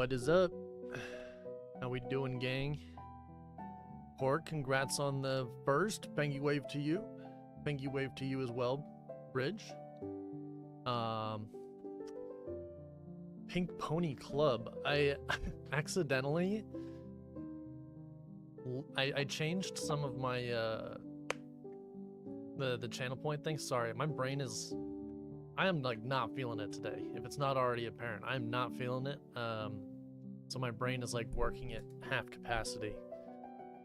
What is up? How we doing, gang? Pork, congrats on the first. Pengy wave to you. Pengy wave to you as well, Bridge. Pink Pony Club. I accidentally I changed some of my the channel point thing. Sorry, my brain is, I am like not feeling it today. If it's not already apparent, I'm not feeling it. So my brain is like working at half capacity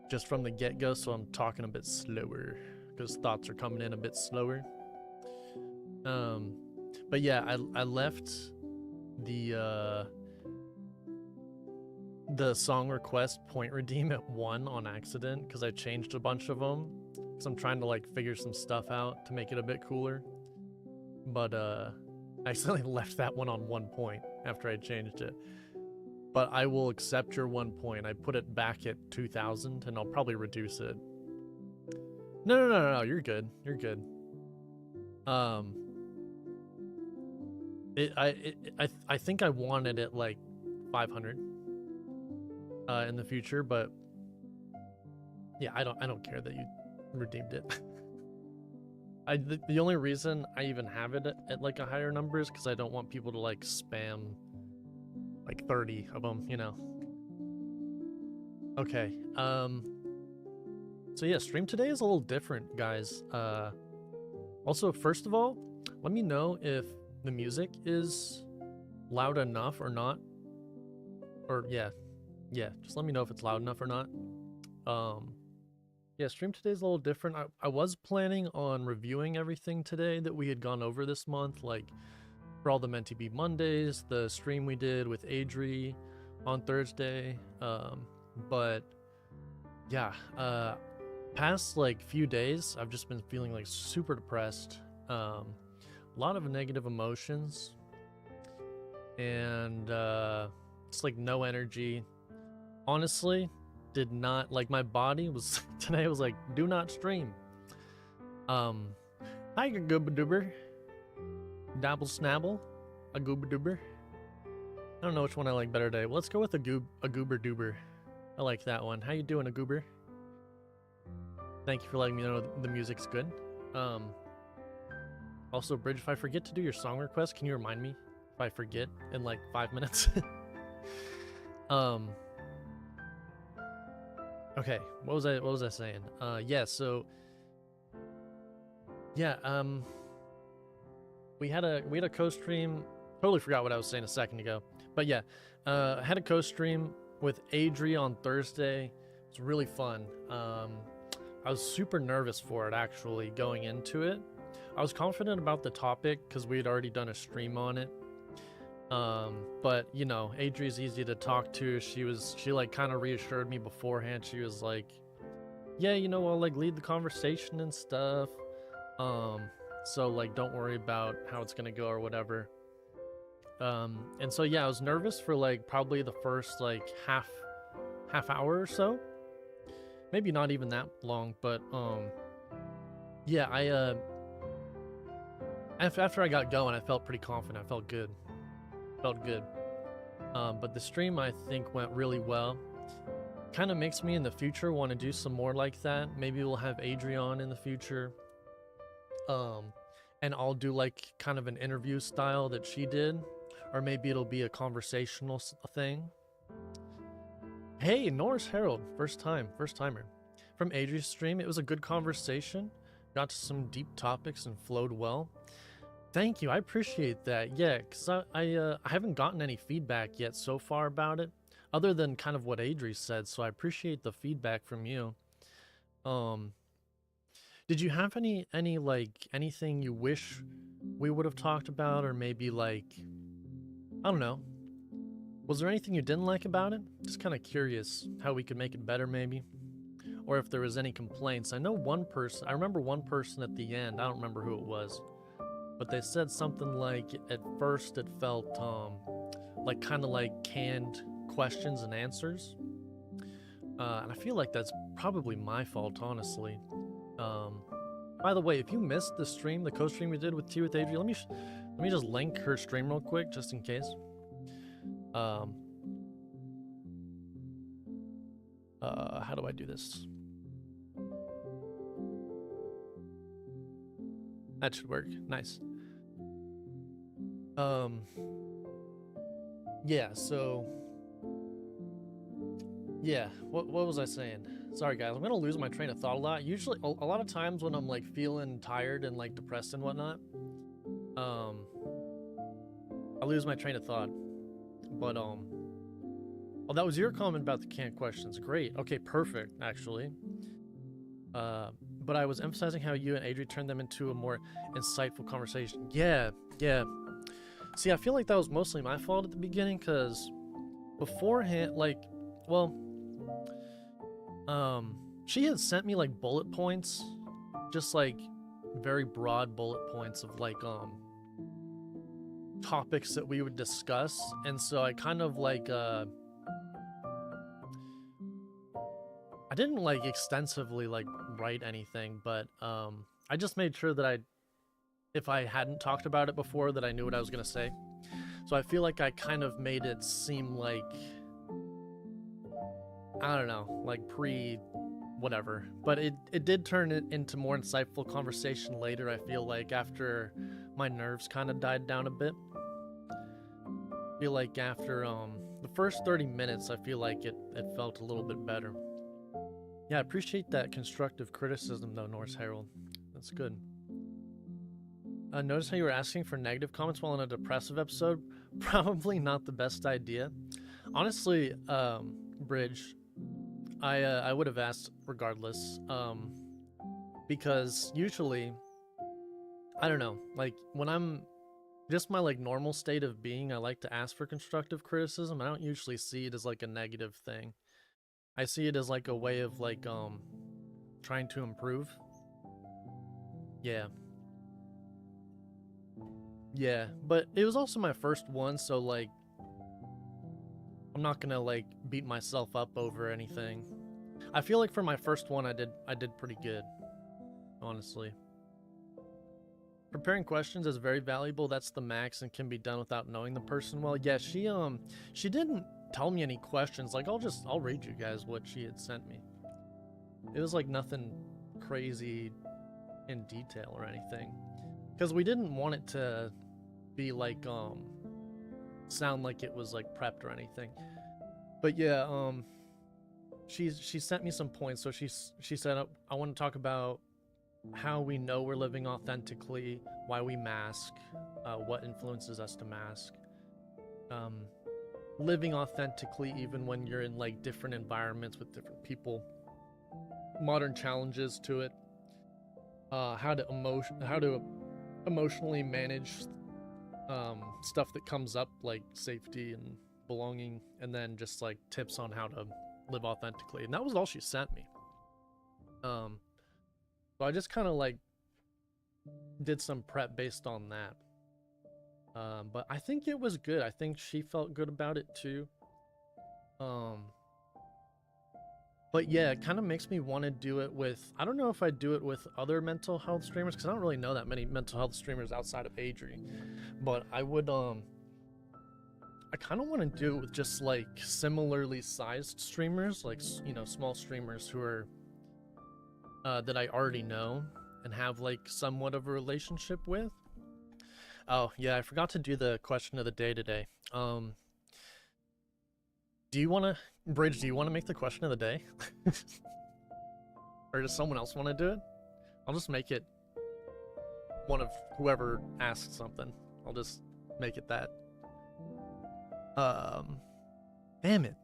just from the get-go, so I'm talking a bit slower because thoughts are coming in a bit slower. But yeah, I left the song request point redeem at 1 on accident because I changed a bunch of them because I'm trying to like figure some stuff out to make it a bit cooler. But I accidentally left that one on 1 point after I changed it. But I will accept your 1 point. I put it back at 2,000 and I'll probably reduce it. No, you're good. You're good. I think I wanted it like 500 in the future, but yeah, I don't care that you redeemed it. The only reason I even have it at like a higher number is because I don't want people to like spam like 30 of them, you know. Okay. So yeah, stream today is a little different, guys. Also, first of all, let me know if the music is loud enough or not. Or yeah, just let me know if it's loud enough or not. Yeah, stream today is a little different. I was planning on reviewing everything today that we had gone over this month, like for all the Meant to Be Mondays, the stream we did with Adri on Thursday. But yeah, past like few days, I've just been feeling like super depressed. A lot of negative emotions, and it's like no energy. Honestly, did not like, my body was today was like, do not stream. Hi, Gooba Doober. Dabble Snabble, a Goober Doober. I don't know which one I like better today. Well, let's go with a Goober Doober. I like that one. How you doing, a Goober? Thank you for letting me know the music's good. Also, Bridge, if I forget to do your song request, can you remind me if I forget in like 5 minutes? Okay, what was I saying? Yeah, so yeah, we had a co-stream. Totally forgot what I was saying a second ago. But yeah, I had a co-stream with Adri on Thursday. It was really fun. I was super nervous for it, actually, going into it. I was confident about the topic because we had already done a stream on it. But you know, Adri's easy to talk to. She like kind of reassured me beforehand. She was like, yeah, you know, I'll like lead the conversation and stuff. So like, don't worry about how it's gonna go or whatever. And so yeah, I was nervous for like probably the first like half hour or so. Maybe not even that long, but yeah, after I got going, I felt pretty confident. I felt good. But the stream, I think, went really well. Kind of makes me in the future want to do some more like that. Maybe we'll have Adrian in the future. And I'll do like kind of an interview style that she did, or maybe it'll be a conversational thing. Hey, Norris Herald, first timer. From Adri's stream, it was a good conversation. Got to some deep topics and flowed well. Thank you, I appreciate that. Yeah, because I haven't gotten any feedback yet so far about it, other than kind of what Adri said, so I appreciate the feedback from you. Did you have any like, anything you wish we would have talked about, or maybe like, I don't know. Was there anything you didn't like about it? Just kind of curious how we could make it better, maybe. Or if there was any complaints. I know one person, I remember one person at the end, I don't remember who it was, but they said something like, at first it felt like kind of like canned questions and answers. And I feel like that's probably my fault, honestly. By the way, if you missed the stream, the co-stream we did with Tea with Adri, let me just link her stream real quick, just in case. How do I do this? That should work. Nice. Yeah, so yeah, what was I saying? Sorry guys, I'm gonna lose my train of thought a lot. Usually a lot of times when I'm like feeling tired and like depressed and whatnot, I lose my train of thought. But oh, that was your comment about the canned questions. Great. Okay, perfect, actually. But I was emphasizing how you and Adri turned them into a more insightful conversation. Yeah. See, I feel like that was mostly my fault at the beginning, because beforehand, like, well, she had sent me like bullet points, just like very broad bullet points of like topics that we would discuss, and so I kind of like I didn't like extensively like write anything, but I just made sure that if I hadn't talked about it before, that I knew what I was gonna say. So I feel like I kind of made it seem like, I don't know, like whatever. But it did turn it into more insightful conversation later, I feel like, after my nerves kind of died down a bit. I feel like after the first 30 minutes, I feel like it felt a little bit better. Yeah, I appreciate that constructive criticism though, Norse Herald. That's good. Notice how you were asking for negative comments while in a depressive episode? Probably not the best idea. Honestly, Bridge, I would have asked regardless, because usually, I don't know, like when I'm just my like normal state of being, I like to ask for constructive criticism. I don't usually see it as like a negative thing. I see it as like a way of like trying to improve. Yeah, but it was also my first one, so like I'm not gonna like beat myself up over anything. I feel like for my first one I did pretty good, honestly. Preparing questions is very valuable. That's the max and can be done without knowing the person well. Yeah, she didn't tell me any questions. Like I'll read you guys what she had sent me. It was like nothing crazy in detail or anything, because we didn't want it to be like sound like it was like prepped or anything. But yeah, she sent me some points. So she said, I want to talk about how we know we're living authentically, why we mask, what influences us to mask, living authentically even when you're in like different environments with different people, modern challenges to it, how to emotionally manage stuff that comes up, like safety and belonging, and then just like tips on how to live authentically. And that was all she sent me. So I just kind of like did some prep based on that. But I think it was good. I think she felt good about it too. But yeah, it kind of makes me want to do it with, I don't know if I do it with other mental health streamers, because I don't really know that many mental health streamers outside of Adri. But I would, I kind of want to do it with just like similarly sized streamers, like, you know, small streamers who are, that I already know and have like somewhat of a relationship with. Oh yeah, I forgot to do the question of the day today. Do you want to, Bridge, do you want to make the question of the day? Or does someone else want to do it? I'll just make it one of whoever asked something. I'll just make it that. Damn it.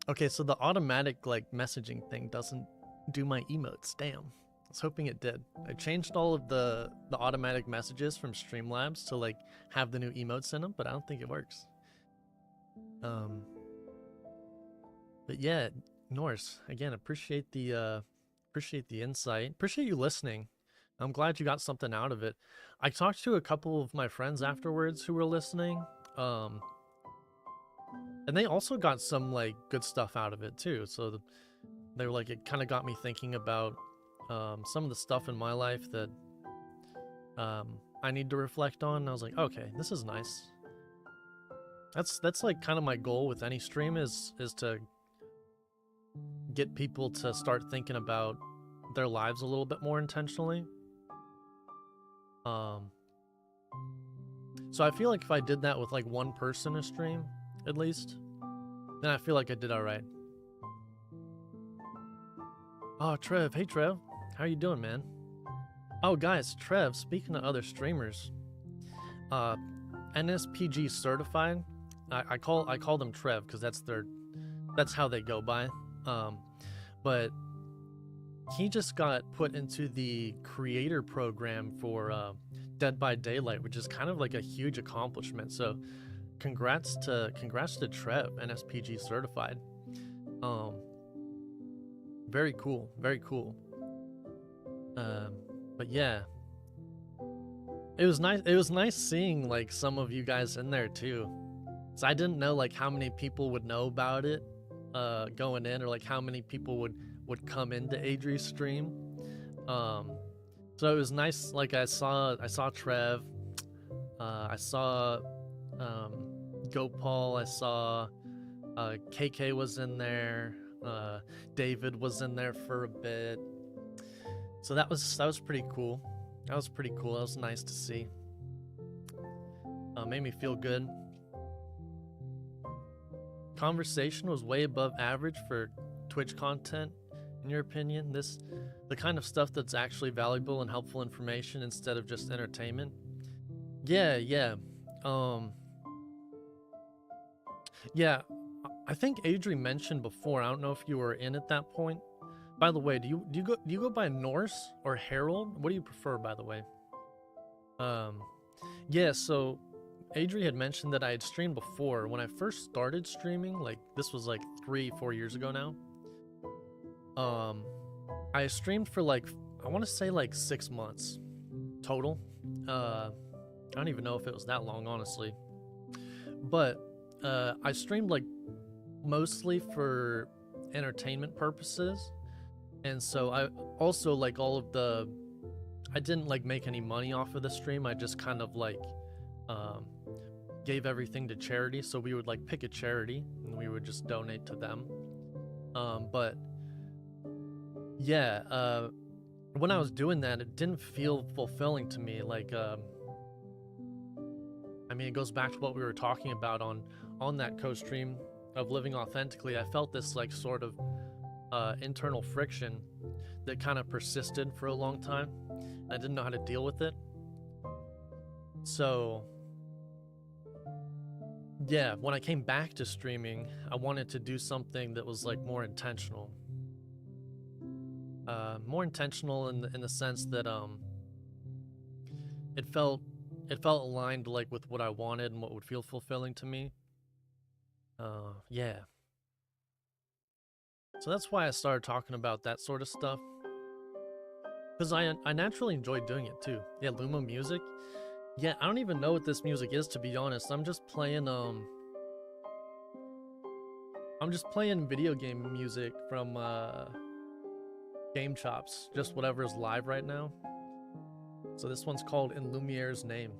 Okay, so the automatic like messaging thing doesn't do my emotes. Damn. I was hoping it did. I changed all of the automatic messages from Streamlabs to like have the new emotes in them, but I don't think it works. But yeah, Norse, again, appreciate the insight. Appreciate you listening. I'm glad you got something out of it. I talked to a couple of my friends afterwards who were listening. And they also got some like good stuff out of it too. So they were like, it kind of got me thinking about some of the stuff in my life that I need to reflect on. And I was like, okay, this is nice. That's like kind of my goal with any stream is to get people to start thinking about their lives a little bit more intentionally. So I feel like if I did that with like one person a stream, at least, then I feel like I did all right. Oh, Trev. Hey, Trev. How you doing, man? Oh, guys, Trev, speaking of other streamers, NSPG certified. I call them Trev because that's how they go by. But he just got put into the creator program for Dead by Daylight, which is kind of like a huge accomplishment. So congrats to Trev, NSPG certified. Very cool, very cool. But yeah, it was nice seeing like some of you guys in there too. So I didn't know like how many people would know about it going in, or like how many people would come into Adri's stream. So it was nice. Like I saw Trev, I saw Gopal, I saw KK was in there, David was in there for a bit. So that was pretty cool. That was pretty cool. That was nice to see. Made me feel good. Conversation was way above average for Twitch content, in your opinion? The kind of stuff that's actually valuable and helpful information instead of just entertainment? Yeah. Yeah, I think Adri mentioned before. I don't know if you were in at that point. By the way, do you go by Norse or Harold? What do you prefer, by the way? Yeah, so Adri had mentioned that I had streamed before. When I first started streaming, like this was like 3-4 years ago now. I streamed for like, I want to say like 6 months total. I don't even know if it was that long, honestly. But I streamed like mostly for entertainment purposes. And so I also like I didn't like make any money off of the stream. I just kind of like gave everything to charity. So we would like pick a charity and we would just donate to them. But yeah, when I was doing that, it didn't feel fulfilling to me. Like, I mean, it goes back to what we were talking about on that co-stream of living authentically. I felt this like sort of internal friction that kind of persisted for a long time. I didn't know how to deal with it. So yeah, when I came back to streaming, I wanted to do something that was like more intentional. More intentional in the sense that it felt aligned like with what I wanted and what would feel fulfilling to me. Yeah. So that's why I started talking about that sort of stuff. Because I naturally enjoy doing it too. Yeah, Luma music. Yeah, I don't even know what this music is, to be honest. I'm just playing video game music from Game Chops, just whatever is live right now. So this one's called In Lumiere's Name.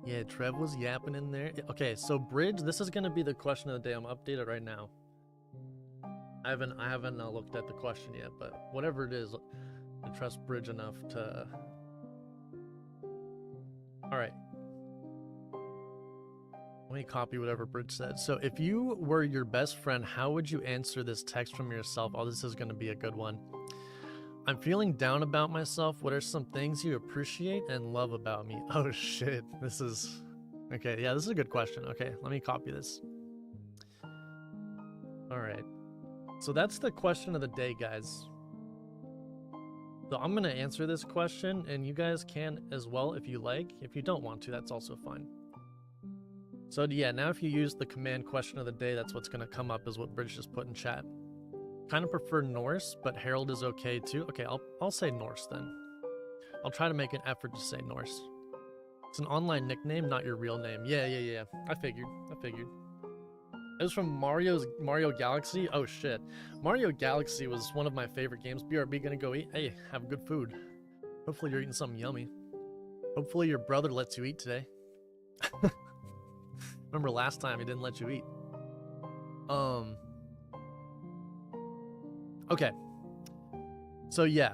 Yeah, Trev was yapping in there. Okay, so Bridge, this is gonna be the question of the day. I'm updated right now. I haven't looked at the question yet, but whatever it is, I trust Bridge enough to. All right. Let me copy whatever Bridge said. So if you were your best friend, how would you answer this text from yourself? Oh, this is going to be a good one. I'm feeling down about myself. What are some things you appreciate and love about me? Oh, shit. This is... Okay, yeah, this is a good question. Okay, let me copy this. All right. So that's the question of the day, guys. So I'm going to answer this question, and you guys can as well if you like. If you don't want to, that's also fine. So yeah, now if you use the command question of the day, that's what's going to come up is what Bridge just put in chat. Kind of prefer Norse, but Harold is okay too. Okay, I'll say Norse then. I'll try to make an effort to say Norse. It's an online nickname, not your real name. Yeah. I figured. It was from Mario Galaxy. Oh shit. Mario Galaxy was one of my favorite games. BRB gonna go eat? Hey, have good food. Hopefully you're eating something yummy. Hopefully your brother lets you eat today. Remember last time he didn't let you eat. Okay. So yeah.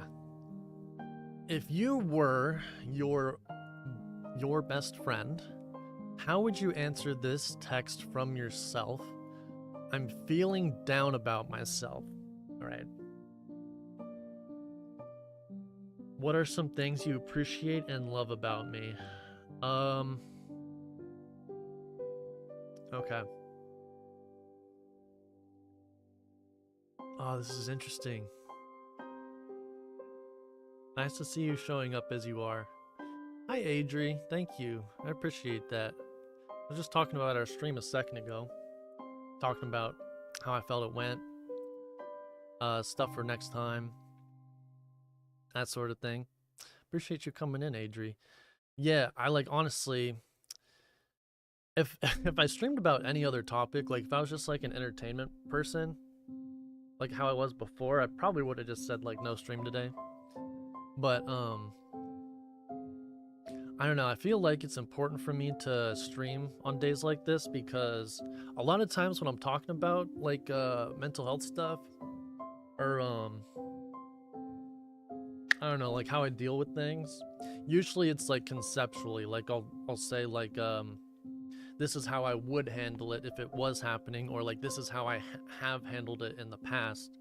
If you were your best friend, how would you answer this text from yourself? I'm feeling down about myself. All right. What are some things you appreciate and love about me? Okay. Oh, this is interesting. Nice to see you showing up as you are. Hi, Adri. Thank you. I appreciate that. I was just talking about our stream a second ago. Talking about how I felt it went. Stuff for next time. That sort of thing. Appreciate you coming in, Adri. Yeah, I like, honestly, if I streamed about any other topic, like if I was just like an entertainment person, like how I was before, I probably would have just said like no stream today. But I don't know, I feel like it's important for me to stream on days like this because a lot of times when I'm talking about like mental health stuff or I don't know, like how I deal with things, usually it's like conceptually, like I'll say like this is how I would handle it if it was happening, or like this is how I have handled it in the past.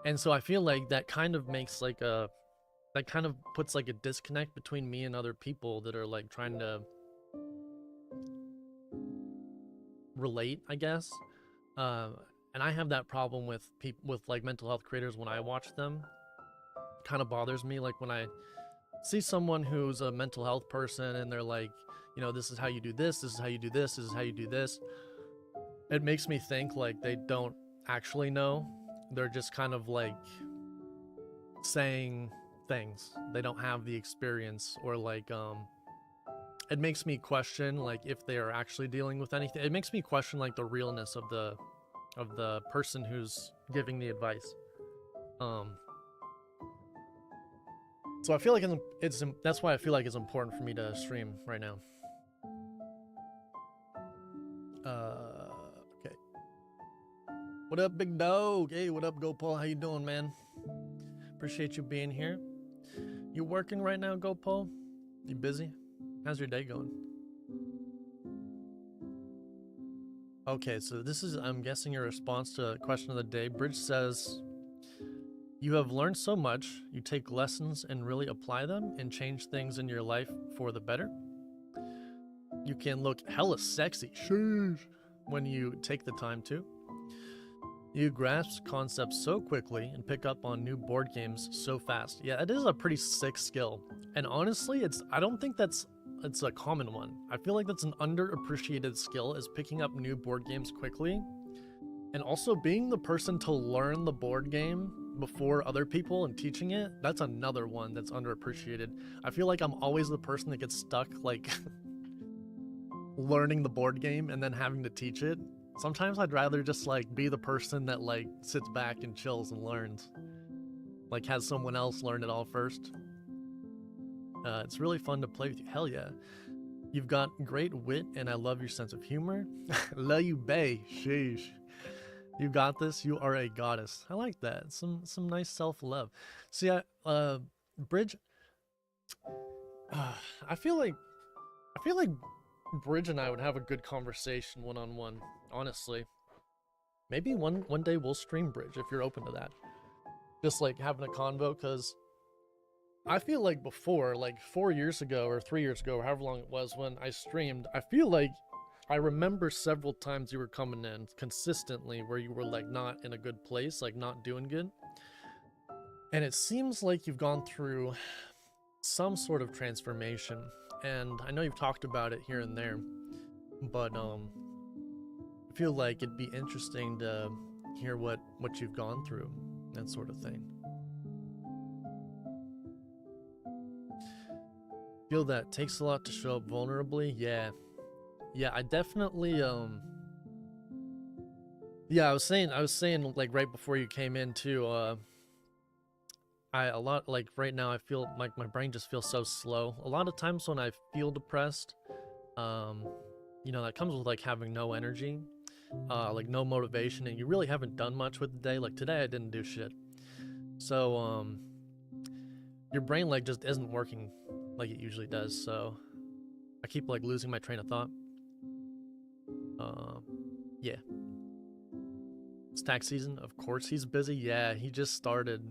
And so I feel like that kind of makes like that kind of puts like a disconnect between me and other people that are like trying to relate, I guess. And I have that problem with people with like mental health creators when I watch them. It kind of bothers me, like when I see someone who's a mental health person and they're like, you know, this is how you do this, this is how you do this, this is how you do this. It makes me think like they don't actually know. They're just kind of like saying things. They don't have the experience, or like it makes me question like if they are actually dealing with anything. It makes me question like the realness of the person who's giving the advice. So I feel like it's that's why I feel like it's important for me to stream right now. Okay. What up, big dog? Hey, what up, GoPaul? How you doing, man? Appreciate you being here. You working right now, GoPaul? You busy? How's your day going? Okay, so this is, I'm guessing, your response to question of the day. Bridge says, you have learned so much, you take lessons and really apply them and change things in your life for the better. You can look hella sexy, sheesh, when you take the time to. You grasp concepts so quickly and pick up on new board games so fast. Yeah, it is a pretty sick skill. And honestly, I don't think it's a common one. I feel like that's an underappreciated skill, is picking up new board games quickly. And also being the person to learn the board game before other people and teaching it, that's another one that's underappreciated. I feel like I'm always the person that gets stuck like learning the board game and then having to teach it. Sometimes I'd rather just like be the person that like sits back and chills and learns. Like has someone else learn it all first. It's really fun to play with you. Hell yeah. You've got great wit and I love your sense of humor. Love you, bae. Sheesh. You got this. You are a goddess. I like that. Some nice self-love. See, Bridge, I feel like Bridge and I would have a good conversation one-on-one, honestly. Maybe one day we'll stream Bridge if you're open to that. Just like having a convo, because I feel like before, like 4 years ago or 3 years ago, or however long it was when I streamed, I feel like I remember several times you were coming in consistently where you were like not in a good place, like not doing good. And it seems like you've gone through some sort of transformation. And I know you've talked about it here and there, but I feel like it'd be interesting to hear what you've gone through, that sort of thing. Feel that takes a lot to show up vulnerably. Yeah, I definitely yeah, I was saying like right before you came in too, A lot, like right now I feel like my brain just feels so slow. A lot of times when I feel depressed, um, that comes with like having no energy, like no motivation, and you really haven't done much with the day. Like today I didn't do shit. So your brain like just isn't working like it usually does. So I keep like losing my train of thought. Um, yeah. It's tax season. Of course he's busy. Yeah, he just started.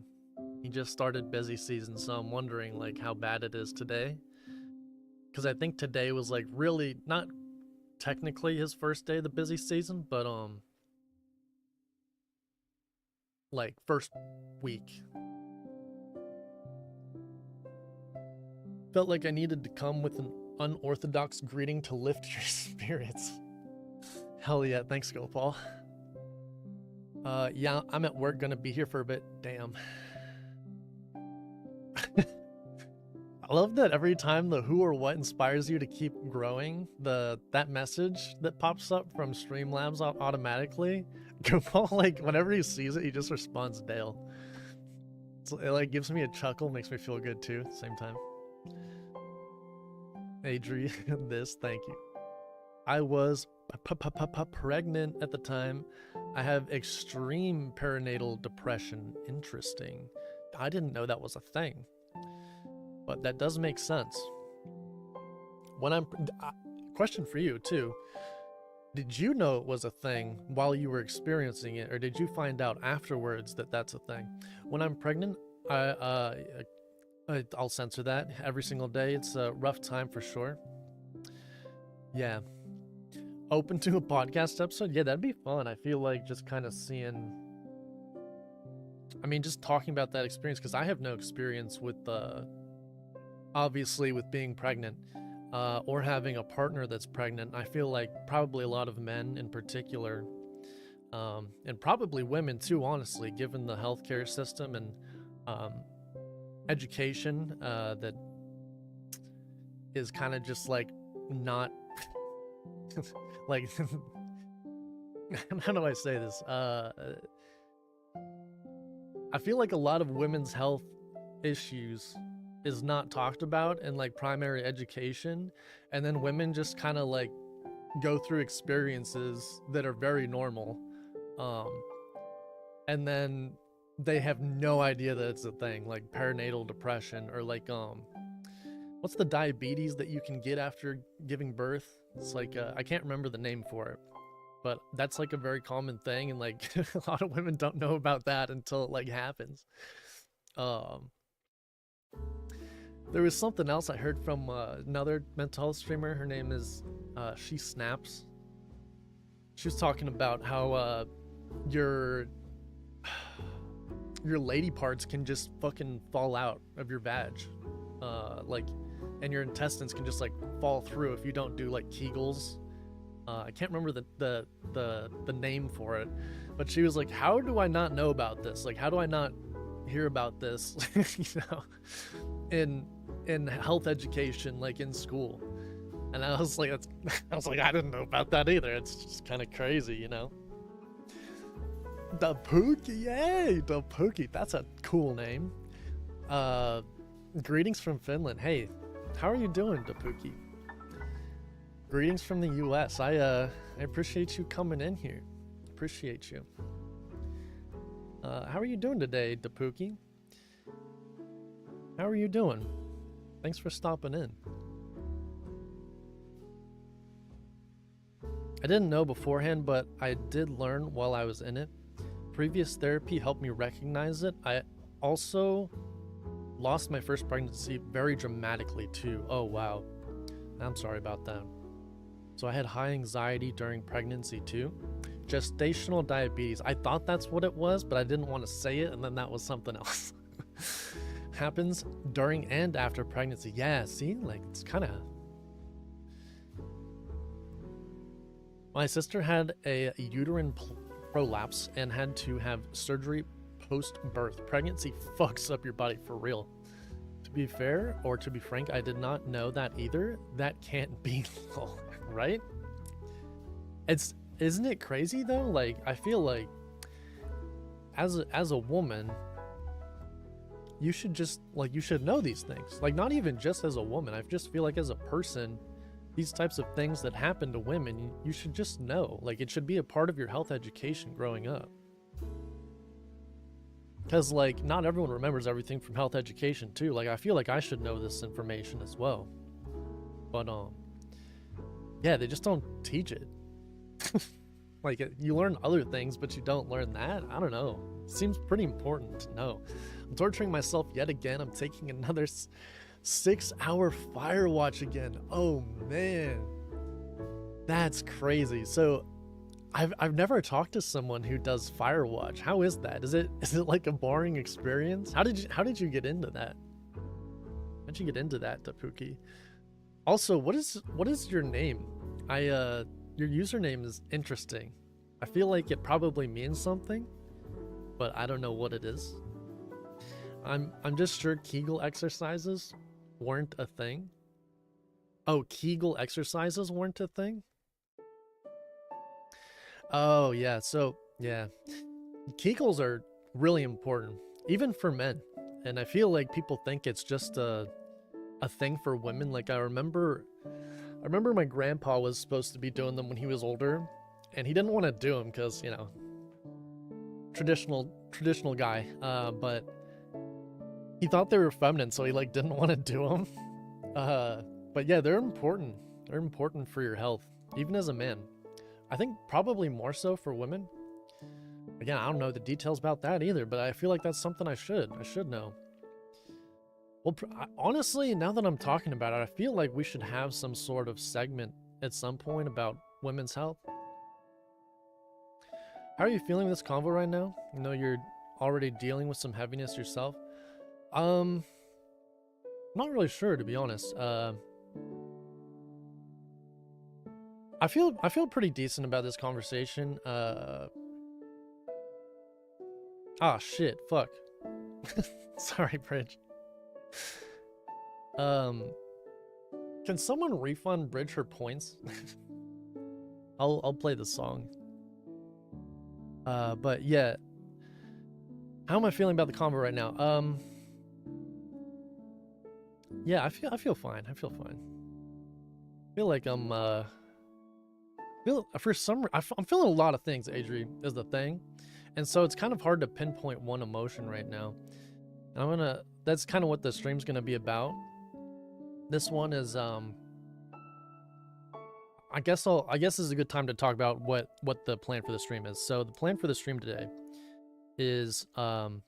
He just started busy season, so I'm wondering like how bad it is today. Because I think today was like really not technically his first day of the busy season, but like first week. Felt like I needed to come with an unorthodox greeting to lift your spirits. Hell yeah, thanks, GoPaul. Yeah, I'm at work, gonna be here for a bit. Damn. I love that every time the who or what inspires you to keep growing, that message that pops up from Streamlabs automatically, GoPaul, like whenever he sees it, he just responds Dale. So it like gives me a chuckle, makes me feel good too at the same time. Adri, this, thank you. I was pregnant at the time. I have extreme perinatal depression. Interesting. I didn't know that was a thing, but that does make sense. Question for you too. Did you know it was a thing while you were experiencing it, or did you find out afterwards that that's a thing? When I'm pregnant, I'll censor that every single day. It's a rough time for sure. Yeah. Open to a podcast episode? Yeah, that'd be fun. I feel like just kind of just talking about that experience, because I have no experience with obviously with being pregnant or having a partner that's pregnant. I feel like probably a lot of men in particular, and probably women too, honestly, given the healthcare system and education that is kind of just like not like how do I say this? I feel like a lot of women's health issues is not talked about in like primary education, and then women just kind of like go through experiences that are very normal, and then they have no idea that it's a thing, like perinatal depression, or like what's the diabetes that you can get after giving birth? It's like I can't remember the name for it, but that's like a very common thing, and like a lot of women don't know about that until it like happens. There was something else I heard from another mental health streamer. Her name is She Snaps. She was talking about how your lady parts can just fucking fall out of your vag, like, and your intestines can just like fall through if you don't do like Kegels. I can't remember the name for it, but she was like, "How do I not know about this? Like, how do I not hear about this?" in health education, like in school. And I was like, I didn't know about that either. It's just kind of crazy, Dapuki, yay, Dapuki. That's a cool name. Greetings from Finland. Hey, how are you doing, Dapuki? Greetings from the US. I appreciate you coming in here. Appreciate you. How are you doing today, Dapuki? How are you doing? Thanks for stopping in. I didn't know beforehand, but I did learn while I was in it. Previous therapy helped me recognize it. I also lost my first pregnancy very dramatically too. Oh wow. I'm sorry about that. So I had high anxiety during pregnancy too. Gestational diabetes. I thought that's what it was, but I didn't want to say it, and then that was something else. Happens during and after pregnancy. Yeah, see, like it's kind of. My sister had a uterine prolapse and had to have surgery post-birth. Pregnancy fucks up your body for real. To be fair, or to be frank, I did not know that either. That can't be right? Isn't it crazy though? Like, I feel like as a woman, you should just like, you should know these things. Like, not even just as a woman. I just feel like as a person, these types of things that happen to women, you should just know. Like, it should be a part of your health education growing up. Because, like, not everyone remembers everything from health education, too. Like, I feel like I should know this information as well. But, yeah, they just don't teach it. Like, you learn other things, but you don't learn that? I don't know. Seems pretty important to know. I'm torturing myself yet again. I'm taking another 6-hour Firewatch again. Oh, man. That's crazy. So, I've never talked to someone who does Firewatch. How is that? Is it like a boring experience? How did you get into that? How'd you get into that, Tapuki? Also, what is your name? Your username is interesting. I feel like it probably means something, but I don't know what it is. I'm just sure Kegel exercises weren't a thing. Oh, Kegel exercises weren't a thing? Oh, yeah. So, yeah. Kegels are really important, even for men. And I feel like people think it's just a thing for women. Like, I remember my grandpa was supposed to be doing them when he was older, and he didn't want to do them because, you know, traditional guy. But he thought they were feminine, so he like didn't want to do them. But yeah, they're important. They're important for your health, even as a man. I think probably more so for women. Again, I don't know the details about that either, but I feel like that's something I should know. Well, honestly, now that I'm talking about it, I feel like we should have some sort of segment at some point about women's health. How are you feeling this convo right now? You know, you're already dealing with some heaviness yourself. I'm not really sure, to be honest. I feel pretty decent about this conversation. Ah, shit, fuck. Sorry, Bridge. Can someone refund Bridge her points? I'll play the song. But yeah. How am I feeling about the convo right now? Yeah, I feel fine. I feel fine. I feel like I'm I'm feeling a lot of things, Adri, is the thing. And so it's kind of hard to pinpoint one emotion right now. And that's kind of what the stream's gonna be about. This one is I guess this is a good time to talk about what the plan for the stream is. So the plan for the stream today is I'm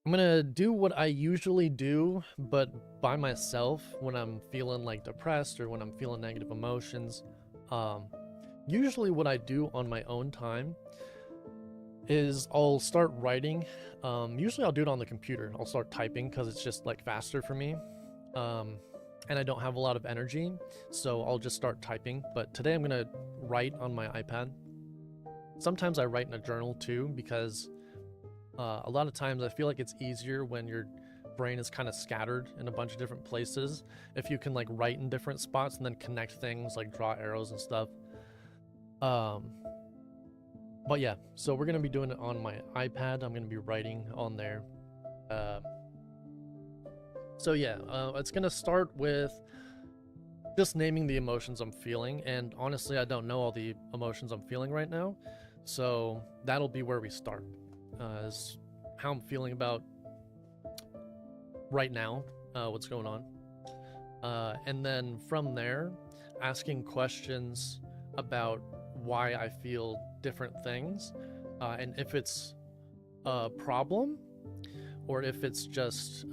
gonna do what I usually do, but by myself when I'm feeling like depressed or when I'm feeling negative emotions. Usually what I do on my own time is I'll start writing. Usually I'll do it on the computer. I'll start typing because it's just like faster for me. And I don't have a lot of energy, so I'll just start typing. But today I'm gonna write on my iPad. Sometimes I write in a journal too, because a lot of times I feel like it's easier when your brain is kind of scattered in a bunch of different places. If you can like write in different spots and then connect things, like draw arrows and stuff. But yeah, so we're gonna be doing it on my iPad. I'm gonna be writing on there. So yeah, it's gonna start with just naming the emotions I'm feeling, and honestly, I don't know all the emotions I'm feeling right now, so that'll be where we start. Is how I'm feeling about right now, what's going on, and then from there, asking questions about why I feel different things, and if it's a problem or if it's just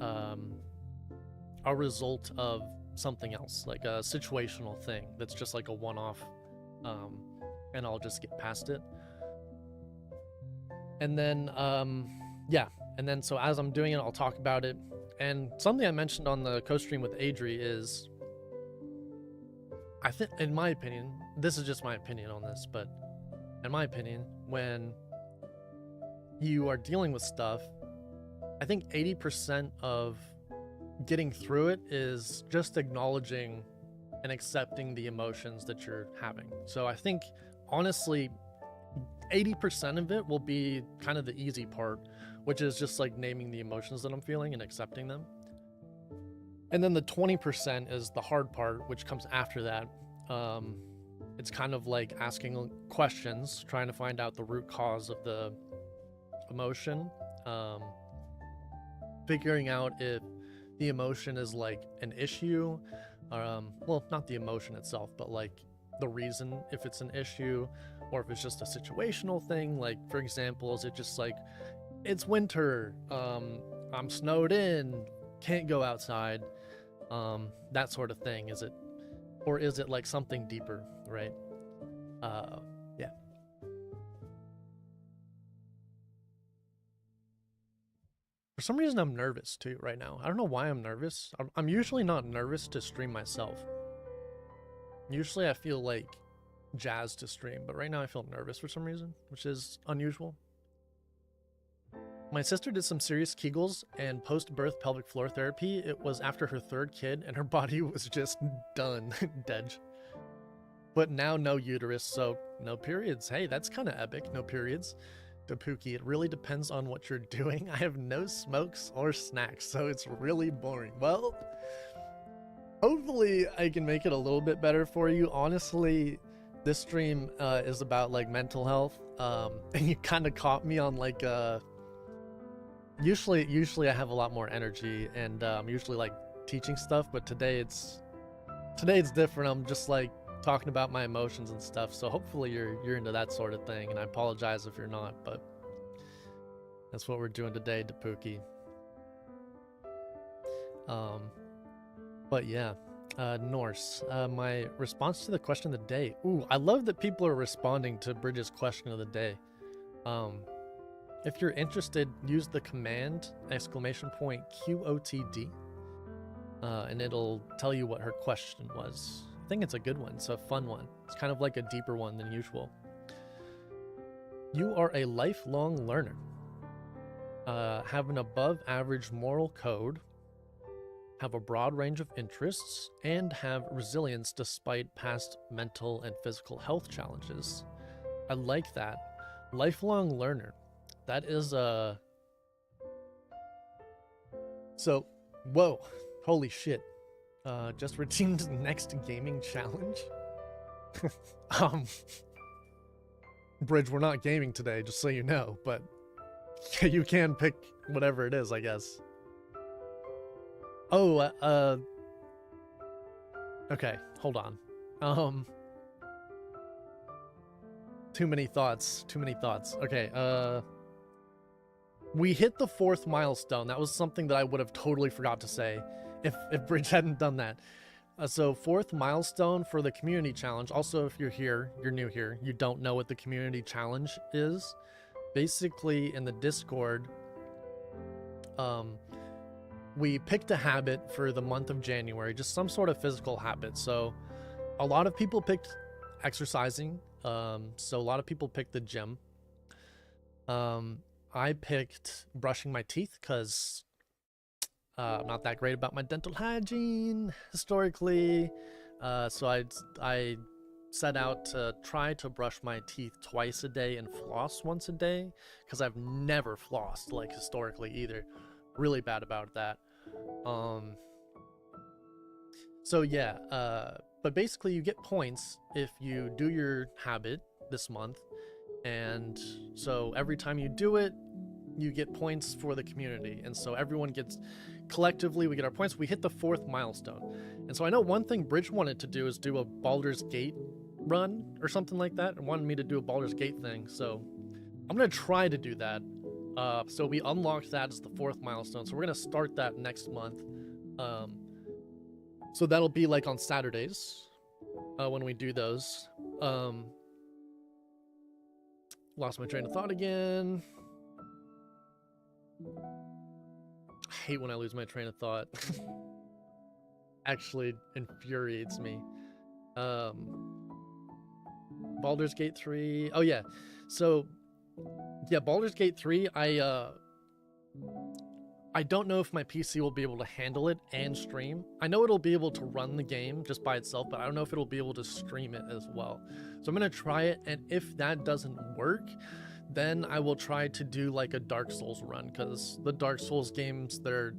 a result of something else, like a situational thing that's just like a one-off, and I'll just get past it. And then yeah, and then so as I'm doing it, I'll talk about it. And something I mentioned on the co-stream with Adri is, I think, in my opinion, this is just my opinion on this, but in my opinion, when you are dealing with stuff, I think 80% of getting through it is just acknowledging and accepting the emotions that you're having. So I think, honestly, 80% of it will be kind of the easy part, which is just like naming the emotions that I'm feeling and accepting them. And then the 20% is the hard part, which comes after that. It's kind of like asking questions, trying to find out the root cause of the emotion, figuring out if the emotion is like an issue, well, not the emotion itself, but like the reason, if it's an issue, or if it's just a situational thing. Like, for example, is it just like, it's winter, I'm snowed in, can't go outside, that sort of thing. Is it, or is it like something deeper, right? Yeah. For some reason, I'm nervous too right now. I don't know why I'm nervous. I'm usually not nervous to stream myself. Usually I feel like jazzed to stream, but right now I feel nervous for some reason, which is unusual. My sister did some serious Kegels and post-birth pelvic floor therapy. It was after her third kid and her body was just done, dead. But now no uterus, so no periods. Hey, that's kind of epic, no periods. Dapookie, it really depends on what you're doing. I have no smokes or snacks, so it's really boring. Well, hopefully I can make it a little bit better for you. Honestly, this stream is about like mental health, and you kind of caught me on like usually I have a lot more energy and usually like teaching stuff, but today it's different. I'm just like talking about my emotions and stuff, so hopefully you're into that sort of thing, and I apologize if you're not, but that's what we're doing today, Dapookie. But yeah, Norse, my response to the question of the day. Ooh, I love that people are responding to Bridget's question of the day. If you're interested, use the command !QOTD, and it'll tell you what her question was. I think it's a good one. It's a fun one. It's kind of like a deeper one than usual. You are a lifelong learner. Have an above average moral code, have a broad range of interests, and have resilience despite past mental and physical health challenges. I like that. Lifelong learner. That is a... So, whoa, holy shit. Just redeemed next gaming challenge. Bridge, we're not gaming today, just so you know, but you can pick whatever it is, I guess. Oh, okay, hold on. Too many thoughts. Okay, we hit the 4th milestone. That was something that I would have totally forgot to say if Bridge hadn't done that. So 4th milestone for the community challenge. Also, if you're new here, you don't know what the community challenge is. Basically, in the Discord, we picked a habit for the month of January, just some sort of physical habit. So a lot of people picked exercising. So a lot of people picked the gym. I picked brushing my teeth because I'm not that great about my dental hygiene historically. So I set out to try to brush my teeth twice a day and floss once a day, because I've never flossed like historically either. Really bad about that. So yeah, but basically you get points if you do your habit this month, and so every time you do it, you get points for the community, and so everyone gets, collectively we get our points. We hit the 4th milestone, and so I know one thing Bridge wanted to do is do a Baldur's Gate run or something like that, and wanted me to do a Baldur's Gate thing, so I'm gonna try to do that. So we unlocked that as the 4th milestone, so we're gonna start that next month. So that'll be like on Saturdays when we do those. Lost my train of thought again. I hate when I lose my train of thought. Actually infuriates me. Baldur's Gate 3. Oh yeah. So yeah, Baldur's Gate 3, I don't know if my PC will be able to handle it and stream. I know it'll be able to run the game just by itself, but I don't know if it'll be able to stream it as well. So I'm gonna try it, and if that doesn't work, then I will try to do like a Dark Souls run, because the Dark Souls games, the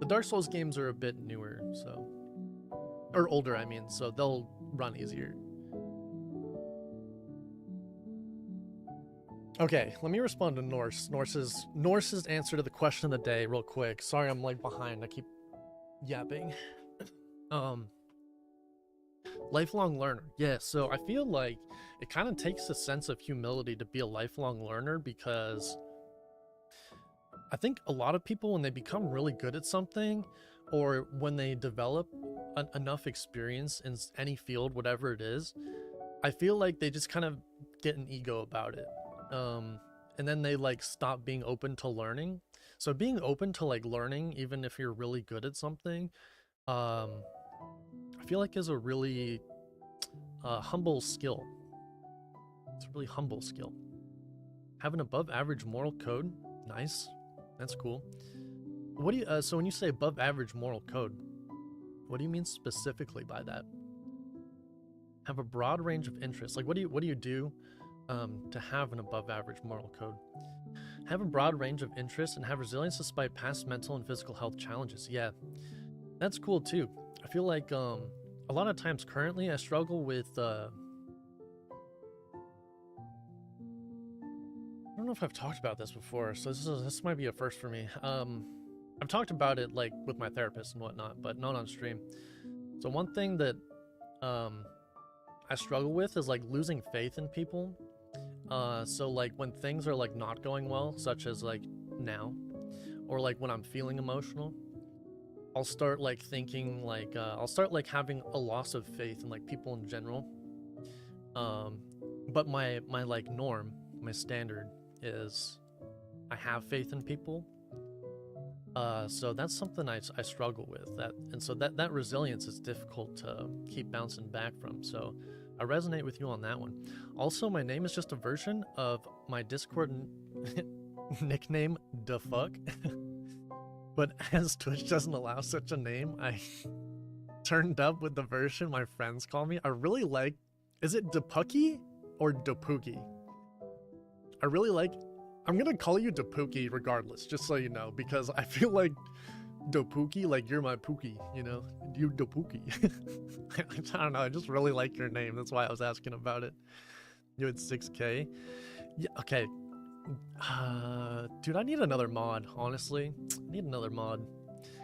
Dark Souls games are a bit newer, so, or older, I mean, so they'll run easier. Okay, let me respond to Norse's answer to the question of the day real quick. Sorry, I'm like behind. I keep yapping. Lifelong learner. Yeah, so I feel like it kind of takes a sense of humility to be a lifelong learner, because I think a lot of people, when they become really good at something, or when they develop enough experience in any field, whatever it is, I feel like they just kind of get an ego about it. And then they like stop being open to learning. So being open to like learning, even if you're really good at something, I feel like is a really humble skill. It's a really humble skill. Have an above average moral code. Nice. That's cool. What do you, so when you say above average moral code, what do you mean specifically by that? Have a broad range of interests. Like what do you do to have an above average moral code? Have a broad range of interests and have resilience despite past mental and physical health challenges. Yeah, that's cool too. I feel like a lot of times currently I struggle with I don't know if I've talked about this before, so this might be a first for me. I've talked about it like with my therapist and whatnot, but not on stream. So one thing that I struggle with is like losing faith in people. So like when things are like not going well, such as like now, or like when I'm feeling emotional, I'll start like thinking like I'll start like having a loss of faith in like people in general. But my like norm, my standard is I have faith in people. So that's something I struggle with, and so that resilience is difficult to keep bouncing back from. So I resonate with you on that one. Also, my name is just a version of my Discord nickname, Da Fuck. But as Twitch doesn't allow such a name, I turned up with the version my friends call me. I really like, is it Depucky or Depuki? I really like, I'm gonna call you Depuki regardless, just so you know, because I feel like Depuki, like you're my Pookie, you know? You Depuki. I don't know, I just really like your name. That's why I was asking about it. You had 6K? Yeah, okay. Dude, I need another mod, honestly. I need another mod.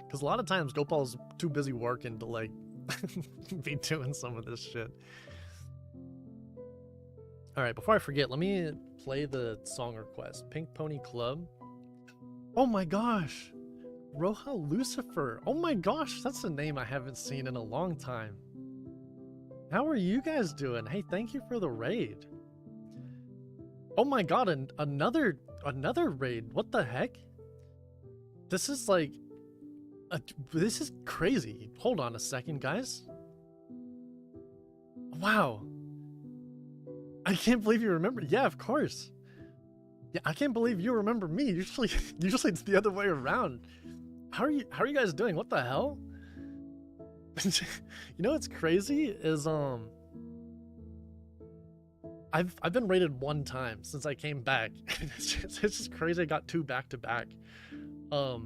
Because a lot of times Gopal's too busy working to, like, be doing some of this shit. Alright, before I forget, let me play the song request. Pink Pony Club. Oh my gosh! Roja Lucifer. Oh my gosh, that's a name I haven't seen in a long time. How are you guys doing? Hey, thank you for the raid. Oh my god, another raid. What the heck? This is like this is crazy. Hold on a second, guys. Wow. I can't believe you remember. Yeah, of course. Yeah, I can't believe you remember me. Usually it's the other way around. How are you guys doing? What the hell? You know what's crazy is I've been rated one time since I came back. It's just crazy I got 2 back to back. How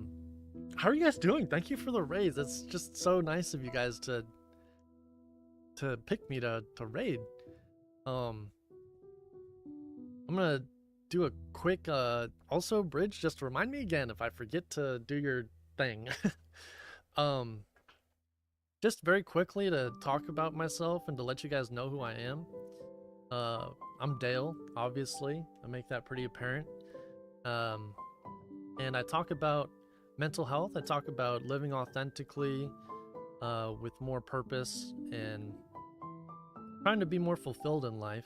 are you guys doing? Thank you for the raids. It's just so nice of you guys to pick me to raid. I'm gonna do a quick also Bridge, just remind me again if I forget to do your thing. Just very quickly to talk about myself and to let you guys know who I am. I'm Dale, obviously. I make that pretty apparent. And I talk about mental health. I talk about living authentically, with more purpose and trying to be more fulfilled in life.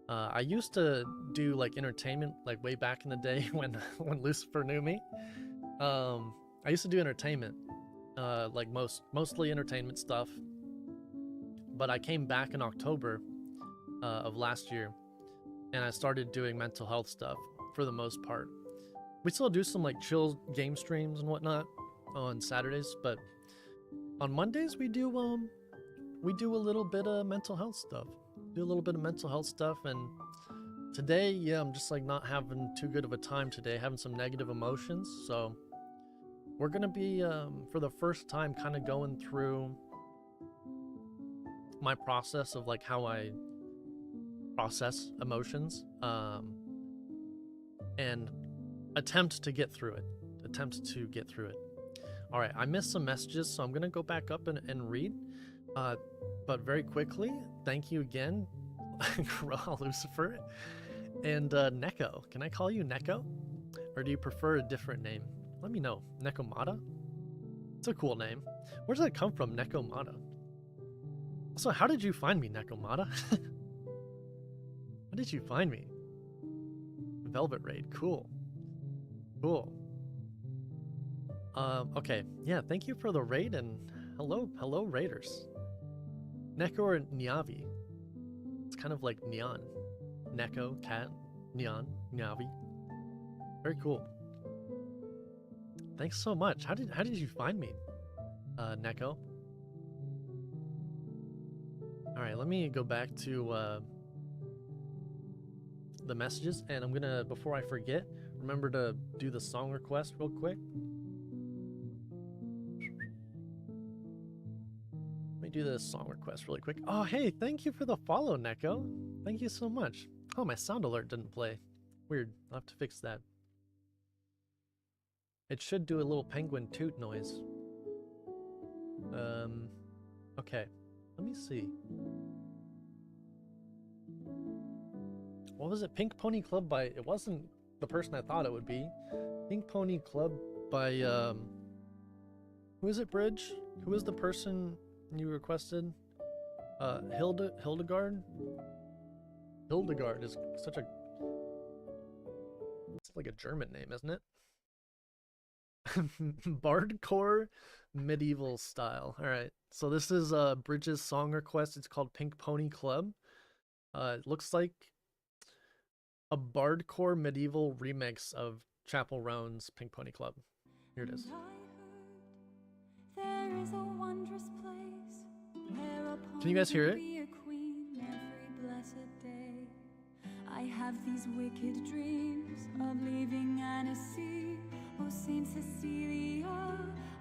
I used to do like entertainment, like way back in the day when Lucifer knew me. I used to do entertainment, like mostly entertainment stuff. But I came back in October of last year, and I started doing mental health stuff for the most part. We still do some like chill game streams and whatnot on Saturdays, but on Mondays we do a little bit of mental health stuff. And Today, yeah, I'm just like not having too good of a time today, having some negative emotions. So we're gonna be, for the first time, kind of going through my process of like how I process emotions, and attempt to get through it. All right, I missed some messages, so I'm gonna go back up and read. But very quickly, thank you again, Lucifer, and Neko. Can I call you Neko, or do you prefer a different name? Let me know. Nekomata? It's a cool name. Where does that come from, Nekomata? Also, how did you find me, Nekomata? How did you find me? Velvet Raid, cool. Cool. Okay, yeah, thank you for the raid, and hello raiders. Neko or Nyavi? It's kind of like neon. Neko, cat, neon, Nyavi. Very cool. Thanks so much. How did you find me, Neko? All right, let me go back to the messages, and I'm gonna, before I forget, remember to do the song request real quick. Let me do the song request really quick. Oh, hey, thank you for the follow, Neko. Thank you so much. Oh, my sound alert didn't play. Weird. I'll have to fix that. It should do a little penguin toot noise. Okay. Let me see. What was it? Pink Pony Club by... It wasn't the person I thought it would be. Pink Pony Club by, who is it, Bridge? Who is the person you requested? Hildegard? Hildegard is such a... It's like a German name, isn't it? Bardcore medieval style. Alright, so this is Bridge's song request. It's called Pink Pony Club. It looks like a bardcore medieval remix of Chapel Roan's Pink Pony Club. Here it is. Can you guys hear it? I have these wicked dreams of leaving Annecy. Oh, Saint Cecilia,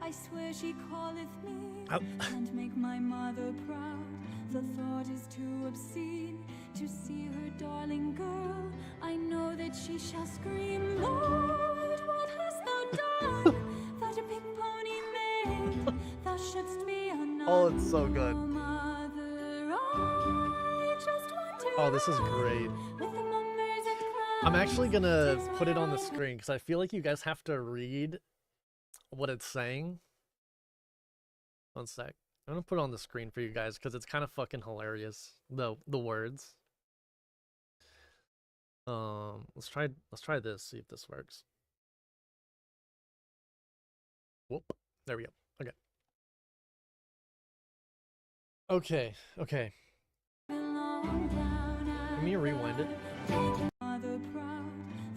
I swear she calleth me and make my mother proud. The thought is too obscene to see her darling girl. I know that she shall scream, Lord, what hast thou done? That a pink pony made, thou shouldst be another. Oh, it's so good. Mother, I just want to. Oh, this is great. I'm actually gonna put it on the screen because I feel like you guys have to read what it's saying. One sec. I'm gonna put it on the screen for you guys because it's kind of fucking hilarious. The words. Let's try this. See if this works. Whoop. There we go. Okay. Okay. Let me rewind it.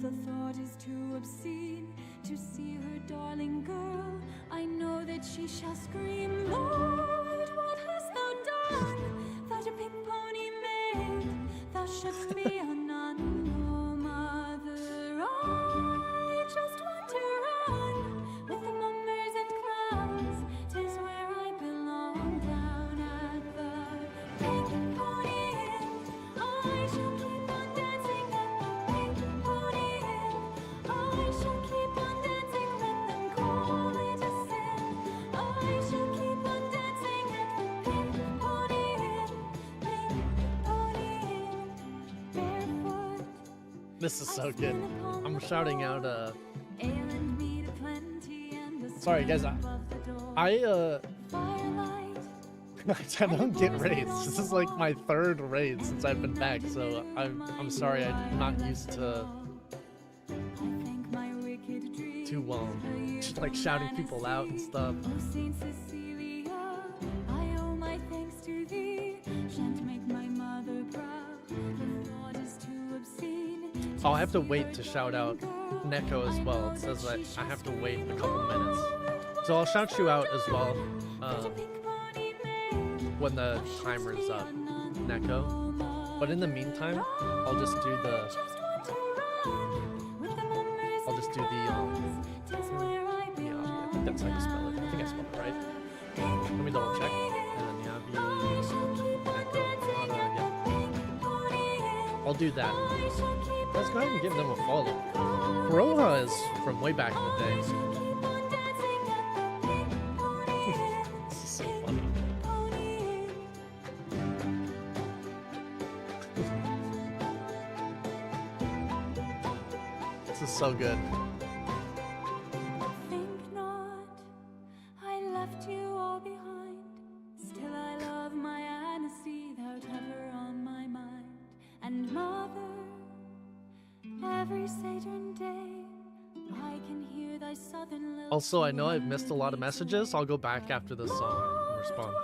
The thought is too obscene to see her darling girl. I know that she shall scream, Lord, what hast thou done? That a pink pony made, thou shouldst be a nun. Oh, mother, I just want to run with the mummers and clowns. 'Tis where I belong, down at the Pink Pony Inn. I shall keep on dancing at the Pink Pony Inn. I shall keep on dancing, let them call it a sin. I shall keep on dancing at the Pink Pony Inn. Pink Pony Inn, barefoot. This is so good. I'm shouting out, sorry guys, I don't get raids. This is like my third raid since I've been back, so I'm sorry, I'm not used to like shouting people out and stuff. Oh, I have to wait to shout out Neko as well. It says that I have to wait a couple minutes. So I'll shout you out as well when the timer's up, Neko. But in the meantime, I'll just do the I think that's how you spell it. I think I spelled it right. Let me double check. And then yeah. I'll do that. Let's go ahead and give them a follow. Kuroha is from way back in the day. This is so funny. This is so good. Also, I know I've missed a lot of messages. I'll go back after this song and respond.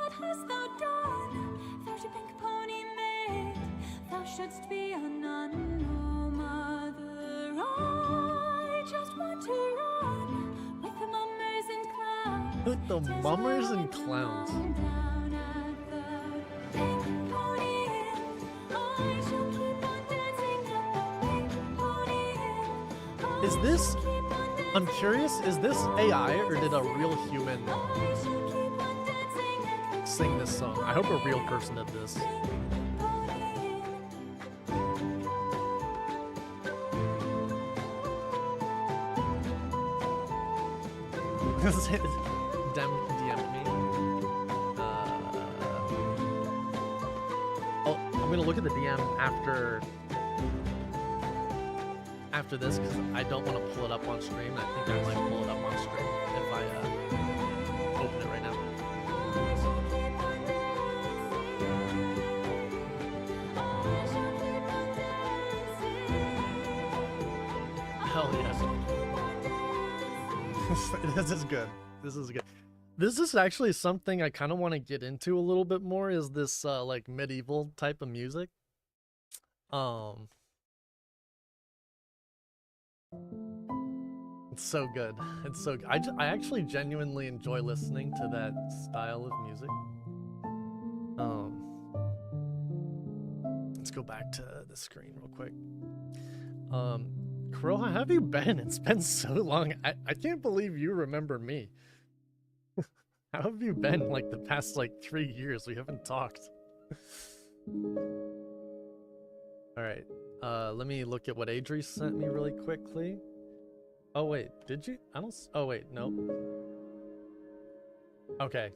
With the mummers and clowns. Is this... I'm curious, is this AI or did a real human sing this song? I hope a real person did this. DM'd me. I'm gonna look at the DM after this because I don't want to pull it up on stream. I think I might pull it up on stream if I open it right now. Hell yes. This is good. This is good. This is actually something I kind of want to get into a little bit more, is this like medieval type of music. It's so good. It's so good. I actually genuinely enjoy listening to that style of music. Let's go back to the screen real quick. Kuroha, how have you been? It's been so long. I can't believe you remember me. How have you been like the past like 3 years? We haven't talked. Alright. Let me look at what Adri sent me really quickly. Oh wait, did you? I don't. Oh wait, no. Okay.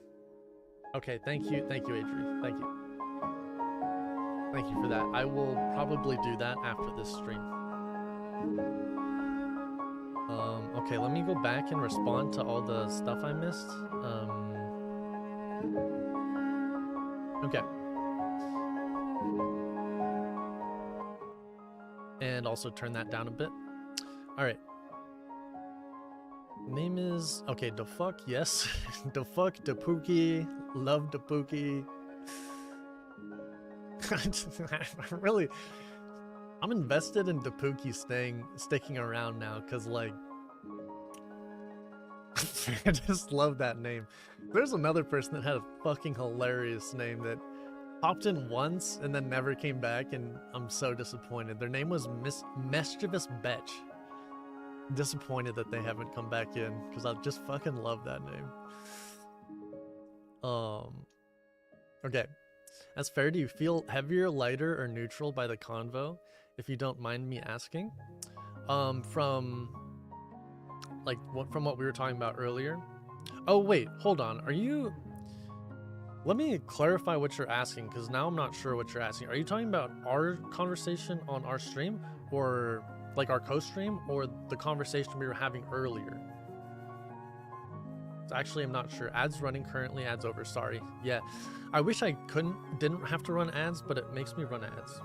Okay, thank you, Adri. Thank you. Thank you for that. I will probably do that after this stream. Okay, let me go back and respond to all the stuff I missed. Okay. And also turn that down a bit. Alright. Name is... Okay, the fuck, yes. The fuck, Depuki. Love Depuki. Really... I'm invested in Depuki sticking around now, because, like... I just love that name. There's another person that had a fucking hilarious name that popped in once and then never came back, and I'm so disappointed. Their name was Mischievous Betch. Disappointed that they haven't come back in, because I just fucking love that name. Okay. That's fair. Do you feel heavier, lighter, or neutral by the convo? If you don't mind me asking. From what we were talking about earlier. Oh wait, hold on. Are you... Let me clarify what you're asking, because now I'm not sure what you're asking. Are you talking about our conversation on our stream, or like our co-stream, or the conversation we were having earlier? So actually, I'm not sure. Ads running currently, ads over. Sorry. Yeah, I wish I didn't have to run ads, but it makes me run ads.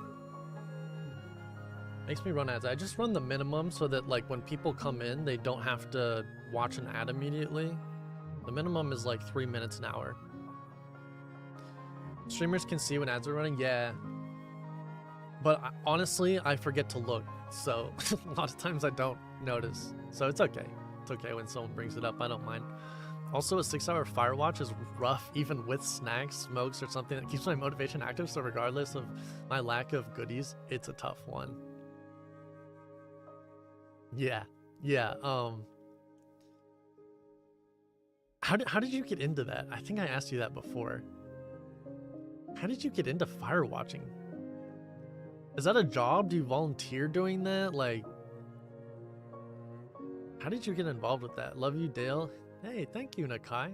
Makes me run ads. I just run the minimum so that like when people come in, they don't have to watch an ad immediately. The minimum is like 3 minutes an hour. Streamers can see when ads are running, yeah. But honestly, I forget to look, so a lot of times I don't notice. So it's okay. It's okay when someone brings it up, I don't mind. Also, a 6-hour Firewatch is rough, even with snacks, smokes, or something that keeps my motivation active. So regardless of my lack of goodies, it's a tough one. Yeah, yeah. How did you get into that? I think I asked you that before. How did you get into firewatching? Is that a job? Do you volunteer doing that? Like, how did you get involved with that? Love you, Dale. Hey, thank you, Nakai.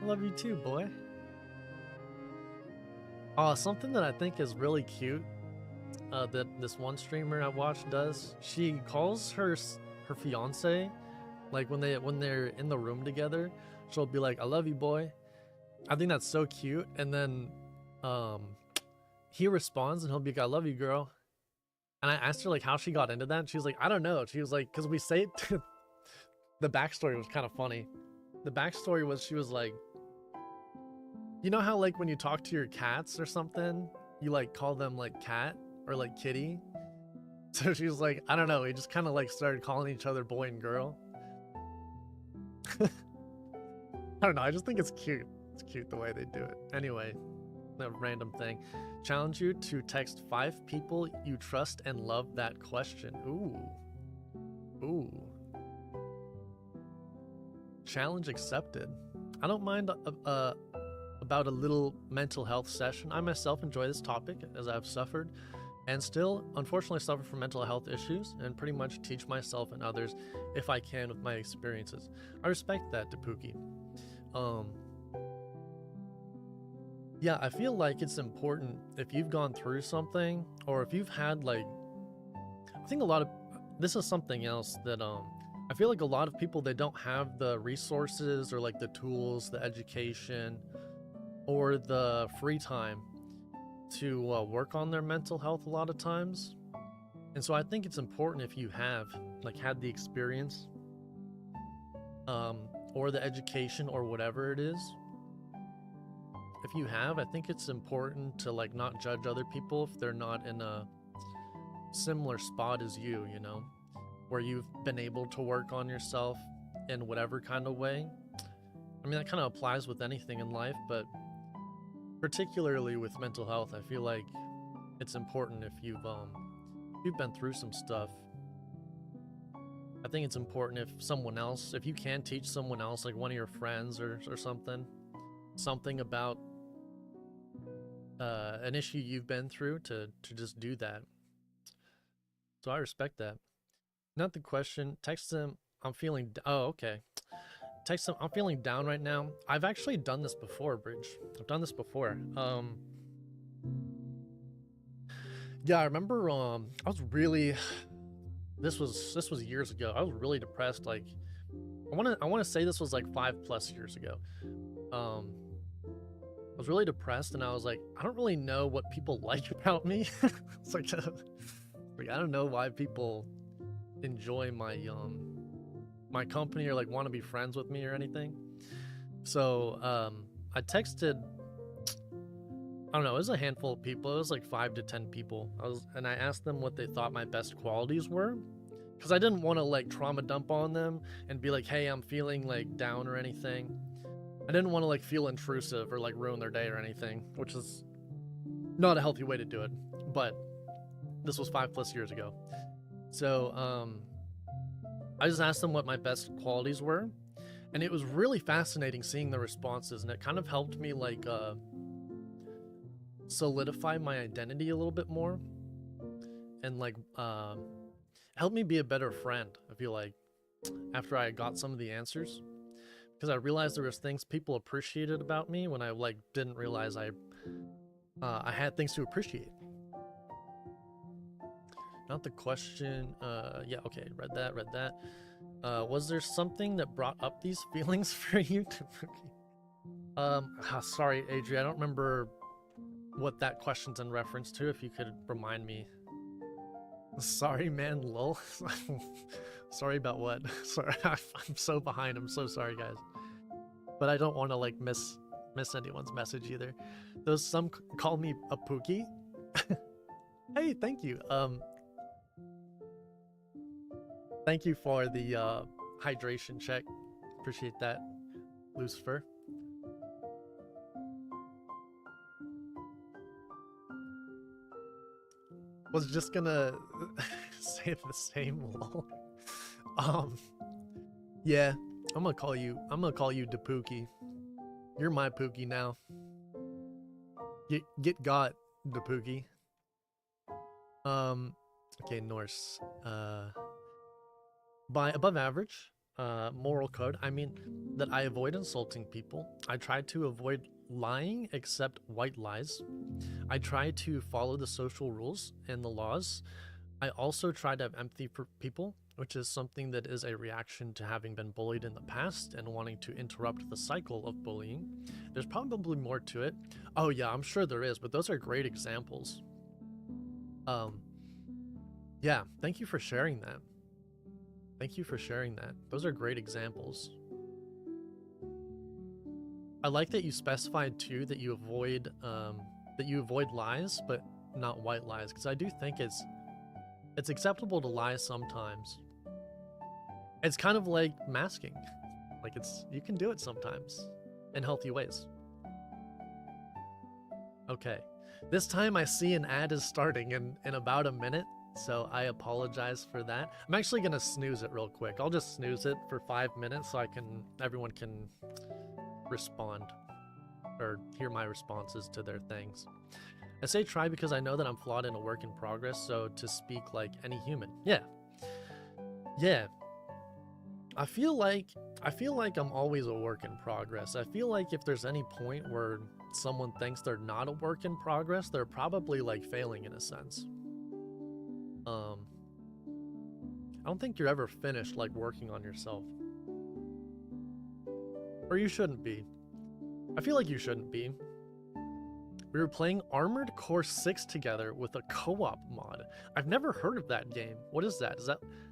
I love you too, boy. Something that I think is really cute that this one streamer I watched does. She calls her fiance, like when they're in the room together, she'll be like, "I love you, boy." I think that's so cute. And then he responds and he'll be like, "I love you, girl." And I asked her like how she got into that, and she was like, "I don't know." She was like, because we say it to... The backstory was kind of funny. The backstory was she was like, you know how like when you talk to your cats or something, you like call them like cat or like kitty? So she was like, I don't know, we just kind of like started calling each other boy and girl. I don't know, I just think it's cute. It's cute the way they do it. Anyway, a random thing. Challenge you to text 5 people you trust and love that question. Ooh. Challenge accepted. I don't mind about a little mental health session. I myself enjoy this topic as I've suffered and still unfortunately suffer from mental health issues and pretty much teach myself and others if I can with my experiences. I respect that, Tapuki. Yeah, I feel like it's important if you've gone through something or if you've had like, I think a lot of, this is something else that I feel like a lot of people, they don't have the resources or like the tools, the education, or the free time to work on their mental health a lot of times. And so I think it's important if you have like had the experience or the education or whatever it is. If you have, I think it's important to like not judge other people if they're not in a similar spot as you, you know, where you've been able to work on yourself in whatever kind of way. I mean, that kind of applies with anything in life, but particularly with mental health, I feel like it's important if you've been through some stuff. I think it's important if someone else, if you can teach someone else, like one of your friends or something about an issue you've been through, to just do that. So I respect that. Not the question. Text them, I'm feeling, oh, okay. Text them, I'm feeling down right now. I've actually done this before, Bridge. I've done this before. Yeah, I remember I was really, this was years ago. I was really depressed. Like I want to say this was like 5+ years ago. I was really depressed and I was like, I don't really know what people like about me. It's like, like I don't know why people enjoy my my company or like want to be friends with me or anything. So I texted, I don't know, it was a handful of people. It was like 5 to 10 people. I asked them what they thought my best qualities were, because I didn't want to like trauma dump on them and be like, hey, I'm feeling like down or anything. I didn't want to like feel intrusive or like ruin their day or anything, which is not a healthy way to do it. But this was 5+ years ago. So I just asked them what my best qualities were, and it was really fascinating seeing the responses, and it kind of helped me like solidify my identity a little bit more, and like helped me be a better friend, I feel like, after I got some of the answers, because I realized there was things people appreciated about me when I like didn't realize I had things to appreciate. Not the question. Yeah, okay, read that. Was there something that brought up these feelings for you? Sorry, Adri, I don't remember what that question's in reference to. If you could remind me. Sorry, man, lol. Sorry about what? Sorry, I'm so behind. I'm so sorry, guys. But I don't want to like miss anyone's message either. Those some call me a Pookie. Hey, thank you. Thank you for the hydration check. Appreciate that, Lucifer. Was just gonna say the same lol. Yeah, I'm gonna call you Depuki. You're my Pookie now. Get got, Depuki. Okay, Norse. By above average, moral code, I mean that I avoid insulting people. I try to avoid lying except white lies. I try to follow the social rules and the laws. I also try to have empathy for people, which is something that is a reaction to having been bullied in the past and wanting to interrupt the cycle of bullying. There's probably more to it. Oh yeah, I'm sure there is, but those are great examples. Yeah, thank you for sharing that. Thank you for sharing that. Those are great examples. I like that you specified too that you avoid lies, but not white lies, because I do think it's acceptable to lie sometimes. It's kind of like masking. Like you can do it sometimes in healthy ways. Okay. This time I see an ad is starting in about a minute, so I apologize for that. I'm actually gonna snooze it real quick. I'll just snooze it for 5 minutes so everyone can respond or hear my responses to their things. I say try because I know that I'm flawed and a work in progress, so to speak like any human. Yeah. I feel like I'm always a work in progress. I feel like if there's any point where someone thinks they're not a work in progress, they're probably like failing in a sense. I don't think you're ever finished like working on yourself. Or you shouldn't be. I feel like you shouldn't be. We were playing Armored Core 6 together with a co-op mod. I've never heard of that game. What is that?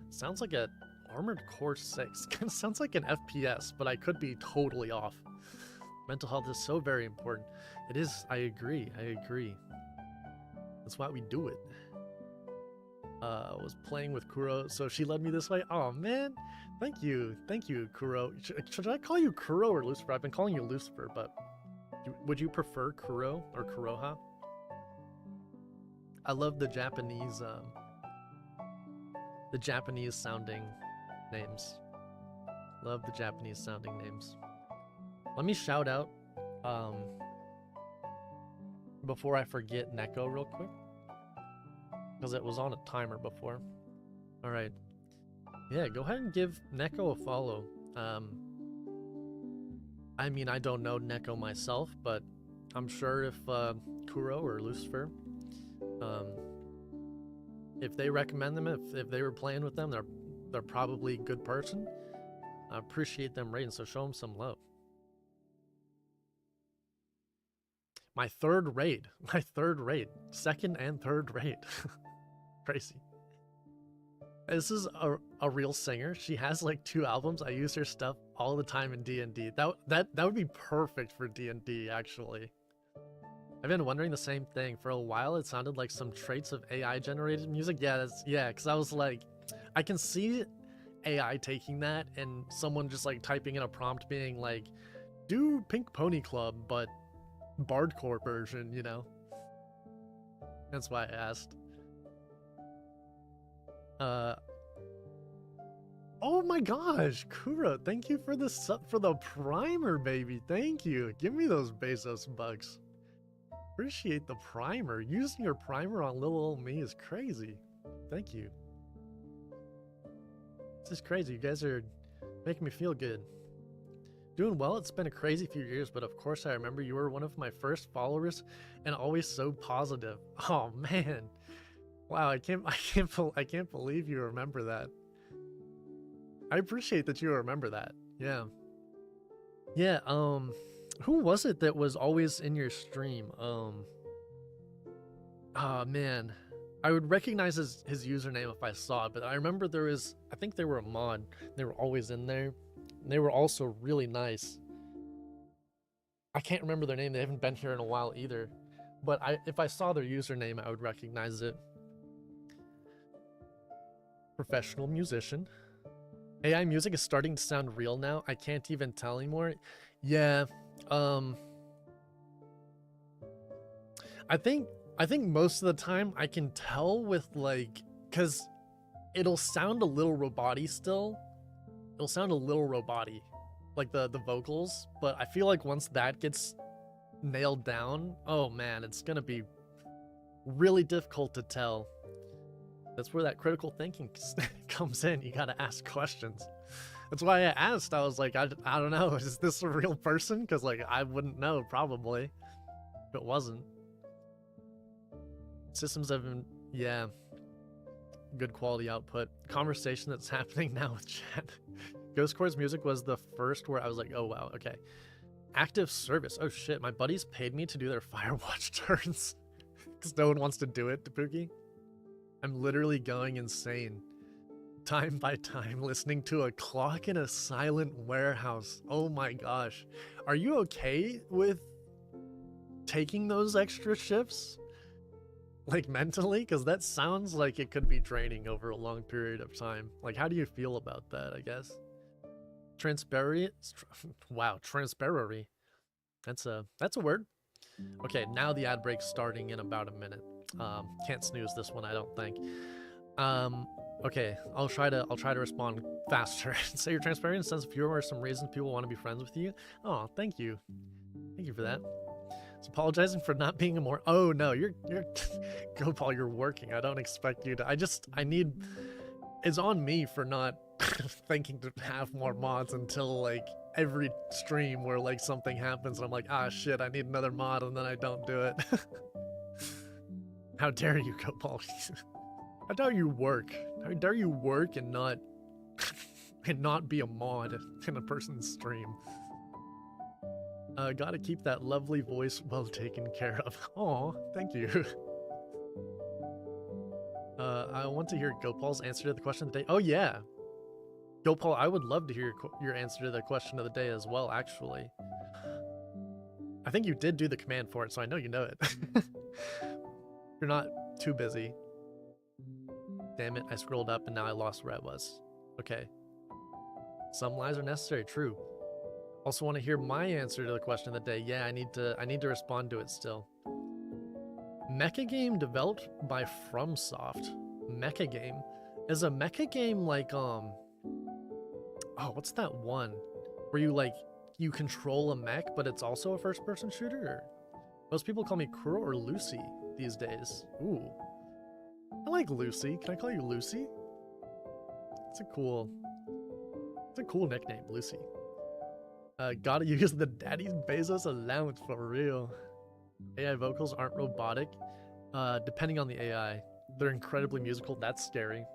Sounds like a Armored Core 6. Kind of sounds like an FPS, but I could be totally off. Mental health is so very important. It is. I agree. That's why we do it. Was playing with Kuro, so she led me this way. Oh man, thank you, Kuro. Should I call you Kuro or Lucifer? I've been calling you Lucifer, but would you prefer Kuro or Kuroha? I love the Japanese sounding names. Love the Japanese sounding names. Let me shout out, before I forget, Neko real quick, because it was on a timer before. All right. Yeah, go ahead and give Neko a follow. I mean, I don't know Neko myself, but I'm sure if Kuro or Lucifer, if they recommend them, if they were playing with them, they're probably a good person. I appreciate them rating, so show them some love. My third raid, second and third raid. Crazy. This is a real singer. She has like 2 albums. I use her stuff all the time in D&D. That would be perfect for D&D, actually. I've been wondering the same thing. For a while, it sounded like some traits of AI-generated music. Yeah, because I was like, I can see AI taking that and someone just like typing in a prompt being like, do Pink Pony Club, but Bardcore version, you know? That's why I asked. Oh my gosh, Kuro, thank you for the primer, baby. Thank you. Give me those Bezos bucks. Appreciate the primer. Using your primer on little old me is crazy. Thank you. This is crazy. You guys are making me feel good. Doing well. It's been a crazy few years, but of course I remember you were one of my first followers and always so positive. Oh man. Wow, I can't believe you remember that. I appreciate that you remember that. Yeah. Yeah, who was it that was always in your stream? Oh man. I would recognize his username if I saw it, but I remember I think they were a mod. They were always in there. They were also really nice. I can't remember their name. They haven't been here in a while either. But if I saw their username, I would recognize it. Professional musician. AI music is starting to sound real now. I can't even tell anymore. Yeah. I think most of the time I can tell with like, cause it'll sound a little roboty still. It'll sound a little roboty, like the vocals. But I feel like once that gets nailed down, oh man, it's gonna be really difficult to tell. That's where that critical thinking comes in. You gotta ask questions. That's why I asked. I was like, I don't know. Is this a real person? Because like I wouldn't know probably if it wasn't. Systems have been, yeah, good quality output. Conversation that's happening now with chat. Ghost Chord's music was the first where I was like, oh wow, okay. Active service. Oh shit, my buddies paid me to do their Firewatch turns because no one wants to do it, Tapuki. I'm literally going insane. Time by time, listening to a clock in a silent warehouse. Oh my gosh. Are you okay with taking those extra shifts? Like mentally? Because that sounds like it could be draining over a long period of time. Like, how do you feel about that, I guess? Wow, transparency. That's a word. Okay, now the ad break's starting in about a minute. Can't snooze this one, I don't think. Okay, I'll try to respond faster. Say your transparent sense of humor are some reasons people want to be friends with you. Oh, thank you. Thank you for that. It's apologizing for not being a more. Oh no, you're go Paul, you're working. I don't expect you to. I need. It's on me for not thinking to have more mods until like every stream where like something happens and I'm like, ah shit, I need another mod, and then I don't do it. How dare you, go Paul? How dare you work? How dare you work and not be a mod in a person's stream? Gotta keep that lovely voice well taken care of. Aw, thank you. I want to hear Gopal's answer to the question of the day. Oh yeah, Gopal, I would love to hear your answer to the question of the day as well, actually. I think you did do the command for it, so I know you know it. You're not too busy. Damn it, I scrolled up and now I lost where I was. Okay. Some lies are necessary, true. Also want to hear my answer to the question of the day. Yeah, I need to respond to it still. Mecha game developed by FromSoft. Mecha game. Is a mecha game like oh, what's that one? Where you control a mech, but it's also a first-person shooter? Or most people call me Kuro or Lucy these days. Ooh. I like Lucy. Can I call you Lucy? It's a cool nickname, Lucy. Gotta use the Daddy Bezos allowance for real. AI vocals aren't robotic. Depending on the AI. They're incredibly musical. That's scary.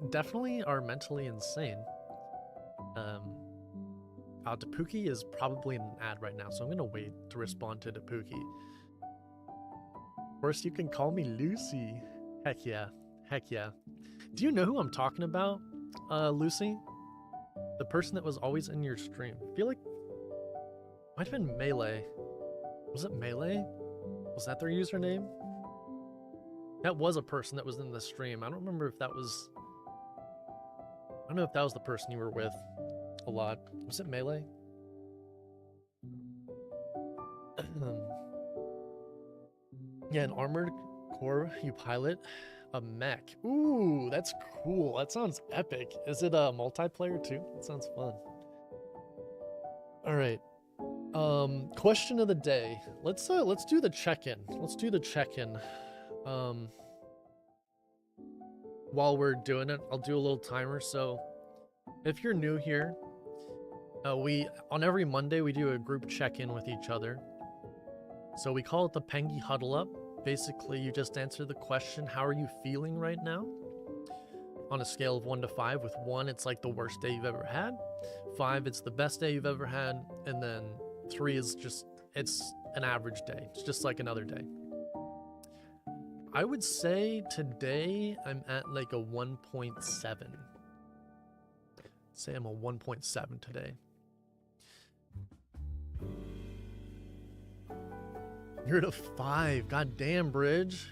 Definitely are mentally insane. Tapuki is probably in an ad right now, so I'm gonna wait to respond to Tapuki. First, you can call me Lucy. Heck yeah. Heck yeah. Do you know who I'm talking about, Lucy? The person that was always in your stream. I feel like might have been Melee. Was it Melee? Was that their username? That was a person that was in the stream. I don't remember if that was... I don't know if that was the person you were with a lot. Was it Melee? Yeah, an armored core you pilot a mech. Ooh, that's cool. That sounds epic. Is it a multiplayer too? That sounds fun. All right. Question of the day. Let's do the check-in. Let's do the check-in. While we're doing it, I'll do a little timer. So if you're new here, on every Monday we do a group check-in with each other. So we call it the Pengy Huddle Up. Basically, you just answer the question, how are you feeling right now? On a scale of 1 to 5, with 1, it's like the worst day you've ever had. 5, it's the best day you've ever had. And then 3 is just, it's an average day. It's just like another day. I would say today I'm at like a 1.7. Say I'm a 1.7 today. You're at a 5. God damn, Bridge.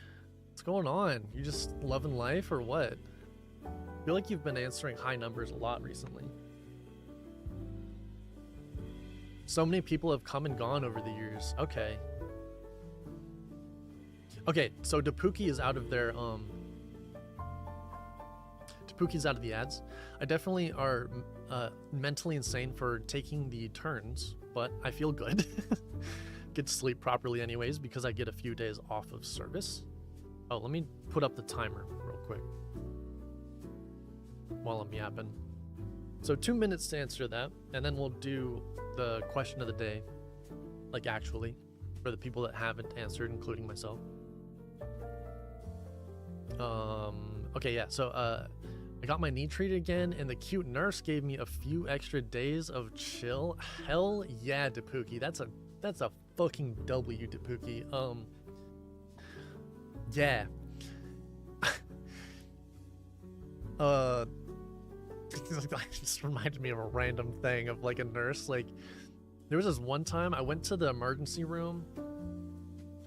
What's going on? You just loving life or what? I feel like you've been answering high numbers a lot recently. So many people have come and gone over the years. Okay. Okay, so Depuki is out of their, Depuki's out of the ads. I definitely are mentally insane for taking the turns, but I feel good. Get to sleep properly anyways because I get a few days off of service. Oh, let me put up the timer real quick while I'm yapping. So 2 minutes to answer that, and then we'll do the question of the day, like actually, for the people that haven't answered, including myself. Okay, yeah, so I got my knee treated again, and the cute nurse gave me a few extra days of chill. Hell yeah, Depuki. That's a fucking W, Depuki. Yeah. It just reminded me of a random thing of like a nurse. Like, there was this one time I went to the emergency room.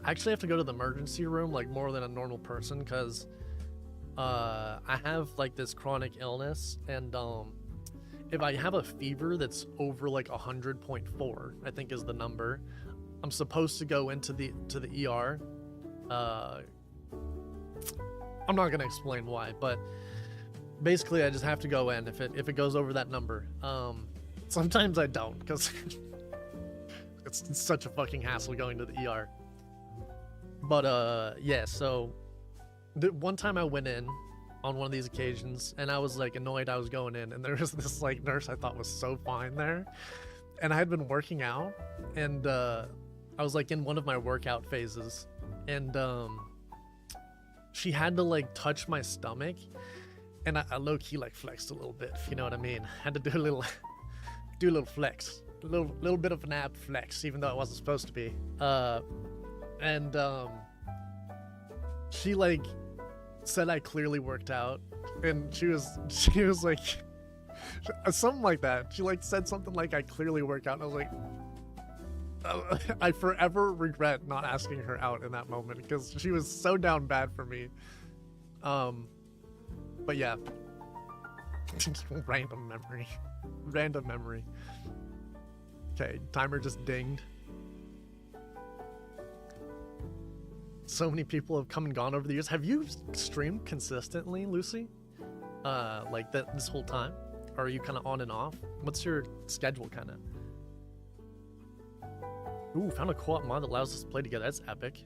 I actually have to go to the emergency room like more than a normal person because I have like this chronic illness, and if I have a fever that's over like 100.4, I think is the number, I'm supposed to go into the ER. I'm not gonna explain why, but basically I just have to go in if it goes over that number. Sometimes I don't because it's such a fucking hassle going to the ER. But yeah, so the one time I went in on one of these occasions, and I was like annoyed I was going in, and there was this like nurse I thought was so fine there, and I had been working out, and I was like in one of my workout phases, and she had to like touch my stomach, and I low-key like flexed a little bit, if you know what I mean. Had to do a little flex, a little bit of an ab flex, even though it wasn't supposed to be. And she like said I clearly worked out, and she was like something like that. She like said something like I clearly work out, and I was like, I forever regret not asking her out in that moment because she was so down bad for me. But yeah, random memory. Okay, timer just dinged. So many people have come and gone over the years. Have you streamed consistently, Lucy? Like that this whole time? Or are you kind of on and off? What's your schedule kind of? Ooh, found a co-op mod that allows us to play together. That's epic.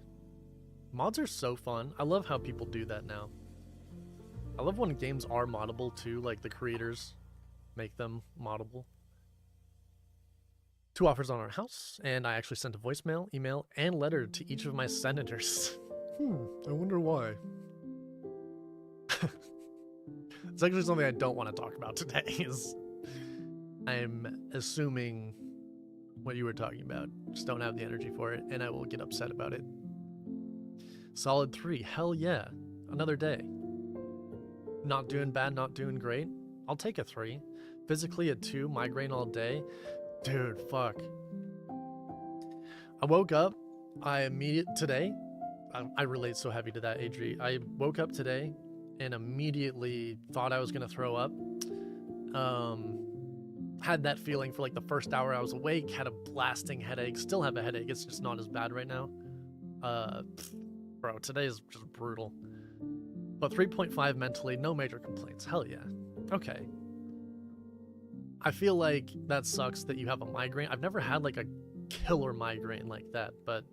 Mods are so fun. I love how people do that now. I love when games are moddable too, like the creators make them moddable. 2 offers on our house, and I actually sent a voicemail, email, and letter to each of my senators. I wonder why. It's actually something I don't want to talk about today, is I'm assuming what you were talking about. Just don't have the energy for it, and I will get upset about it. Solid 3, hell yeah. Another day. Not doing bad, not doing great. I'll take a 3. Physically a 2, migraine all day. Dude, fuck. I woke up, today, I relate so heavy to that, Adri. I woke up today and immediately thought I was gonna throw up. Had that feeling for like the first hour I was awake, had a blasting headache, still have a headache, it's just not as bad right now. Bro, today is just brutal. But 3.5 mentally, no major complaints, hell yeah. Okay. I feel like that sucks that you have a migraine. I've never had like a killer migraine like that, but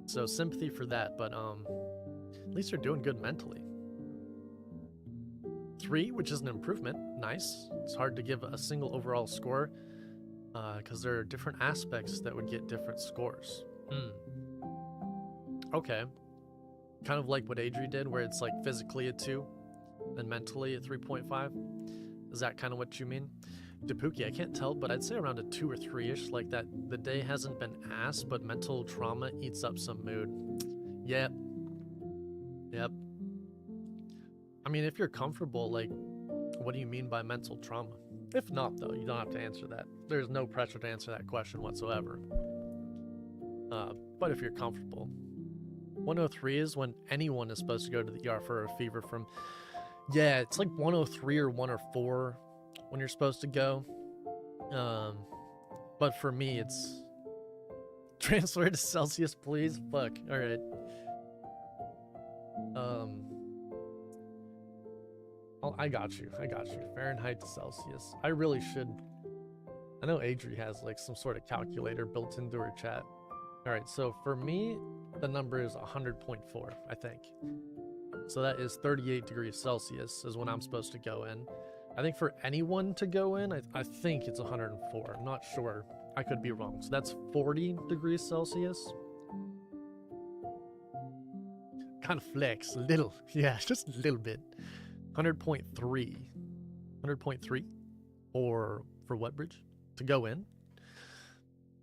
so sympathy for that, but at least you're doing good mentally. 3, which is an improvement. Nice. It's hard to give a single overall score because there are different aspects that would get different scores. Okay. Kind of like what Adri did, where it's like physically a 2 and mentally a 3.5. Is that kind of what you mean? Depuki, I can't tell, but I'd say around a 2 or 3-ish, like that the day hasn't been ass, but mental trauma eats up some mood. Yep. I mean, if you're comfortable, like, what do you mean by mental trauma? If not, though, you don't have to answer that. There's no pressure to answer that question whatsoever. But if you're comfortable. 103 is when anyone is supposed to go to the ER for a fever from Yeah, it's like 103 or 104 when you're supposed to go. But for me, it's transfer to Celsius, please. Fuck. All right. I got you. I got you. Fahrenheit to Celsius. I really should. I know Adri has like some sort of calculator built into her chat. All right. So for me, the number is 100.4, I think. So that is 38 degrees Celsius is when I'm supposed to go in. I think for anyone to go in, I think it's 104. I'm not sure. I could be wrong. So that's 40 degrees Celsius. Kind of flex a little. Yeah, just a little bit. 100.3. 100.3 for what bridge? To go in.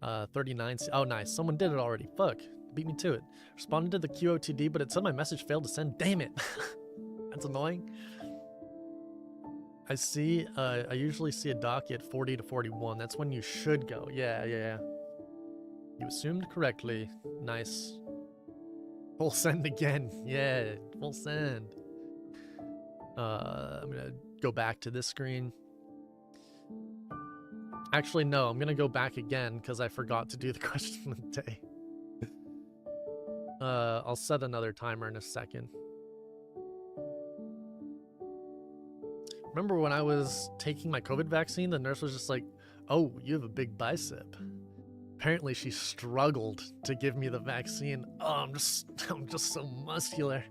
39. Oh, nice. Someone did it already. Fuck. Beat me to it. Responded to the QOTD, but it said my message failed to send. Damn it. That's annoying. I see. I usually see a docket 40 to 41. That's when you should go. Yeah. You assumed correctly. Nice. Full send again. Yeah, full send. I'm gonna go back to this screen. Actually, no, I'm gonna go back again because I forgot to do the question of the day. I'll set another timer in a second. Remember when I was taking my COVID vaccine, the nurse was just like, "Oh, you have a big bicep." Apparently she struggled to give me the vaccine. Oh, I'm just so muscular.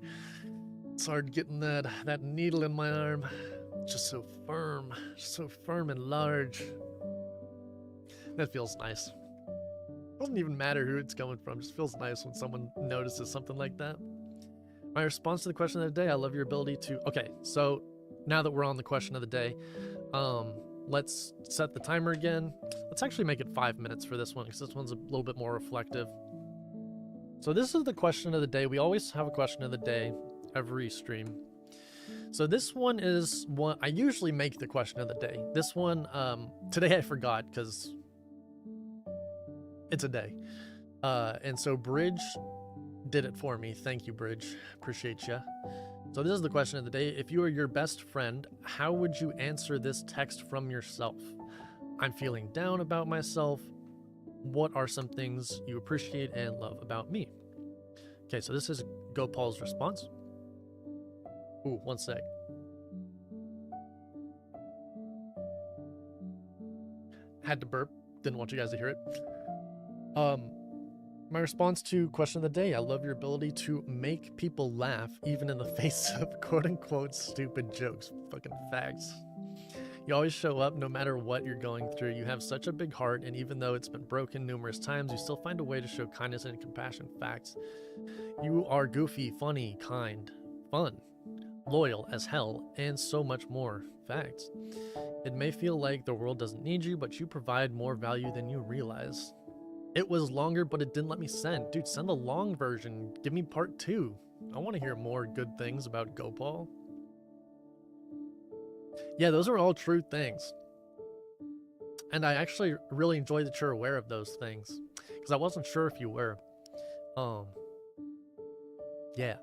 It's hard getting that needle in my arm. Just so firm and large. That feels nice. Doesn't even matter who it's coming from. Just feels nice when someone notices something like that. My response to the question of the day, I love your ability to... Okay, so now that we're on the question of the day, let's set the timer again. Let's actually make it 5 minutes for this one because this one's a little bit more reflective. So this is the question of the day. We always have a question of the day every stream. So this one is one I usually make the question of the day. This one, today I forgot because it's a day. And so Bridge did it for me. Thank you, Bridge. Appreciate you. So this is the question of the day. If you were your best friend, how would you answer this text from yourself? I'm feeling down about myself. What are some things you appreciate and love about me? Okay, so this is Gopal's response. Ooh, one sec. Had to burp. Didn't want you guys to hear it. My response to question of the day, I love your ability to make people laugh even in the face of quote-unquote stupid jokes. Fucking facts. You always show up no matter what you're going through. You have such a big heart, and even though it's been broken numerous times, you still find a way to show kindness and compassion. Facts. You are goofy, funny, kind, fun, loyal as hell, and so much more. Facts. It may feel like the world doesn't need you, but you provide more value than you realize. It was longer, but it didn't let me send. Dude, send the long version. Give me part 2. I want to hear more good things about Gopal. Yeah, those are all true things. And I actually really enjoy that you're aware of those things. Because I wasn't sure if you were. Yeah.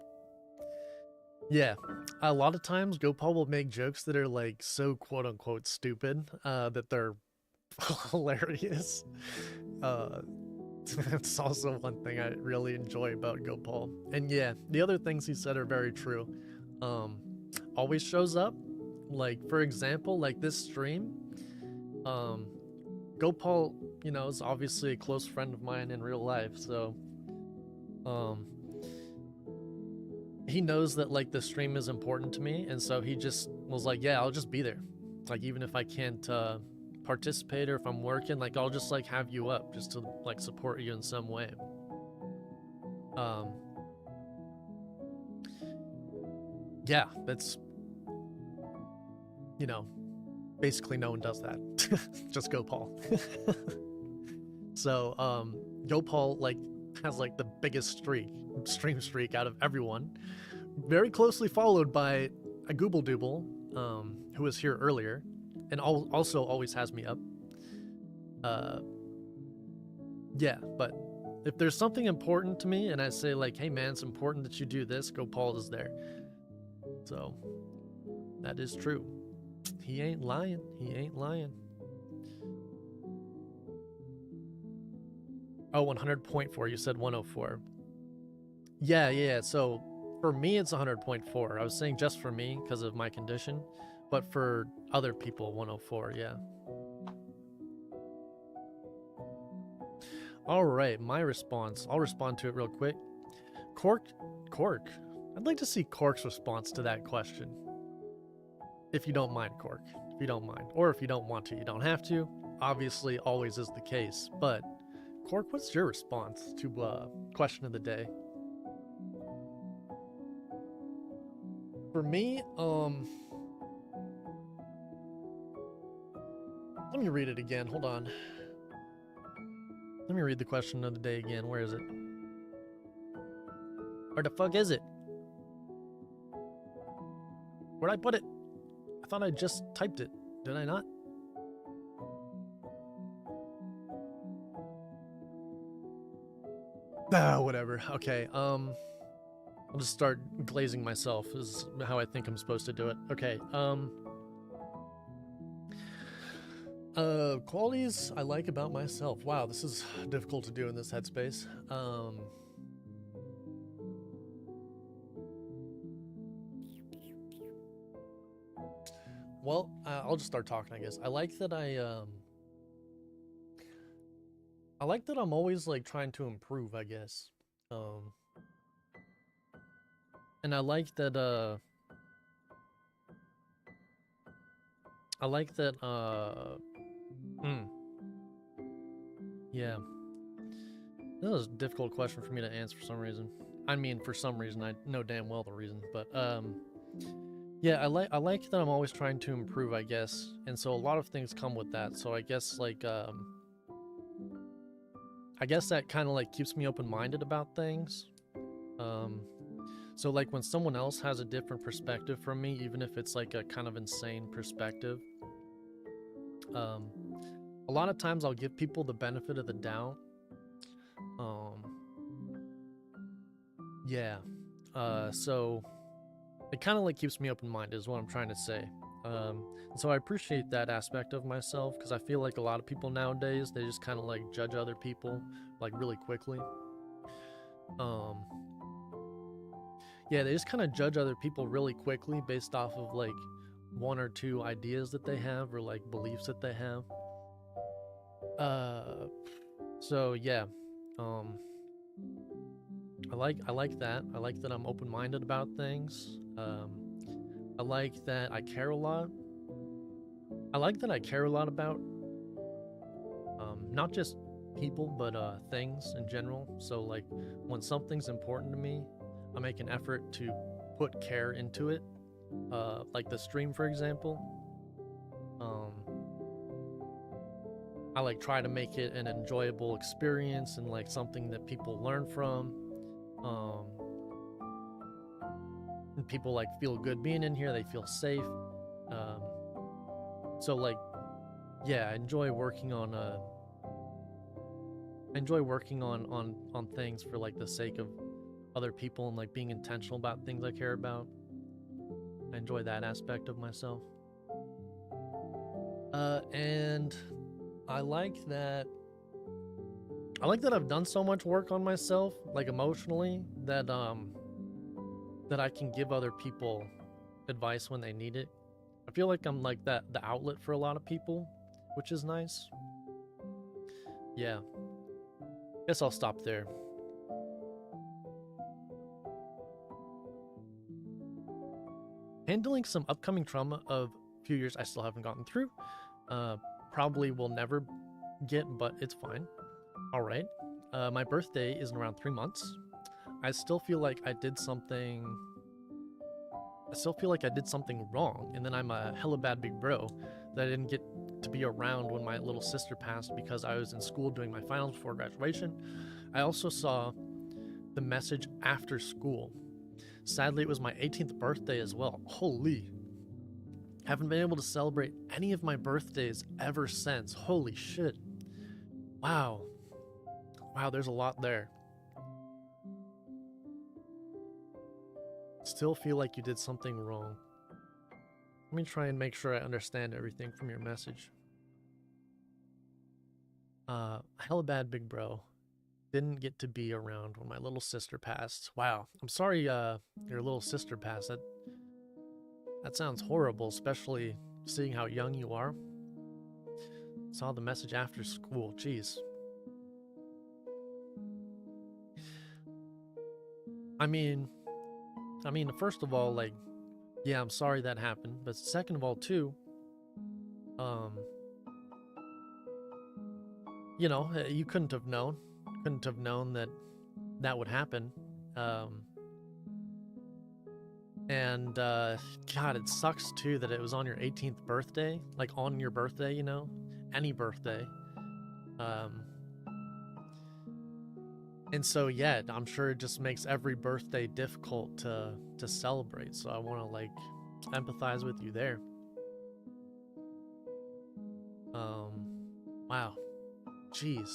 Yeah. A lot of times, Gopal will make jokes that are like so quote-unquote stupid that they're hilarious. That's also one thing I really enjoy about Gopal. And yeah, the other things he said are very true. Always shows up. Like, for example, like this stream, Gopal, you know, is obviously a close friend of mine in real life, so he knows that like the stream is important to me, and so he just was like, yeah, I'll just be there. Like, even if I can't participate or if I'm working, like I'll just like have you up just to like support you in some way. Yeah, that's, you know, basically no one does that. Just Gopal. So Gopal like has like the biggest stream streak out of everyone, very closely followed by a Gooble Dooble, who was here earlier and also always has me up. Yeah, but if there's something important to me and I say like, hey man, it's important that you do this, Gopal is there. So That is true. He ain't lying. He ain't lying. Oh, 100.4. You said 104. Yeah. So for me, it's 100.4. I was saying just for me because of my condition, but for other people, 104. Yeah. All right, my response. I'll respond to it real quick. Cork. I'd like to see Cork's response to that question. If you don't mind, Cork. If you don't mind. Or if you don't want to, you don't have to. Obviously, always is the case. But, Cork, what's your response to question of the day? For me, let me read it again. Hold on. Let me read the question of the day again. Where is it? Where the fuck is it? Where'd I put it? I thought I just typed it. Did I not? Whatever. Okay, I'll just start glazing myself is how I think I'm supposed to do it. Okay, qualities I like about myself. Wow, this is difficult to do in this headspace. Well, I'll just start talking, I guess. I like that I'm always like trying to improve, I guess. And I like that yeah. This is a difficult question for me to answer for some reason. I mean, for some reason, I know damn well the reason, but yeah, I like that I'm always trying to improve, I guess, and so a lot of things come with that. So I guess like I guess that kind of like keeps me open-minded about things. So like when someone else has a different perspective from me, even if it's like a kind of insane perspective, a lot of times I'll give people the benefit of the doubt. Yeah. So it kind of like keeps me open-minded is what I'm trying to say. So I appreciate that aspect of myself because I feel like a lot of people nowadays, they just kind of like judge other people like really quickly. Yeah, they just kind of judge other people really quickly based off of like one or two ideas that they have or like beliefs that they have. So yeah, I like that. I like that I'm open-minded about things. I like that I care a lot. I like that I care a lot about not just people, but things in general. So like when something's important to me, I make an effort to put care into it. Like the stream, for example. I like try to make it an enjoyable experience and like something that people learn from. And people like feel good being in here. They feel safe. So like, yeah, I enjoy working on things for like the sake of other people and like being intentional about things I care about. I enjoy that aspect of myself. And I like that I've done so much work on myself, like emotionally, that I can give other people advice when they need it. I feel like I'm like the outlet for a lot of people, which is nice. Yeah. Guess I'll stop there. Handling some upcoming trauma of a few years I still haven't gotten through. Probably will never get, but it's fine. All right. My birthday is in around 3 months. I still feel like I did something wrong, and then I'm a hella bad big bro that I didn't get to be around when my little sister passed because I was in school doing my finals before graduation. I also saw the message after school. Sadly, it was my 18th birthday as well. Holy. Haven't been able to celebrate any of my birthdays ever since. Holy shit. Wow. Wow, there's a lot there. Still feel like you did something wrong. Let me try and make sure I understand everything from your message. Hella bad, big bro. Didn't get to be around when my little sister passed. Wow, I'm sorry. Your little sister passed. That sounds horrible, especially seeing how young you are. Saw the message after school. Jeez. I mean, first of all, like, yeah, I'm sorry that happened. But second of all, too, you know, you couldn't have known that that would happen. And God, it sucks too that it was on your 18th birthday, like on your birthday, you know, any birthday. And so yeah, I'm sure it just makes every birthday difficult to celebrate. So I want to like empathize with you there. Wow, jeez,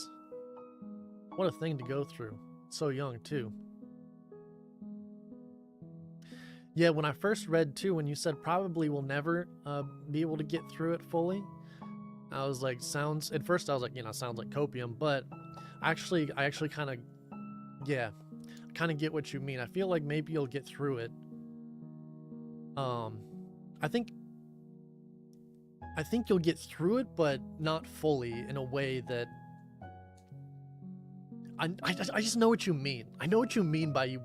what a thing to go through. So young too. Yeah, when I first read too, when you said probably will never be able to get through it fully, I was like, sounds. At first, I was like, you know, sounds like copium, but I actually kind of, yeah, kind of get what you mean. I feel like maybe you'll get through it. I think you'll get through it, but not fully, in a way that I just know what you mean. I know what you mean by you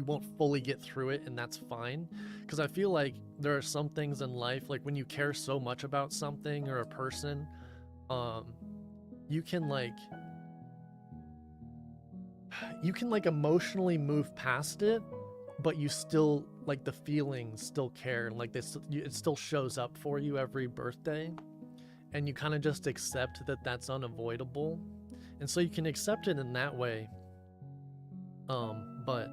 won't fully get through it, and that's fine. Because I feel like there are some things in life, like when you care so much about something or a person, you can like emotionally move past it, but you still, like, the feelings still care, like this, it still shows up for you every birthday, and you kind of just accept that that's unavoidable. And so you can accept it in that way. But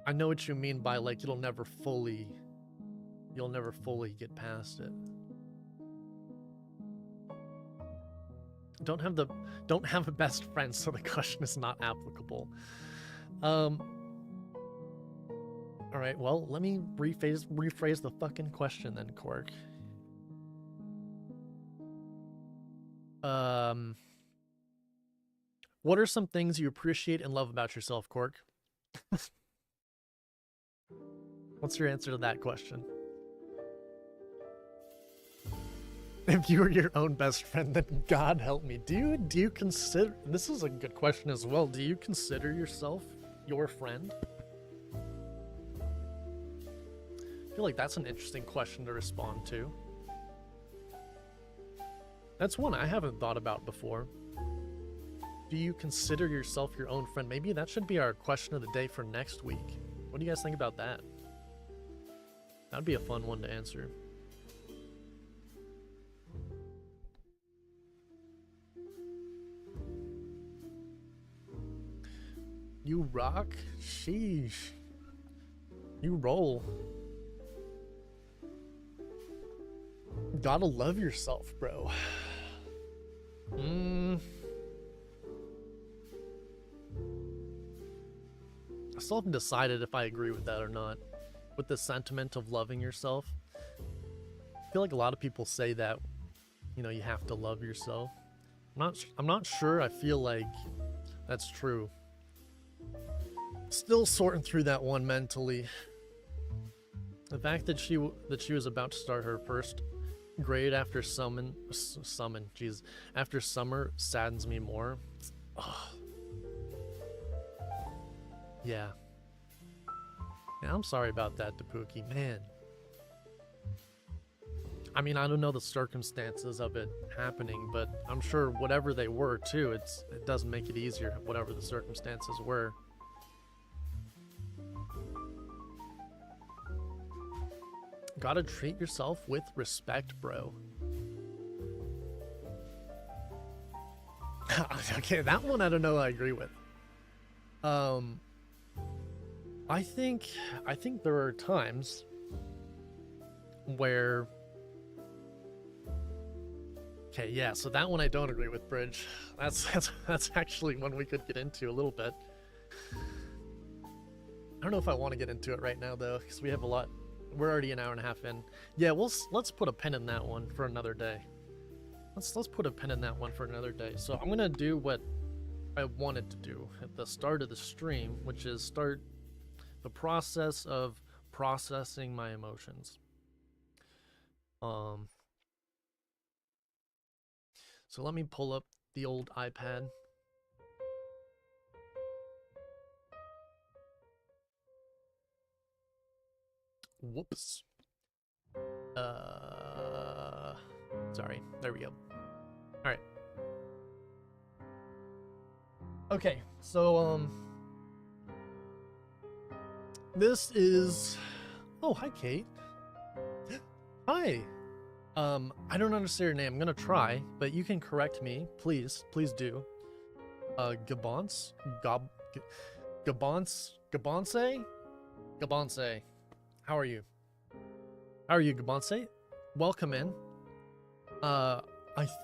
I know what you mean by like you'll never fully get past it. Don't have a best friend, so the question is not applicable. All right, well, let me rephrase the fucking question then, Cork. What are some things you appreciate and love about yourself, Cork? What's your answer to that question? If you were your own best friend, then God help me. Do you consider, this is a good question as well, do you consider yourself your friend? I feel like that's an interesting question to respond to. That's one I haven't thought about before. Do you consider yourself your own friend? Maybe that should be our question of the day for next week. What do you guys think about that? That'd be a fun one to answer. You rock? Sheesh. You roll. Gotta love yourself, bro. I still haven't decided if I agree with that or not. With the sentiment of loving yourself. I feel like a lot of people say that, you know, you have to love yourself. I'm not sure I feel like that's true. Still sorting through that one mentally. The fact that she was about to start her first grade after after summer saddens me more. Ugh. Yeah. I'm sorry about that, Tapuki. Man. I mean, I don't know the circumstances of it happening, but I'm sure whatever they were too, it doesn't make it easier, whatever the circumstances were. Gotta treat yourself with respect, bro. Okay, that one I don't know I agree with. I think there are times where... Okay, yeah, so that one I don't agree with, Bridge. That's actually one we could get into a little bit. I don't know if I want to get into it right now, though, because we have a lot We're already an hour and a half in. Yeah, let's put a pin in that one for another day. Let's put a pin in that one for another day. So I'm gonna do what I wanted to do at the start of the stream, which is start the process of processing my emotions. So let me pull up the old iPad. Whoops. Sorry. There we go. All right. Okay. So this is. Oh, hi, Kate. Hi. I don't understand your name. I'm gonna try, but you can correct me, please. Please do. Gabonce? Gabonce? Gabonce. How are you? How are you, Gabonce? Welcome in. I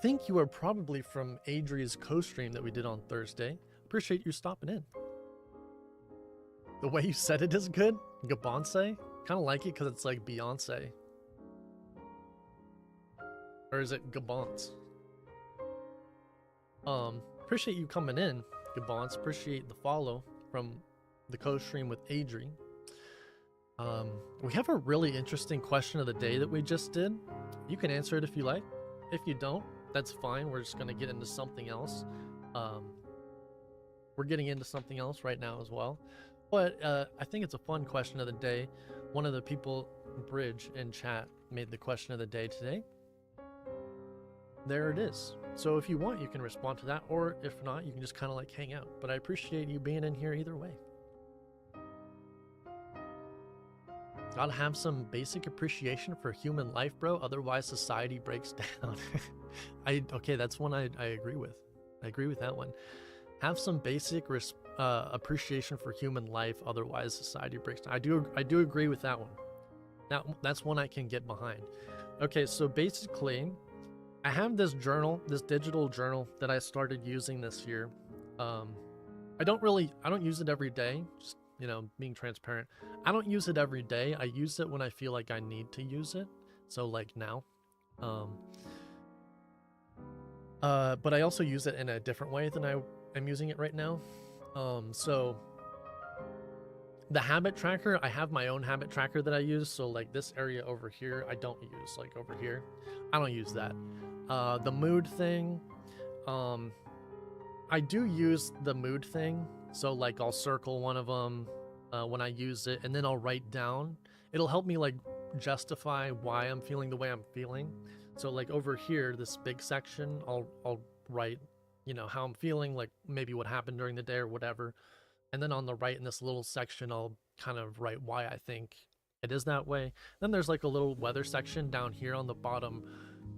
think you are probably from Adri's co-stream that we did on Thursday. Appreciate you stopping in. The way you said it is good. Gabonce? Kind of like it because it's like Beyonce. Or is it Gabonce? Appreciate you coming in, Gabonce. Appreciate the follow from the co-stream with Adri. We have a really interesting question of the day that we just did. You can answer it if you like. If you don't, that's fine. We're just going to get into something else. We're getting into something else right now as well. But I think it's a fun question of the day. One of the people, Bridge, in chat made the question of the day today. There it is. So if you want, you can respond to that. Or if not, you can just kind of like hang out. But I appreciate you being in here either way. Gotta have some basic appreciation for human life, bro. Otherwise, society breaks down. Okay, that's one I agree with. I agree with that one. Have some basic appreciation for human life. Otherwise, society breaks down. I do agree with that one. That's one I can get behind. Okay, so basically, I have this journal, this digital journal that I started using this year. I don't use it every day. Just, you know, being transparent. I don't use it every day. I use it when I feel like I need to use it. So like now. But I also use it in a different way than I am using it right now. So the habit tracker, I have my own habit tracker that I use. So like this area over here, I don't use. Like over here, I don't use that. The mood thing, I do use the mood thing. So like I'll circle one of them when I use it, and then I'll write down. It'll help me like justify why I'm feeling the way I'm feeling. So like over here, this big section, I'll write, you know, how I'm feeling, like maybe what happened during the day or whatever. And then on the right in this little section, I'll kind of write why I think it is that way. Then there's like a little weather section down here on the bottom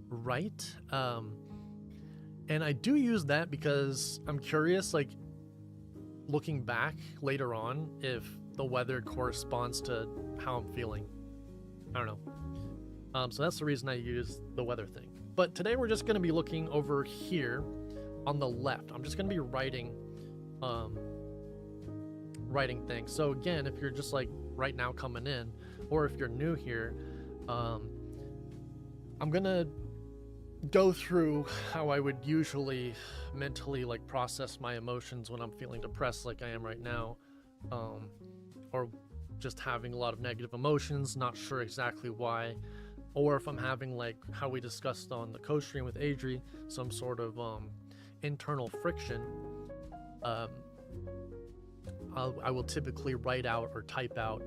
right. And I do use that because I'm curious, like looking back later on, if the weather corresponds to how I'm feeling. I don't know. So that's the reason I use the weather thing. But today we're just going to be looking over here on the left. I'm just going to be writing things. So again, if you're just like right now coming in, or if you're new here, I'm going to go through how I would usually mentally like process my emotions when I'm feeling depressed like I am right now, or just having a lot of negative emotions, not sure exactly why, or if I'm having, like how we discussed on the co-stream with Adri, some sort of internal friction. I will typically write out or type out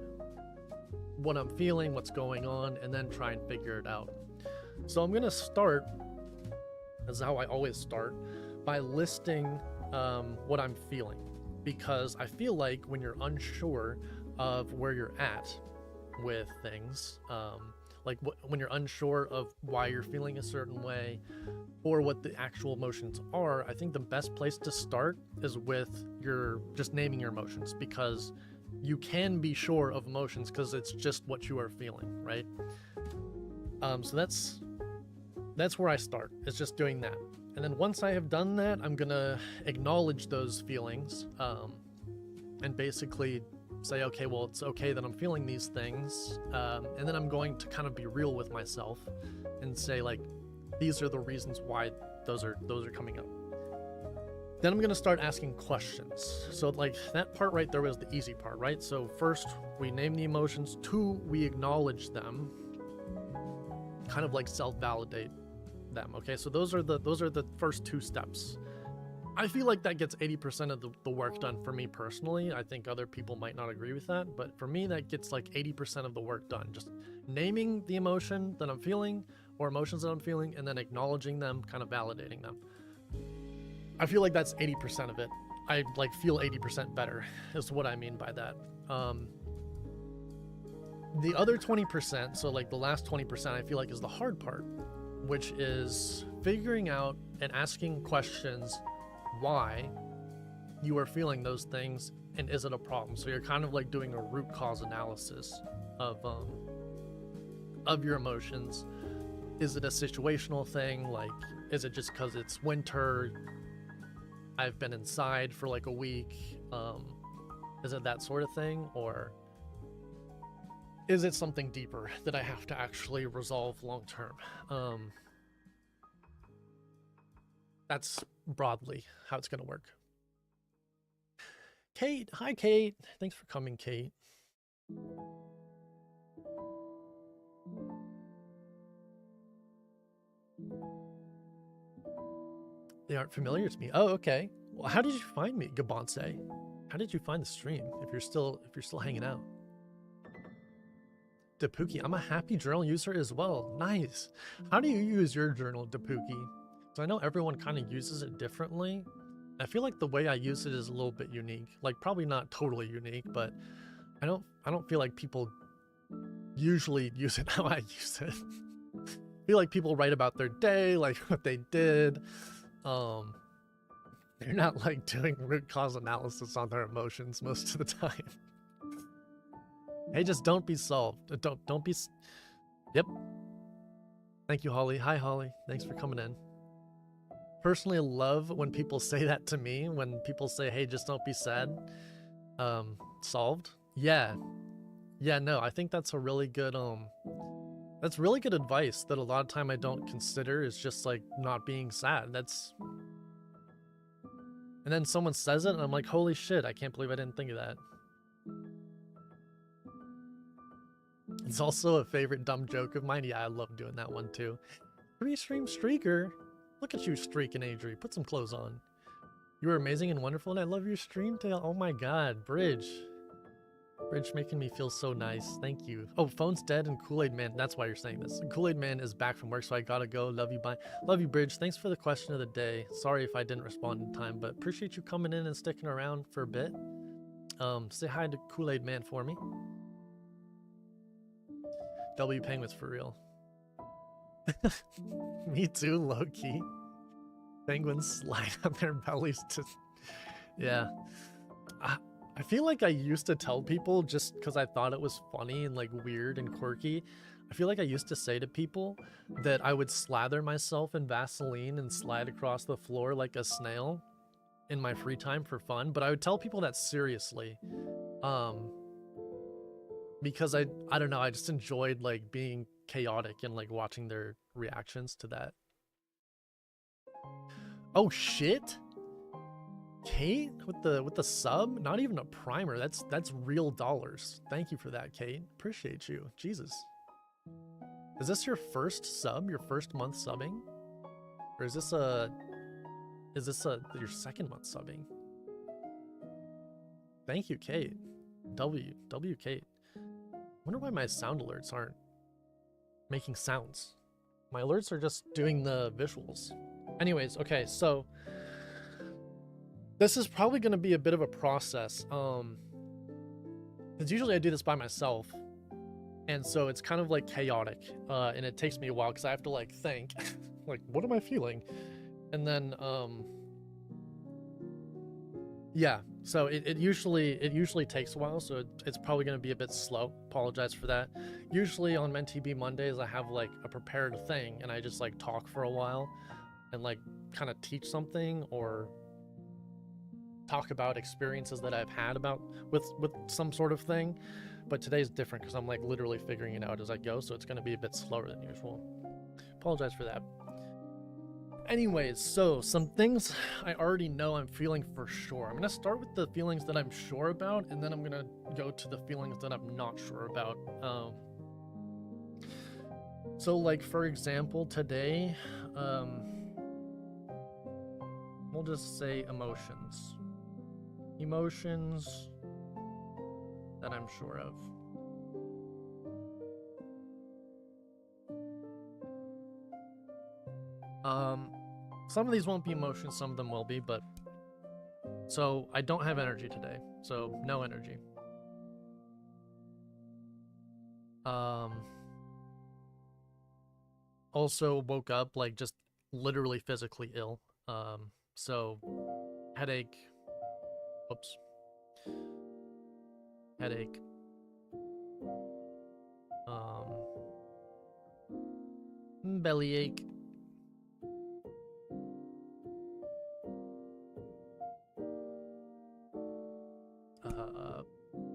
what I'm feeling, what's going on, and then try and figure it out. So I'm gonna start, as how I always start, by listing what I'm feeling, because I feel like when you're unsure of where you're at with things, like when you're unsure of why you're feeling a certain way or what the actual emotions are, I think the best place to start is with your just naming your emotions, because you can be sure of emotions because it's just what you are feeling, right? So that's where I start. It's just doing that. And then once I have done that, I'm gonna acknowledge those feelings, and basically say, okay, well, it's okay that I'm feeling these things, and then I'm going to kind of be real with myself and say, like, these are the reasons why those are coming up. Then I'm gonna start asking questions. So like that part right there was the easy part, right? So first we name the emotions, 2, we acknowledge them, kind of like self-validate them. Okay, so those are the first 2 steps. I feel like that gets 80% of the work done for me personally. I think other people might not agree with that, but for me that gets like 80% of the work done. Just naming the emotion that I'm feeling or emotions that I'm feeling, and then acknowledging them, kind of validating them. I feel like that's 80% of it. I like feel 80% better is what I mean by that. The other 20%, so like the last 20%, I feel like is the hard part, which is figuring out and asking questions why you are feeling those things and is it a problem. So you're kind of like doing a root cause analysis of your emotions. Is it a situational thing? Like, is it just because it's winter? I've been inside for like a week. Is it that sort of thing? Or is it something deeper that I have to actually resolve long term? That's broadly how it's going to work. Kate, hi Kate. Thanks for coming, Kate. They aren't familiar to me. Oh, okay. Well, how did you find me, Gabonse? How did you find the stream? If you're still hanging out. Depuki, I'm a happy journal user as well. Nice. How do you use your journal, Depuki? So I know everyone kind of uses it differently. I feel like the way I use it is a little bit unique. Like probably not totally unique, but I don't feel like people usually use it how I use it. I feel like people write about their day, like what they did. They're not like doing root cause analysis on their emotions most of the time. Hey, just don't be solved. Don't be. Yep. Thank you, Holly. Hi, Holly. Thanks for coming in. Personally, love when people say that to me. When people say, "Hey, just don't be sad." Solved. Yeah. Yeah. No, I think that's a really good. That's really good advice that a lot of time I don't consider is just like not being sad. That's. And then someone says it, and I'm like, "Holy shit! I can't believe I didn't think of that." It's also a favorite dumb joke of mine. Yeah, I love doing that one too. 3-stream streaker. Look at you streaking, Adri. Put some clothes on. You are amazing and wonderful, and I love your stream tail. Oh my god, Bridge. Bridge making me feel so nice. Thank you. Oh, phone's dead and Kool-Aid Man. That's why you're saying this. Kool-Aid Man is back from work, so I gotta go. Love you, bye. Love you, Bridge. Thanks for the question of the day. Sorry if I didn't respond in time, but appreciate you coming in and sticking around for a bit. Say hi to Kool-Aid Man for me. W Penguins for real. Me too, low-key. Penguins slide on their bellies to... Yeah. I feel like I used to tell people just because I thought it was funny and like weird and quirky. I feel like I used to say to people that I would slather myself in Vaseline and slide across the floor like a snail in my free time for fun, but I would tell people that seriously. Because I don't know, I just enjoyed like being chaotic and like watching their reactions to that. Oh shit! Kate with the sub? Not even a primer. That's real dollars. Thank you for that, Kate. Appreciate you. Jesus. Is this your first sub? Your first month subbing? Or is this your second month subbing? Thank you, Kate. W Kate. Wonder why my sound alerts aren't making sounds. My alerts are just doing the visuals. Anyways, okay, so this is probably going to be a bit of a process. Because usually I do this by myself, and so it's kind of like chaotic, and it takes me a while because I have to like think, like, what am I feeling? And then, yeah. So it usually takes a while, so it's probably going to be a bit slow. Apologize for that. Usually on MenTB Mondays, I have like a prepared thing, and I just like talk for a while, and like kind of teach something or talk about experiences that I've had about with some sort of thing, but today's different because I'm like literally figuring it out as I go, so it's going to be a bit slower than usual. Apologize for that. Anyways, so some things I already know I'm feeling for sure. I'm going to start with the feelings that I'm sure about, and then I'm going to go to the feelings that I'm not sure about. So like, for example, today, we'll just say emotions. Emotions that I'm sure of. Some of these won't be emotions, some of them will be, but so I don't have energy today, so no energy. Also woke up like just literally physically ill. So headache. Oops. Headache. Bellyache.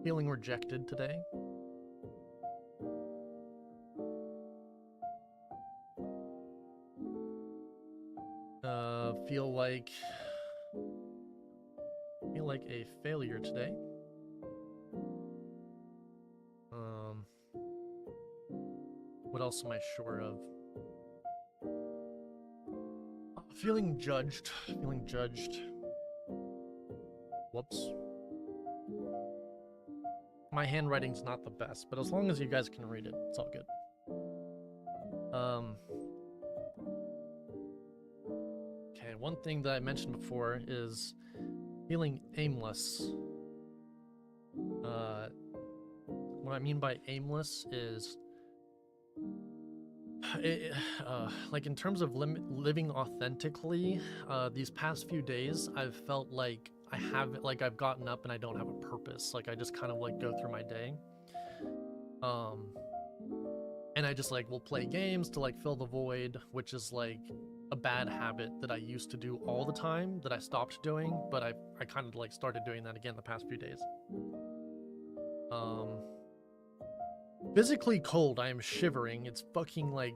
Feeling rejected today. Feel like a failure today. What else am I sure of? Feeling judged. Feeling judged. Whoops. My handwriting's not the best, but as long as you guys can read it, it's all good. Okay, one thing that I mentioned before is feeling aimless. What I mean by aimless is like in terms of living authentically, these past few days I've felt like I've gotten up and I don't have a purpose. Like I just kind of like go through my day, and I just like will play games to like fill the void, which is like a bad habit that I used to do all the time that I stopped doing, but I kind of like started doing that again the past few days. Physically cold. I am shivering. It's fucking like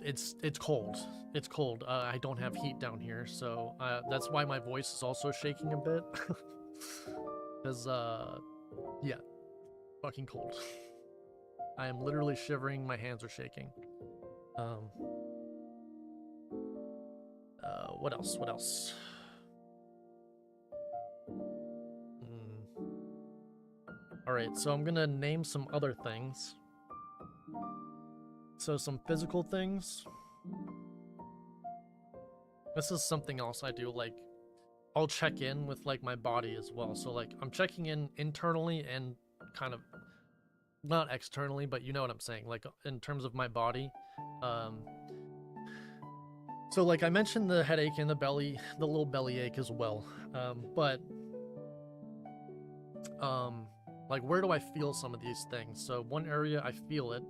it's cold. It's cold. I don't have heat down here, so that's why my voice is also shaking a bit. Because yeah, fucking cold. I am literally shivering. My hands are shaking. What else? What else? Alright, so I'm gonna name some other things. So some physical things. This is something else I do, like, I'll check in with, like, my body as well. So, like, I'm checking in internally and kind of, not externally, but you know what I'm saying, like, in terms of my body. So, like, I mentioned the headache and the little belly ache as well. Like, where do I feel some of these things? So one area I feel it.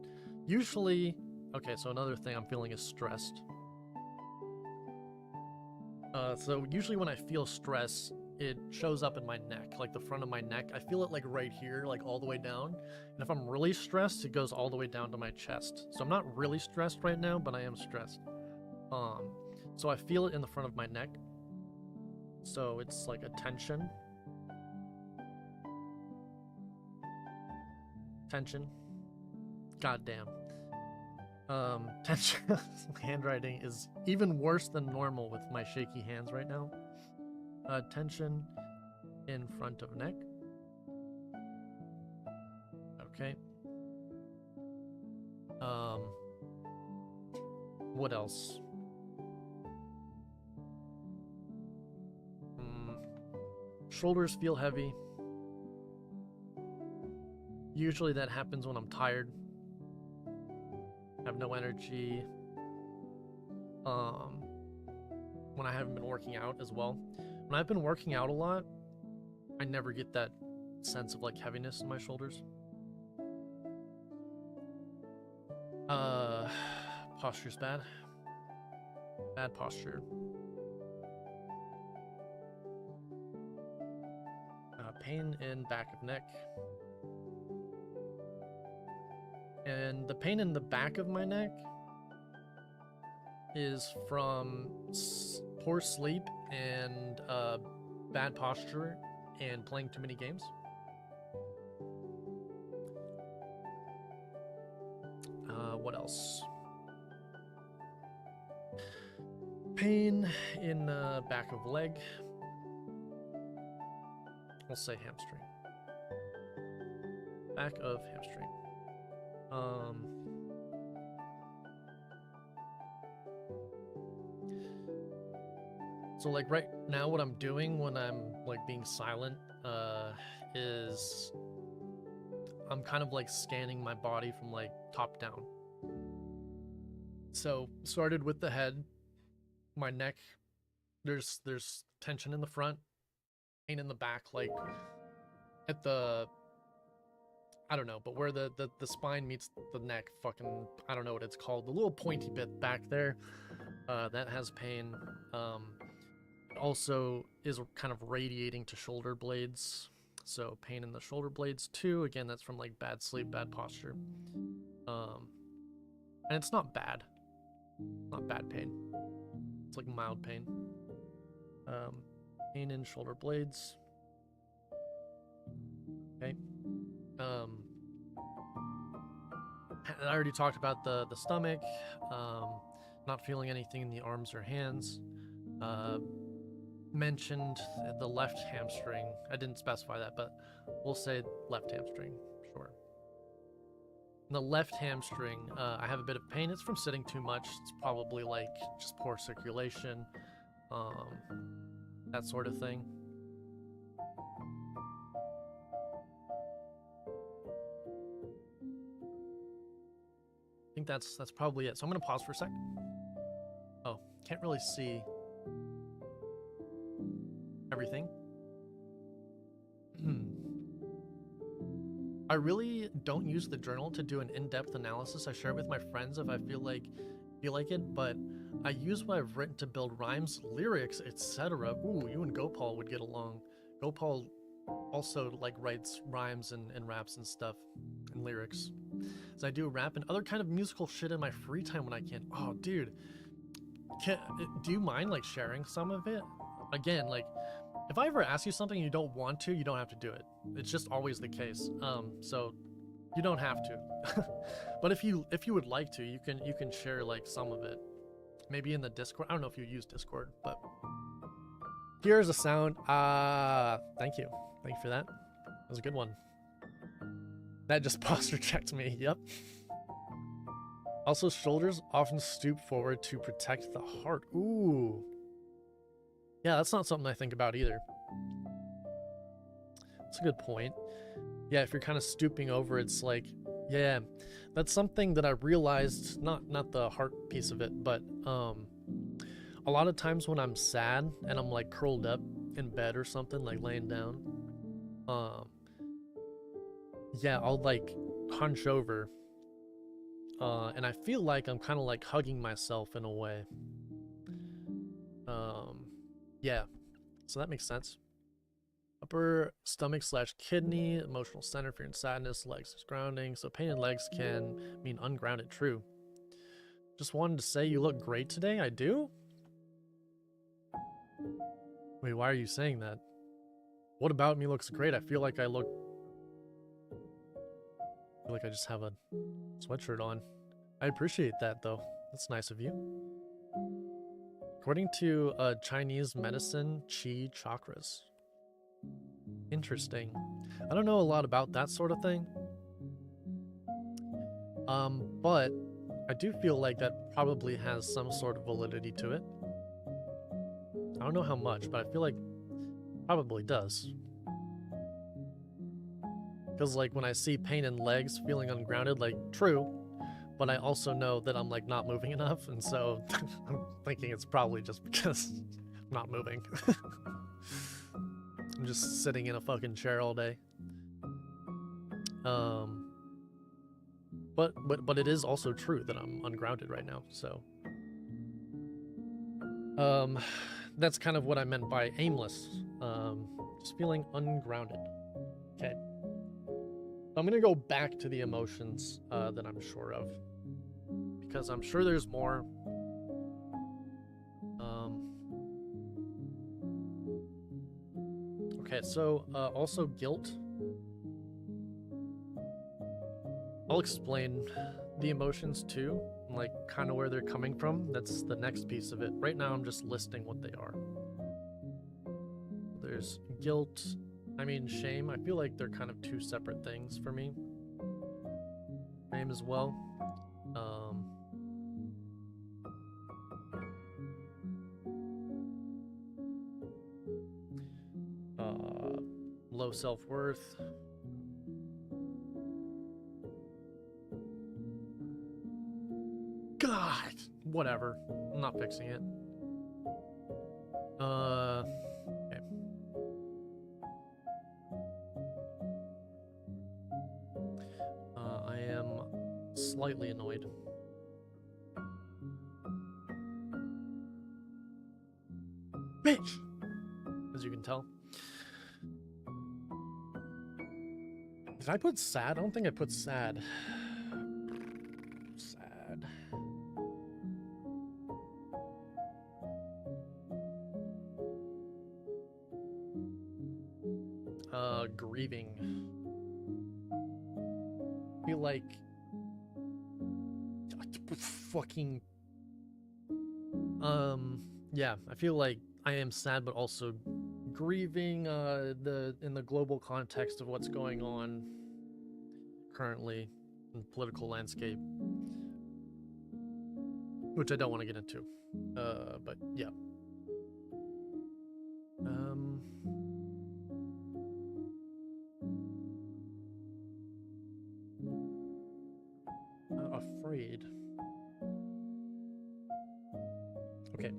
Usually, okay, so another thing I'm feeling is stressed. So usually when I feel stress, it shows up in my neck, like the front of my neck. I feel it like right here, like all the way down. And if I'm really stressed, it goes all the way down to my chest. So I'm not really stressed right now, but I am stressed. So I feel it in the front of my neck. So it's like a tension. Tension. Goddamn. Tension. Handwriting is even worse than normal with my shaky hands right now. Tension in front of neck. Okay. What else? Shoulders feel heavy. Usually that happens when I'm tired. Have no energy. When I haven't been working out as well. When I've been working out a lot, I never get that sense of like heaviness in my shoulders. Posture's bad. Bad posture. pain in back of neck. And the pain in the back of my neck is from poor sleep and bad posture and playing too many games. What else? Pain in the back of leg. We'll say hamstring. Back of hamstring. So like right now what I'm doing when I'm like being silent is I'm kind of like scanning my body from like top down. So started with the head, my neck, there's tension in the front, pain in the back, like at the, I don't know, but where the spine meets the neck, fucking, I don't know what it's called, the little pointy bit back there, that has pain. It also is kind of radiating to shoulder blades, so pain in the shoulder blades too. Again, that's from like bad sleep, bad posture. And it's not bad. Not bad pain. It's like mild pain. Pain in shoulder blades. Okay. I already talked about the stomach. Not feeling anything in the arms or hands. Mentioned the left hamstring. I didn't specify that, but we'll say left hamstring. Sure. The left hamstring, I have a bit of pain. It's from sitting too much. It's probably like just poor circulation, that sort of thing. I think that's probably it. So I'm gonna pause for a sec. Oh, can't really see everything. I really don't use the journal to do an in-depth analysis. I share it with my friends if I feel like it, but I use what I've written to build rhymes, lyrics, etc. Ooh, you and Gopal would get along. Gopal also like writes rhymes and raps and stuff and lyrics. So I do rap and other kind of musical shit in my free time when I can. Oh, dude, do you mind like sharing some of it? Again, like if I ever ask you something and you don't want to, you don't have to do it. It's just always the case. So you don't have to. But if you would like to, you can share like some of it. Maybe in the Discord. I don't know if you use Discord, but here's a sound. Thank you. Thank you for that. That was a good one. That just posture checked me. Yep. Also, shoulders often stoop forward to protect the heart. Ooh. Yeah, that's not something I think about either. That's a good point. Yeah, if you're kind of stooping over, it's like, yeah, that's something that I realized, not the heart piece of it, but a lot of times when I'm sad and I'm like curled up in bed or something, like laying down, yeah, I'll like hunch over, and I feel like I'm kind of like hugging myself in a way. Yeah, so that makes sense. Upper stomach / kidney, emotional center, fear and sadness, legs is grounding. So pain in legs can mean ungrounded, true. Just wanted to say you look great today. I do? Wait, why are you saying that? What about me looks great? I feel like I just have a sweatshirt on. I appreciate that though. That's nice of you. According to Chinese medicine, qi chakras. Interesting. I don't know a lot about that sort of thing. But I do feel like that probably has some sort of validity to it. I don't know how much, but I feel like it probably does. Because like when I see pain in legs, feeling ungrounded, like true, but I also know that I'm like not moving enough, and so I'm thinking it's probably just because I'm not moving. I'm just sitting in a fucking chair all day. But it is also true that I'm ungrounded right now, so that's kind of what I meant by aimless. Just feeling ungrounded. Okay. I'm gonna go back to the emotions that I'm sure of, because I'm sure there's more. Okay, so also guilt. I'll explain the emotions too, like kind of where they're coming from. That's the next piece of it. Right now, I'm just listing what they are. There's guilt. I mean, shame. I feel like they're kind of two separate things for me. Shame as well. Low self-worth. God, whatever. I'm not fixing it. Okay. I am slightly annoyed. Bitch! As you can tell. Did I put sad? I don't think I put sad. Sad. Grieving. I feel like fucking yeah, I feel like I am sad, but also grieving in the global context of what's going on currently in the political landscape, which I don't want to get into, but yeah. Afraid. Okay.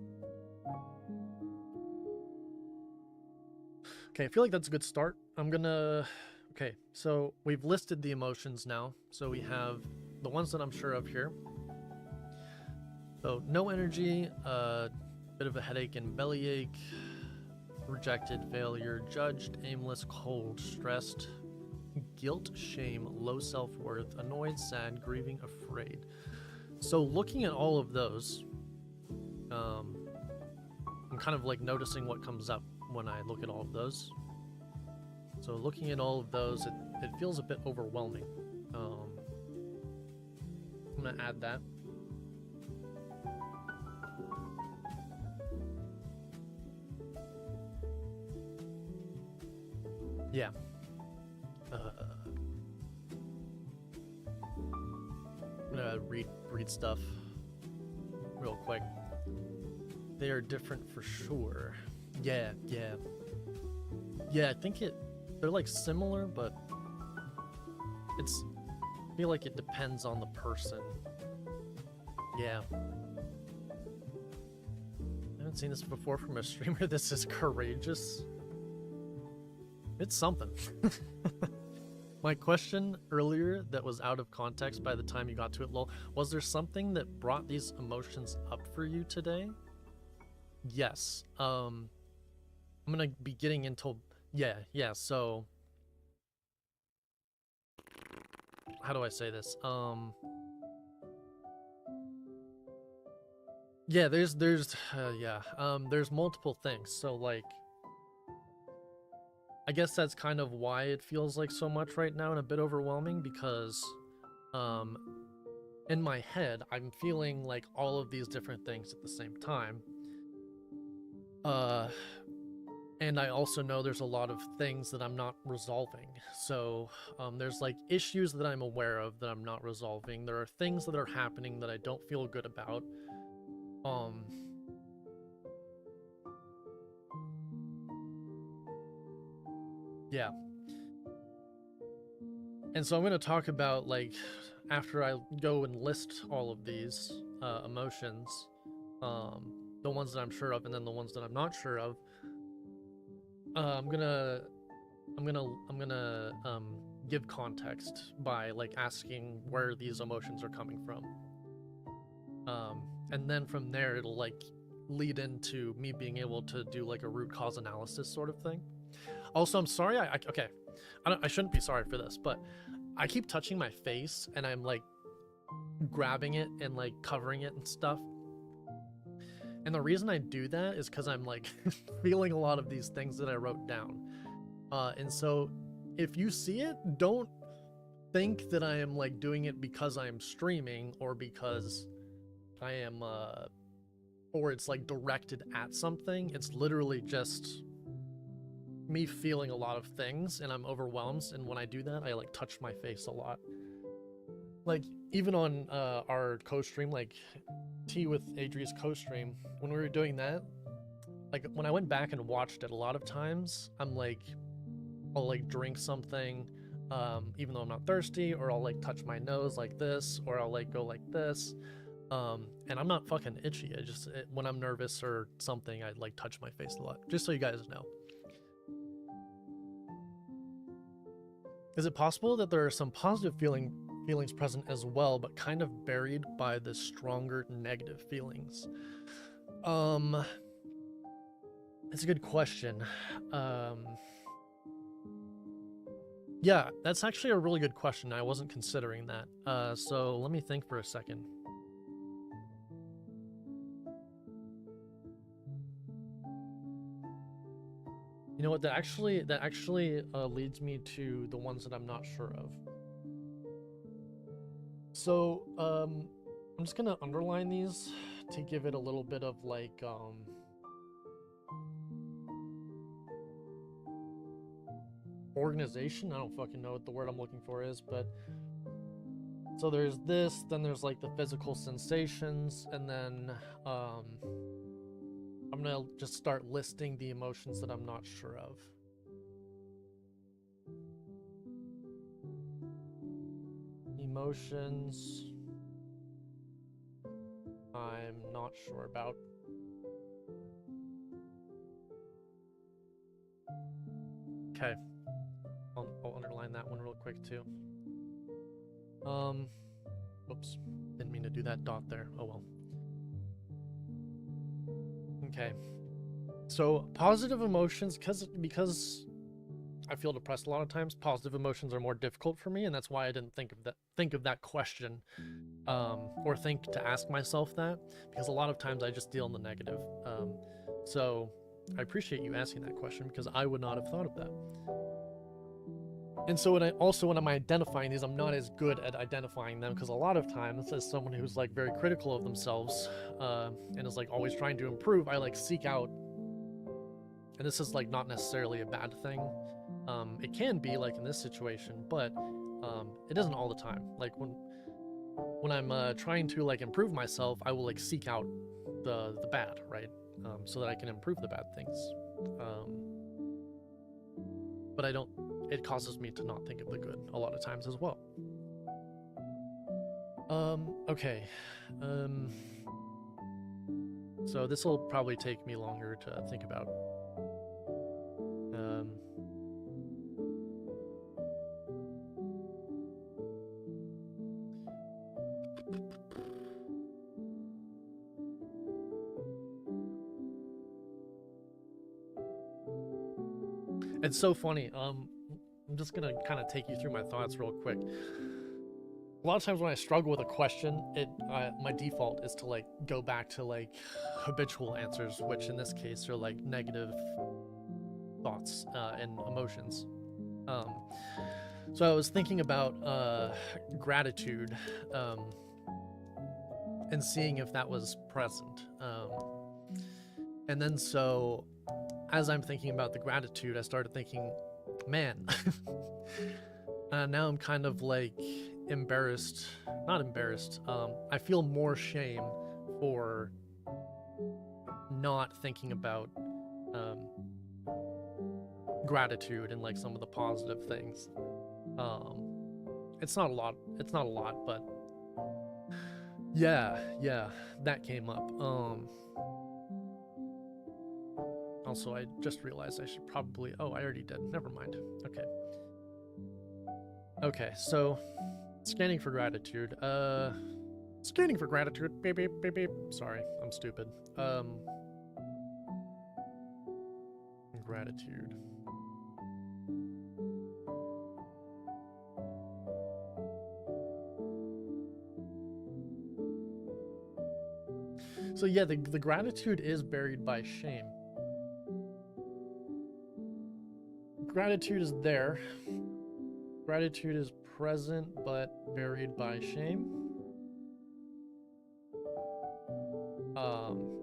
Okay, I feel like that's a good start. I'm gonna... Okay, so we've listed the emotions now. So we have the ones that I'm sure of here. So no energy, bit of a headache and bellyache, rejected, failure, judged, aimless, cold, stressed, guilt, shame, low self-worth, annoyed, sad, grieving, afraid. So looking at all of those, I'm kind of like noticing what comes up when I look at all of those. So looking at all of those, it feels a bit overwhelming. I'm gonna add that. Yeah. I'm gonna read stuff real quick. They are different for sure. Yeah. I think they're like similar, but I feel like it depends on the person. Yeah. I haven't seen this before from a streamer. This is courageous. It's something. My question earlier that was out of context by the time you got to it, lol, was there something that brought these emotions up for you today? Yes. I'm gonna be getting into... Yeah, so... How do I say this? Yeah, there's multiple things. So, like... I guess that's kind of why it feels like so much right now and a bit overwhelming, because in my head I'm feeling like all of these different things at the same time, and I also know there's a lot of things that I'm not resolving. So there's like issues that I'm aware of that I'm not resolving. There are things that are happening that I don't feel good about. Yeah. And so I'm going to talk about, like, after I go and list all of these emotions, the ones that I'm sure of and then the ones that I'm not sure of, I'm gonna give context by like asking where these emotions are coming from. And then from there it'll like lead into me being able to do like a root cause analysis sort of thing. Also, I'm sorry, okay. I shouldn't be sorry for this, but I keep touching my face and I'm like grabbing it and like covering it and stuff. And the reason I do that is because I'm like feeling a lot of these things that I wrote down. And so if you see it, don't think that I am like doing it because I am streaming or because I am, or it's like directed at something. It's literally just me feeling a lot of things and I'm overwhelmed. And when I do that, I like touch my face a lot. Like even on our co-stream, like Tea with Adri's co-stream, when we were doing that, like when I went back and watched it, a lot of times I'm like, I'll like drink something, even though I'm not thirsty, or I'll like touch my nose like this, or I'll like go like this. And I'm not fucking itchy. When I'm nervous or something, I like touch my face a lot, just so you guys know. Is it possible that there are some positive feelings present as well, but kind of buried by the stronger negative feelings? It's a good question. Yeah, that's actually a really good question. I wasn't considering that. So let me think for a second. You know what? That actually leads me to the ones that I'm not sure of. So I'm just gonna underline these to give it a little bit of like organization. I don't fucking know what the word I'm looking for is, but so there's this, then there's like the physical sensations, and then I'm gonna just start listing the emotions that I'm not sure of. Emotions I'm not sure about. Okay, I'll underline that one real quick too. Oops, didn't mean to do that dot there. Oh well. Okay, so positive emotions, because I feel depressed a lot of times, positive emotions are more difficult for me, and that's why I didn't think of that question, or think to ask myself that, because a lot of times I just deal in the negative. So I appreciate you asking that question, because I would not have thought of that. And so when I'm identifying these, I'm not as good at identifying them, because a lot of times, as someone who's like very critical of themselves, and is like always trying to improve, I like seek out, and this is like not necessarily a bad thing. It can be like in this situation, but it isn't all the time. Like when I'm trying to like improve myself, I will like seek out the bad, right? So that I can improve the bad things. But it causes me to not think of the good a lot of times as well. Okay. So this will probably take me longer to think about. It's so funny. I'm just gonna kind of take you through my thoughts real quick. A lot of times when I struggle with a question, my default is to like go back to like habitual answers, which in this case are like negative thoughts and emotions. So I was thinking about gratitude, and seeing if that was present. And then so as I'm thinking about the gratitude, I started thinking, man, now I'm kind of like embarrassed, not embarrassed. I feel more shame for not thinking about gratitude and like some of the positive things. It's not a lot, but yeah, that came up. Also, I just realized I should probably... Oh, I already did. Never mind. Okay, so scanning for gratitude. Scanning for gratitude. Beep, beep, beep, beep. Sorry, I'm stupid. Gratitude. So yeah, the gratitude is buried by shame. Gratitude is there. Gratitude is present but buried by shame.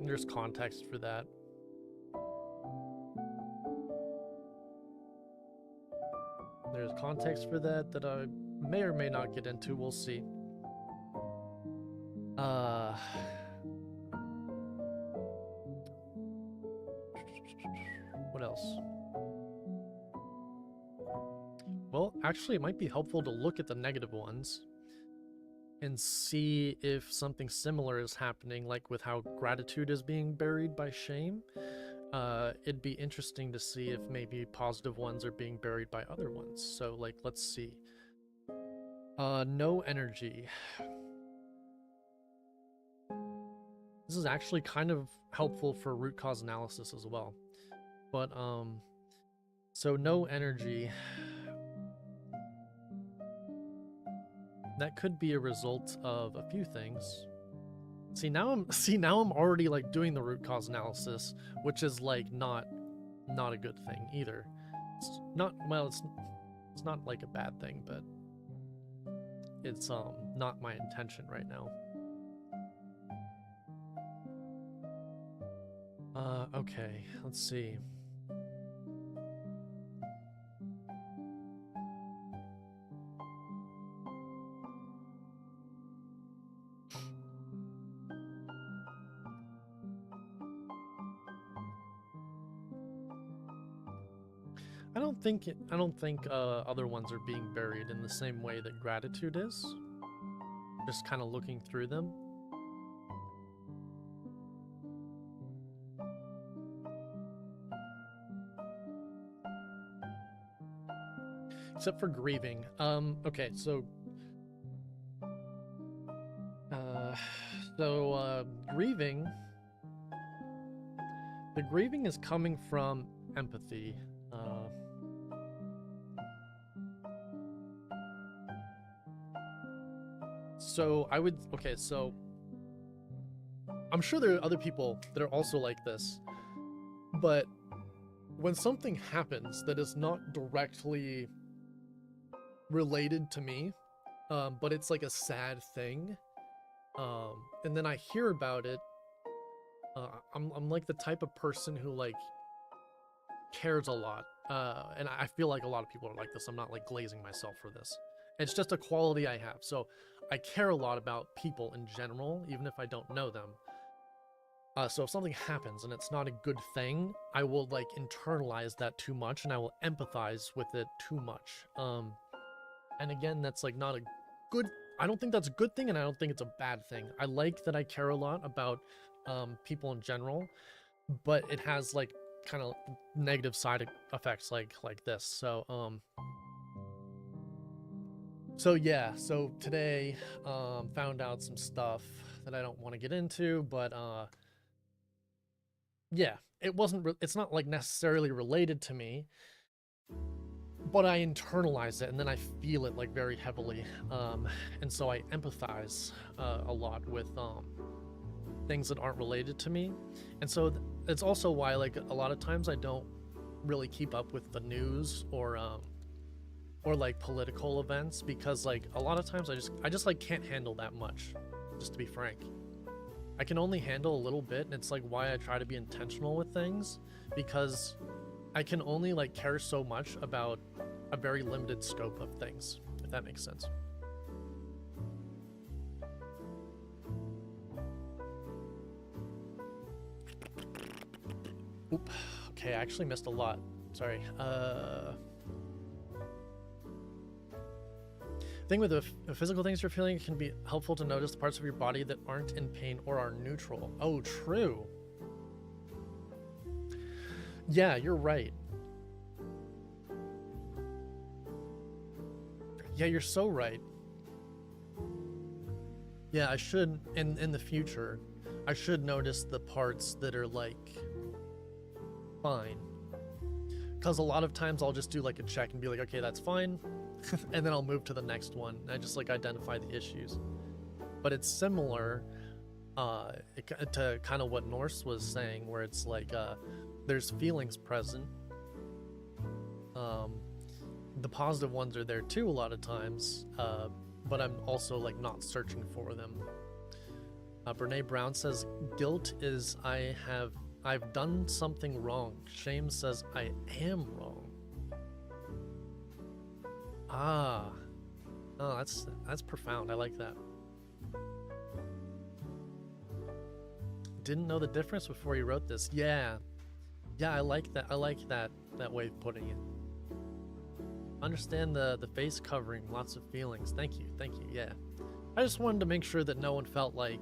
There's context for that. There's context for that that I may or may not get into. We'll see. What else? Well, actually, it might be helpful to look at the negative ones and see if something similar is happening, like with how gratitude is being buried by shame. It'd be interesting to see if maybe positive ones are being buried by other ones. So, like, let's see. No energy. This is actually kind of helpful for root cause analysis as well. But, so no energy. That could be a result of a few things. See now I'm already like doing the root cause analysis, which is like not a good thing either. It's not, well, it's not like a bad thing, but it's not my intention right now. Okay, let's see. I don't think other ones are being buried in the same way that gratitude is. Just kind of looking through them. Except for grieving. Okay, so grieving. The grieving is coming from empathy. So I would, okay, so I'm sure there are other people that are also like this, but when something happens that is not directly related to me, but it's like a sad thing, and then I hear about it, I'm like the type of person who like cares a lot, and I feel like a lot of people are like this. I'm not like glazing myself for this. It's just a quality I have. So I care a lot about people in general, even if I don't know them. So if something happens and it's not a good thing, I will like internalize that too much and I will empathize with it too much. And again, that's like not a good, I don't think that's a good thing, and I don't think it's a bad thing. I like that I care a lot about people in general, but it has like kind of negative side effects like this. So yeah, so today found out some stuff that I don't want to get into, but yeah, it's not like necessarily related to me, but I internalize it and then I feel it like very heavily, and so I empathize a lot with things that aren't related to me. And so it's also why like a lot of times I don't really keep up with the news or like political events, because like a lot of times I just like can't handle that much, just to be frank. I can only handle a little bit, and it's like why I try to be intentional with things, because I can only like care so much about a very limited scope of things, if that makes sense. Oop. Okay, I actually missed a lot. Sorry. Thing with the physical things you're feeling, it can be helpful to notice the parts of your body that aren't in pain or are neutral. Oh, true. Yeah, you're right. Yeah, you're so right. Yeah, I should, in the future, I should notice the parts that are like fine. Because a lot of times I'll just do like a check and be like, okay, that's fine. And then I'll move to the next one. I just like identify the issues. But it's similar to kind of what Norse was saying, where it's like there's feelings present. The positive ones are there too a lot of times, but I'm also like not searching for them. Brene Brown says guilt is I've done something wrong. Shame says I am wrong. Oh, that's profound. I like that. Didn't know the difference before you wrote this. Yeah, I like that. I like that way of putting it. Understand the face covering, lots of feelings. Thank you. Yeah, I just wanted to make sure that no one felt like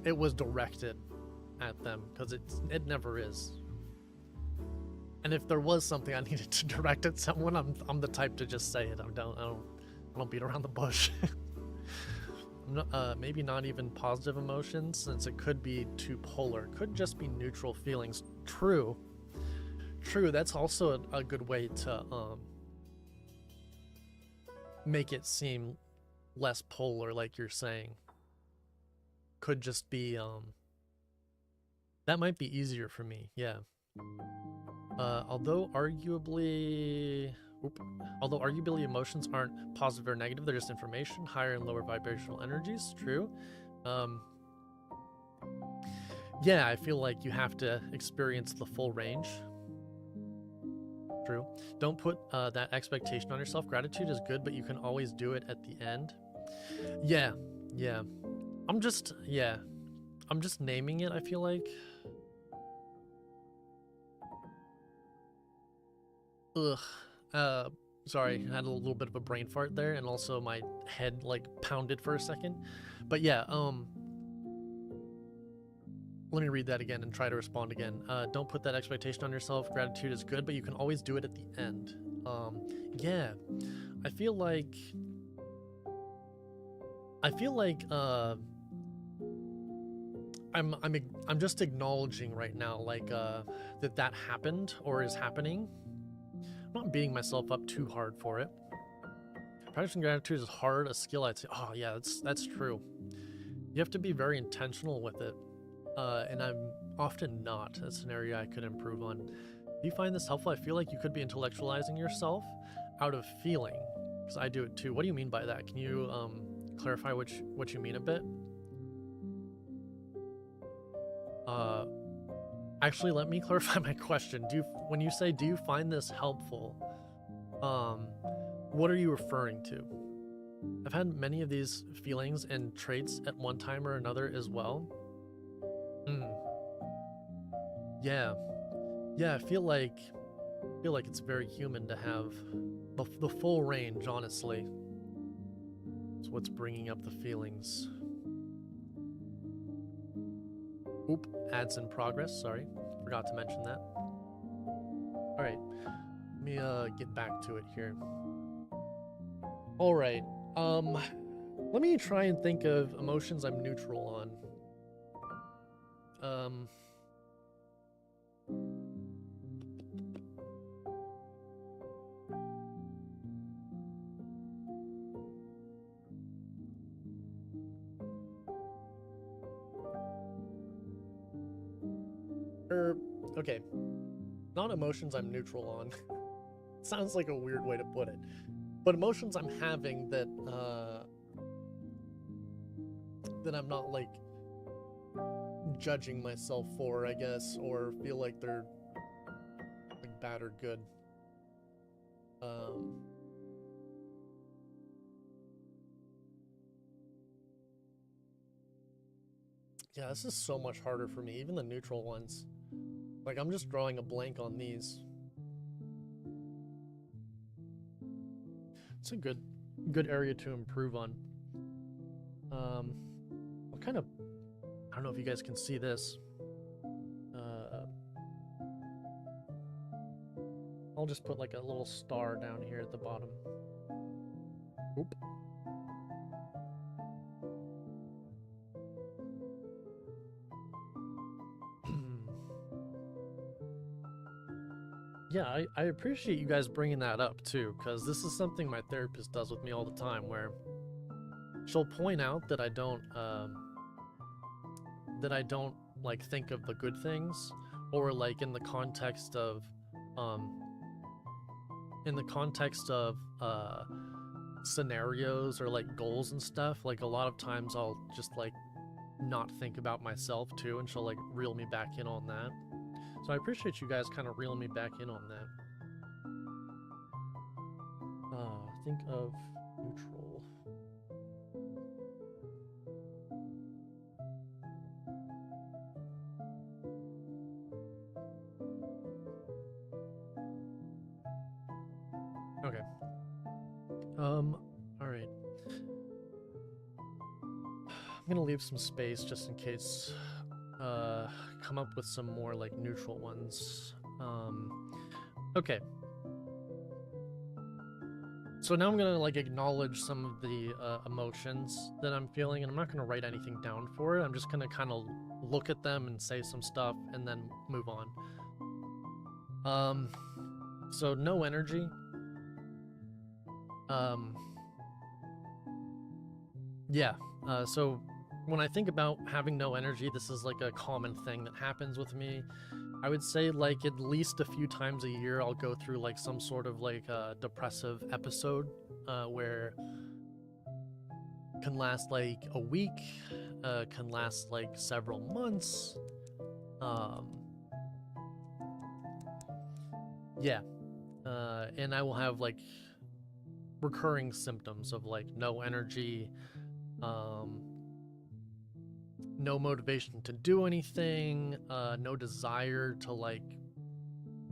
it was directed at them, because it never is. And if there was something I needed to direct at someone, I'm the type to just say it. I don't beat around the bush. Maybe not even positive emotions, since it could be too polar. Could just be neutral feelings. True. That's also a good way to make it seem less polar, like you're saying. Could just be that might be easier for me. Yeah. Although arguably emotions aren't positive or negative, they're just information, higher and lower vibrational energies. True. Yeah, I feel like you have to experience the full range. True. Don't put that expectation on yourself. Gratitude is good, but you can always do it at the end. Yeah. I'm just naming it, I feel like. Sorry, I had a little bit of a brain fart there, and also my head like pounded for a second. But yeah, let me read that again and try to respond again. Don't put that expectation on yourself. Gratitude is good, but you can always do it at the end. Yeah, I feel like I'm just acknowledging right now, like that happened or is happening. I'm not beating myself up too hard for it. Practicing gratitude is hard, a skill I'd say. Oh yeah, that's true. You have to be very intentional with it. And I'm often not. That's an area I could improve on. Do you find this helpful? I feel like you could be intellectualizing yourself out of feeling, because I do it too. What do you mean by that? Can you clarify what you mean a bit? Actually, let me clarify my question. When you say, do you find this helpful, what are you referring to? I've had many of these feelings and traits at one time or another as well. Yeah, I feel like it's very human to have the full range, honestly. It's what's bringing up the feelings. Oop, ads in progress, sorry. Forgot to mention that. Alright, let me get back to it here. Alright, let me try and think of emotions I'm neutral on. Okay, not emotions I'm neutral on. Sounds like a weird way to put it, but emotions I'm having that I'm not like judging myself for, I guess, or feel like they're like bad or good. Yeah, this is so much harder for me, even the neutral ones. Like, I'm just drawing a blank on these. It's a good area to improve on. What kind of, I don't know if you guys can see this. I'll just put like a little star down here at the bottom. Oop. Yeah, I appreciate you guys bringing that up too, because this is something my therapist does with me all the time, where she'll point out that I don't like think of the good things, or like in the context of um scenarios or like goals and stuff. Like a lot of times I'll just like not think about myself too, and she'll like reel me back in on that. So I appreciate you guys kind of reeling me back in on that. Think of neutral. Okay. All right. I'm gonna leave some space just in case. Come up with some more like neutral ones. Okay. So now I'm gonna like acknowledge some of the emotions that I'm feeling, and I'm not gonna write anything down for it. I'm just gonna kind of look at them and say some stuff and then move on. So no energy. Yeah. So when I think about having no energy, this is like a common thing that happens with me. I would say like at least a few times a year I'll go through like some sort of like depressive episode where can last like a week, can last like several months. Yeah. And I will have like recurring symptoms of like no energy, no motivation to do anything, no desire to like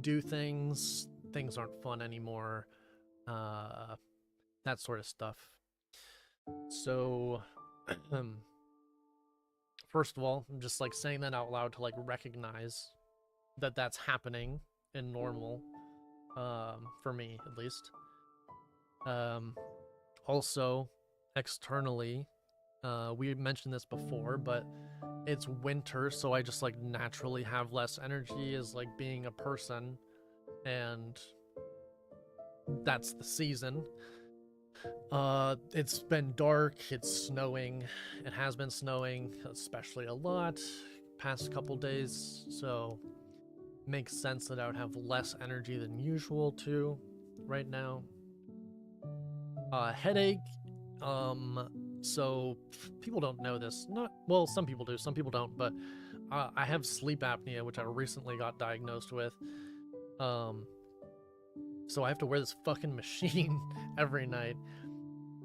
do things aren't fun anymore, that sort of stuff. So first of all, I'm just like saying that out loud to like recognize that that's happening and normal, for me at least. Also externally, we mentioned this before, but it's winter, so I just like naturally have less energy as like being a person, and that's the season. It's been dark, it's snowing, it has been snowing, especially a lot past couple days, so makes sense that I would have less energy than usual too right now. Headache. So people don't know this. Not well, some people do, some people don't, but I have sleep apnea, which I recently got diagnosed with. So I have to wear this fucking machine every night,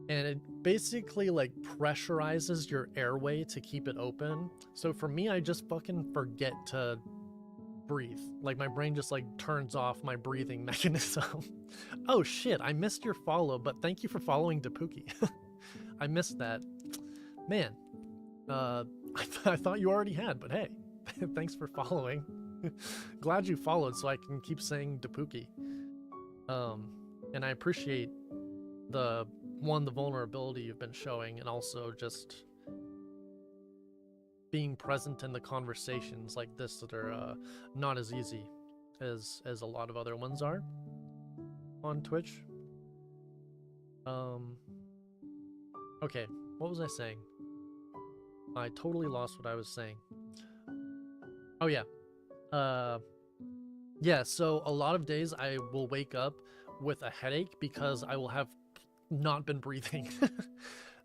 and it basically like pressurizes your airway to keep it open. So for me, I just fucking forget to breathe. Like my brain just like turns off my breathing mechanism. Oh shit, I missed your follow, but thank you for following Depuki. I missed that. Man, I thought you already had, but hey, thanks for following. Glad you followed so I can keep saying Depuki. And I appreciate the vulnerability you've been showing, and also just being present in the conversations like this that are not as easy as a lot of other ones are on Twitch. Okay, what was I saying? I totally lost what I was saying. Oh yeah. Yeah, so a lot of days I will wake up with a headache because I will have not been breathing.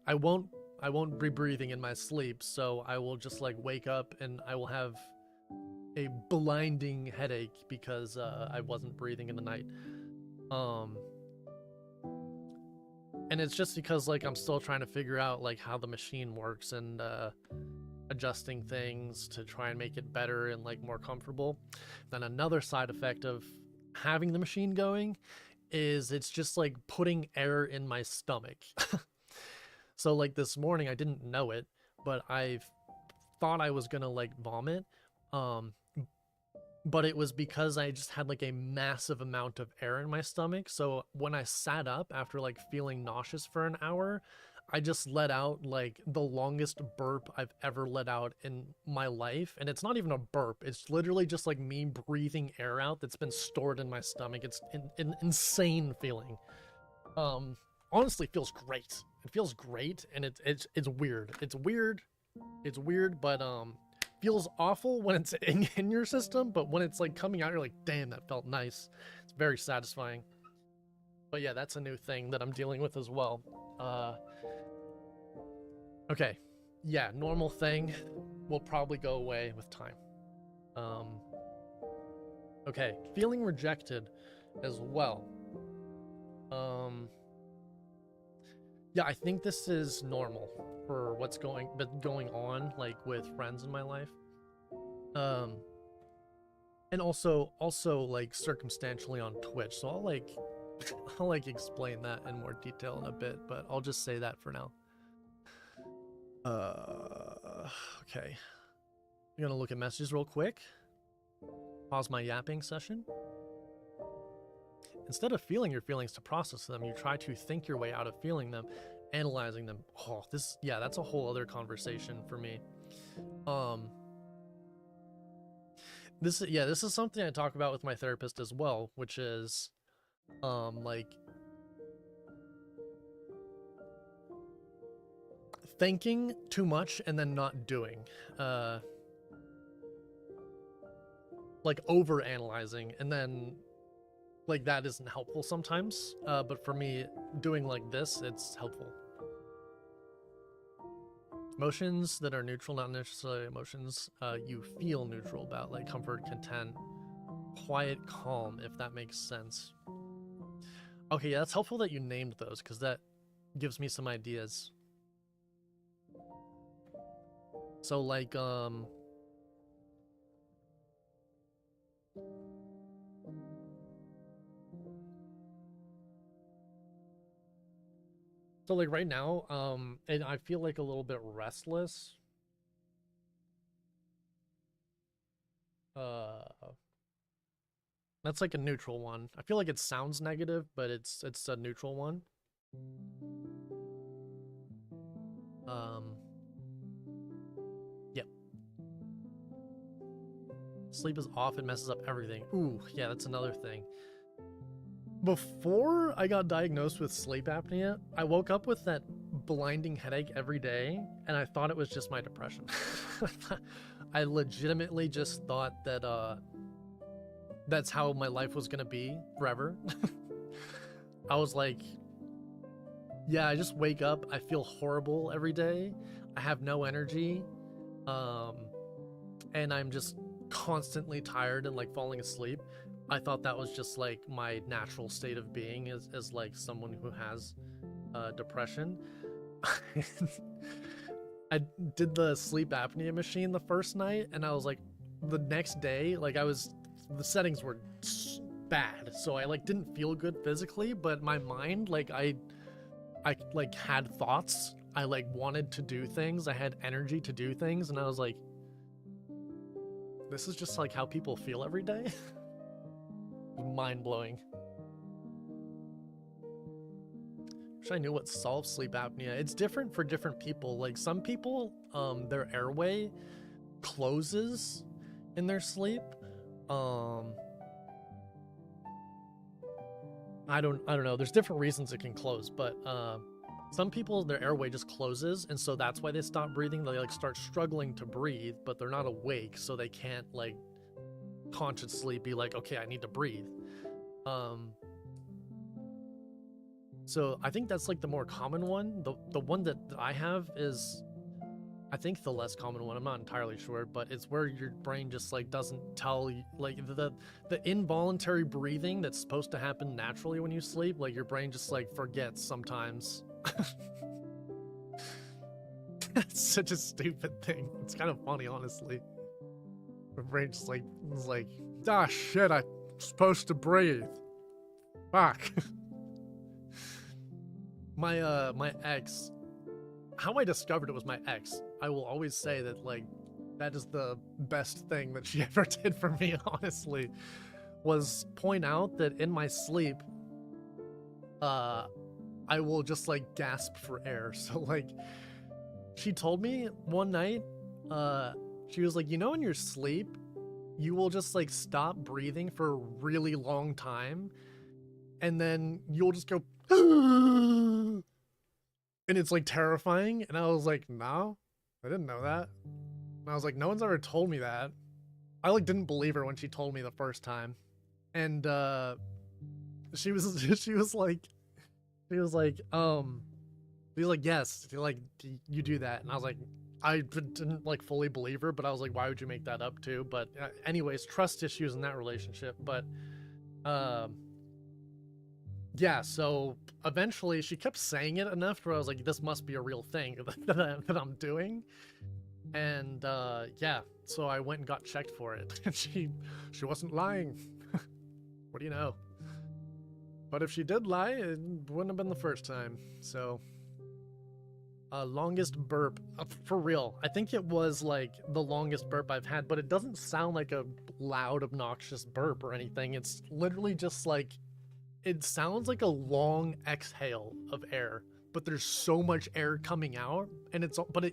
I won't be breathing in my sleep, so I will just like wake up and I will have a blinding headache because I wasn't breathing in the night. And it's just because like I'm still trying to figure out like how the machine works and adjusting things to try and make it better and like more comfortable. Then another side effect of having the machine going is it's just like putting air in my stomach. So like this morning I didn't know it, but I thought I was gonna like vomit, but it was because I just had like a massive amount of air in my stomach. So when I sat up after like feeling nauseous for an hour, I just let out like the longest burp I've ever let out in my life. And it's not even a burp. It's literally just like me breathing air out that's been stored in my stomach. It's an insane feeling. Honestly feels great. It feels great, and it's weird. It's weird. It's weird, but feels awful when it's in your system, but when it's like coming out, you're like, damn, that felt nice. It's very satisfying. But yeah, that's a new thing that I'm dealing with as well. Okay, yeah, normal thing will probably go away with time. Okay, feeling rejected as well. Yeah, I think this is normal for what's going on like with friends in my life. And also like circumstantially on Twitch. So I'll like explain that in more detail in a bit, but I'll just say that for now. Okay. I'm gonna look at messages real quick. Pause my yapping session. Instead of feeling your feelings to process them, you try to think your way out of feeling them, analyzing them. Oh, that's a whole other conversation for me. This is something I talk about with my therapist as well, which is like thinking too much and then not doing. Like over analyzing, and then like that isn't helpful sometimes, but for me, doing like this, it's helpful. Emotions that are neutral, not necessarily emotions you feel neutral about, like comfort, content, quiet, calm, if that makes sense. Okay, yeah, that's helpful that you named those, because that gives me some ideas. So like so like right now, and I feel like a little bit restless. That's like a neutral one. I feel like it sounds negative, but it's a neutral one. Yep. Sleep is off, it messes up everything. Ooh, yeah, that's another thing. Before I got diagnosed with sleep apnea, I woke up with that blinding headache every day, and I thought it was just my depression. I legitimately just thought that that's how my life was gonna be forever. I was like, yeah, I just wake up, I feel horrible every day, I have no energy, and I'm just constantly tired and like falling asleep. I thought that was just like my natural state of being as like someone who has depression. I did the sleep apnea machine the first night, and I was like, the next day, like the settings were bad, so I like didn't feel good physically, but my mind, like I like had thoughts, I like wanted to do things, I had energy to do things, and I was like, this is just like how people feel every day. Mind-blowing. Wish I knew what solves sleep apnea. It's different for different people. Like some people, their airway closes in their sleep. I don't know. There's different reasons it can close, but some people, their airway just closes, and so that's why they stop breathing. They like start struggling to breathe, but they're not awake, so they can't like consciously be like, okay, I need to breathe. So I think that's like the more common one. The one that I have is, I think, the less common one. I'm not entirely sure, but it's where your brain just like doesn't tell you, like the involuntary breathing that's supposed to happen naturally when you sleep, like your brain just like forgets sometimes. It's such a stupid thing. It's kind of funny, honestly. My brain just like is like, ah shit, I'm supposed to breathe. Fuck. My ex, how I discovered it was my ex. I will always say that like that is the best thing that she ever did for me, honestly, was point out that in my sleep I will just like gasp for air. So like she told me one night, she was like, you know, in your sleep you will just like stop breathing for a really long time, and then you'll just go And it's like terrifying. And I was like, no, I didn't know that. And I was like, no one's ever told me that. I like didn't believe her when she told me the first time. And she was she was like she was like yes, like you do that. And I was like, I didn't like fully believe her, but I was like, why would you make that up too? But anyways, trust issues in that relationship. But yeah, so eventually she kept saying it enough where I was like, this must be a real thing that I'm doing. And yeah, so I went and got checked for it. And she wasn't lying. What do you know? But if she did lie, it wouldn't have been the first time. So longest burp, for real. I think it was like the longest burp I've had, but it doesn't sound like a loud, obnoxious burp or anything. It's literally just like, it sounds like a long exhale of air, but there's so much air coming out, and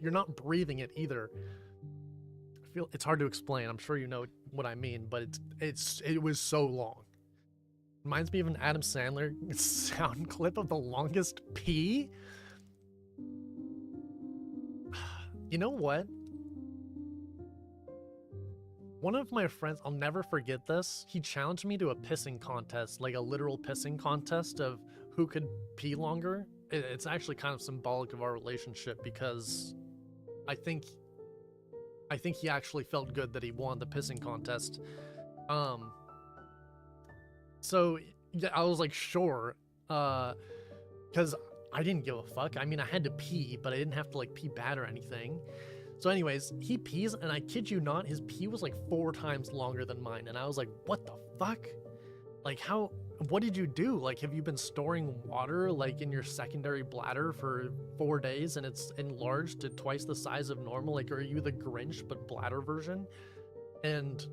you're not breathing it either. I feel it's hard to explain. I'm sure you know what I mean, but it was so long. Reminds me of an Adam Sandler sound clip of the longest pee. You know what? One of my friends, I'll never forget this, he challenged me to a pissing contest, like a literal pissing contest of who could pee longer. It's actually kind of symbolic of our relationship because I think he actually felt good that he won the pissing contest. So yeah, I was like, sure, because I didn't give a fuck. I mean, I had to pee, but I didn't have to like pee bad or anything. So anyways, he pees, and I kid you not, his pee was like 4 times longer than mine. And I was like, what the fuck? Like, what did you do? Like, have you been storing water like in your secondary bladder for 4 days and it's enlarged to twice the size of normal? Like, are you the Grinch but bladder version? And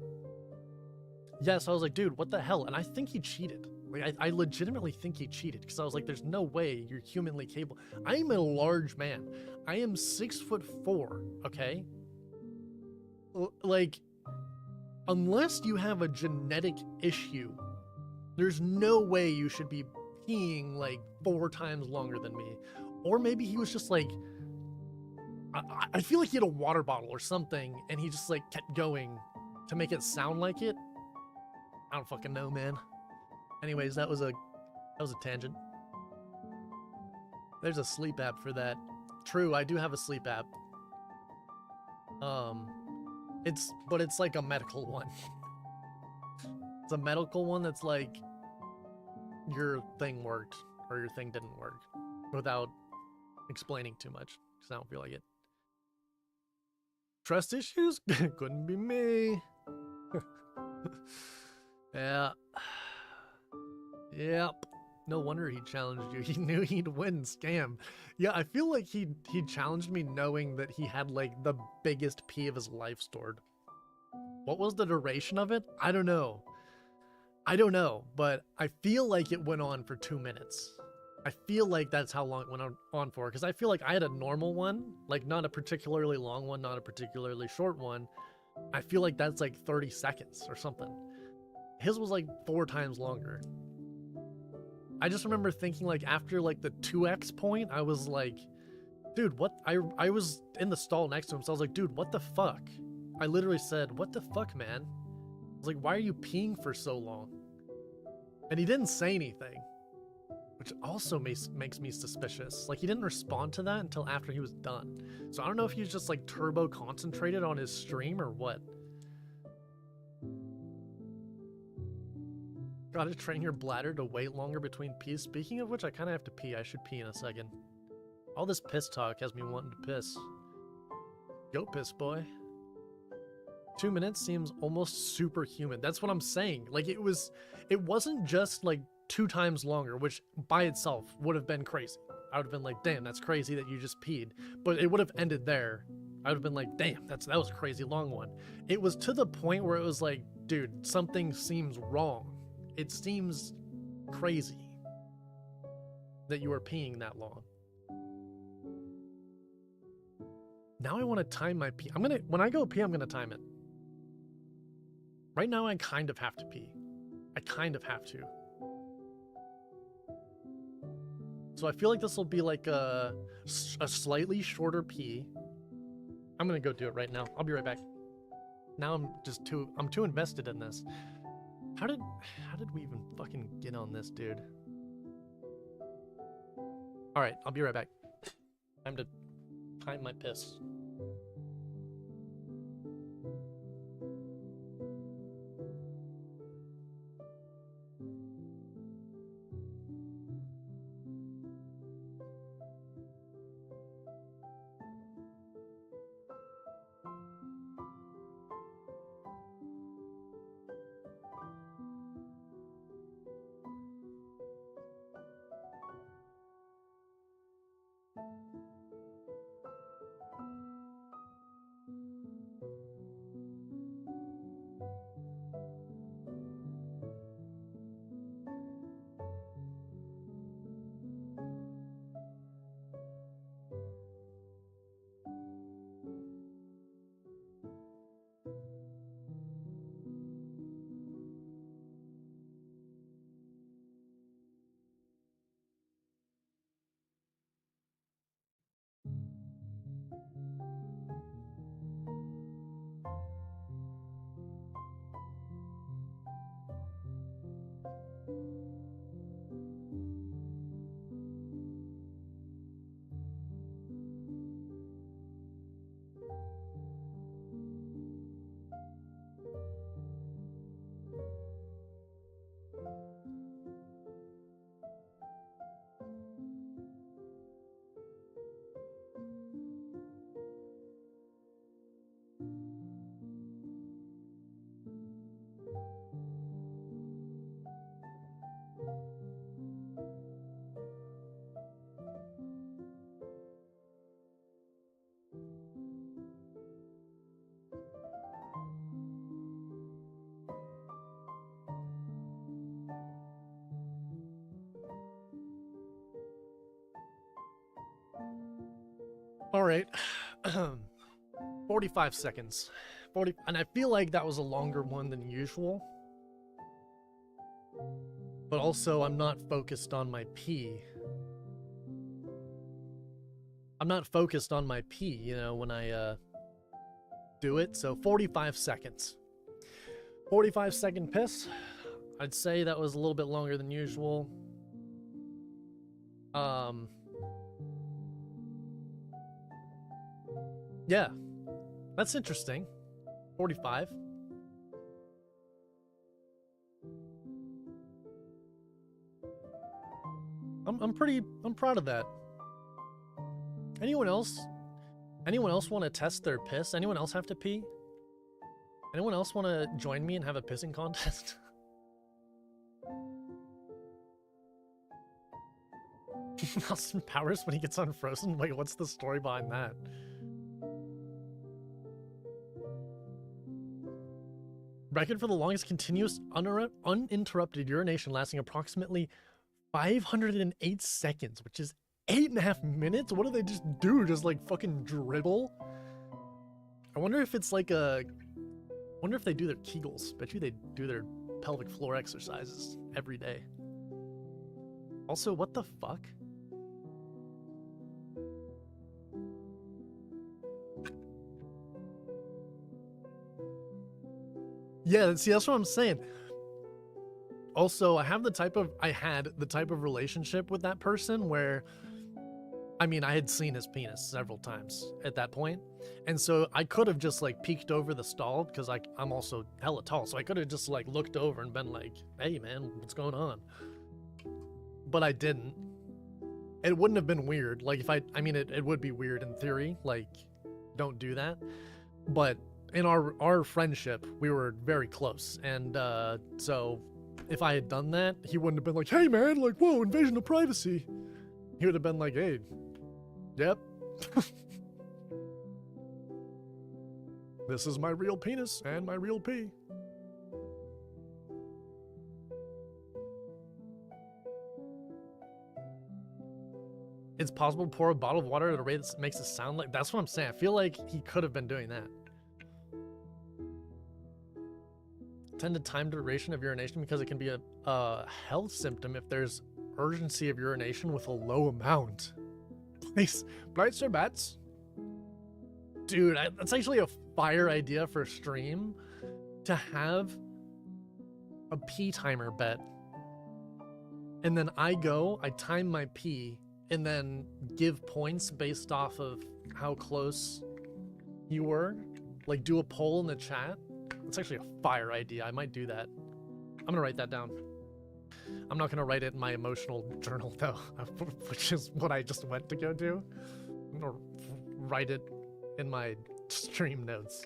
yes, I was like, dude, what the hell? And I think he cheated. Like, I legitimately think he cheated because I was like, there's no way you're humanly capable. I am a large man. I am 6'4", okay? Like, unless you have a genetic issue, there's no way you should be peeing like 4 times longer than me. Or maybe he was just like, I feel like he had a water bottle or something, and he just like kept going to make it sound like it. I don't fucking know, man. Anyways, that was a tangent. There's a sleep app for that. True, I do have a sleep app. It's like a medical one. It's a medical one that's like your thing worked or your thing didn't work without explaining too much because I don't feel like it. Trust issues? Couldn't be me. Yeah. Yep. No wonder he challenged you. He knew he'd win. Scam. Yeah, I feel like he challenged me knowing that he had like the biggest pee of his life stored. What was the duration of it? I don't know. But I feel like it went on for 2 minutes. I feel like that's how long it went on for, because I feel like I had a normal one, like not a particularly long one, not a particularly short one. I feel like that's like 30 seconds or something. His was like 4 times longer. I just remember thinking like after like the 2x point, I was like, dude, what? I was in the stall next to him, so I was like, dude, what the fuck? I literally said, what the fuck, man? I was like, why are you peeing for so long? And he didn't say anything, which also makes me suspicious. Like, he didn't respond to that until after he was done. So I don't know if he was just like turbo concentrated on his stream or what. Gotta train your bladder to wait longer between pees. Speaking of which, I kind of have to pee. I should pee in a second. All this piss talk has me wanting to piss. Go piss, boy. 2 minutes seems almost superhuman. That's what I'm saying. Like, it wasn't just like 2 times longer, which by itself would have been crazy. I would have been like, damn, that's crazy that you just peed. But it would have ended there. I would have been like, damn, that was a crazy long one. It was to the point where it was like, dude, something seems wrong. It seems crazy that you are peeing that long. Now I want to time my pee. When I go pee, I'm gonna time it. Right now I kind of have to pee. I kind of have to. So I feel like this will be like a slightly shorter pee. I'm gonna go do it right now. I'll be right back. Now I'm too invested in this. How did we even fucking get on this, dude? All right, I'll be right back. Time to time my piss. All right. 45 seconds. 40, and I feel like that was a longer one than usual. But also, I'm not focused on my pee. I'm not focused on my pee, you know, when I do it. So 45 seconds. 45-second piss. I'd say that was a little bit longer than usual. Yeah, that's interesting. 45. I'm proud of that. Anyone else want to test their piss? Anyone else have to pee? Anyone else want to join me and have a pissing contest? Austin Powers when he gets unfrozen? Wait, what's the story behind that? Record for the longest continuous uninterrupted urination lasting approximately 508 seconds, which is 8.5 minutes? What do they just do? Just like fucking dribble? I wonder if it's like a... I wonder if they do their Kegels. Bet you they do their pelvic floor exercises every day. Also, what the fuck? Yeah, see, that's what I'm saying. Also, I had the type of relationship with that person where, I mean, I had seen his penis several times at that point. And so I could have just like peeked over the stall because I'm also hella tall. So I could have just like looked over and been like, hey man, what's going on? But I didn't. It wouldn't have been weird. Like if I mean, it would be weird in theory, like don't do that. But in our friendship, we were very close. And so if I had done that, he wouldn't have been like, hey man, like, whoa, invasion of privacy. He would have been like, hey, yep. This is my real penis and my real pee. It's possible to pour a bottle of water at a rate that makes it sound like... That's what I'm saying. I feel like he could have been doing that. Tend to time duration of urination because it can be a health symptom if there's urgency of urination with a low amount. Place your bets. Dude, that's actually a fire idea for stream, to have a pee timer bet. And then I time my pee, and then give points based off of how close you were. Like, do a poll in the chat. That's actually a fire idea. I might do that. I'm gonna write that down. I'm not gonna write it in my emotional journal though, which is what I just went to go do. I'm gonna write it in my stream notes.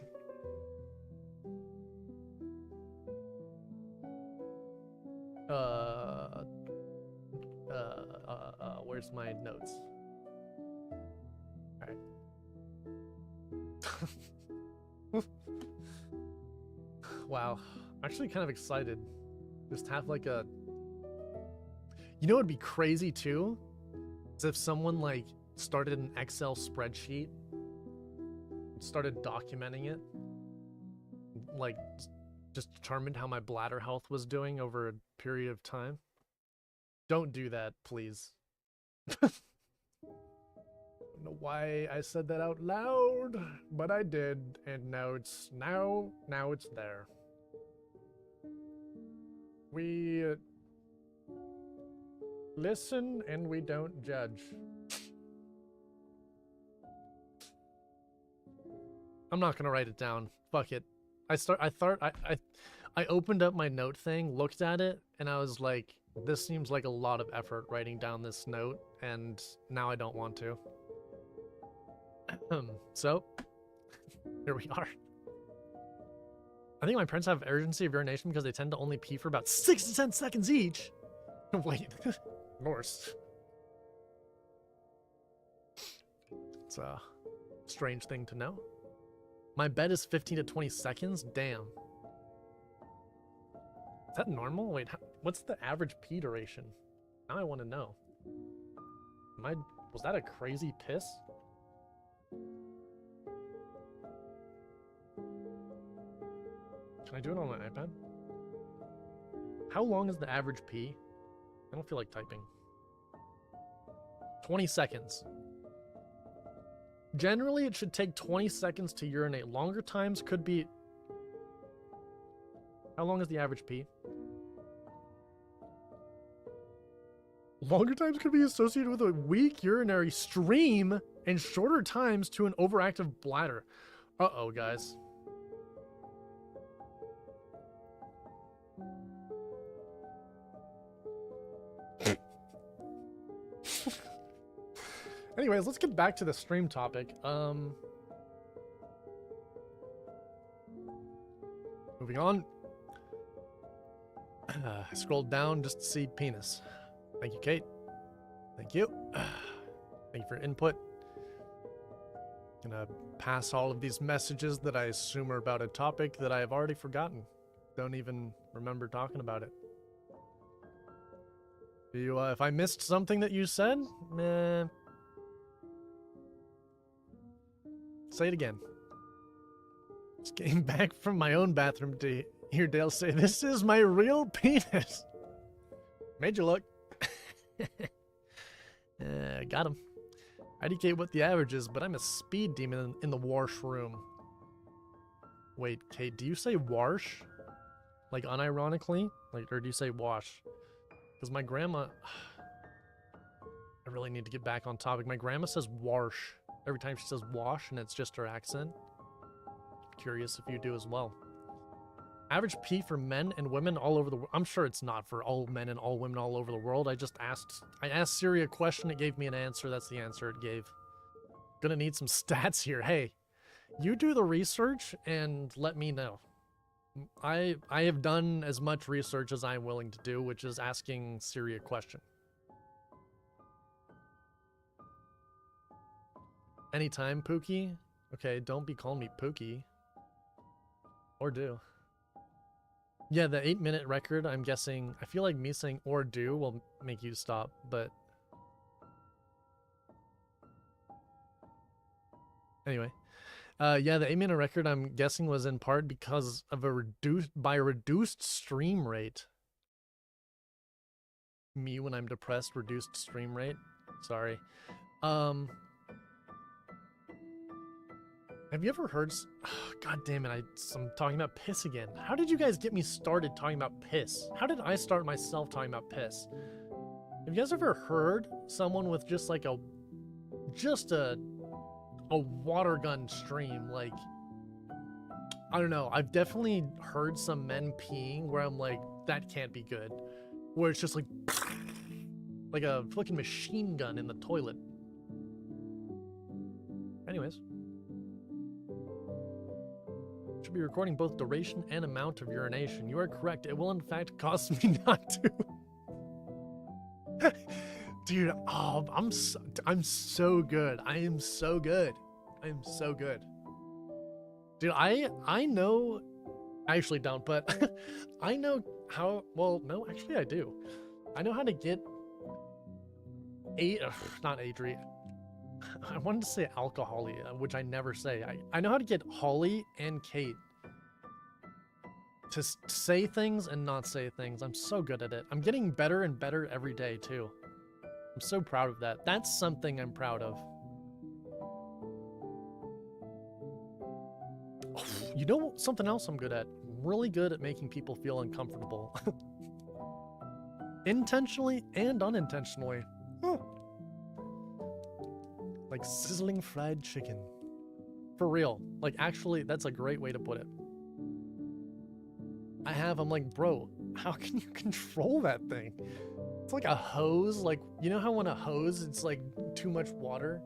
Where's my notes? All right. Wow, I'm actually kind of excited. Just have like a, you know, it'd be crazy too, is if someone like started an Excel spreadsheet, started documenting it, like just determined how my bladder health was doing over a period of time. Don't do that, please. I don't know why I said that out loud, but I did, and now it's there. We listen and we don't judge. I'm not gonna write it down. Fuck it. I opened up my note thing, looked at it, and I was like, this seems like a lot of effort writing down this note, and now I don't want to. So, here we are. I think my parents have urgency of urination because they tend to only pee for about 6 to 10 seconds each. Wait, Norse. It's a strange thing to know. My bed is 15 to 20 seconds? Damn. Is that normal? Wait, what's the average pee duration? Now I want to know. Was that a crazy piss? Can I do it on my iPad? How long is the average pee? I don't feel like typing. 20 seconds. Generally, it should take 20 seconds to urinate. Longer times could be... How long is the average pee? Longer times could be associated with a weak urinary stream and shorter times to an overactive bladder. Uh-oh, guys. Anyways, let's get back to the stream topic. Moving on. I scrolled down just to see penis. Thank you, Kate. Thank you. Thank you for your input. Gonna pass all of these messages that I assume are about a topic that I have already forgotten. Don't even remember talking about it. If I missed something that you said, say it again. Just came back from my own bathroom to hear Dale say, "This is my real penis." Made you look. Got him. I indicate what the average is, but I'm a speed demon in the washroom. Wait, Kate, do you say wash? Like unironically? Like, or do you say wash? Because my grandma... I really need to get back on topic. My grandma says wash every time she says wash, and it's just her accent. Curious if you do as well. Average pee for men and women all over the world. I'm sure it's not for all men and all women all over the world. I asked Siri a question, it gave me an answer. That's the answer it gave. Gonna need some stats here. Hey, you do the research and let me know. I have done as much research as I'm willing to do, which is asking Siri a question. Anytime, Pookie? Okay, don't be calling me Pookie. Or do. Yeah, the 8-minute record, I'm guessing... I feel like me saying or do will make you stop, but... Anyway. Yeah, the 8-minute record, I'm guessing, was in part because of a reduced stream rate. Me when I'm depressed, reduced stream rate. Sorry. Have you ever heard? God damn it! I'm talking about piss again. How did you guys get me started talking about piss? How did I start myself talking about piss? Have you guys ever heard someone with just like a water gun stream? Like, I don't know. I've definitely heard some men peeing where I'm like, that can't be good. Where it's just like a fucking machine gun in the toilet. Anyways. Should be recording both duration and amount of urination. You are correct. It will in fact cost me not to. Dude, oh, I'm so good. I am so good. I am so good. Dude, I know, I actually don't, but I know how, well, no, actually I do. I know how to get not Adri. I wanted to say alcoholy, which I never say. I know how to get Holly and Kate to say things and not say things. I'm so good at it. I'm getting better and better every day, too. I'm so proud of that. That's something I'm proud of. Oh, you know something else I'm good at? I'm really good at making people feel uncomfortable. Intentionally and unintentionally. Huh. Like sizzling fried chicken. For real. Like, actually, that's a great way to put it. I'm like, bro, how can you control that thing? It's like a hose. Like, you know how when a hose, it's like too much water?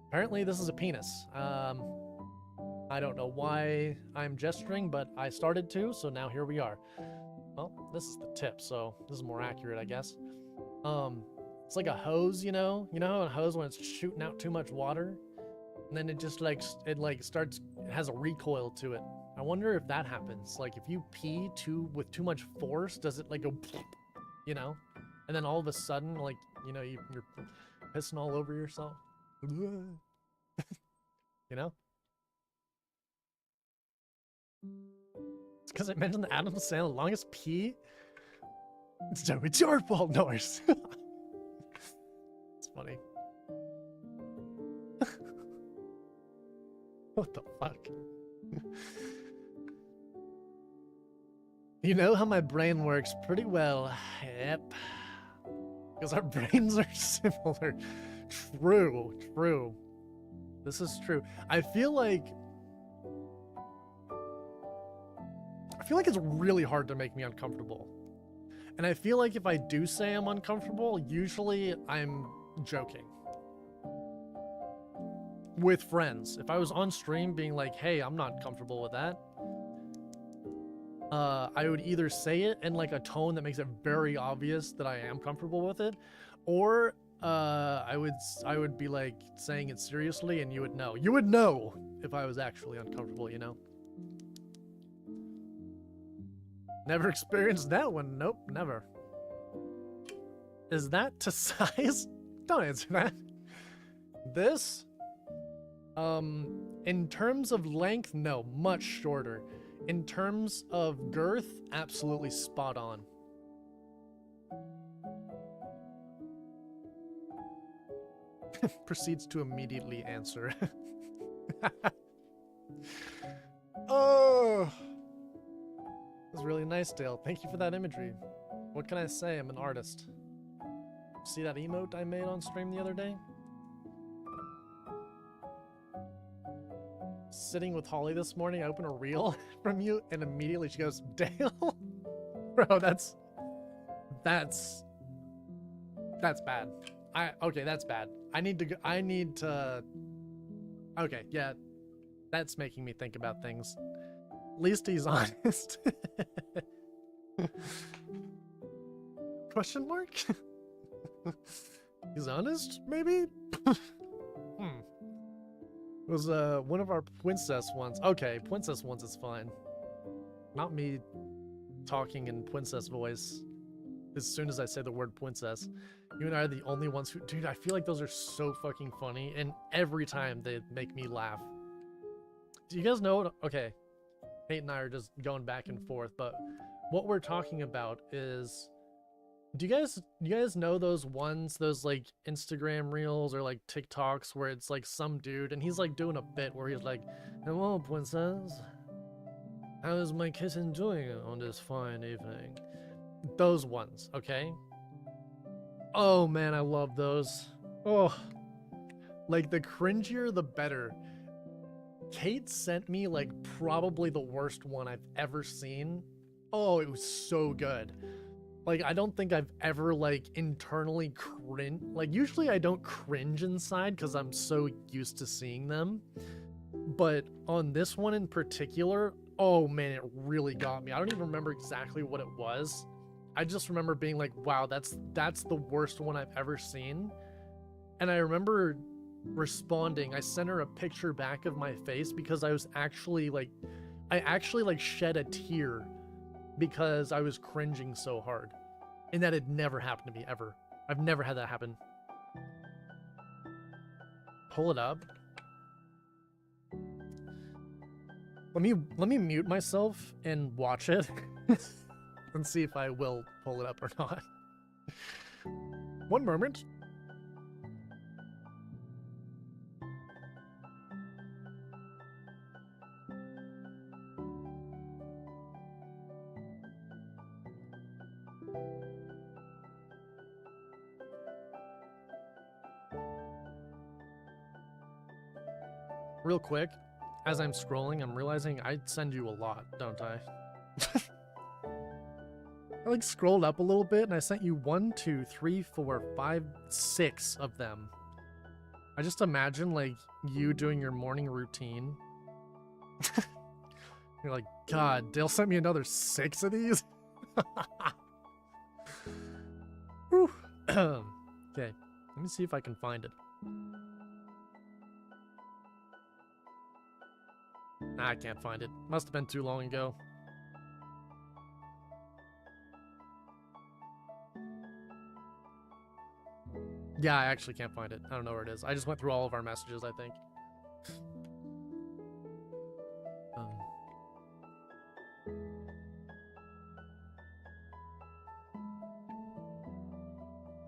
Apparently, this is a penis. I don't know why I'm gesturing, but I started to, so now here we are. Well, this is the tip, so this is more accurate, I guess. It's like a hose, you know? You know how a hose, when it's shooting out too much water? And then it just it has a recoil to it. I wonder if that happens. Like, if you pee with too much force, does it like go, you know? And then all of a sudden, like, you know, you're pissing all over yourself. You know? It's because I mentioned the Adam Sandler longest pee. So it's your fault, Norse. It's funny. What the fuck? You know how my brain works pretty well. Yep. Because our brains are similar. True. This is true. I feel like it's really hard to make me uncomfortable. And I feel like if I do say I'm uncomfortable, usually I'm joking. With friends. If I was on stream being like, hey, I'm not comfortable with that, I would either say it in like a tone that makes it very obvious that I am comfortable with it, or I would be like saying it seriously, and you would know. You would know if I was actually uncomfortable, you know? Never experienced that one. Nope, never. Is that to size? Don't answer that. This? In terms of length, no, much shorter. In terms of girth, absolutely spot on. Proceeds to immediately answer. Oh! It was really nice, Dale. Thank you for that imagery. What can I say? I'm an artist. See that emote I made on stream the other day? Sitting with Holly this morning, I open a reel from you, and immediately she goes, Dale? Bro, that's bad. Okay, that's bad. I need to, okay, yeah, that's making me think about things. At least he's honest. Question mark? He's honest, maybe? It was one of our princess ones. Okay, princess ones is fine. Not me talking in princess voice as soon as I say the word princess. You and I are the only ones who... Dude, I feel like those are so fucking funny, and every time they make me laugh. Do you guys know what... Okay, Kate and I are just going back and forth, but what we're talking about is, do you guys know those ones, those like Instagram reels or like TikToks where it's like some dude and he's like doing a bit where he's like, "Hello, princess. How is my kitten doing on this fine evening?" Those ones, okay? Oh man, I love those. Oh, like the cringier the better. Kate sent me like probably the worst one I've ever seen. Oh, it was so good. Like, I don't think I've ever like internally cringe. Like, usually I don't cringe inside because I'm so used to seeing them. But on this one in particular, oh man, it really got me. I don't even remember exactly what it was. I just remember being like, wow, that's the worst one I've ever seen. And I remember responding. I sent her a picture back of my face because I was actually like, I actually like shed a tear because I was cringing so hard. And that had never happened to me ever. I've never had that happen. Pull it up. Let me mute myself and watch it and see if I will pull it up or not. One moment. Real quick, as I'm scrolling, I'm realizing I send you a lot, don't I? I like scrolled up a little bit and I sent you 1, 2, 3, 4, 5, 6 of them. I just imagine like you doing your morning routine. You're like, God, Dale sent me another 6 of these. Whew. Okay, let me see if I can find it. Nah, I can't find it. Must have been too long ago. Yeah, I actually can't find it. I don't know where it is. I just went through all of our messages, I think.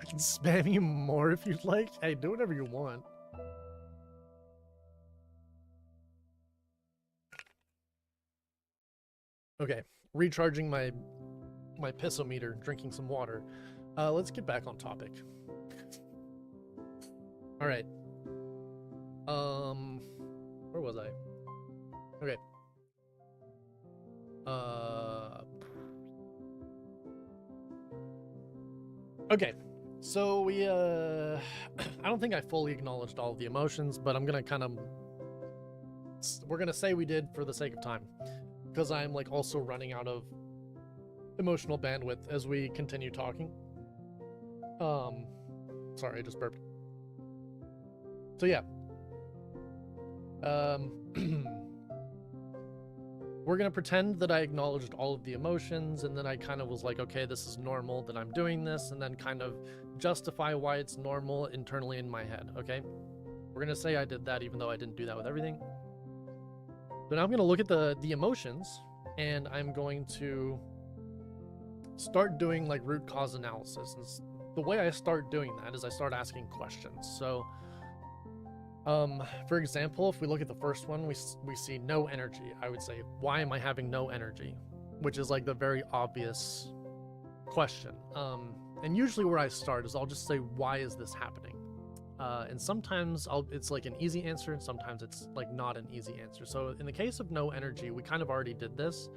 I can spam you more if you'd like. Hey, do whatever you want. Okay, recharging my pissometer, drinking some water. Let's get back on topic. All right. Where was I? Okay. Okay. So we I don't think I fully acknowledged all of the emotions, but I'm gonna kind of, we're gonna say we did for the sake of time, because I'm like also running out of emotional bandwidth as we continue talking. Sorry, I just burped. So yeah. We're gonna pretend that I acknowledged all of the emotions, and then I kind of was like, okay, this is normal that I'm doing this, and then kind of justify why it's normal internally in my head, okay? We're gonna say I did that even though I didn't do that with everything. So now I'm gonna look at the emotions, and I'm going to start doing like root cause analysis. And the way I start doing that is I start asking questions. So for example, if we look at the first one, we see no energy. I would say, why am I having no energy? Which is like the very obvious question. And usually where I start is I'll just say, why is this happening? And sometimes it's like an easy answer, and sometimes it's like not an easy answer. So in the case of no energy, we kind of already did this.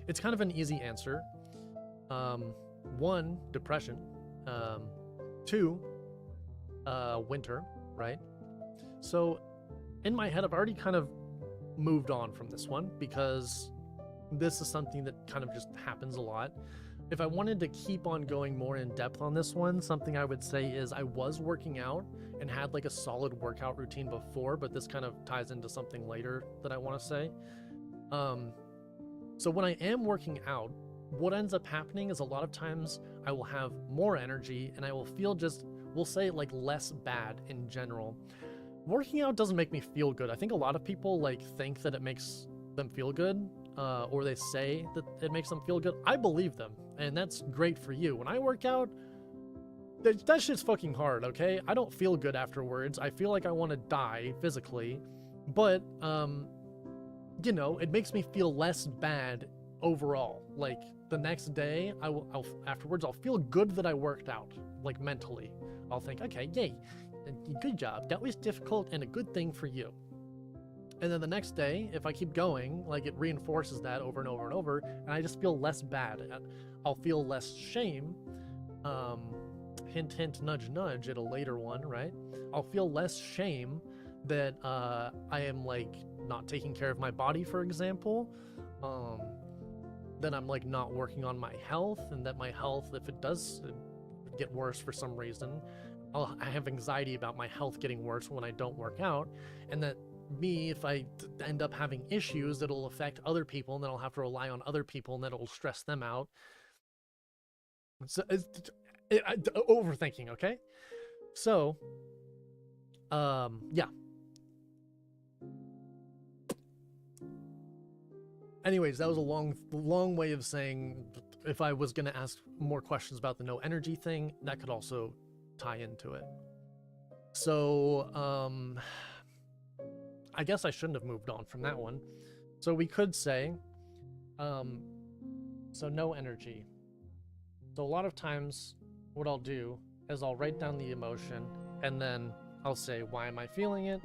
It's kind of an easy answer. 1, depression. 2, winter, right? So in my head, I've already kind of moved on from this one because this is something that kind of just happens a lot. If I wanted to keep on going more in depth on this one, something I would say is I was working out and had like a solid workout routine before, but this kind of ties into something later that I want to say. So when I am working out, what ends up happening is a lot of times I will have more energy and I will feel just, we'll say like less bad in general. Working out doesn't make me feel good. I think a lot of people like think that it makes them feel good. or they say that it makes them feel good, I believe them, and that's great for you. When I work out, that shit's fucking hard, okay? I don't feel good afterwards. I feel like I want to die physically, but you know, it makes me feel less bad overall. Like the next day, afterwards I'll feel good that I worked out, like mentally. I'll think, okay, yay, good job. That was difficult and a good thing for you. And then the next day, if I keep going, like it reinforces that over and over and over, and I just feel less bad. I'll feel less shame. Hint, hint, nudge, nudge at a later one, right? I'll feel less shame that I am like not taking care of my body, for example. That I'm like not working on my health, and that my health, if it does get worse for some reason, I have anxiety about my health getting worse when I don't work out, and that me, if I end up having issues, that'll affect other people, and then I'll have to rely on other people, and that'll stress them out. So overthinking, okay? So, yeah. Anyways, that was a long way of saying if I was going to ask more questions about the no energy thing, that could also tie into it. So, I guess I shouldn't have moved on from that one. So we could say, so no energy. So a lot of times what I'll do is I'll write down the emotion, and then I'll say, why am I feeling it?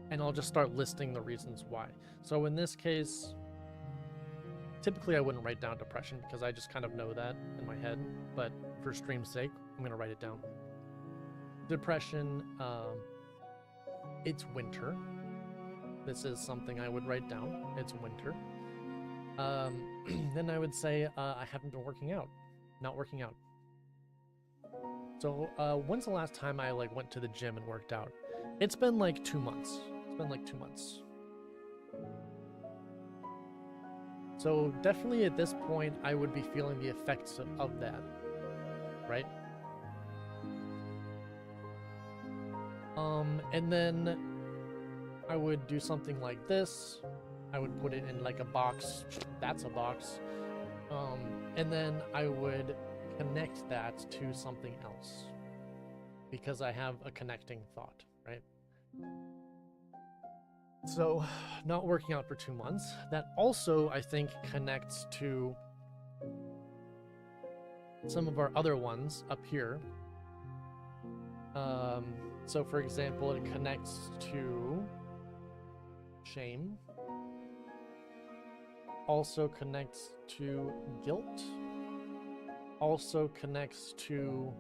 And I'll just start listing the reasons why. So in this case, typically I wouldn't write down depression because I just kind of know that in my head, but for stream's sake, I'm gonna write it down. Depression, it's winter. This is something I would write down. It's winter. Then I would say I haven't been working out. Not working out. So when's the last time I like went to the gym and worked out? It's been like 2 months. It's been like 2 months. So definitely at this point, I would be feeling the effects of that, right? And then I would do something like this. I would put it in like a box. That's a box. And then I would connect that to something else because I have a connecting thought, right? So not working out for 2 months. That also, I think, connects to some of our other ones up here. So for example, it connects to shame. Also connects to guilt. Also connects to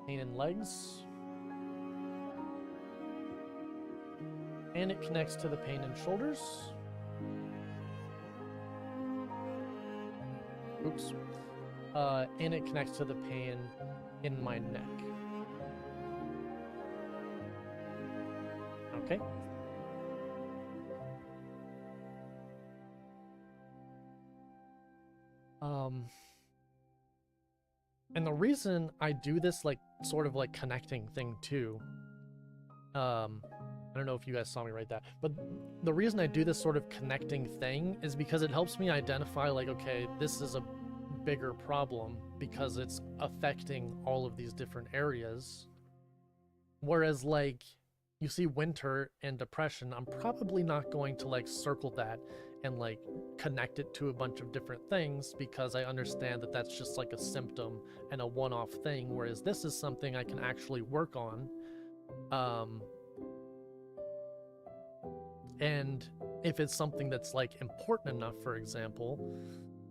pain in legs. And it connects to the pain in shoulders. Oops. And it connects to the pain in my neck. Okay. And the reason I do this, like, sort of like connecting thing too, I don't know if you guys saw me write that, but the reason I do this sort of connecting thing is because it helps me identify, like, okay, this is a bigger problem because it's affecting all of these different areas. Whereas, like, you see winter and depression, I'm probably not going to, like, circle that and, like, connect it to a bunch of different things because I understand that that's just, like, a symptom and a one-off thing, whereas this is something I can actually work on. And if it's something that's, like, important enough, for example,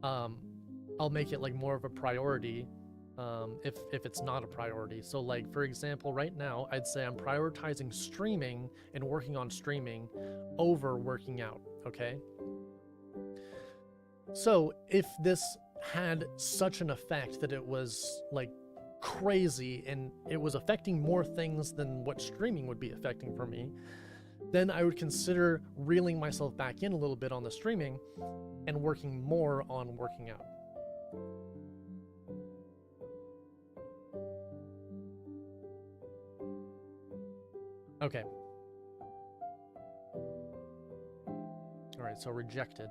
I'll make it, like, more of a priority if it's not a priority. So, like, for example, right now, I'd say I'm prioritizing streaming and working on streaming over working out, okay? So, if this had such an effect that it was, like, crazy and it was affecting more things than what streaming would be affecting for me, then I would consider reeling myself back in a little bit on the streaming and working more on working out. Okay. All right, so rejected.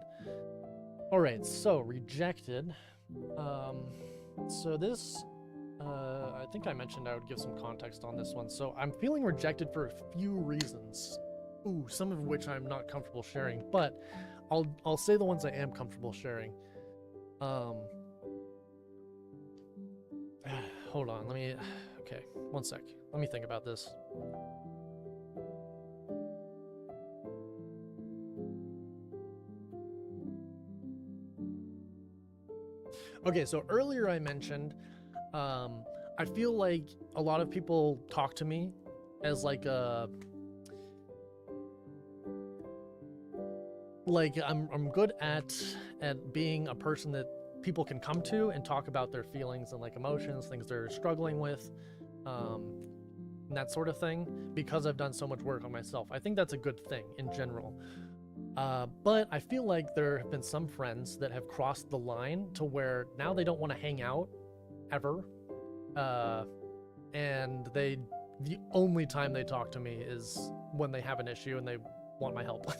All right, so rejected. So this, I think I mentioned I would give some context on this one. So I'm feeling rejected for a few reasons. Ooh, some of which I'm not comfortable sharing, but I'll say the ones I am comfortable sharing. Hold on, okay, one sec. Let me think about this. Okay, so earlier I mentioned, I feel like a lot of people talk to me as like I'm good at being a person that people can come to and talk about their feelings and like emotions, things they're struggling with, and that sort of thing, because I've done so much work on myself. I think that's a good thing in general. But I feel like there have been some friends that have crossed the line to where now they don't want to hang out ever. And the only time they talk to me is when they have an issue and they want my help.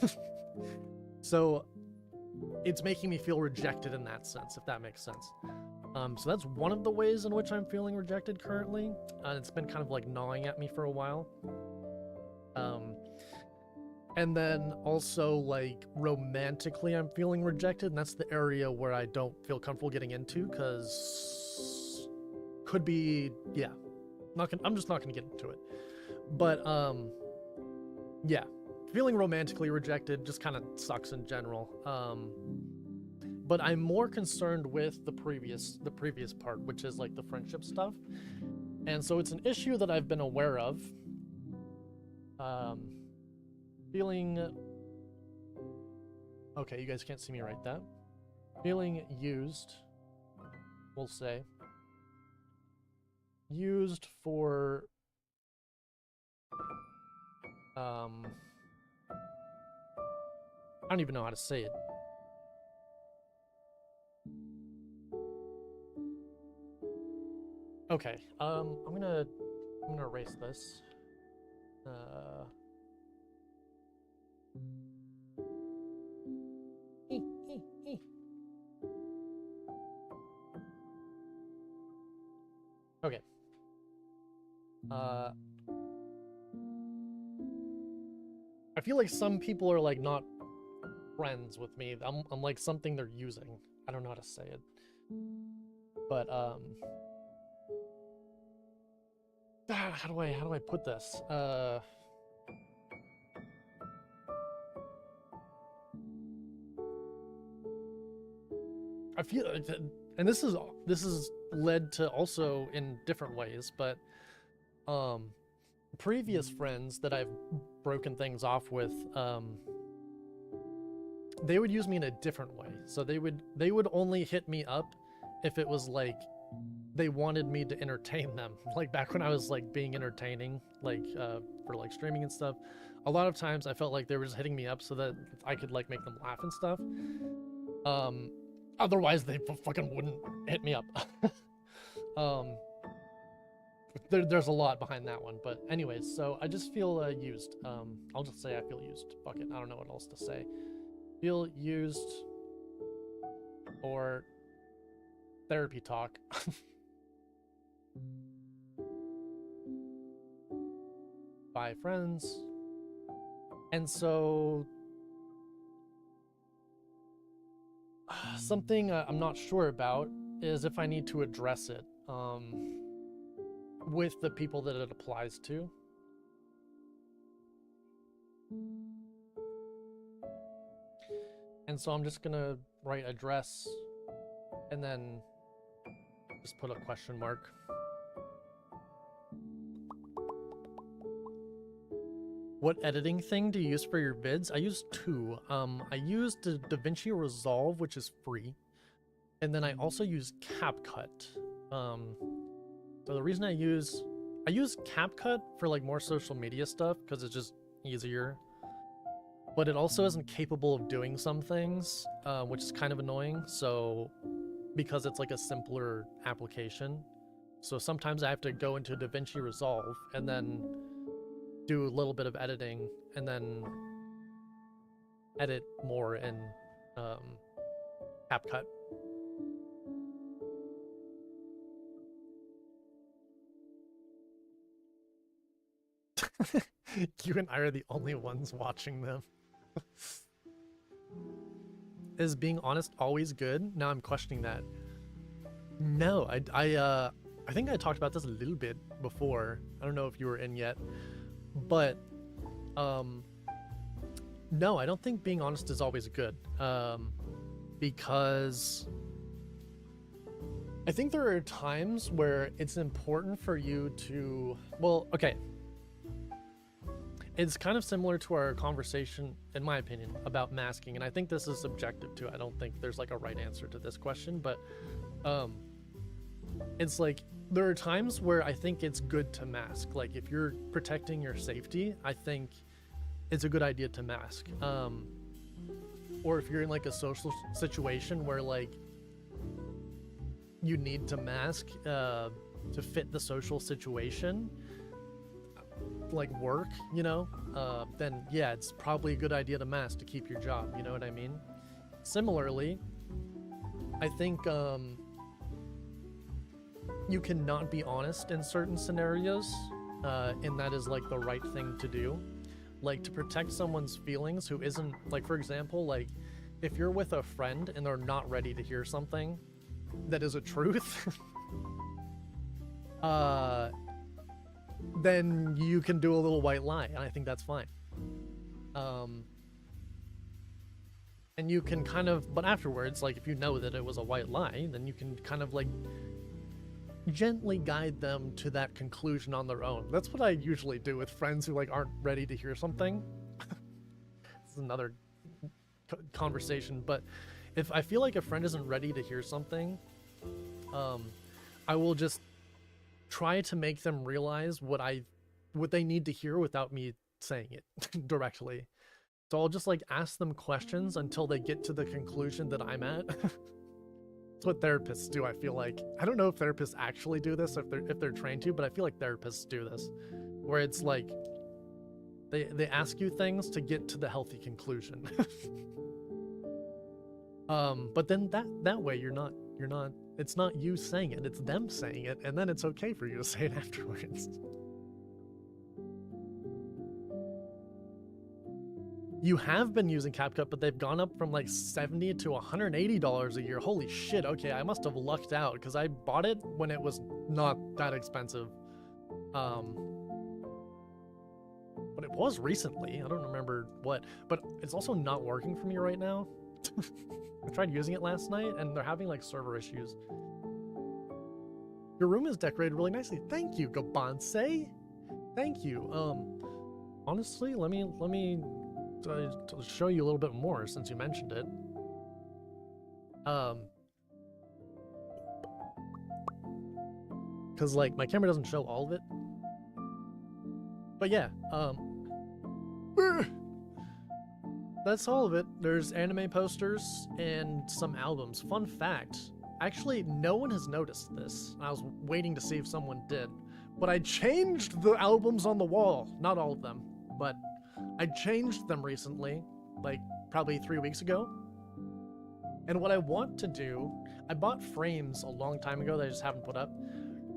So it's making me feel rejected in that sense, if that makes sense. So that's one of the ways in which I'm feeling rejected currently. It's been kind of like gnawing at me for a while. And then also like romantically I'm feeling rejected, and that's the area where I don't feel comfortable getting into, because could be, yeah, I'm just not gonna get into it. But yeah, feeling romantically rejected just kind of sucks in general. But I'm more concerned with the previous part, which is like the friendship stuff. And so it's an issue that I've been aware of. Feeling, okay, you guys can't see me write that. Feeling used, we'll say. Used for, I don't even know how to say it. Okay, I'm gonna erase this. Okay. I feel like some people are like not friends with me. I'm like something they're using. I don't know how to say it. But how do I put this? I feel, and this is led to also in different ways, but previous friends that I've broken things off with, they would use me in a different way. So they would only hit me up if it was like they wanted me to entertain them. Like back when I was like being entertaining, like for like streaming and stuff, a lot of times I felt like they were just hitting me up so that I could like make them laugh and stuff. Otherwise they fucking wouldn't hit me up. There's a lot behind that one, but anyways, so I just feel used. I'll just say I feel used. Fuck it, I don't know what else to say. Feel used, or therapy talk. By friends. And so something I'm not sure about is if I need to address it with the people that it applies to. And so I'm just gonna write address and then just put a question mark. What editing thing do you use for your vids? I use two. I use DaVinci Resolve, which is free, and then I also use CapCut. So the reason I use CapCut for like more social media stuff because it's just easier, but it also isn't capable of doing some things, which is kind of annoying. So because it's like a simpler application, so sometimes I have to go into DaVinci Resolve and then do a little bit of editing and then edit more in CapCut. You and I are the only ones watching them. Is being honest always good? Now I'm questioning that. No, I think I talked about this a little bit before. I don't know if you were in yet, but no, I don't think being honest is always good. Because I think there are times where it's important for you to, well, okay. It's kind of similar to our conversation, in my opinion, about masking, and I think this is subjective too. I don't think there's like a right answer to this question, but it's like there are times where I think it's good to mask. Like if you're protecting your safety, I think it's a good idea to mask. Or if you're in like a social situation where like you need to mask to fit the social situation, like work, you know, then yeah, it's probably a good idea to mask to keep your job, you know what I mean? Similarly, I think you cannot be honest in certain scenarios, and that is like the right thing to do. Like to protect someone's feelings who isn't, like for example, like if you're with a friend and they're not ready to hear something that is a truth, then you can do a little white lie, and I think that's fine. And you can kind of, but afterwards, like if you know that it was a white lie, then you can kind of like gently guide them to that conclusion on their own. That's what I usually do with friends who like aren't ready to hear something. This is another conversation, but if I feel like a friend isn't ready to hear something, I will just try to make them realize what they need to hear without me saying it directly. So I'll just like ask them questions until they get to the conclusion that I'm at. That's what therapists do, I feel like. I don't know if therapists actually do this, if they're trained to, but I feel like therapists do this, where it's like they ask you things to get to the healthy conclusion. But then that way you're not it's not you saying it, it's them saying it, and then it's okay for you to say it afterwards. You have been using CapCut, but they've gone up from like $70 to $180 a year. Holy shit, okay, I must have lucked out because I bought it when it was not that expensive. But it was recently, I don't remember what, but it's also not working for me right now. I tried using it last night and they're having like server issues. Your room is decorated really nicely. Thank you, Gabanse. Thank you. Honestly, let me to show you a little bit more since you mentioned it. Because like my camera doesn't show all of it. But yeah, that's all of it. There's anime posters and some albums. Fun fact, actually no one has noticed this. I was waiting to see if someone did, but I changed the albums on the wall. Not all of them, but I changed them recently, like probably 3 weeks ago. And what I want to do, I bought frames a long time ago that I just haven't put up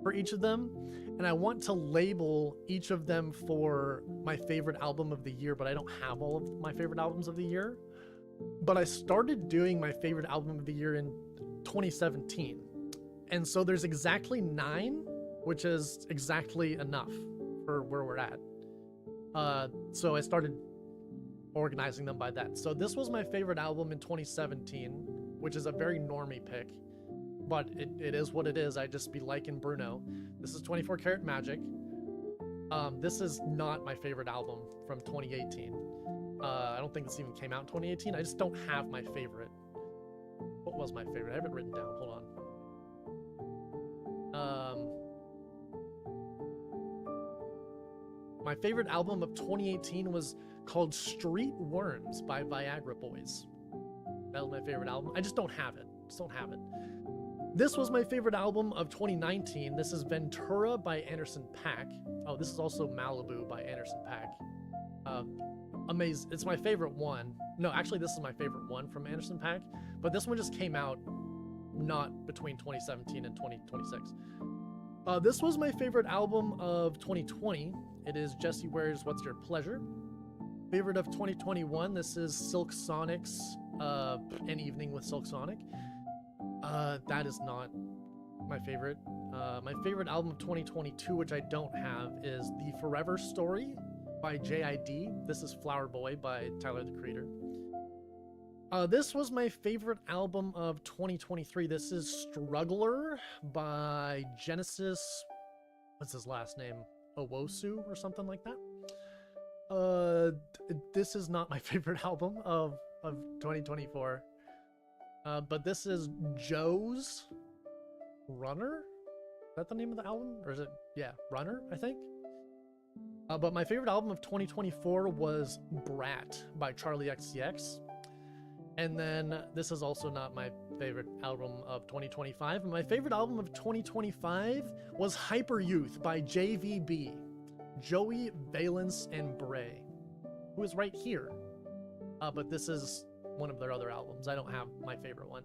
for each of them. And I want to label each of them for my favorite album of the year, but I don't have all of my favorite albums of the year. But I started doing my favorite album of the year in 2017. And so there's exactly 9, which is exactly enough for where we're at. So I started organizing them by that. So this was my favorite album in 2017, which is a very normie pick, but it is what it is. I just be liking Bruno. This is 24 Karat Magic. This is not my favorite album from 2018. I don't think this even came out in 2018. I just don't have my favorite. What was my favorite? I have it written down. Hold on. My favorite album of 2018 was called Street Worms by Viagra Boys. That was my favorite album. I just don't have it. This was my favorite album of 2019. This is Ventura by Anderson .Paak. Oh, this is also Malibu by Anderson .Paak. amazing. It's my favorite one. No, actually, this is my favorite one from Anderson .Paak, but this one just came out not between 2017 and 2026. This was my favorite album of 2020. It is Jessie Ware's What's Your Pleasure. Favorite of 2021, this is Silk Sonic's An Evening with Silk Sonic. That is not my favorite. My favorite album of 2022, which I don't have, is The Forever Story by J.I.D. This is Flower Boy by Tyler, the Creator. This was my favorite album of 2023. This is Struggler by Genesis. What's his last name? Owosu or something like that. This is not my favorite album of 2024. But this is Joe's Runner? Is that the name of the album? Or is it, yeah, Runner, I think? But my favorite album of 2024 was Brat by Charlie XCX. And then this is also not my favorite album of 2025. My favorite album of 2025 was Hyper Youth by JVB, Joey Valence and Bray, who is right here. But this is one of their other albums. I don't have my favorite one.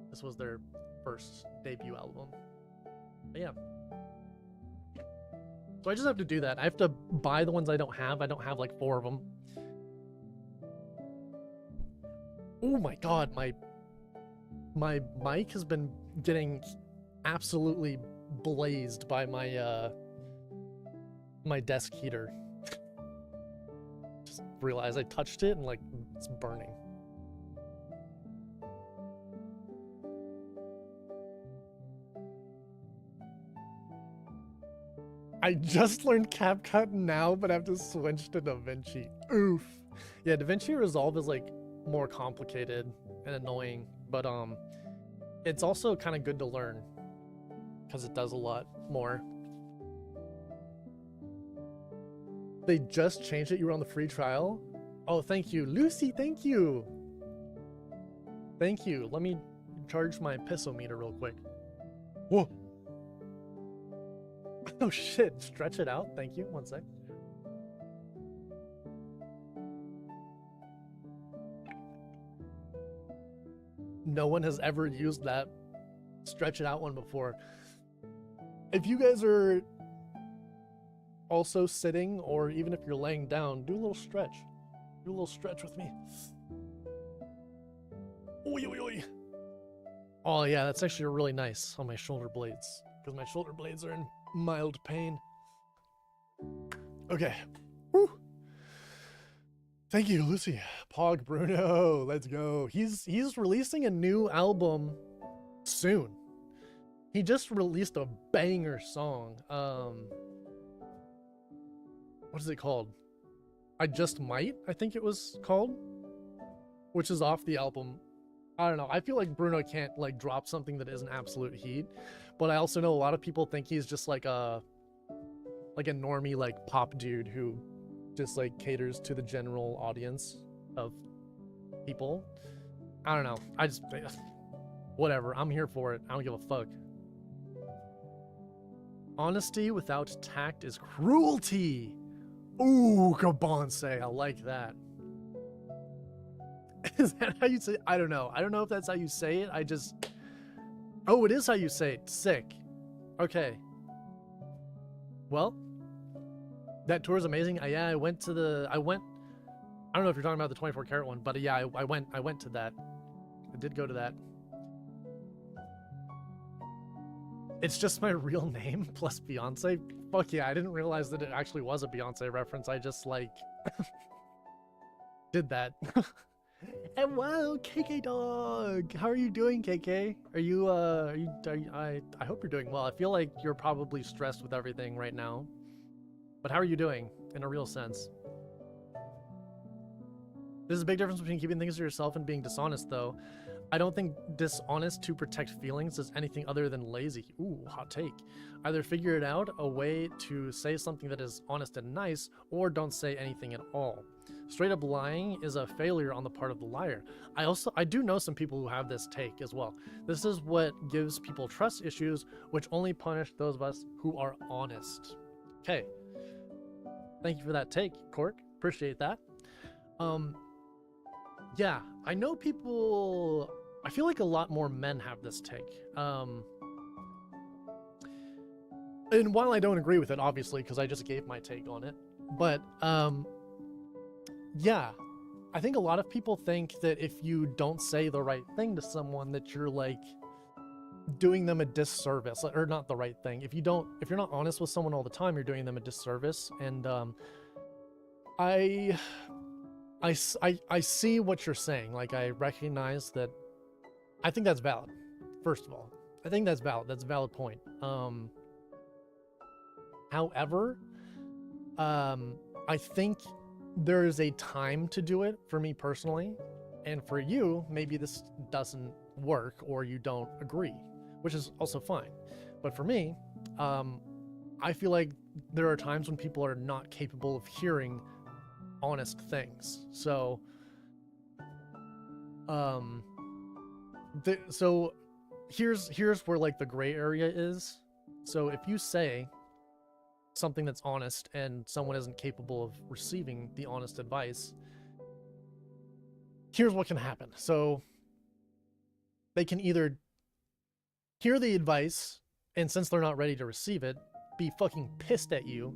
This was their first debut album. But yeah. So I just have to do that. I have to buy the ones I don't have. I don't have like 4 of them. Oh my god, my mic has been getting absolutely blazed by my my desk heater. Just realized I touched it and like it's burning. I just learned CapCut now, but I have to switch to DaVinci. Oof. Yeah, DaVinci Resolve is like more complicated and annoying, but it's also kind of good to learn because it does a lot more. They just changed it. You were on the free trial. Oh, thank you, Lucy. Thank you. Thank you. Let me charge my pissometer real quick. Whoa. Oh shit. Stretch it out. Thank you. One sec. No one has ever used that stretch it out one before. If you guys are also sitting, or even if you're laying down, do a little stretch. Do a little stretch with me. Oy, oy, oy. Oh yeah, that's actually really nice on my shoulder blades, because my shoulder blades are in mild pain. Okay. Woo. Thank you, Lucy. Pog Bruno, let's go. He's releasing a new album soon. He just released a banger song. What is it called? I Just Might, I think it was called, which is off the album. I don't know. I feel like Bruno can't like drop something that isn't absolute heat, but I also know a lot of people think he's just like a normie like pop dude who just like caters to the general audience of people. I don't know. I just whatever. I'm here for it. I don't give a fuck. Honesty without tact is cruelty. Ooh, Kabonse. I like that. Is that how you say it? I don't know. I don't know if that's how you say it. I just... Oh, it is how you say it. Sick. Okay. Well, that tour is amazing. Yeah, I went to the... I don't know if you're talking about the 24 karat one, but yeah, I went to that. I did go to that. It's just my real name plus Beyonce. Fuck yeah, I didn't realize that it actually was a Beyonce reference. I just like did that. And wow, KK dog. How are you doing, KK? I hope you're doing well. I feel like you're probably stressed with everything right now. But how are you doing in a real sense? There's a big difference between keeping things to yourself and being dishonest, though. I don't think dishonest to protect feelings is anything other than lazy. Ooh, hot take. Either figure it out, a way to say something that is honest and nice, or don't say anything at all. Straight up lying is a failure on the part of the liar. I do know some people who have this take as well. This is what gives people trust issues, which only punish those of us who are honest. Okay. Thank you for that take, Cork. Appreciate that. Yeah, I know people. I feel like a lot more men have this take. And while I don't agree with it, obviously, because I just gave my take on it, but yeah, I think a lot of people think that if you don't say the right thing to someone, that you're like doing them a disservice, or not the right thing. If you're not honest with someone all the time, you're doing them a disservice. And I see what you're saying. Like, I recognize that. I think that's valid. First of all, I think that's valid. That's a valid point. However, I think there is a time to do it for me personally, and for you, maybe this doesn't work or you don't agree, which is also fine. But for me, I feel like there are times when people are not capable of hearing honest things. So, so here's where like the gray area is. So if you say something that's honest and someone isn't capable of receiving the honest advice, here's what can happen. So they can either hear the advice, and since they're not ready to receive it, be fucking pissed at you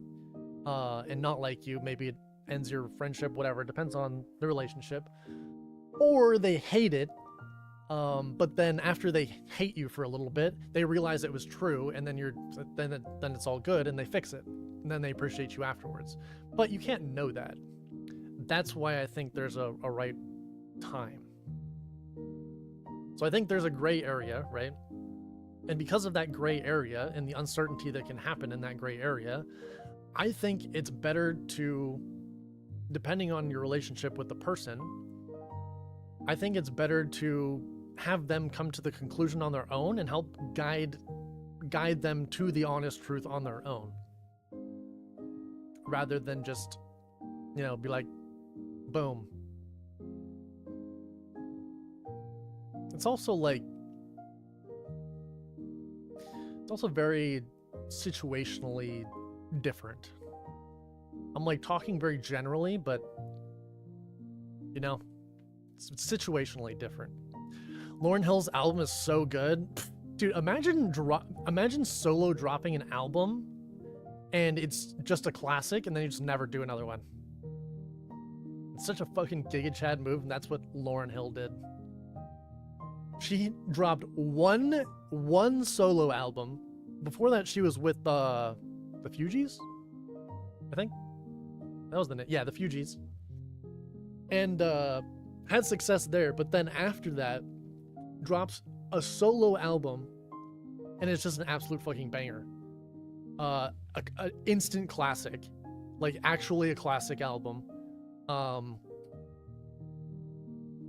and not like you. Maybe it ends your friendship, whatever. It depends on the relationship. Or they hate it, but then after they hate you for a little bit, they realize it was true, and then then it's all good, and they fix it, and then they appreciate you afterwards. But you can't know that. That's why I think there's a right time. So I think there's a gray area, right? And because of that gray area and the uncertainty that can happen in that gray area, I think it's better to, depending on your relationship with the person, I think it's better to have them come to the conclusion on their own and help guide them to the honest truth on their own, rather than just, be like, boom. It's also very situationally different. I'm like talking very generally, but it's situationally different. Lauryn Hill's album is so good. Dude, imagine solo dropping an album and it's just a classic and then you just never do another one. It's such a fucking Giga Chad move, and that's what Lauryn Hill did. She dropped one solo album. Before that, she was with the Fugees, I think. That was the name. Yeah, the Fugees. And had success there, but then after that, drops a solo album, and it's just an absolute fucking banger. A instant classic, like actually a classic album.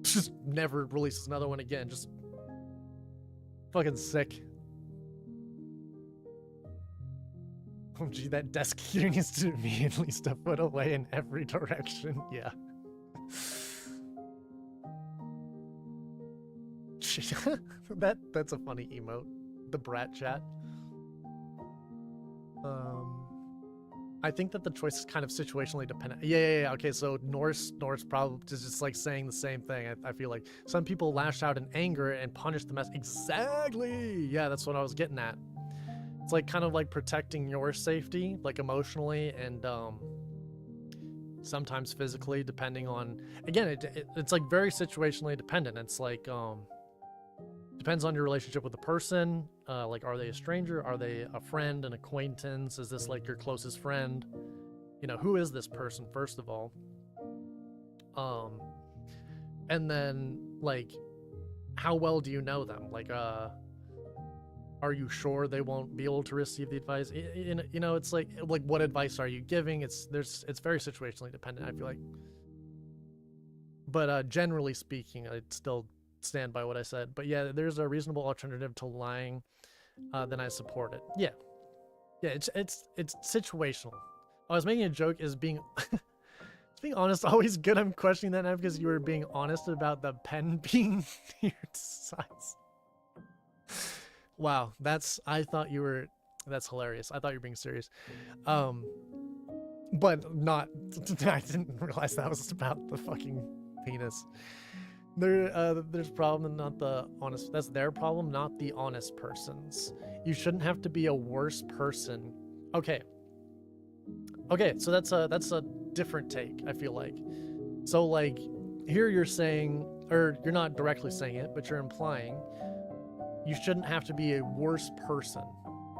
Just never releases another one again. Just fucking sick. Oh gee, that desk here needs to be at least a foot away in every direction. Yeah. That's a funny emote. The brat chat. I think that the choice is kind of situationally dependent. Yeah. Okay, so Norse probably is just like saying the same thing. I feel like some people lash out in anger and punish the mess. Exactly. Yeah, that's what I was getting at. It's like kind of like protecting your safety, like emotionally and sometimes physically, depending on. Again, it's like very situationally dependent. It's like depends on your relationship with the person. Like, are they a stranger? Are they a friend, an acquaintance? Is this like your closest friend? Who is this person, first of all? And then like, how well do you know them? Like, are you sure they won't be able to receive the advice? It's like what advice are you giving? It's very situationally dependent, I feel like. But generally speaking, I'd still stand by what I said. But yeah, there's a reasonable alternative to lying, then I support it. Yeah, it's situational. I was making a joke. Is being being honest always good? I'm questioning that now because you were being honest about the pen being your size. Wow, that's hilarious. I thought you were being serious. But not, I didn't realize that was about the fucking penis. There's a problem, not the honest. That's their problem, not the honest person's. You shouldn't have to be a worse person. Okay. Okay, so that's a different take, I feel like. So like here you're saying, or you're not directly saying it, but you're implying you shouldn't have to be a worse person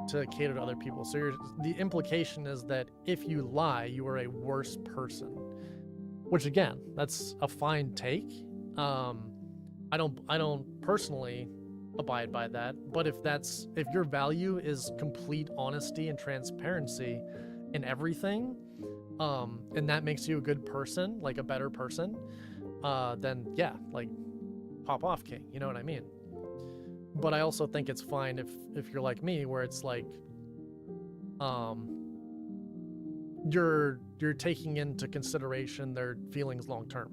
to cater to other people. So the implication is that if you lie, you are a worse person. Which again, that's a fine take. I don't personally abide by that, but if your value is complete honesty and transparency in everything, and that makes you a good person, like a better person, then yeah, like pop off, king. You know what I mean? But I also think it's fine if you're like me, where it's like, you're taking into consideration their feelings long term.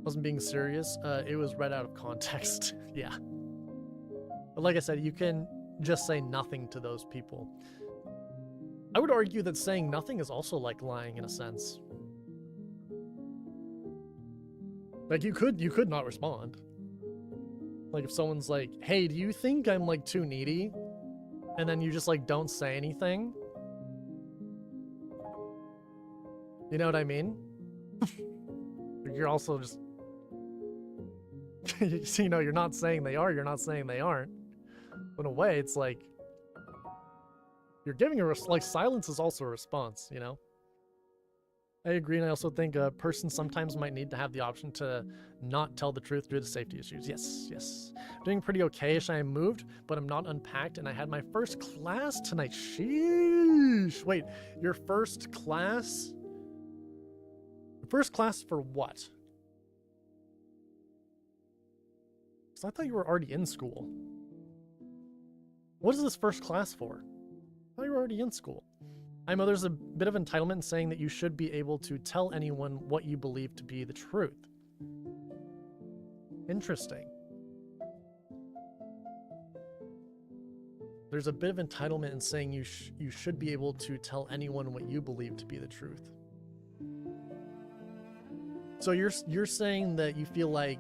Wasn't being serious. It was read out of context. Yeah. But like I said, you can just say nothing to those people. I would argue that saying nothing is also like lying in a sense. Like you could not respond. Like if someone's like, hey, do you think I'm like too needy? And then you just like don't say anything. You know what I mean? You're also just, you know, you're not saying they are, you're not saying they aren't. In a way, it's like, you're giving like silence is also a response, you know? I agree, and I also think a person sometimes might need to have the option to not tell the truth due to safety issues. Yes, yes. Doing pretty okay-ish. I moved, but I'm not unpacked, and I had my first class tonight. Sheesh. Wait, your first class? Your first class for what? Because I thought you were already in school. What is this first class for? I thought you were already in school. I know there's a bit of entitlement in saying that you should be able to tell anyone what you believe to be the truth. Interesting. There's a bit of entitlement in saying you should be able to tell anyone what you believe to be the truth. So you're saying that you feel like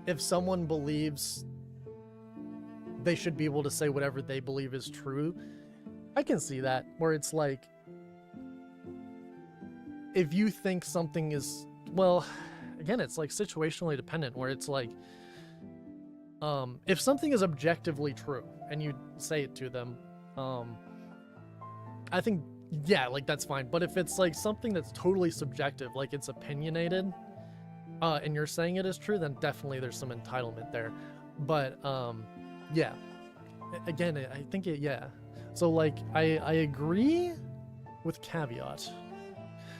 if someone believes they should be able to say whatever they believe is true. I can see that, where it's like, if you think something is, well, again, it's like situationally dependent, where it's like, if something is objectively true and you say it to them, I think, yeah, like that's fine. But if it's like something that's totally subjective, like it's opinionated, and you're saying it is true, then definitely there's some entitlement there. But, yeah, again, I think it, yeah. So like, I agree with caveat.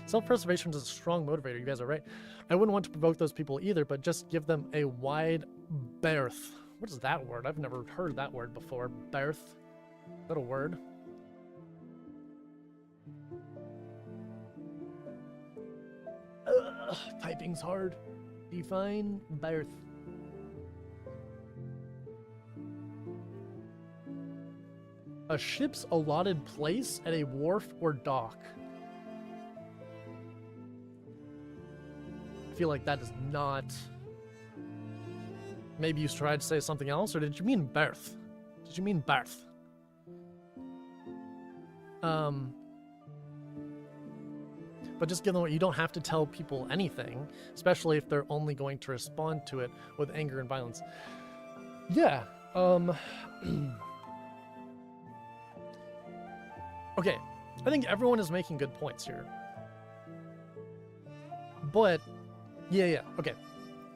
Self-preservation is a strong motivator, you guys are right. I wouldn't want to provoke those people either, but just give them a wide berth. What is that word? I've never heard that word before. Berth? Is that a word? Typing's hard. Define berth. A ship's allotted place at a wharf or dock. I feel like that is not... Maybe you tried to say something else, or did you mean berth? Did you mean berth? But just give them what you don't have to tell people anything, especially if they're only going to respond to it with anger and violence. Yeah, okay, I think everyone is making good points here. But, yeah, okay.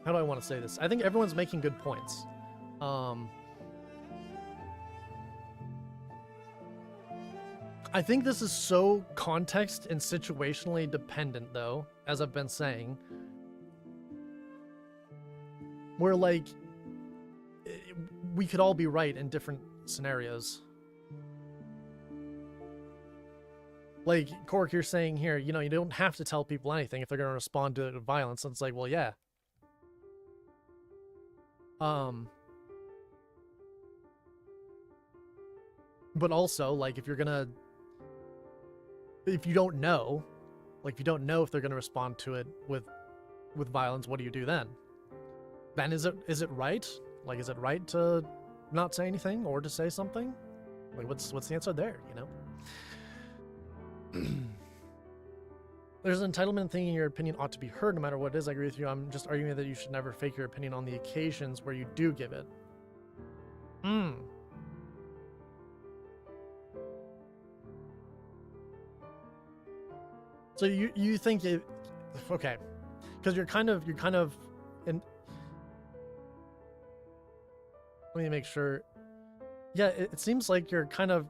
How do I want to say this? I think everyone's making good points. I think this is so context and situationally dependent, though, as I've been saying. Where, like, we could all be right in different scenarios. Like, Cork, you're saying here, you know, you don't have to tell people anything if they're going to respond to violence. And it's like, well, yeah. But also, like, if you don't know, like, if you don't know if they're gonna respond to it with violence, what do you do then? Then is it right? Like, is it right to not say anything or to say something? Like, what's the answer there, you know? There's an entitlement in thinking your opinion ought to be heard no matter what it is. I agree with you. I'm just arguing that you should never fake your opinion on the occasions where you do give it. So you think it, okay, because you're kind of in. Let me make sure. Yeah, it seems like you're kind of.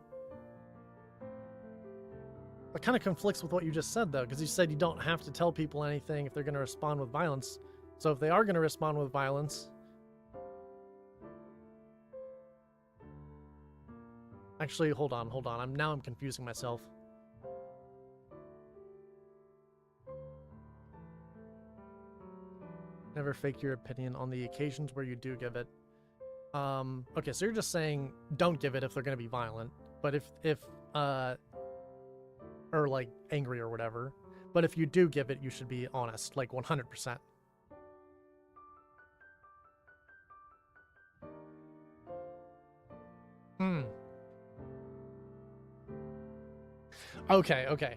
It kind of conflicts with what you just said, though, because you said you don't have to tell people anything if they're going to respond with violence. So if they are going to respond with violence, actually, hold on. I'm confusing myself. Never fake your opinion on the occasions where you do give it. Okay, so you're just saying don't give it if they're going to be violent, but if or like angry or whatever. But if you do give it, you should be honest, like 100%. Okay.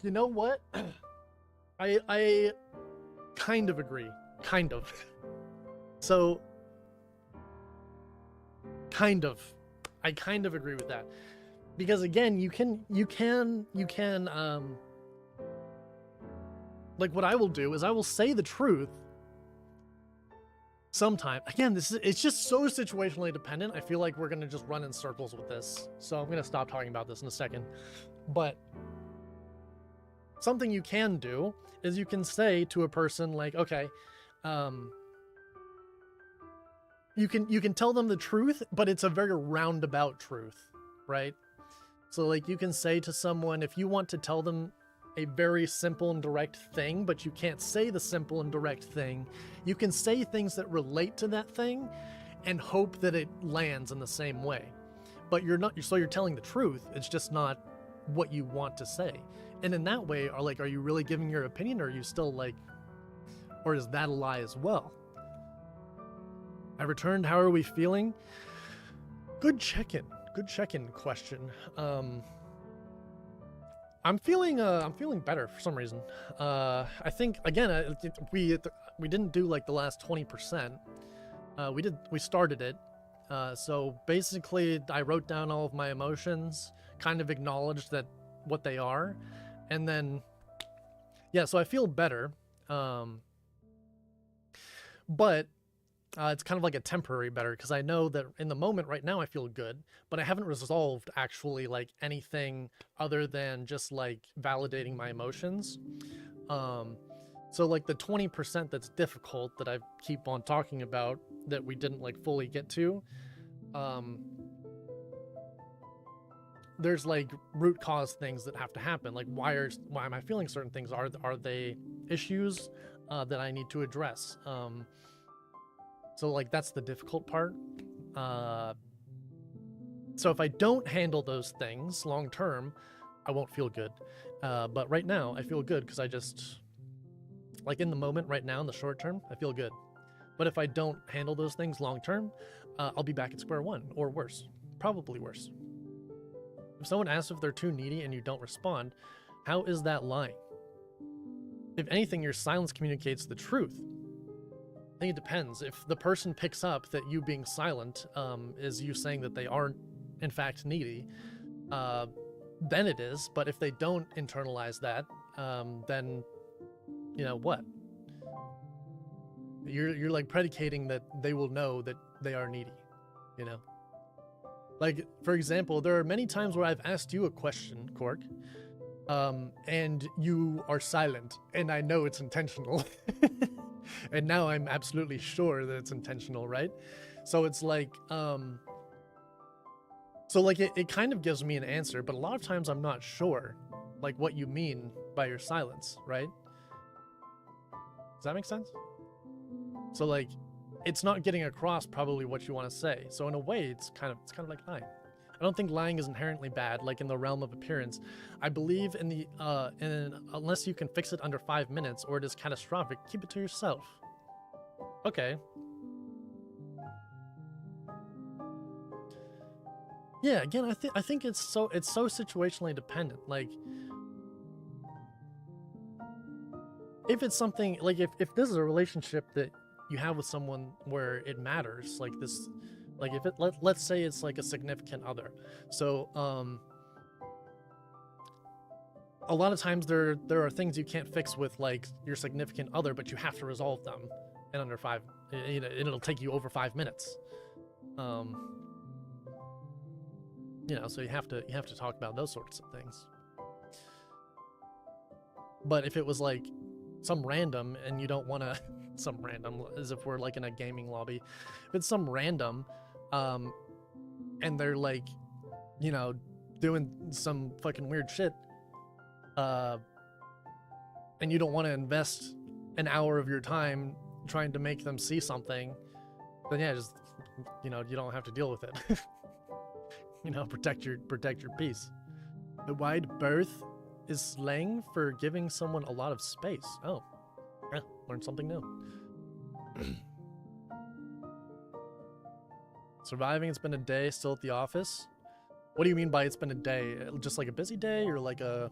You know what? I kind of agree. Kind of. So I kind of agree with that. Because again, you can like, what I will do is I will say the truth sometime. Again, it's just so situationally dependent. I feel like we're gonna just run in circles with this. So I'm gonna stop talking about this in a second. But something you can do is you can say to a person, like, okay, you can tell them the truth, but it's a very roundabout truth, right? So, like, you can say to someone, if you want to tell them a very simple and direct thing, but you can't say the simple and direct thing, you can say things that relate to that thing and hope that it lands in the same way. But you're telling the truth, it's just not what you want to say. And in that way, are you really giving your opinion, or are you still like, or is that a lie as well? I returned, how are we feeling? Good check-in question. I'm feeling better for some reason. I think, again, we didn't do like the last 20%. We started it. So basically I wrote down all of my emotions, kind of acknowledged that what they are, and then yeah, so I feel better. But it's kind of like a temporary better, because I know that in the moment right now I feel good, but I haven't resolved actually like anything other than just like validating my emotions. So like the 20% that's difficult that I keep on talking about that we didn't like fully get to, there's like root cause things that have to happen. Like, why am I feeling certain things? Are they issues that I need to address? So like that's the difficult part. So if I don't handle those things long term, I won't feel good. But right now I feel good because I just, like, in the moment right now in the short term, I feel good. But if I don't handle those things long term, I'll be back at square one, or worse, probably worse. If someone asks if they're too needy and you don't respond, how is that lying? If anything, your silence communicates the truth. I think it depends. If the person picks up that you being silent is you saying that they aren't in fact needy, then it is. But if they don't internalize that, then you know what? You're like predicating that they will know that they are needy, you know? Like, for example, there are many times where I've asked you a question, Cork, and you are silent, and I know it's intentional. And now I'm absolutely sure that it's intentional, right? So it's like, it kind of gives me an answer, but a lot of times I'm not sure, like, what you mean by your silence, right? Does that make sense? So, like, it's not getting across probably what you want to say. So in a way, it's kind of like lying. I don't think lying is inherently bad, like in the realm of appearance. I believe in the unless you can fix it under 5 minutes or it is catastrophic, keep it to yourself. Okay. Yeah, again, I think it's so situationally dependent. Like, if it's something like if this is a relationship that you have with someone where it matters, like this, like if it let's say it's like a significant other. So a lot of times there are things you can't fix with like your significant other, but you have to resolve them in under 5, you know, it'll take you over 5 minutes. You know, so you have to talk about those sorts of things. But if it was like some random and you don't want to some random, as if we're like in a gaming lobby, if it's some random and they're like, you know, doing some fucking weird shit, and you don't want to invest an hour of your time trying to make them see something, then yeah, just, you know, you don't have to deal with it. You know, protect your peace. The wide berth is slang for giving someone a lot of space. Oh, yeah, learned something new. Surviving, it's been a day, still at the office. What do you mean by it's been a day? Just like a busy day, or like a...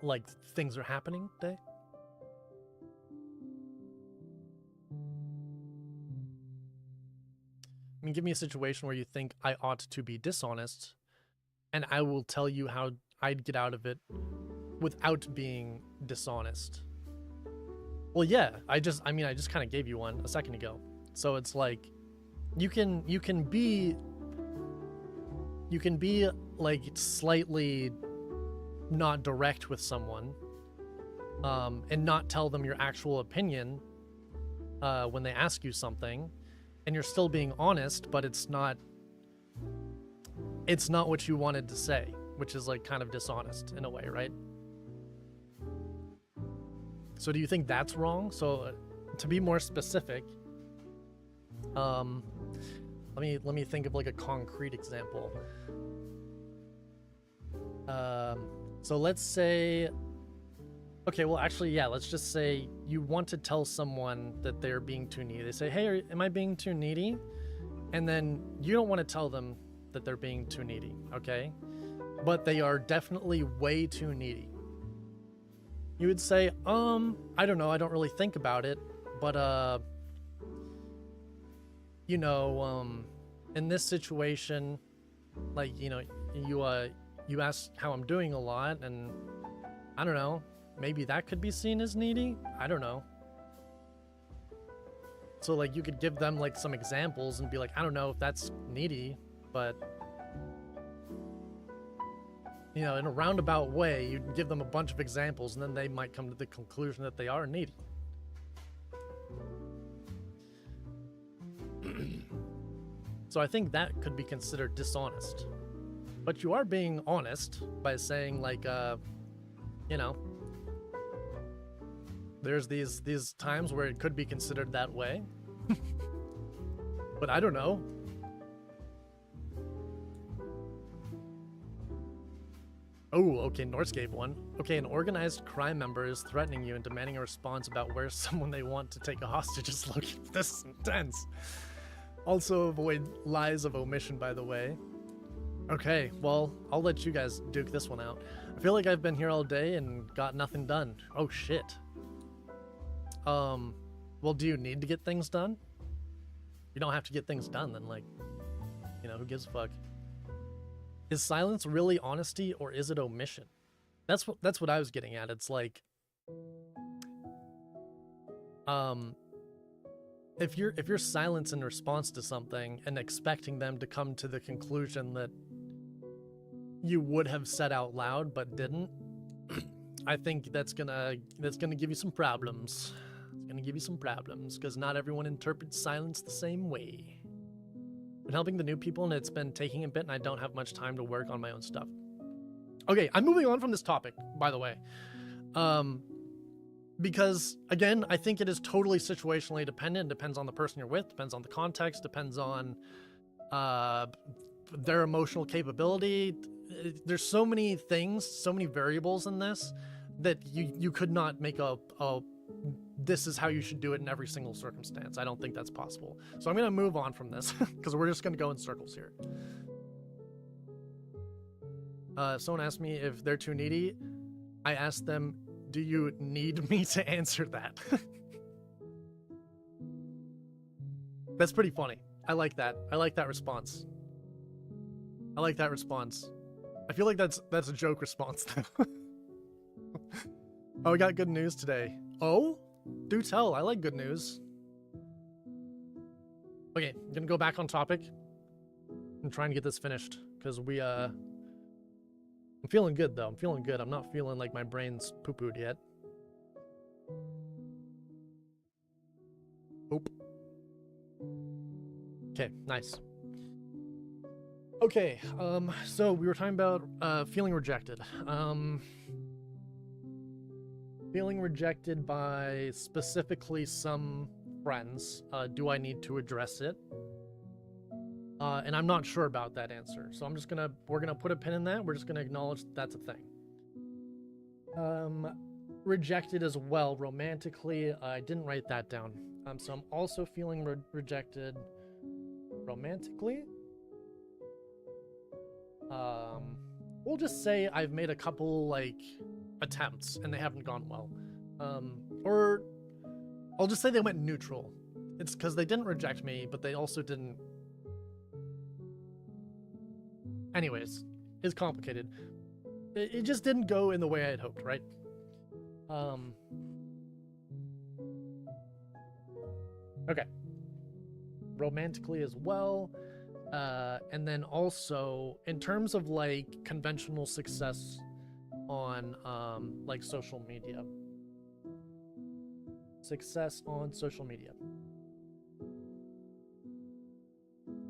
like things are happening day? I mean, give me a situation where you think I ought to be dishonest, and I will tell you how I'd get out of it without being dishonest. Well, yeah, I just kind of gave you one a second ago. So it's like, you can be like slightly not direct with someone, and not tell them your actual opinion when they ask you something, and you're still being honest, but it's not what you wanted to say, which is like kind of dishonest in a way, right? So do you think that's wrong? So to be more specific, let me think of like a concrete example. So let's say, okay, well actually, yeah, let's just say you want to tell someone that they're being too needy. They say, hey, am I being too needy? And then you don't want to tell them that they're being too needy, okay? But they are definitely way too needy. You would say, I don't know, I don't really think about it, but, you know, in this situation, like, you know, you ask how I'm doing a lot, and I don't know, maybe that could be seen as needy? I don't know. So, like, you could give them, like, some examples and be like, I don't know if that's needy, but, you know, in a roundabout way, you give them a bunch of examples, and then they might come to the conclusion that they are needy. So I think that could be considered dishonest. But you are being honest by saying, like, you know, there's these times where it could be considered that way. But I don't know. Oh, okay, Norse gave one. Okay, an organized crime member is threatening you and demanding a response about where someone they want to take a hostage is located. This is intense. Also avoid lies of omission, by the way. Okay, well, I'll let you guys duke this one out. I feel like I've been here all day and got nothing done. Oh, shit. Well, do you need to get things done? You don't have to get things done, then, like, you know, who gives a fuck? Is silence really honesty, or is it omission? That's what I was getting at. It's like, if you're silent in response to something and expecting them to come to the conclusion that you would have said out loud but didn't, I think that's gonna give you some problems. It's gonna give you some problems because not everyone interprets silence the same way. Been helping the new people and it's been taking a bit and I don't have much time to work on my own stuff. Okay, I'm moving on from this topic, by the way. because again, I think it is totally situationally dependent. It depends on the person you're with, depends on the context, depends on their emotional capability. There's so many things, so many variables in this that you could not make a this is how you should do it in every single circumstance. I don't think that's possible. So I'm going to move on from this because we're just going to go in circles here. Someone asked me if they're too needy. I asked them, do you need me to answer that? That's pretty funny. I like that. I like that response. I like that response. I feel like that's a joke response though. Oh, we got good news today. Oh? Do tell. I like good news. Okay, I'm gonna go back on topic. I'm trying to get this finished because I'm feeling good though. I'm feeling good. I'm not feeling like my brain's poo-pooed yet. Oop. Okay, nice. Okay, so we were talking about feeling rejected. Feeling rejected by specifically some friends. Do I need to address it? And I'm not sure about that answer. So we're gonna put a pin in that. We're just gonna acknowledge that that's a thing. Rejected as well, romantically. I didn't write that down. So I'm also feeling rejected romantically. We'll just say I've made a couple like attempts and they haven't gone well. Or I'll just say they went neutral. It's because they didn't reject me, but they also didn't. Anyways, it's complicated. It just didn't go in the way I had hoped, right? Okay. Romantically as well. And then also in terms of like conventional success on like social media. Success on social media.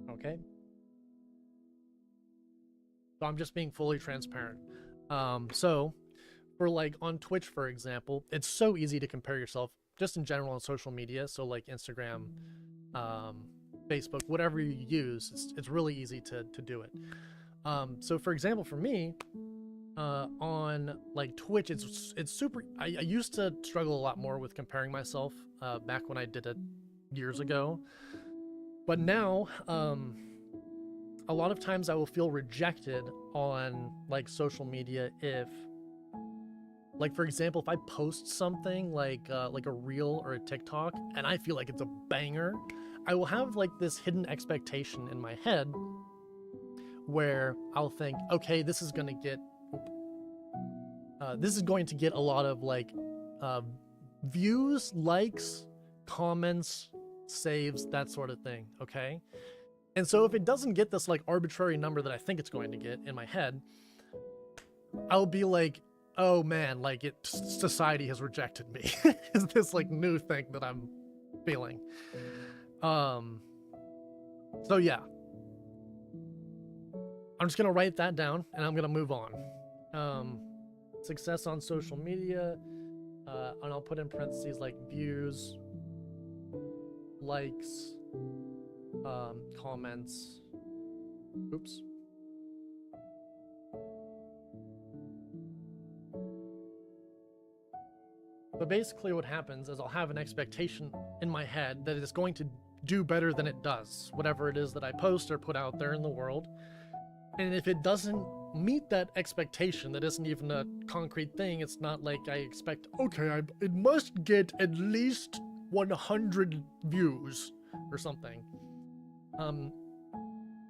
Okay. So I'm just being fully transparent. So for like on Twitch, for example, it's so easy to compare yourself just in general on social media. So like Instagram, Facebook, whatever you use, it's really easy to do it. So for example, for me, on like Twitch, it's super. I used to struggle a lot more with comparing myself back when I did it years ago, but now a lot of times I will feel rejected on like social media if, like for example, if I post something like a reel or a TikTok and I feel like it's a banger, I will have like this hidden expectation in my head where I'll think, okay, this is going to get a lot of like views, likes, comments, saves, that sort of thing, okay? And so if it doesn't get this like arbitrary number that I think it's going to get in my head, I'll be like, oh man, like society has rejected me. Is this like new thing that I'm feeling? So yeah. I'm just gonna write that down and I'm gonna move on. Success on social media, and I'll put in parentheses like views, likes, comments. Oops. But basically what happens is I'll have an expectation in my head that it's going to do better than it does, whatever it is that I post or put out there in the world. And if it doesn't meet that expectation, that isn't even a concrete thing, it's not like I expect, okay, it must get at least 100 views or something.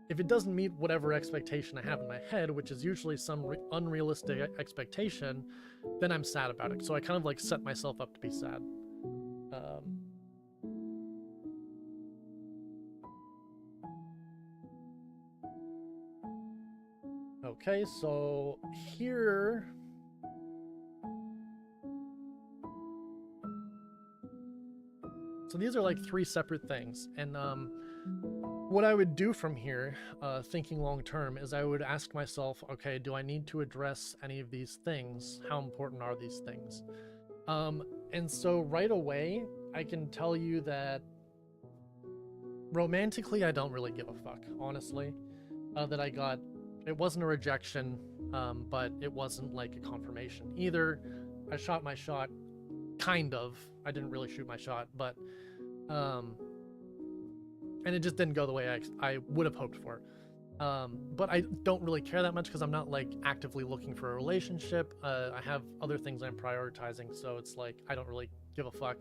If it doesn't meet whatever expectation I have in my head, which is usually some unrealistic expectation, then I'm sad about it. So I kind of like set myself up to be sad. Okay, so here... So these are like three separate things, and what I would do from here, thinking long term, is I would ask myself, okay, do I need to address any of these things? How important are these things? And so right away, I can tell you that romantically, I don't really give a fuck, honestly. That I got, it wasn't a rejection, but it wasn't like a confirmation either. I shot my shot, kind of. I didn't really shoot my shot, but, and it just didn't go the way I would have hoped for. But I don't really care that much because I'm not like actively looking for a relationship. I have other things I'm prioritizing, so it's like I don't really give a fuck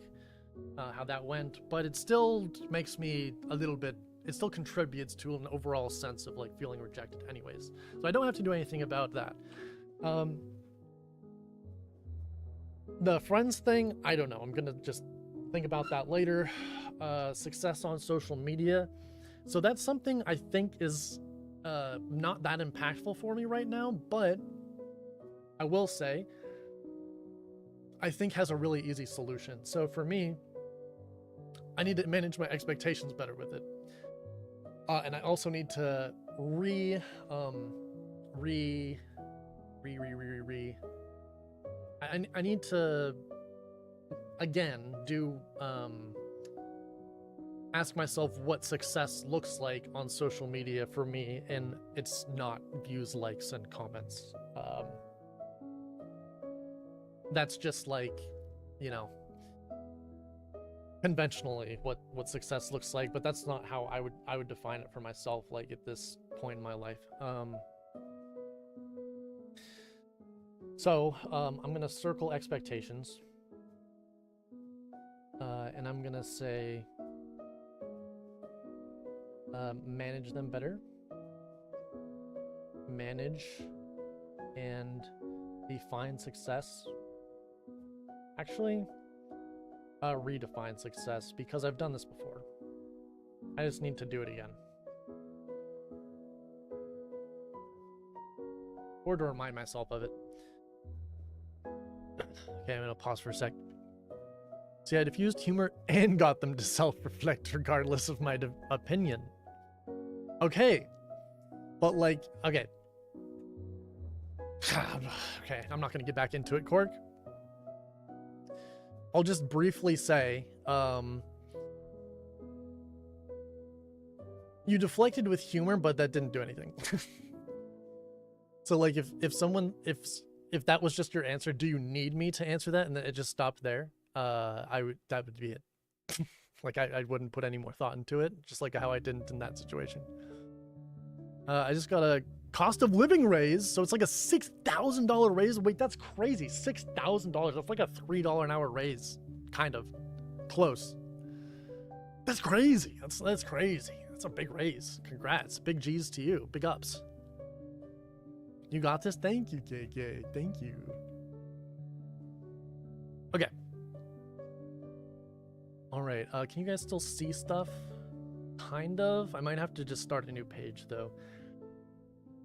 how that went. But it still makes me a little bit. It still contributes to an overall sense of like feeling rejected, anyways. So I don't have to do anything about that. The friends thing, I don't know. I'm gonna just think about that later. Success on social media. So that's something I think is not that impactful for me right now, but I will say I think has a really easy solution. So for me, I need to manage my expectations better with it. And I also need to I need to again do ask myself what success looks like on social media for me, and it's not views, likes, and comments. That's just like, you know, conventionally what success looks like, but that's not how I would define it for myself, like at this point in my life. So I'm gonna circle expectations, and I'm gonna say manage them better, manage and define success. Actually, redefine success, because I've done this before. I just need to do it again. Or to remind myself of it. Okay, I'm gonna pause for a sec. See, I diffused humor and got them to self-reflect regardless of my opinion. Okay. But like, okay. Okay, I'm not gonna get back into it, Cork. I'll just briefly say, you deflected with humor, but that didn't do anything. So like, if that was just your answer, do you need me to answer that? And then it just stopped there. That would be it. Like I wouldn't put any more thought into it, just like how I didn't in that situation. I just got a cost of living raise, so it's like a $6,000 raise. Wait, that's crazy. $6,000. That's like a $3 an hour raise, kind of close. That's crazy. That's crazy. That's a big raise. Congrats. Big G's to you. Big ups. You got this. Thank you, KK. Thank you. Okay. All right. Can you guys still see stuff? Kind of. I might have to just start a new page though.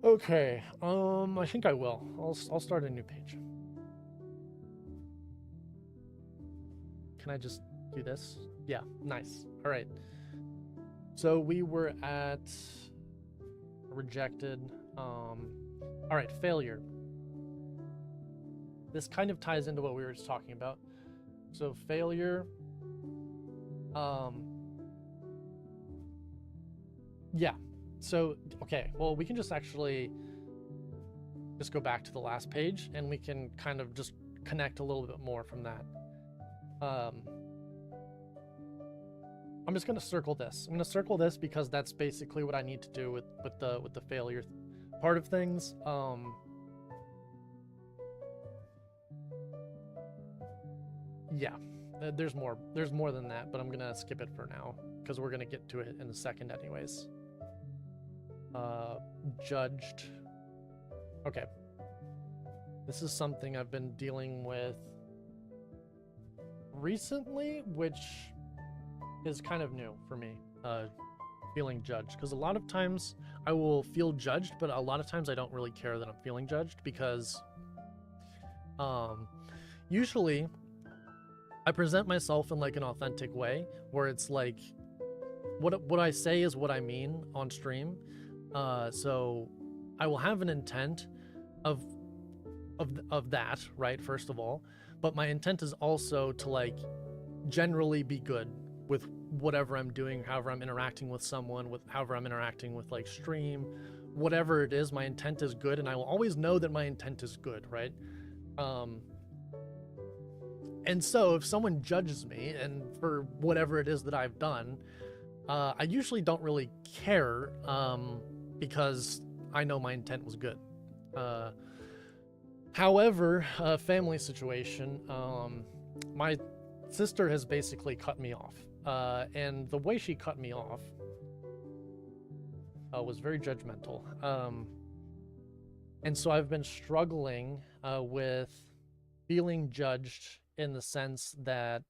Okay. I think I will. I'll start a new page. Can I just do this? Yeah. Nice. All right. So we were at rejected. All right. Failure. This kind of ties into what we were just talking about. So failure. Yeah. So, okay, well, we can just actually just go back to the last page and we can kind of just connect a little bit more from that. I'm just going to circle this. I'm going to circle this because that's basically what I need to do with the failure part of things. Yeah. There's more than that, but I'm gonna skip it for now because we're gonna get to it in a second anyways. Judged. Okay. This is something I've been dealing with recently, which is kind of new for me. Feeling judged, because a lot of times I will feel judged, but a lot of times I don't really care that I'm feeling judged because usually I present myself in like an authentic way where it's like what I say is what I mean on stream. So I will have an intent of that, right? First of all, but my intent is also to like generally be good with whatever I'm doing, however I'm interacting with someone, with however I'm interacting with like stream, whatever it is, my intent is good, and I will always know that my intent is good, right? And so if someone judges me and for whatever it is that I've done, I usually don't really care, because I know my intent was good. However, family situation, my sister has basically cut me off, and the way she cut me off was very judgmental, and so I've been struggling with feeling judged in the sense that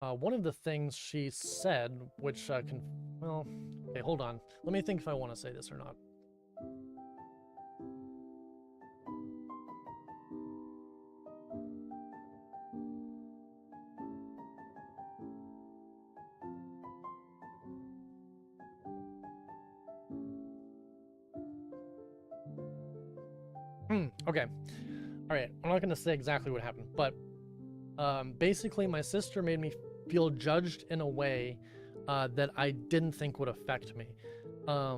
one of the things she said, which well, okay, hold on, let me think if I want to say this or not. Okay. All right. I'm not going to say exactly what happened, but basically my sister made me feel judged in a way that I didn't think would affect me. I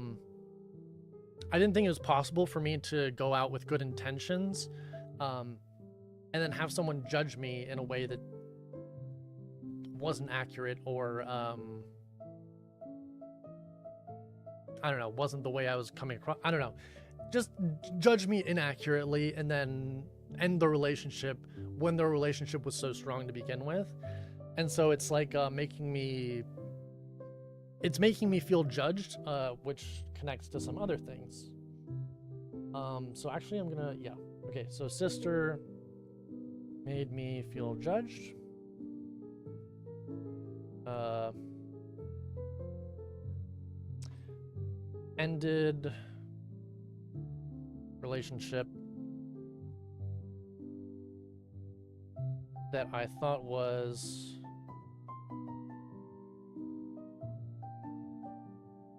didn't think it was possible for me to go out with good intentions and then have someone judge me in a way that wasn't accurate, or I don't know, wasn't the way I was coming across. I don't know. Just judge me inaccurately and then end the relationship when the relationship was so strong to begin with. And so it's like making me feel judged, which connects to some other things. So actually I'm gonna, yeah. Okay, so sister made me feel judged. Ended relationship that I thought was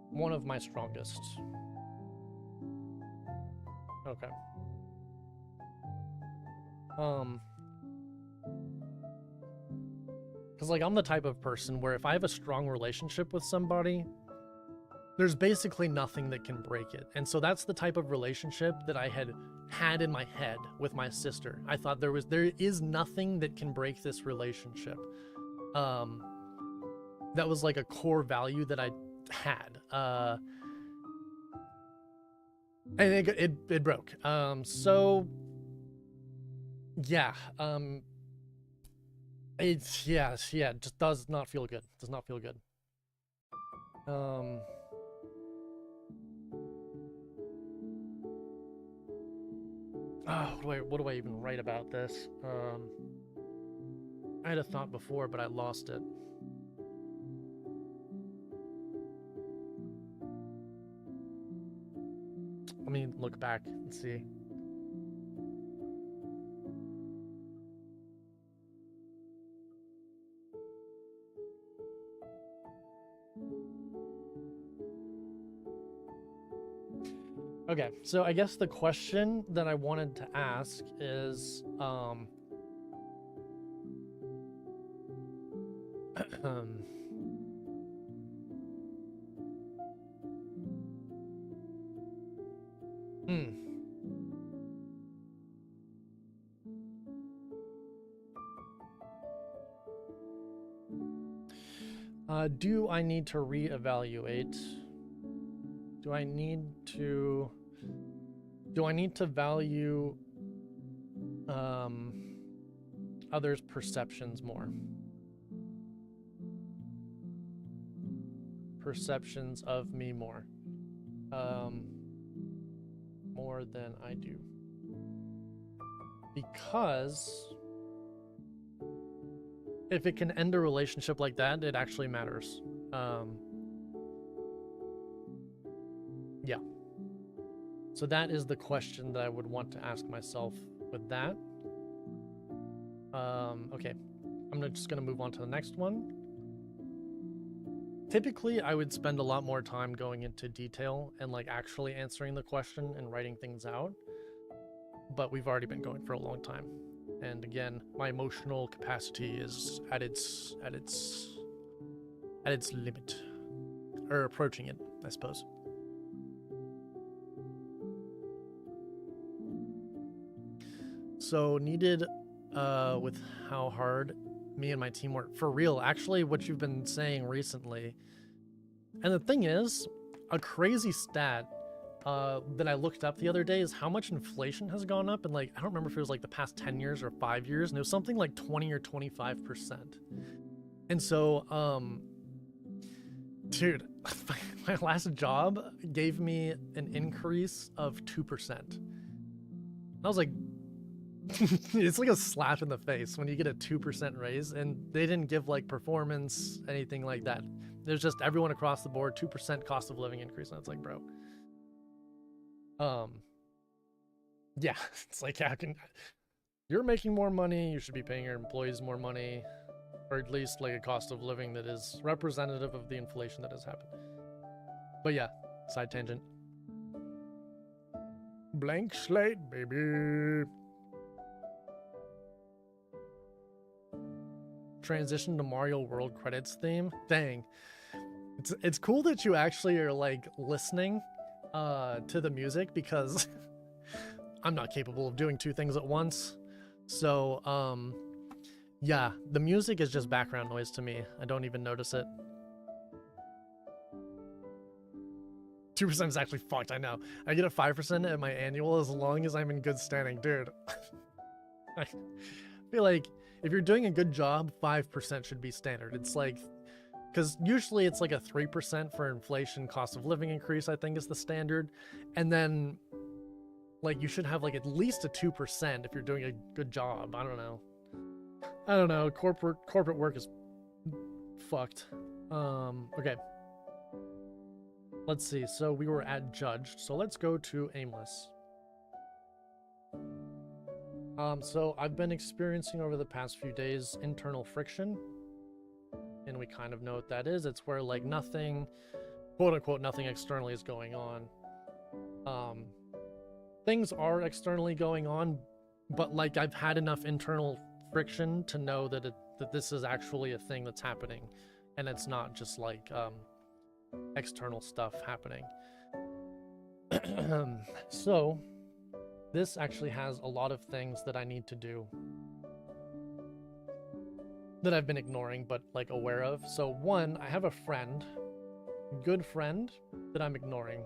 one of my strongest. Okay. Because like I'm the type of person where if I have a strong relationship with somebody, there's basically nothing that can break it. And so that's the type of relationship that I had in my head with my sister. I thought there is nothing that can break this relationship. That was like a core value that I had. And it broke. So yeah. It just does not feel good. Does not feel good. Oh, what do I even write about this? I had a thought before, but I lost it. Let me look back and see. Okay, so I guess the question that I wanted to ask is, do I need to reevaluate? Do I need to value others' perceptions more? Perceptions of me more. More than I do. Because if it can end a relationship like that, it actually matters. Yeah. So that is the question that I would want to ask myself with that. Okay. I'm just gonna move on to the next one. Typically, I would spend a lot more time going into detail and like actually answering the question and writing things out. But we've already been going for a long time. And again, my emotional capacity is at its limit, or approaching it, I suppose. So needed with how hard me and my team work. For real, actually, what you've been saying recently. And the thing is, a crazy stat that I looked up the other day is how much inflation has gone up. And like, I don't remember if it was like the past 10 years or 5 years, and it was something like 20 or 25%. And so, dude, my last job gave me an increase of 2%. I was like, it's like a slap in the face when you get a 2% raise, and they didn't give like performance, anything like that. There's just everyone across the board, 2% cost of living increase. And it's like, bro, yeah, it's like, how can you're making more money? You should be paying your employees more money, or at least like a cost of living that is representative of the inflation that has happened. But yeah, side tangent. Blank slate, baby. Transition to Mario World credits theme. Dang, it's cool that you actually are like listening to the music, because I'm not capable of doing two things at once. So yeah, the music is just background noise to me. I don't even notice it. 2% is actually fucked. I know. I get a 5% at my annual as long as I'm in good standing, dude. I feel like if you're doing a good job, 5% should be standard. It's like, because usually it's like a 3% for inflation, cost of living increase, I think is the standard. And then like you should have like at least a 2% if you're doing a good job. I don't know. Corporate work is fucked. Okay. Let's see. So we were at judged. So let's go to aimless. So I've been experiencing over the past few days internal friction, and we kind of know what that is. It's where like nothing, quote unquote, nothing externally is going on. Things are externally going on, but like I've had enough internal friction to know that that this is actually a thing that's happening, and it's not just like external stuff happening. So this actually has a lot of things that I need to do that I've been ignoring, but like aware of. So one, I have a friend, good friend, that I'm ignoring.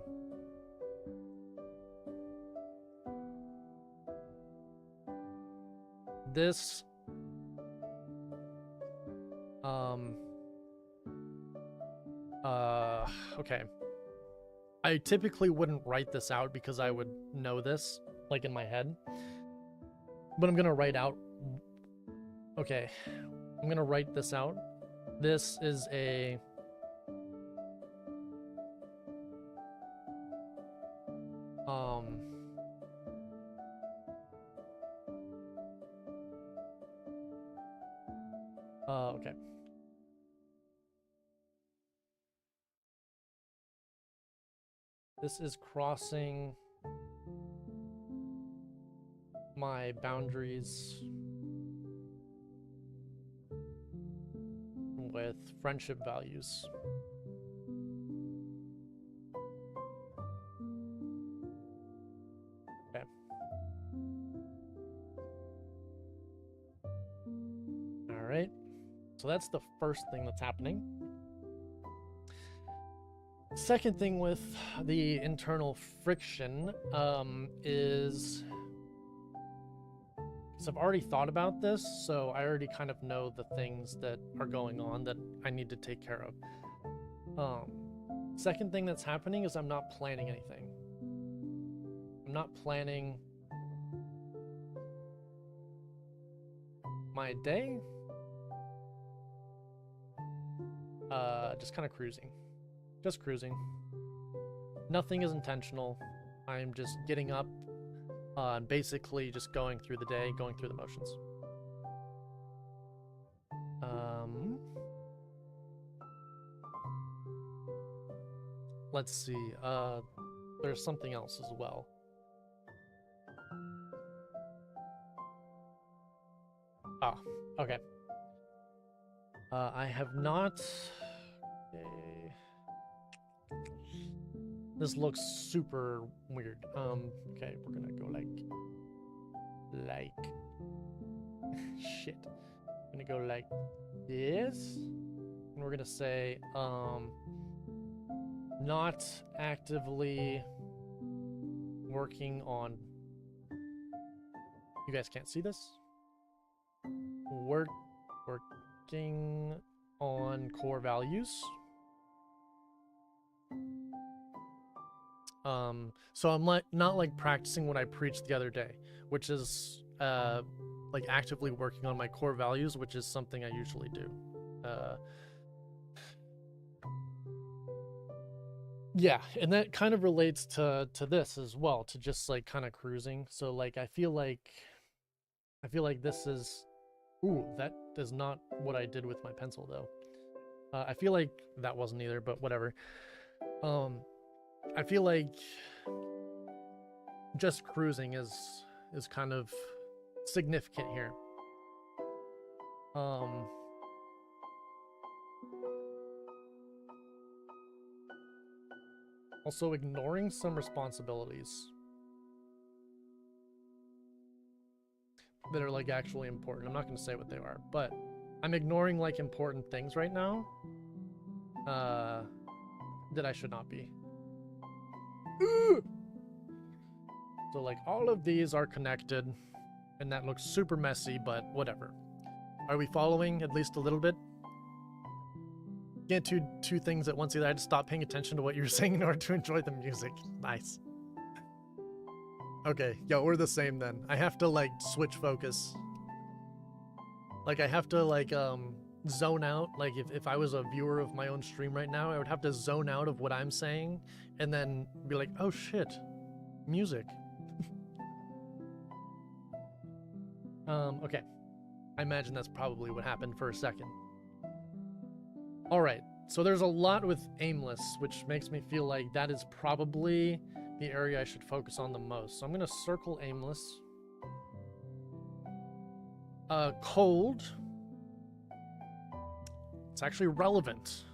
This okay. I typically wouldn't write this out because I would know this like in my head, but I'm gonna write out. Okay, I'm gonna write this out. This is a okay. This is crossing my boundaries with friendship values. Okay. All right. So that's the first thing that's happening. Second thing with the internal friction is, because I've already thought about this, so I already kind of know the things that are going on that I need to take care of. Second thing that's happening is I'm not planning anything. I'm not planning my day. Just kind of cruising. Just cruising. Nothing is intentional. I'm just getting up and basically just going through the day, going through the motions. Let's see. There's something else as well. Oh, okay. I have not. Okay. This looks super weird. Okay, we're gonna go like shit. I'm gonna go like this, and we're gonna say not actively working on. You guys can't see this. Working on core values. So I'm like not like practicing what I preached the other day, which is like actively working on my core values, which is something I usually do. Yeah, and that kind of relates to this as well, to just like kind of cruising. So like I feel like this is, ooh, that is not what I did with my pencil though. I feel like that wasn't either, but whatever. I feel like just cruising is kind of significant here. Also ignoring some responsibilities that are like actually important. I'm not going to say what they are, but I'm ignoring like important things right now that I should not be. So like all of these are connected, and that looks super messy, but whatever. Are we following at least a little bit? Can't do two things at once either. I had to stop paying attention to what you're saying in order to enjoy the music. Nice. Okay, yo, we're the same then. I have to like switch focus. Like I have to like zone out. Like if I was a viewer of my own stream right now, I would have to zone out of what I'm saying and then be like, oh shit, music. Okay. I imagine that's probably what happened for a second. All right, so there's a lot with aimless, which makes me feel like that is probably the area I should focus on the most. So I'm gonna circle aimless. Cold. It's actually relevant,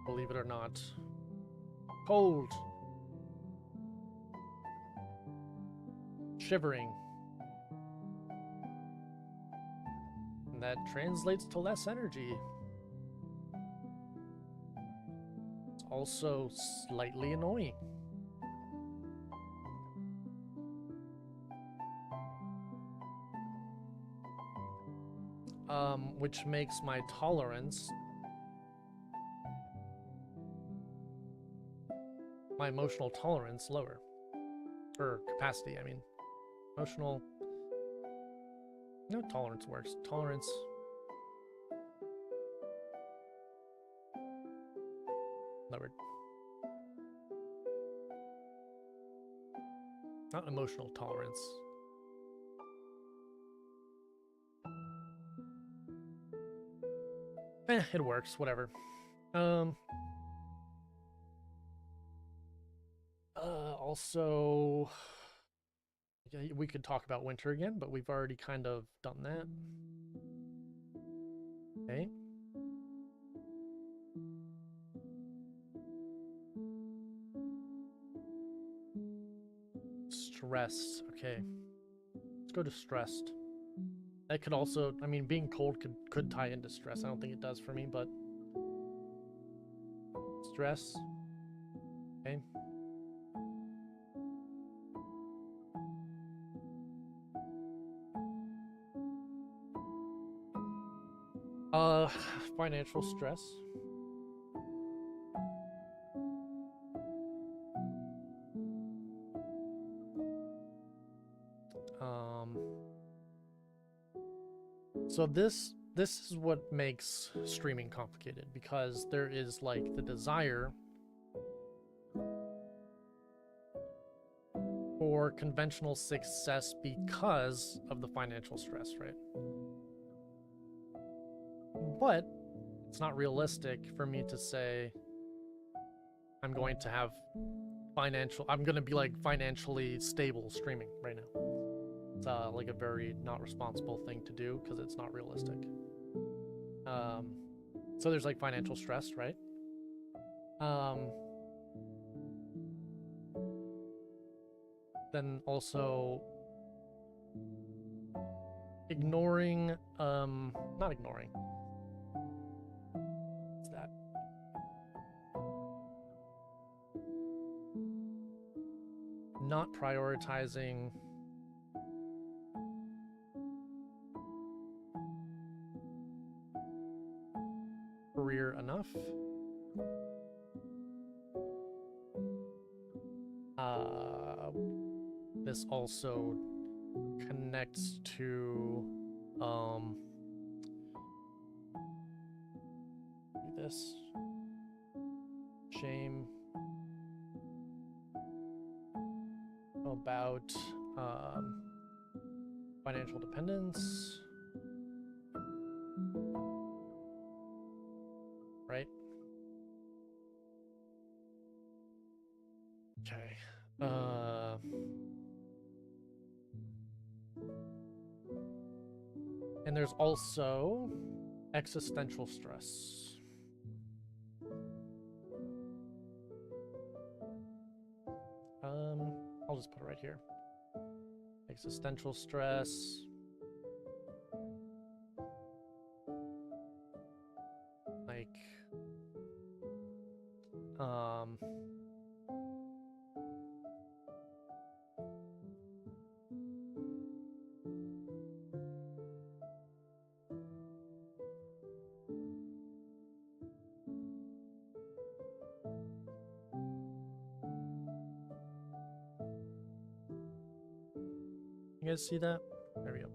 believe it or not. Cold. Shivering. And that translates to less energy. It's also slightly annoying. Which makes my tolerance, my emotional tolerance lower. Or capacity, I mean. Emotional... No, tolerance works. Tolerance... lowered. Not emotional tolerance. It works, whatever. Also, yeah, we could talk about winter again, but we've already kind of done that. Okay. Stress. Okay. Let's go to stressed. That could also, I mean, being cold could tie into stress. I don't think it does for me, but stress. Okay. Financial stress. So this is what makes streaming complicated, because there is like the desire for conventional success because of the financial stress, right? But it's not realistic for me to say I'm going to have I'm going to be like financially stable streaming right now. It's like a very not responsible thing to do because it's not realistic. So there's like financial stress, right? Then also ignoring, not ignoring. What's that? Not prioritizing career enough. This also connects to this shame about financial dependence, right? Okay. And there's also existential stress. I'll just put it right here. Existential stress. Like, you guys see that? There we go.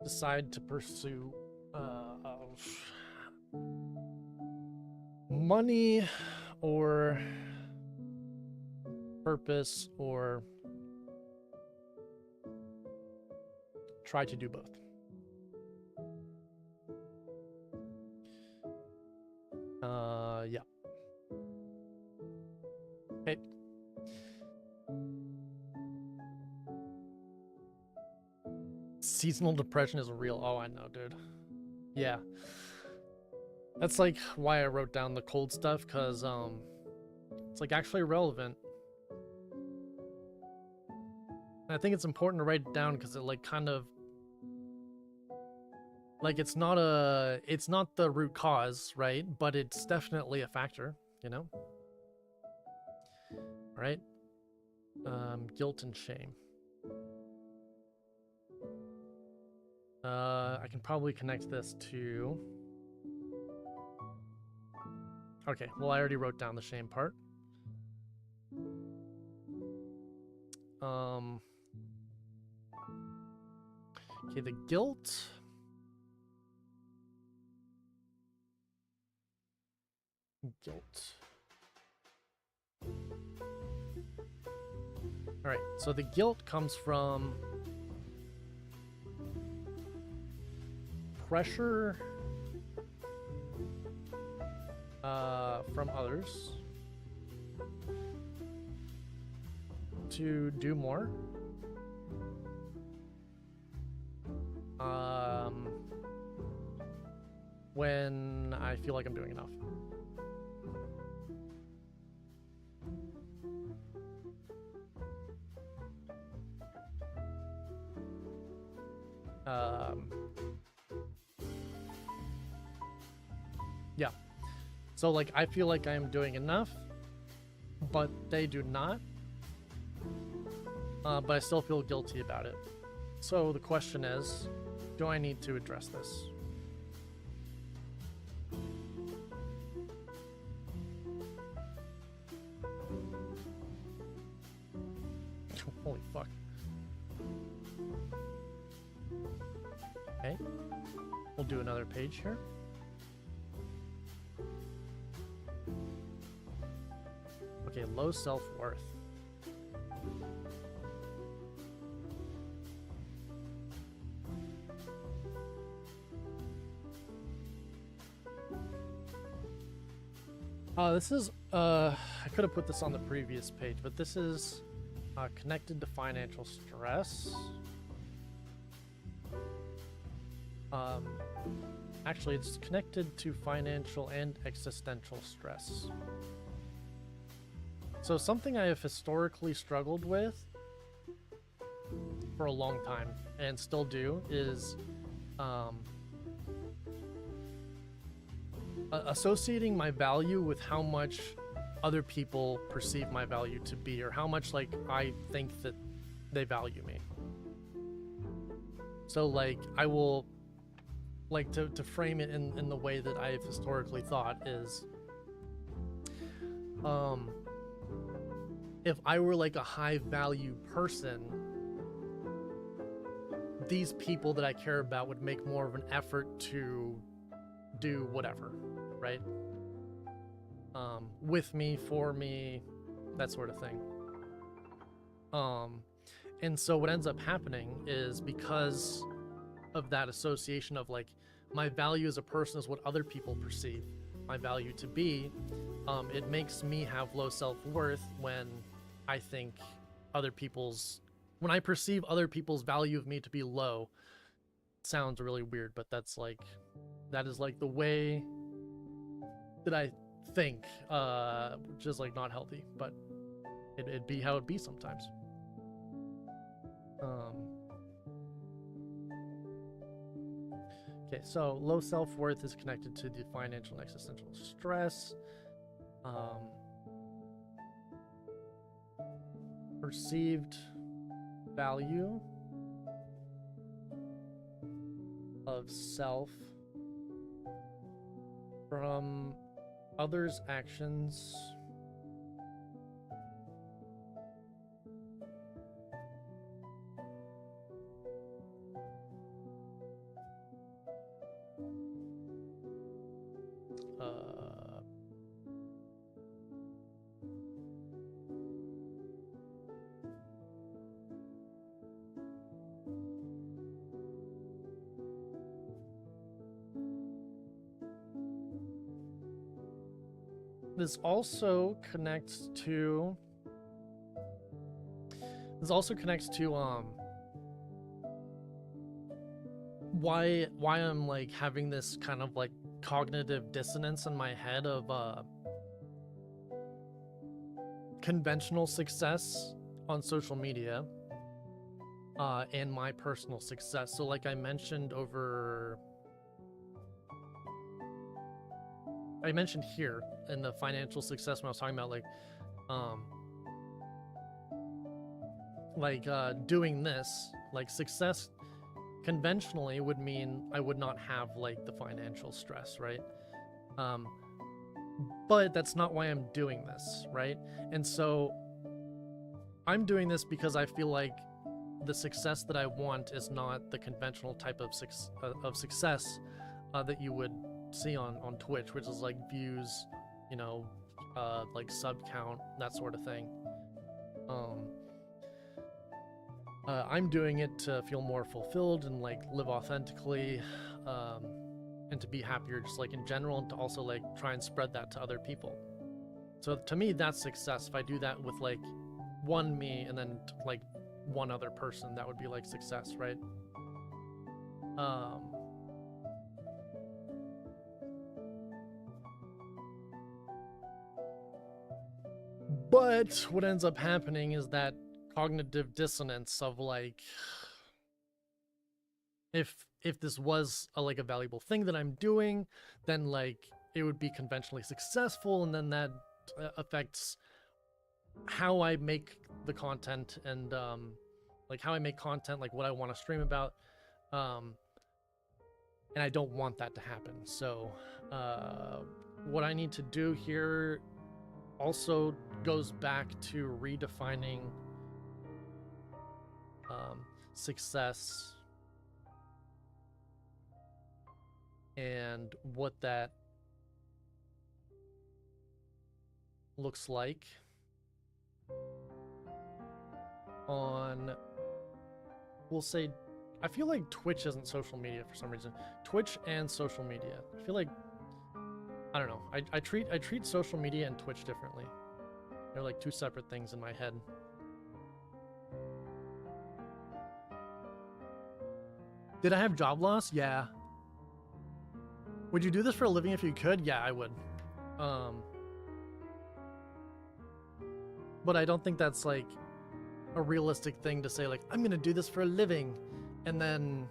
Decide to pursue money or purpose, or try to do both. Yeah. Okay. Seasonal depression is real. Oh, I know, dude. Yeah. That's like why I wrote down the cold stuff, because it's like actually relevant. And I think it's important to write it down because it like kind of like it's not the root cause, right? But it's definitely a factor, you know? Right? Guilt and shame. I can probably connect this to... Okay, well, I already wrote down the shame part. Okay, the guilt. All right, so the guilt comes from pressure from others to do more. When I feel like I'm doing enough. Yeah. So like I feel like I'm doing enough, but they do not. But I still feel guilty about it. So the question is, do I need to address this? Holy fuck. Okay, we'll do another page here. Okay, low self-worth. This is, I could have put this on the previous page, but this is connected to financial stress. Actually, it's connected to financial and existential stress. So something I have historically struggled with for a long time, and still do, is associating my value with how much other people perceive my value to be, or how much like I think that they value me. So like I will like to frame it in the way that I've historically thought is if I were like a high value person, these people that I care about would make more of an effort to do whatever, right? With me, for me, that sort of thing. And so what ends up happening is, because of that association of like my value as a person is what other people perceive my value to be, it makes me have low self-worth when I think when I perceive other people's value of me to be low. It sounds really weird, but that is like the way that I think, which is like not healthy, but it'd be how it be sometimes. Okay, so low self-worth is connected to the financial and existential stress. Perceived value of self from others' actions this also connects to why I'm like having this kind of like cognitive dissonance in my head of conventional success on social media and my personal success. So like I mentioned here in the financial success when I was talking about doing this, like success conventionally would mean I would not have like the financial stress, right? But that's not why I'm doing this, right? And so I'm doing this because I feel like the success that I want is not the conventional type of success that you would see on Twitch, which is like views, you know, like sub count, that sort of thing. I'm doing it to feel more fulfilled and like live authentically, and to be happier just like in general, and to also like try and spread that to other people. So to me, that's success. If I do that with like one me and then like one other person, that would be like success, right? But what ends up happening is that cognitive dissonance of like, if this was like a valuable thing that I'm doing, then like it would be conventionally successful, and then that affects how I make the content, and like how I make content, like what I want to stream about, and I don't want that to happen. So what I need to do here also goes back to redefining success and what that looks like on, we'll say, I feel like Twitch isn't social media for some reason. Twitch and social media. I feel like, I don't know. I treat social media and Twitch differently. They're like two separate things in my head. Did I have job loss? Yeah. Would you do this for a living if you could? Yeah, I would. But I don't think that's like a realistic thing to say, like, I'm gonna do this for a living and then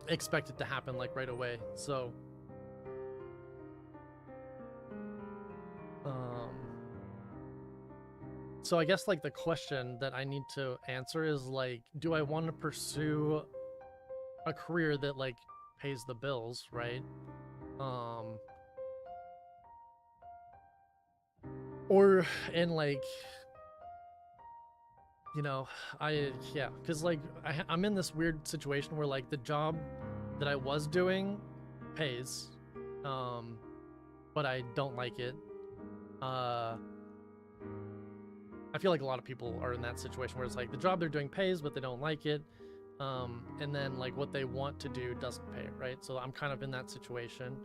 expect it to happen like right away. So so I guess like the question that I need to answer is like, do I want to pursue a career that like pays the bills, right? Or in like, you know, yeah, because like I'm in this weird situation where like the job that I was doing pays, but I don't like it. I feel like a lot of people are in that situation where it's like the job they're doing pays, but they don't like it. And then like what they want to do doesn't pay, right? So I'm kind of in that situation.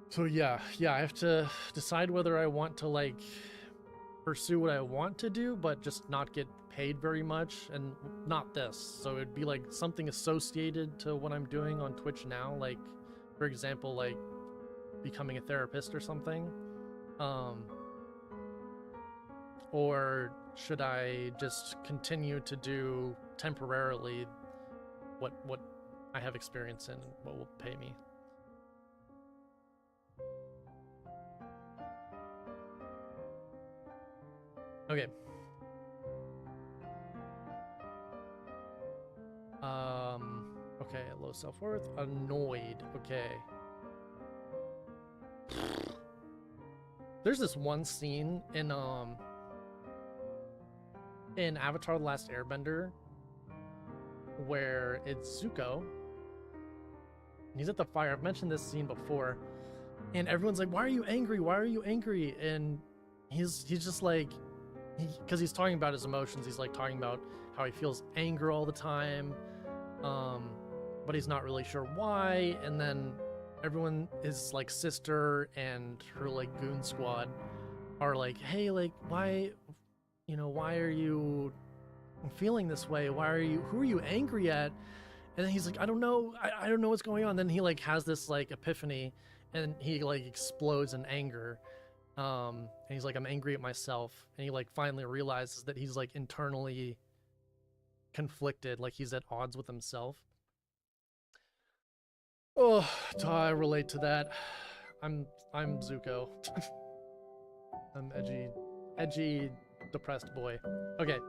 So yeah, I have to decide whether I want to like pursue what I want to do, but just not get paid very much, and not this. So it'd be like something associated to what I'm doing on Twitch now, like for example, like becoming a therapist or something. Or should I just continue to do temporarily what I have experience in and what will pay me? Okay. Okay, low self-worth, annoyed. Okay. There's this one scene in Avatar: The Last Airbender where it's Zuko and he's at the fire. I've mentioned this scene before, and everyone's like, why are you angry? Why are you angry? And he's just like, because he's talking about his emotions. He's like talking about how he feels anger all the time, but he's not really sure why. And then everyone, his like sister and her like goon squad are like, hey, like, why, you know, why are you feeling this way? Who are you angry at? And then he's like, I don't know what's going on. Then he like has this like epiphany and he like explodes in anger. And he's like, I'm angry at myself. And he like finally realizes that he's like internally conflicted, like he's at odds with himself. Oh, I relate to that. I'm Zuko. I'm edgy, depressed boy. Okay.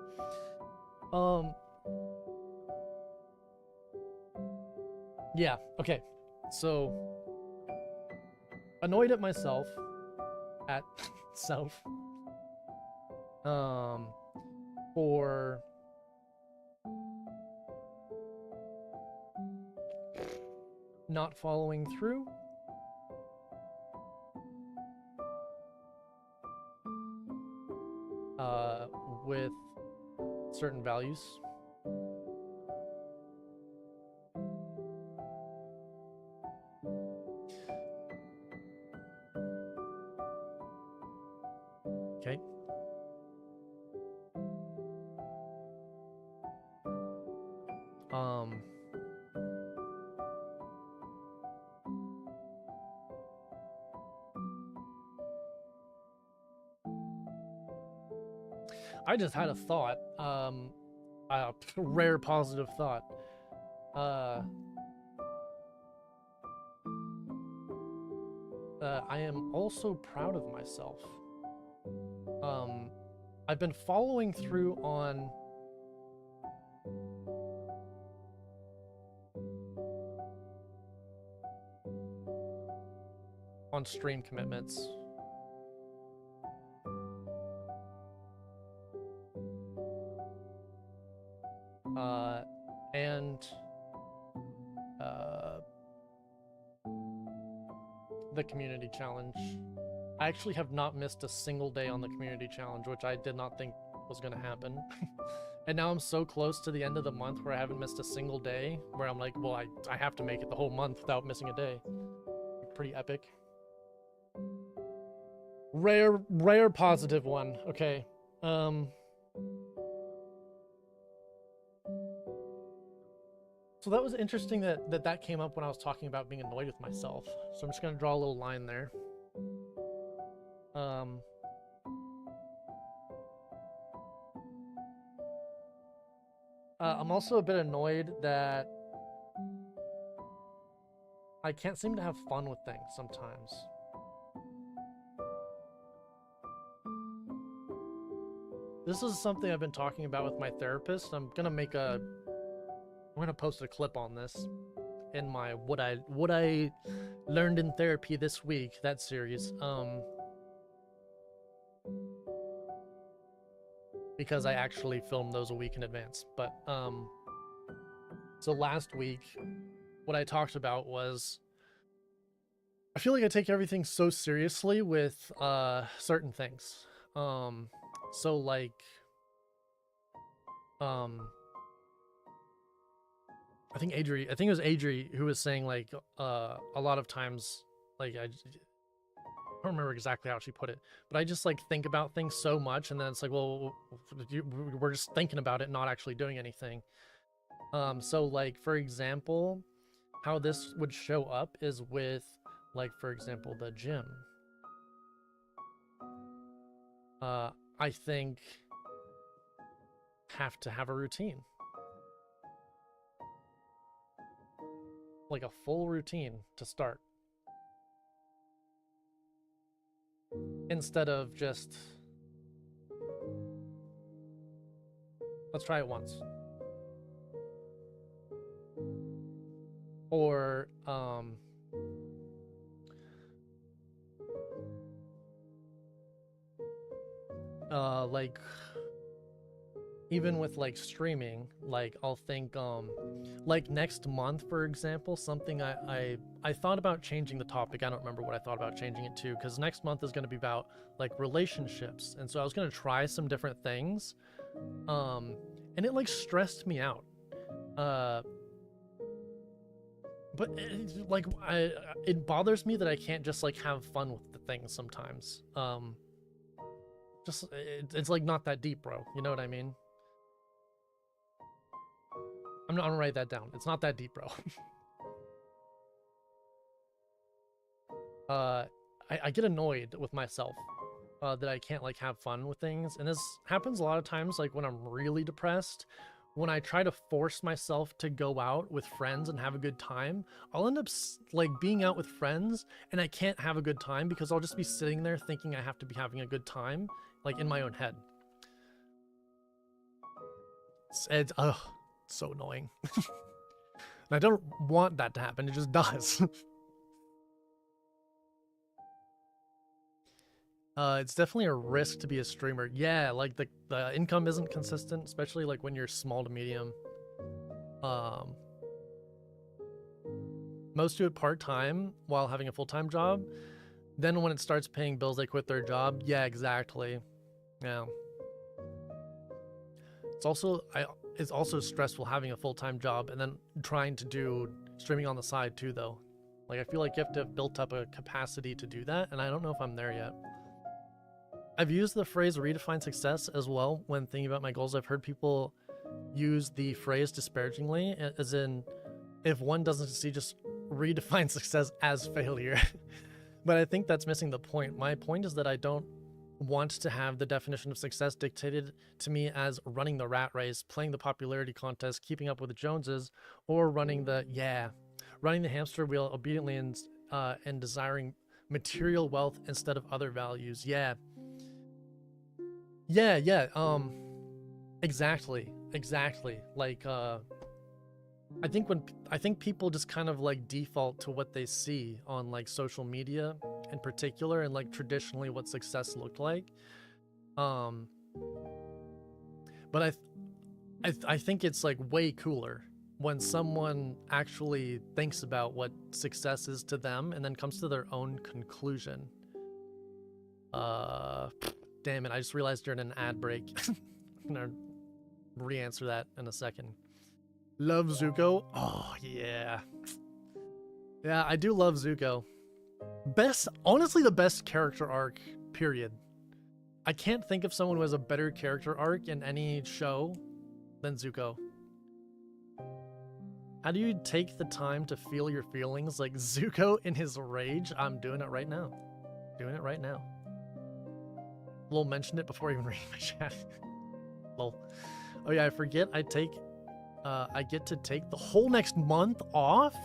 Yeah, okay. So annoyed at myself, at self, for not following through, with certain values. Okay. I just had a thought, a rare positive thought. I am also proud of myself. I've been following through on stream commitments. and the community challenge. I actually have not missed a single day on the community challenge, which I did not think was going to happen. And now I'm so close to the end of the month where I haven't missed a single day, where I'm like, well, I have to make it the whole month without missing a day. Pretty epic. Rare positive one. Okay. So that was interesting that came up when I was talking about being annoyed with myself. So I'm just going to draw a little line there. I'm also a bit annoyed that I can't seem to have fun with things sometimes. This is something I've been talking about with my therapist. I'm gonna post a clip on this in my what I learned in therapy this week, that series. Because I actually filmed those a week in advance. But so last week, what I talked about was I feel like I take everything so seriously with certain things. So like I think it was Adri who was saying like a lot of times, like I don't remember exactly how she put it, but I just like think about things so much, and then it's like, well, we're just thinking about it, not actually doing anything. So like for example, how this would show up is with like, for example, the gym. I think have to have a routine, like a full routine to start, instead of just let's try it once, or like even with like streaming, like I'll think like next month, for example, something I thought about changing the topic. I don't remember what I thought about changing it to, because next month is going to be about like relationships, and so I was going to try some different things, and it like stressed me out, but it bothers me that I can't just like have fun with the things sometimes. It's like not that deep, bro, you know what I mean? I'm gonna write that down. It's not that deep, bro. I get annoyed with myself that I can't like have fun with things, and this happens a lot of times like when I'm really depressed. When I try to force myself to go out with friends and have a good time, I'll end up like being out with friends and I can't have a good time because I'll just be sitting there thinking I have to be having a good time, like in my own head. It's so annoying. And I don't want that to happen, it just does. It's definitely a risk to be a streamer. Yeah, like the income isn't consistent, especially like when you're small to medium. Most do it part-time while having a full-time job. Then when it starts paying bills, they quit their job. Yeah, exactly. Yeah. It's also stressful having a full-time job and then trying to do streaming on the side too, though. Like I feel like you have to have built up a capacity to do that, and I don't know if I'm there yet. I've used the phrase redefine success as well when thinking about my goals. I've heard people use the phrase disparagingly, as in, if one doesn't succeed, just redefine success as failure. But I think that's missing the point. My point is that I don't want to have the definition of success dictated to me as running the rat race, playing the popularity contest, keeping up with the Joneses, or running the hamster wheel obediently and desiring material wealth instead of other values. Yeah, exactly. Like I think people just kind of like default to what they see on like social media in particular, and like traditionally what success looked like. But I think it's like way cooler when someone actually thinks about what success is to them and then comes to their own conclusion. Damn it, I just realized during an ad break. I'm gonna re-answer that in a second. Love Zuko? Oh, yeah. Yeah, I do love Zuko. Honestly, the best character arc, period. I can't think of someone who has a better character arc in any show than Zuko. How do you take the time to feel your feelings like Zuko in his rage? I'm doing it right now. Doing it right now. Lol mentioned it before even reading my chat. Lol. Oh yeah, I forget I get to take the whole next month off?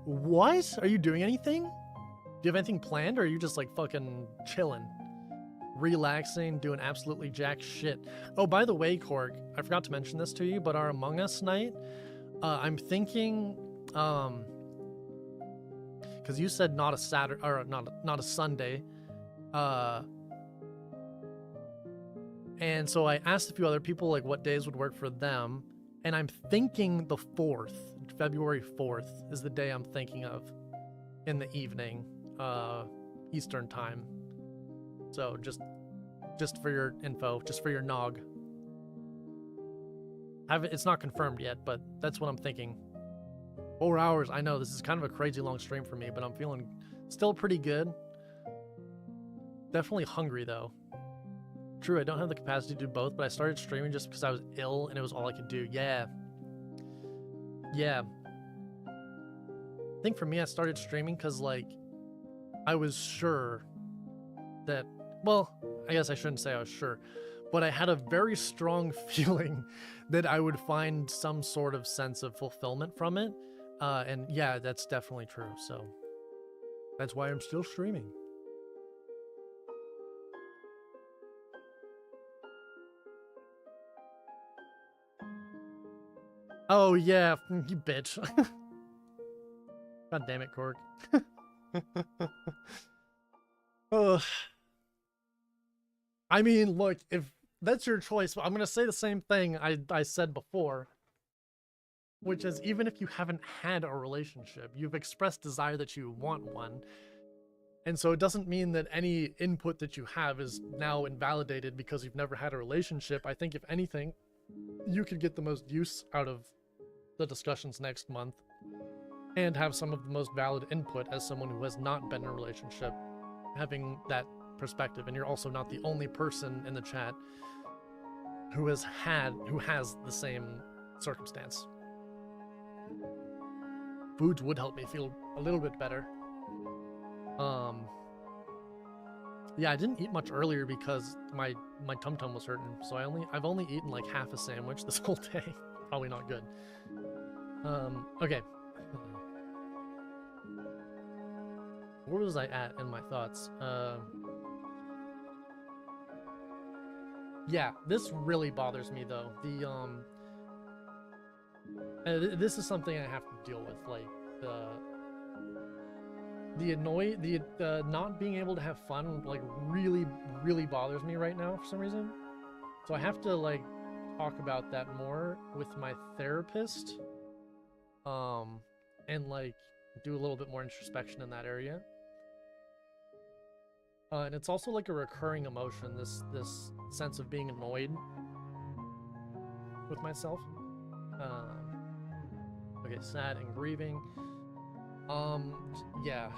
What? Are you doing anything? Do you have anything planned, or are you just like fucking chilling? Relaxing, doing absolutely jack shit. Oh, by the way, Korg, I forgot to mention this to you, but our Among Us night, I'm thinking, because you said not a Saturday, or not a Sunday, and so I asked a few other people like what days would work for them, and I'm thinking the 4th, February 4th is the day I'm thinking of, in the evening, Eastern time. So just for your info, just for your nog. It's not confirmed yet, but that's what I'm thinking. 4 hours. I know this is kind of a crazy long stream for me, but I'm feeling still pretty good. Definitely hungry though. True, I don't have the capacity to do both, but I started streaming just because I was ill and it was all I could do. Yeah. I think for me, I started streaming because like I was sure that, well, I guess I shouldn't say I was sure, but I had a very strong feeling that I would find some sort of sense of fulfillment from it. And yeah, that's definitely true. So that's why I'm still streaming. Oh yeah, you bitch. God damn it, Korg. Ugh. I mean, look, if that's your choice, I'm gonna say the same thing I said before, which is even if you haven't had a relationship, you've expressed desire that you want one. And so it doesn't mean that any input that you have is now invalidated because you've never had a relationship. I think if anything, you could get the most use out of the discussions next month and have some of the most valid input as someone who has not been in a relationship, having that perspective. And you're also not the only person in the chat who has the same circumstance. Foods would help me feel a little bit better. Yeah, I didn't eat much earlier because my tum-tum was hurting, so I've only eaten like half a sandwich this whole day. Probably not good. Okay. Where was I at in my thoughts? Yeah, this really bothers me though. This is something I have to deal with, like the not being able to have fun, like really bothers me right now for some reason. So I have to like talk about that more with my therapist, and like do a little bit more introspection in that area. And it's also like a recurring emotion, this sense of being annoyed with myself. Okay, sad and grieving. Yeah.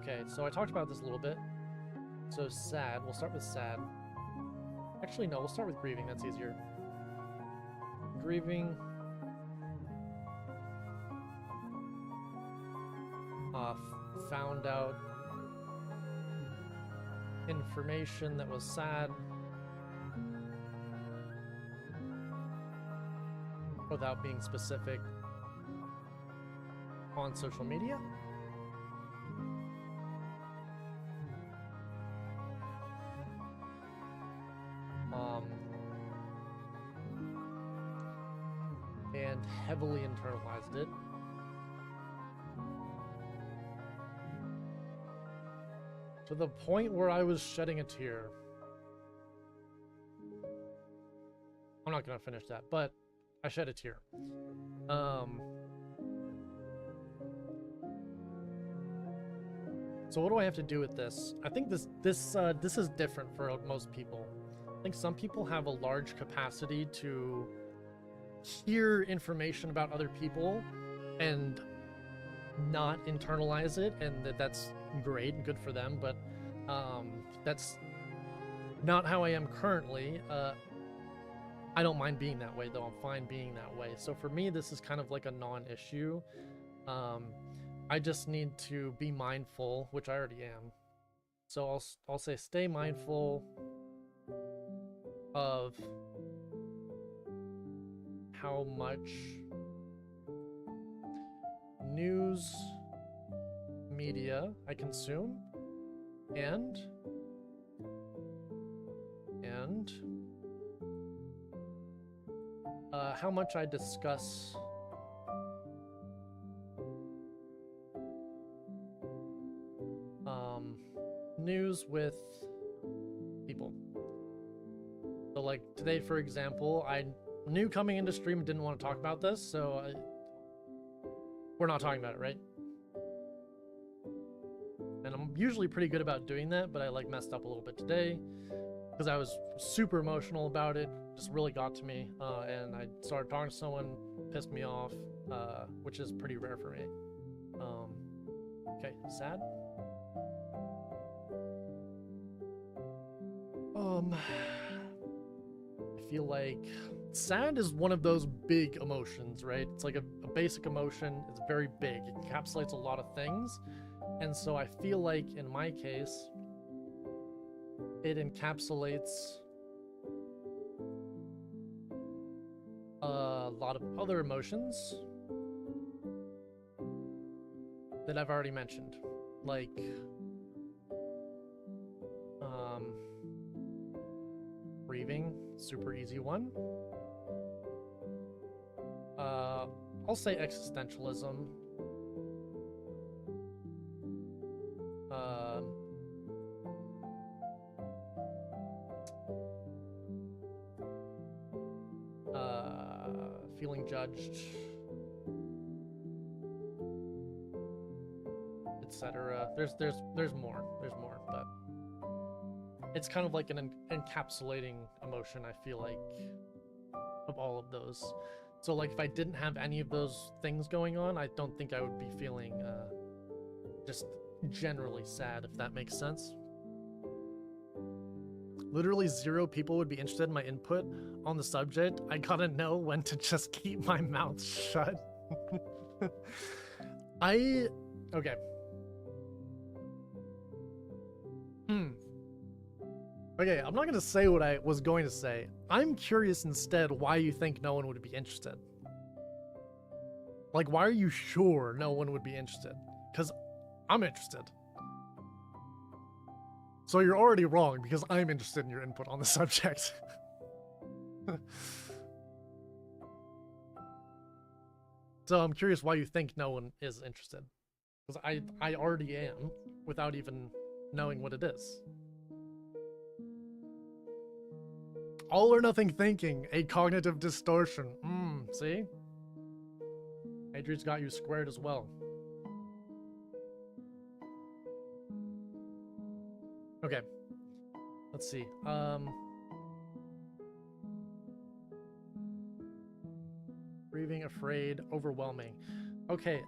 Okay, so I talked about this a little bit. So sad, we'll start with sad. Actually, no, we'll start with grieving, that's easier. Grieving. Found out information that was sad without being specific on social media. And heavily internalized it. To the point where I was shedding a tear. I'm not gonna finish that, but I shed a tear. So what do I have to do with this? I think this is different for most people. I think some people have a large capacity to hear information about other people and not internalize it, and that's great and good for them, but that's not how I am currently. I don't mind being that way, though. I'm fine being that way. So for me, this is kind of like a non-issue. I just need to be mindful, which I already am. So I'll say stay mindful of how much news media I consume and how much I discuss news with people. So like today, for example, I knew coming into stream didn't want to talk about this, so we're not talking about it, right? And I'm usually pretty good about doing that, but I like messed up a little bit today because I was super emotional about it. Just really got to me, and I started talking to someone, pissed me off, which is pretty rare for me. Okay, sad. I feel like sad is one of those big emotions, right? It's like a basic emotion. It's very big. It encapsulates a lot of things. And so I feel like in my case, it encapsulates a lot of other emotions that I've already mentioned. Like, grieving, super easy one. I'll say existentialism. Feeling judged, etc. There's more, but it's kind of like an encapsulating emotion, I feel like, of all of those. So like if I didn't have any of those things going on, I don't think I would be feeling just generally sad, if that makes sense. Literally 0 people would be interested in my input on the subject. I gotta know when to just keep my mouth shut. Okay. Okay, I'm not gonna say what I was going to say. I'm curious instead why you think no one would be interested. Like, why are you sure no one would be interested? Because I'm interested. So you're already wrong because I'm interested in your input on the subject. So I'm curious why you think no one is interested. Because I already am without even knowing what it is. All or nothing thinking, a cognitive distortion. See? Adrian's got you squared as well. Okay. Let's see. Grieving, afraid, overwhelming. Okay,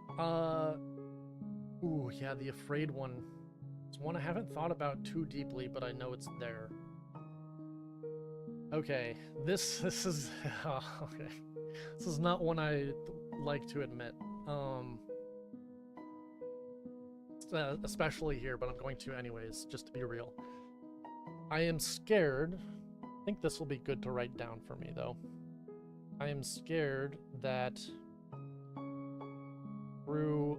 ooh, yeah, the afraid one. It's one I haven't thought about too deeply, but I know it's there. Okay, this is okay. This is not one I like to admit. Especially here, but I'm going to anyways, just to be real. I am scared. I think this will be good to write down for me, though. I am scared that through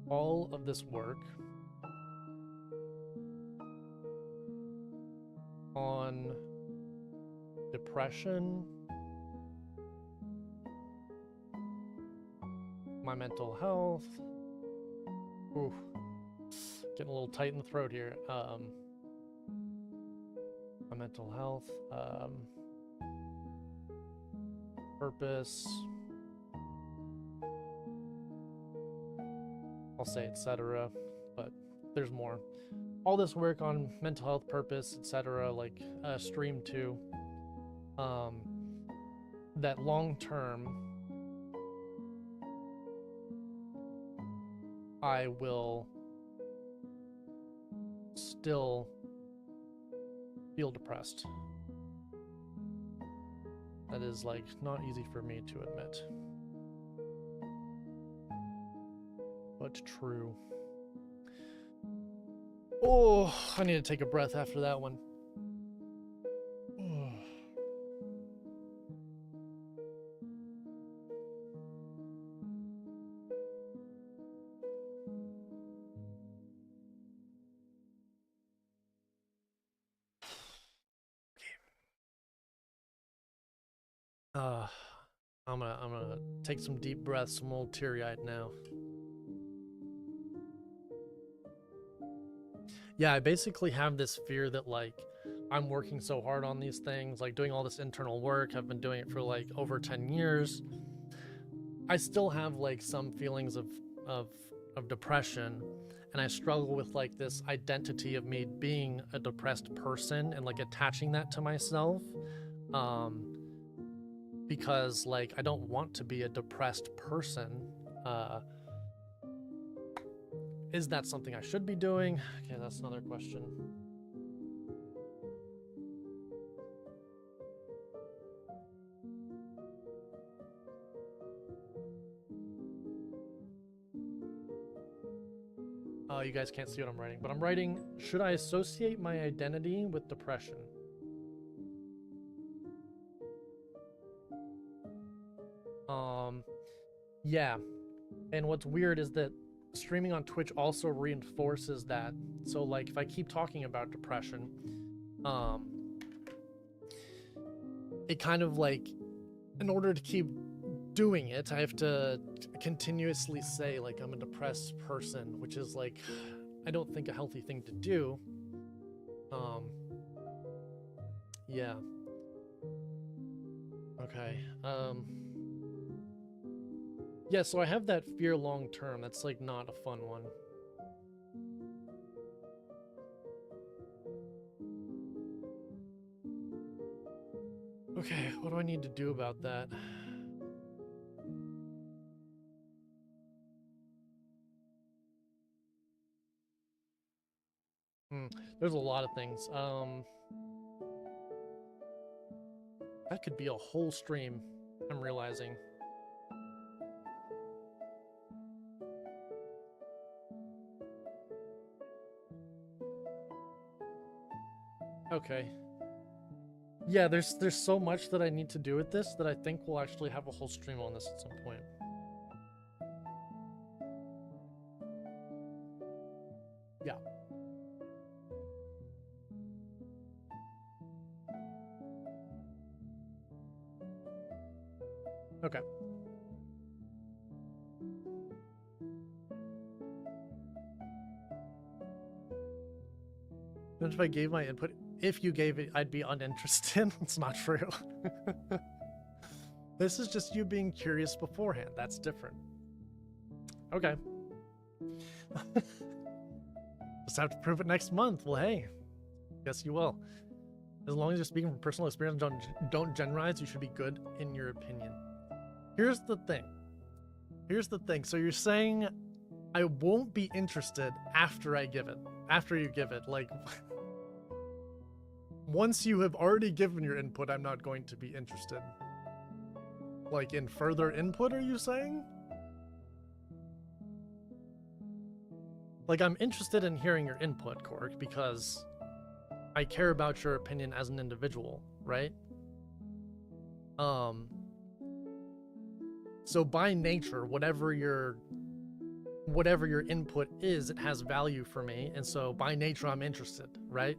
all of this work on depression, my mental health, ooh, getting a little tight in the throat here, my mental health, purpose. I'll say etc., but there's more. All this work on mental health, purpose, etc., like stream 2, that long term I will still feel depressed. That is like not easy for me to admit, but true. Oh, I need to take a breath after that one. I'm gonna take some deep breaths. I'm a little teary-eyed now. Yeah, I basically have this fear that like I'm working so hard on these things, like doing all this internal work. I've been doing it for like over 10 years. I still have like some feelings of depression, and I struggle with like this identity of me being a depressed person and like attaching that to myself. Because like I don't want to be a depressed person. Is that something I should be doing? Okay, that's another question. You guys can't see what I'm writing, but I'm writing, should I associate my identity with depression? Yeah. And what's weird is that streaming on Twitch also reinforces that. So like if I keep talking about depression, it kind of like, in order to keep doing it, I have to continuously say like I'm a depressed person, which is like, I don't think a healthy thing to do. Yeah. Okay. Yeah, so I have that fear long term. That's like not a fun one. Okay, what do I need to do about that? There's a lot of things. That could be a whole stream, I'm realizing. Okay. Yeah, there's so much that I need to do with this that I think we'll actually have a whole stream on this at some point. Yeah. Okay. If I gave my input, if you gave it, I'd be uninterested. It's not true. This is just you being curious beforehand. That's different. Okay. Just have to prove it next month. Well, hey, guess you will. As long as you're speaking from personal experience, don't generalize. You should be good in your opinion. Here's the thing. So you're saying I won't be interested after I give it. After you give it, like once you have already given your input, I'm not going to be interested. Like in further input, are you saying? Like I'm interested in hearing your input, Cork, because I care about your opinion as an individual, right? So by nature, whatever your input is, it has value for me, and so by nature I'm interested, right?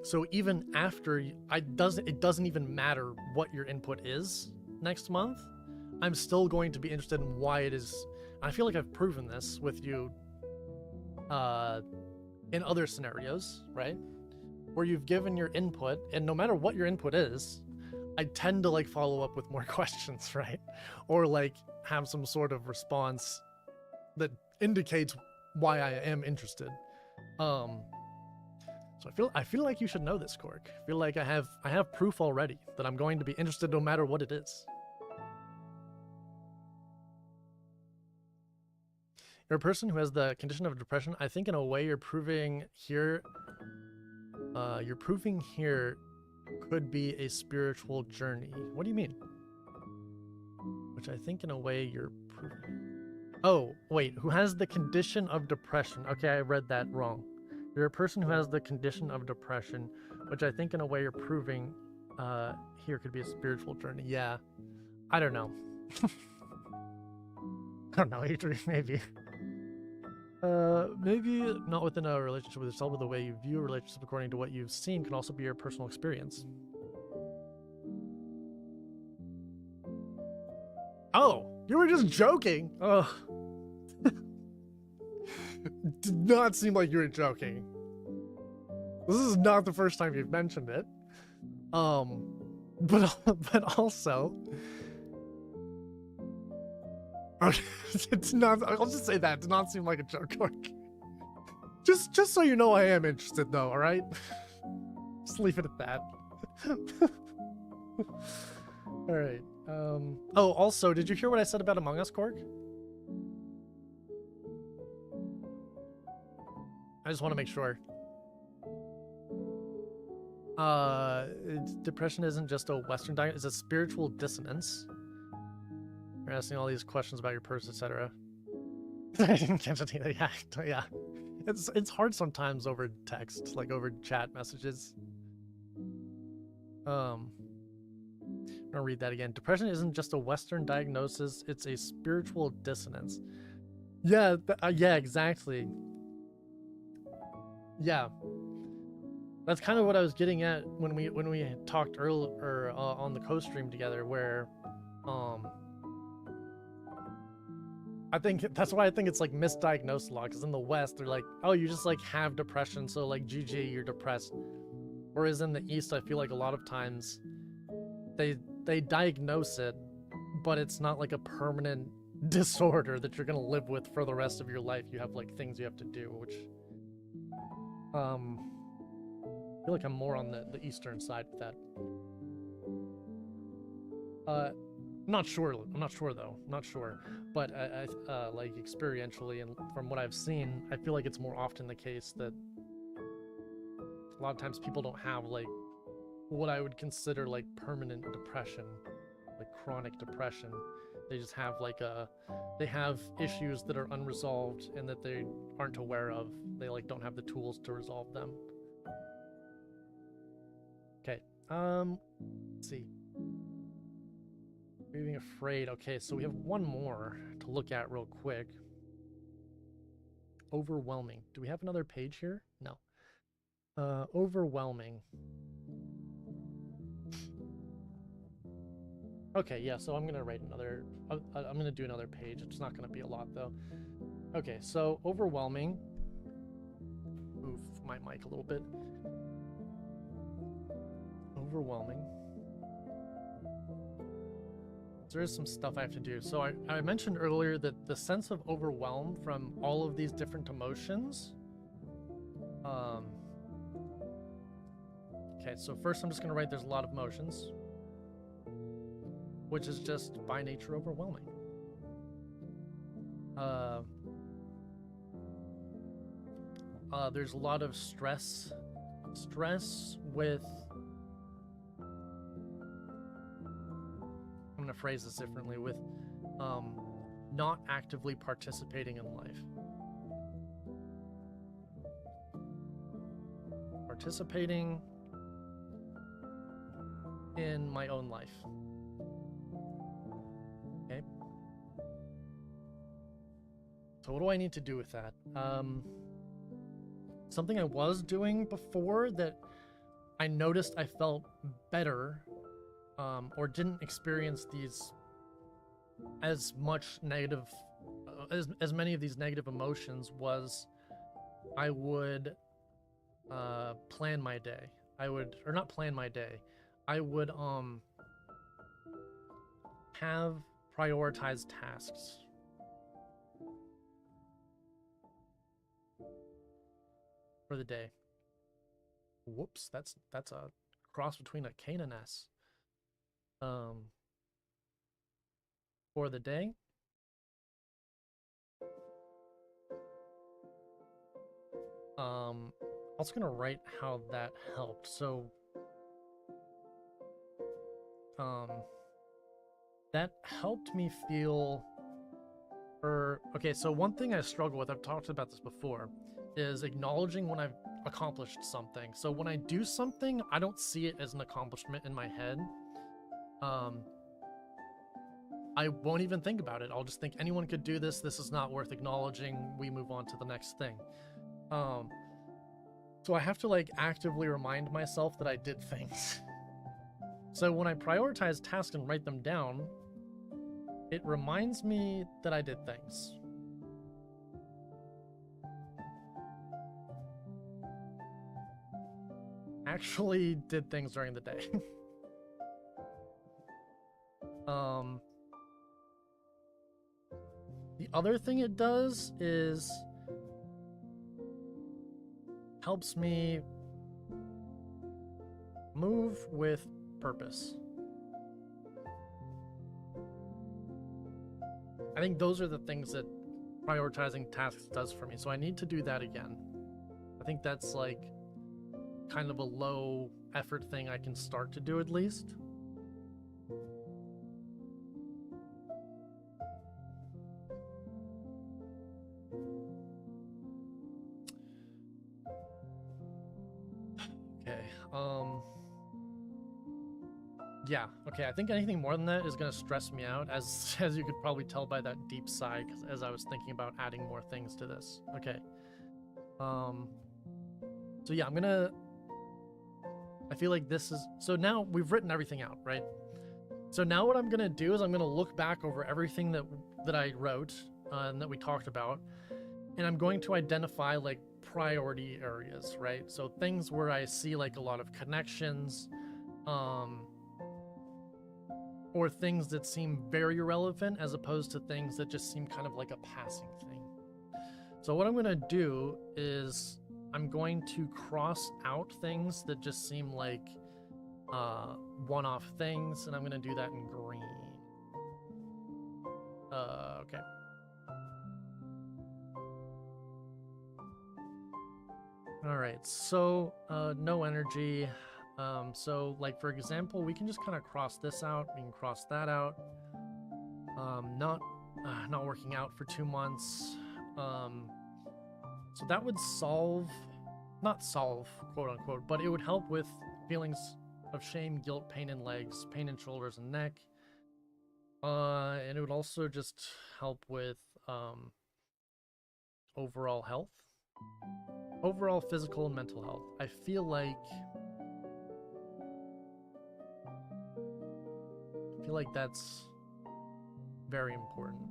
So even after it doesn't even matter what your input is next month, I'm still going to be interested in why it is. I feel like I've proven this with you in other scenarios, right? where you've given your input, and no matter what your input is, I tend to like follow up with more questions, right? Or like have some sort of response that indicates why I am interested. So I feel like you should know this, Cork. I feel like I have proof already that I'm going to be interested no matter what it is. You're a person who has the condition of depression. I think in a way you're proving here could be a spiritual journey. What do you mean? Which I think in a way you're proving. Oh, wait, who has the condition of depression? Okay, I read that wrong. You're a person who has the condition of depression, which I think in a way you're proving here could be a spiritual journey. Yeah. I don't know. I don't know, Adrian, maybe. Maybe not within a relationship with yourself, but the way you view a relationship according to what you've seen can also be your personal experience. Oh, you were just joking. Ugh. Did not seem like you were joking. This is not the first time you've mentioned it. But also, it's not. I'll just say that it did not seem like a joke. Just so you know, I am interested, though. All right, just leave it at that. All right. Oh, also, did you hear what I said about Among Us, Cork? I just want to make sure. Depression isn't just a Western diagnosis, it's a spiritual dissonance. You're asking all these questions about your purse, etc. I didn't catch it either. Yeah. It's hard sometimes over text, like over chat messages. I'm gonna read that again. Depression isn't just a Western diagnosis, it's a spiritual dissonance. Yeah, yeah, exactly. Yeah. That's kind of what I was getting at when we talked earlier on the co-stream together, where I think that's why I think it's like misdiagnosed a lot, because in the West they're like, oh, you just like have depression, so like GG, you're depressed. Whereas in the East, I feel like a lot of times they diagnose it, but it's not like a permanent disorder that you're gonna live with for the rest of your life. You have like things you have to do, which I feel like I'm more on the Eastern side with that. I'm not sure though. Not sure. But I like experientially and from what I've seen, I feel like it's more often the case that a lot of times people don't have like what I would consider like permanent depression, like chronic depression. They just have like they have issues that are unresolved and that they aren't aware of. They like don't have the tools to resolve them. Okay, let's see. Being afraid. Okay, so we have one more to look at real quick. Overwhelming. Do we have another page here? No. Overwhelming. Okay, yeah, so I'm gonna write another, I'm gonna do another page. It's not gonna be a lot though. Okay, so overwhelming. Move my mic a little bit. Overwhelming. There is some stuff I have to do. So I mentioned earlier that the sense of overwhelm from all of these different emotions. Okay, so first I'm just gonna write there's a lot of emotions, which is just by nature overwhelming. There's a lot of stress with, I'm gonna phrase this differently, with not actively participating in life. Participating in my own life. Okay. So what do I need to do with that? Something I was doing before that I noticed I felt better, or didn't experience these as much negative, as many of these negative emotions, was I would plan my day. I would, or not plan my day. I would have prioritized tasks for the day. Whoops, that's a cross between a K and an S. For the day. I'm also gonna write how that helped. So, that helped me feel. Okay, so one thing I struggle with, I've talked about this before, is acknowledging when I've accomplished something. So when I do something, I don't see it as an accomplishment in my head. I won't even think about it. I'll just think anyone could do this. This is not worth acknowledging. We move on to the next thing. So I have to like actively remind myself that I did things. So when I prioritize tasks and write them down, it reminds me that I did things. Actually did things during the day. The other thing it does is helps me move with purpose. I think those are the things that prioritizing tasks does for me. So I need to do that again. I think that's like kind of a low effort thing I can start to do at least. Okay. Yeah, okay, I think anything more than that is going to stress me out, as you could probably tell by that deep sigh, as I was thinking about adding more things to this. Okay. So yeah, I feel like this is... So now we've written everything out, right? So now what I'm going to do is I'm going to look back over everything that I wrote and that we talked about, and I'm going to identify, like, priority areas, right? So things where I see, like, a lot of connections, or things that seem very relevant as opposed to things that just seem kind of like a passing thing. So what I'm going to do is I'm going to cross out things that just seem like one-off things, and I'm going to do that in green. Okay. All right, so no energy. So, like, for example, we can just kind of cross this out. We can cross that out. Not working out for 2 months. So that would not solve, quote unquote, but it would help with feelings of shame, guilt, pain in legs, pain in shoulders and neck. And it would also just help with overall health, overall physical and mental health. I feel like that's very important.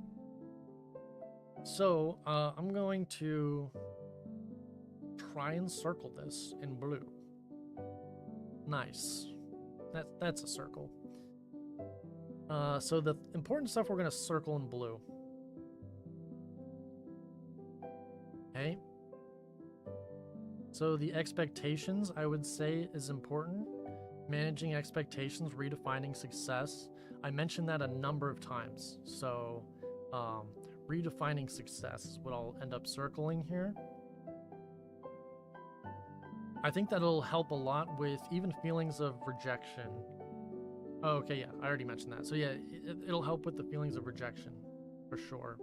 So I'm going to try and circle this in blue. Nice. That's a circle. So the important stuff we're going to circle in blue. Okay. So the expectations, I would say, is important. Managing expectations, redefining success. I mentioned that a number of times. So redefining success is what I'll end up circling here. I think that'll help a lot with even feelings of rejection. Oh, okay, yeah, I already mentioned that. So yeah, it'll help with the feelings of rejection, for sure.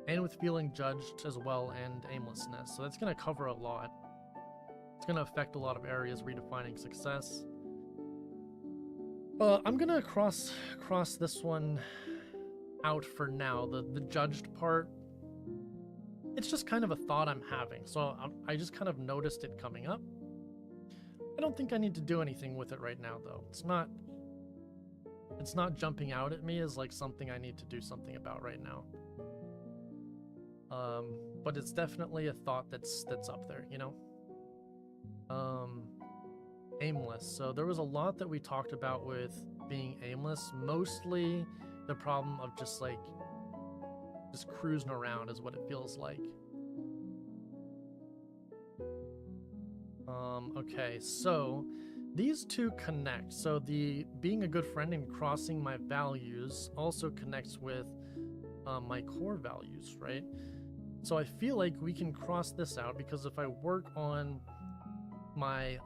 And with feeling judged as well, and aimlessness. So that's going to cover a lot. It's going to affect a lot of areas, redefining success. I'm going to cross this one out for now. The judged part, it's just kind of a thought I'm having. So I just kind of noticed it coming up. I don't think I need to do anything with it right now, though. It's not jumping out at me as like something I need to do something about right now. But it's definitely a thought that's up there, you know. Aimless. So there was a lot that we talked about with being aimless. Mostly the problem of just like just cruising around is what it feels like. Okay, so these two connect. So the being a good friend and crossing my values also connects with my core values, right? So I feel like we can cross this out because if I work on my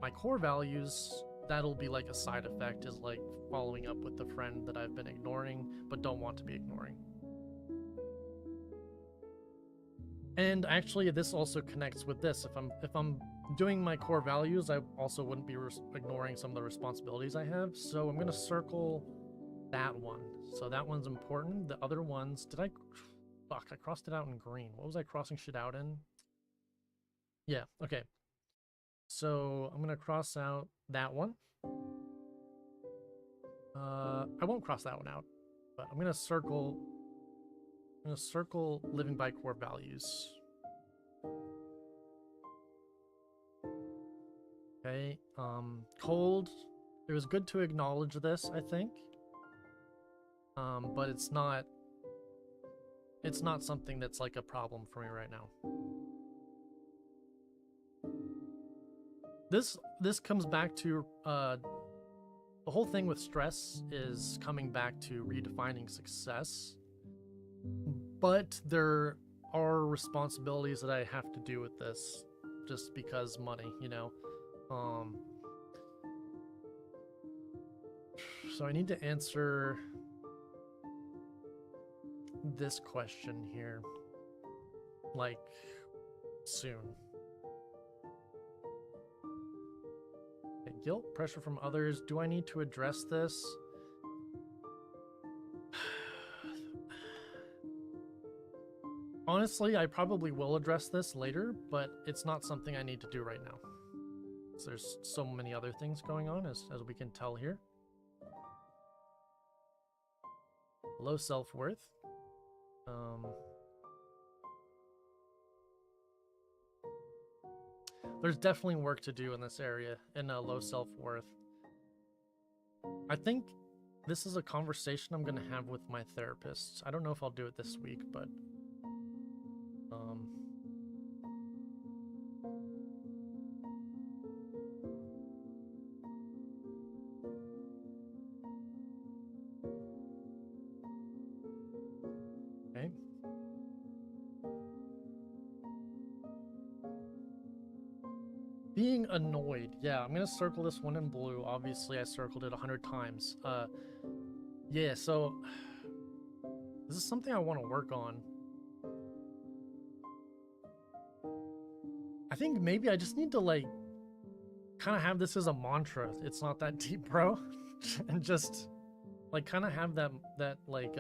my core values, that'll be like a side effect, is like following up with the friend that I've been ignoring but don't want to be ignoring. And actually this also connects with this. If I'm doing my core values, I also wouldn't be ignoring some of the responsibilities I have. So I'm going to circle that one. So that one's important. The other ones, fuck, I crossed it out in green. What was I crossing shit out in? Yeah, okay. So I'm going to cross out that one. I won't cross that one out, but I'm going to circle living by core values. Okay, cold. It was good to acknowledge this, I think. But it's not something that's like a problem for me right now. This comes back to the whole thing with stress is coming back to redefining success. But there are responsibilities that I have to do with this just because money, you know. So I need to answer this question here, like, soon. Okay, guilt, pressure from others. Do I need to address this? Honestly, I probably will address this later, but it's not something I need to do right now. So there's so many other things going on, as we can tell here. Low self-worth. There's definitely work to do in this area, in low self-worth. I think this is a conversation I'm going to have with my therapist. I don't know if I'll do it this week, but okay. Being annoyed. Yeah, I'm going to circle this one in blue. Obviously, I circled it 100 times. Yeah, so this is something I want to work on. I think maybe I just need to, like, kind of have this as a mantra. It's not that deep, bro. And just, like, kind of have that, like,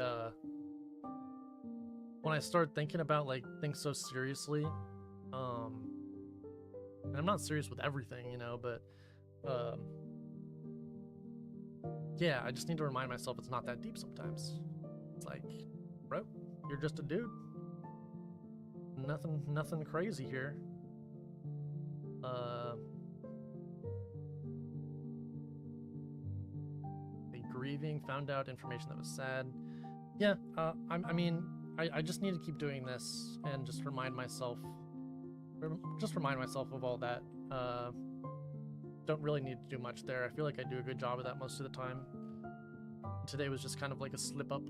when I start thinking about, like, things so seriously, and I'm not serious with everything, you know, but, yeah, I just need to remind myself it's not that deep sometimes. It's like, bro, you're just a dude. Nothing crazy here. Grieving, found out information that was sad. Yeah, I mean, I just need to keep doing this and just remind myself of all that. Don't really need to do much there. I feel like I do a good job of that most of the time. Today was just kind of like a slip up.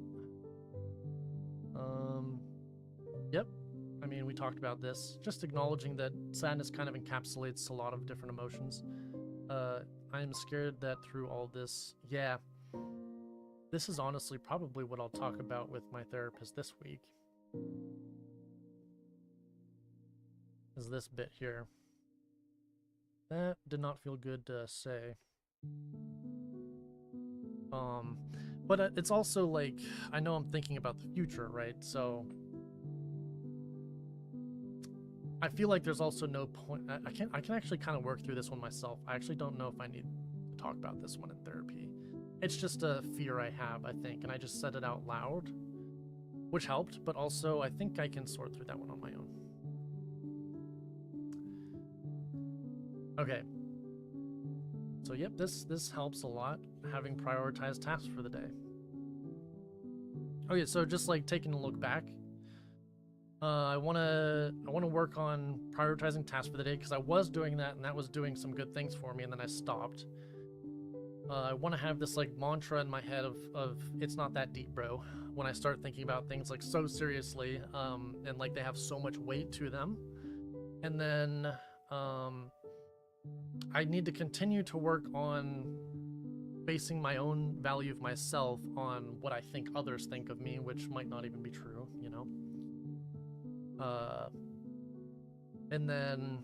Yep. I mean, we talked about this. Just acknowledging that sadness kind of encapsulates a lot of different emotions. I am scared that through all this, yeah, this is honestly probably what I'll talk about with my therapist this week. Is this bit here. That did not feel good to say. But it's also like, I know I'm thinking about the future, right? So I feel like there's also no point. I can actually kind of work through this one myself. I actually don't know if I need to talk about this one in therapy. It's just a fear I have, I think, and I just said it out loud. which helped, but also I think I can sort through that one on my own. Okay. So yep, this helps a lot, having prioritized tasks for the day. Okay, so just like taking a look back, I wanna work on prioritizing tasks for the day, because I was doing that and that was doing some good things for me, and then I stopped. I want to have this like mantra in my head of it's not that deep, bro, when I start thinking about things like so seriously, and like they have so much weight to them. And then I need to continue to work on basing my own value of myself on what I think others think of me, which might not even be true, you know? And then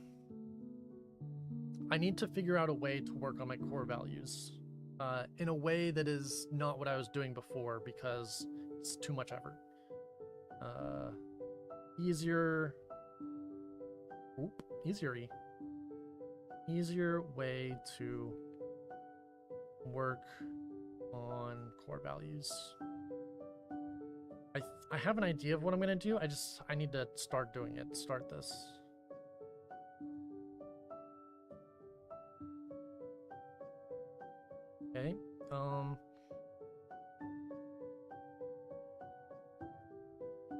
I need to figure out a way to work on my core values in a way that is not what I was doing before, because it's too much effort. Easier way to work on core values. I have an idea of what I'm gonna do. I need to start doing it. Start this. Okay.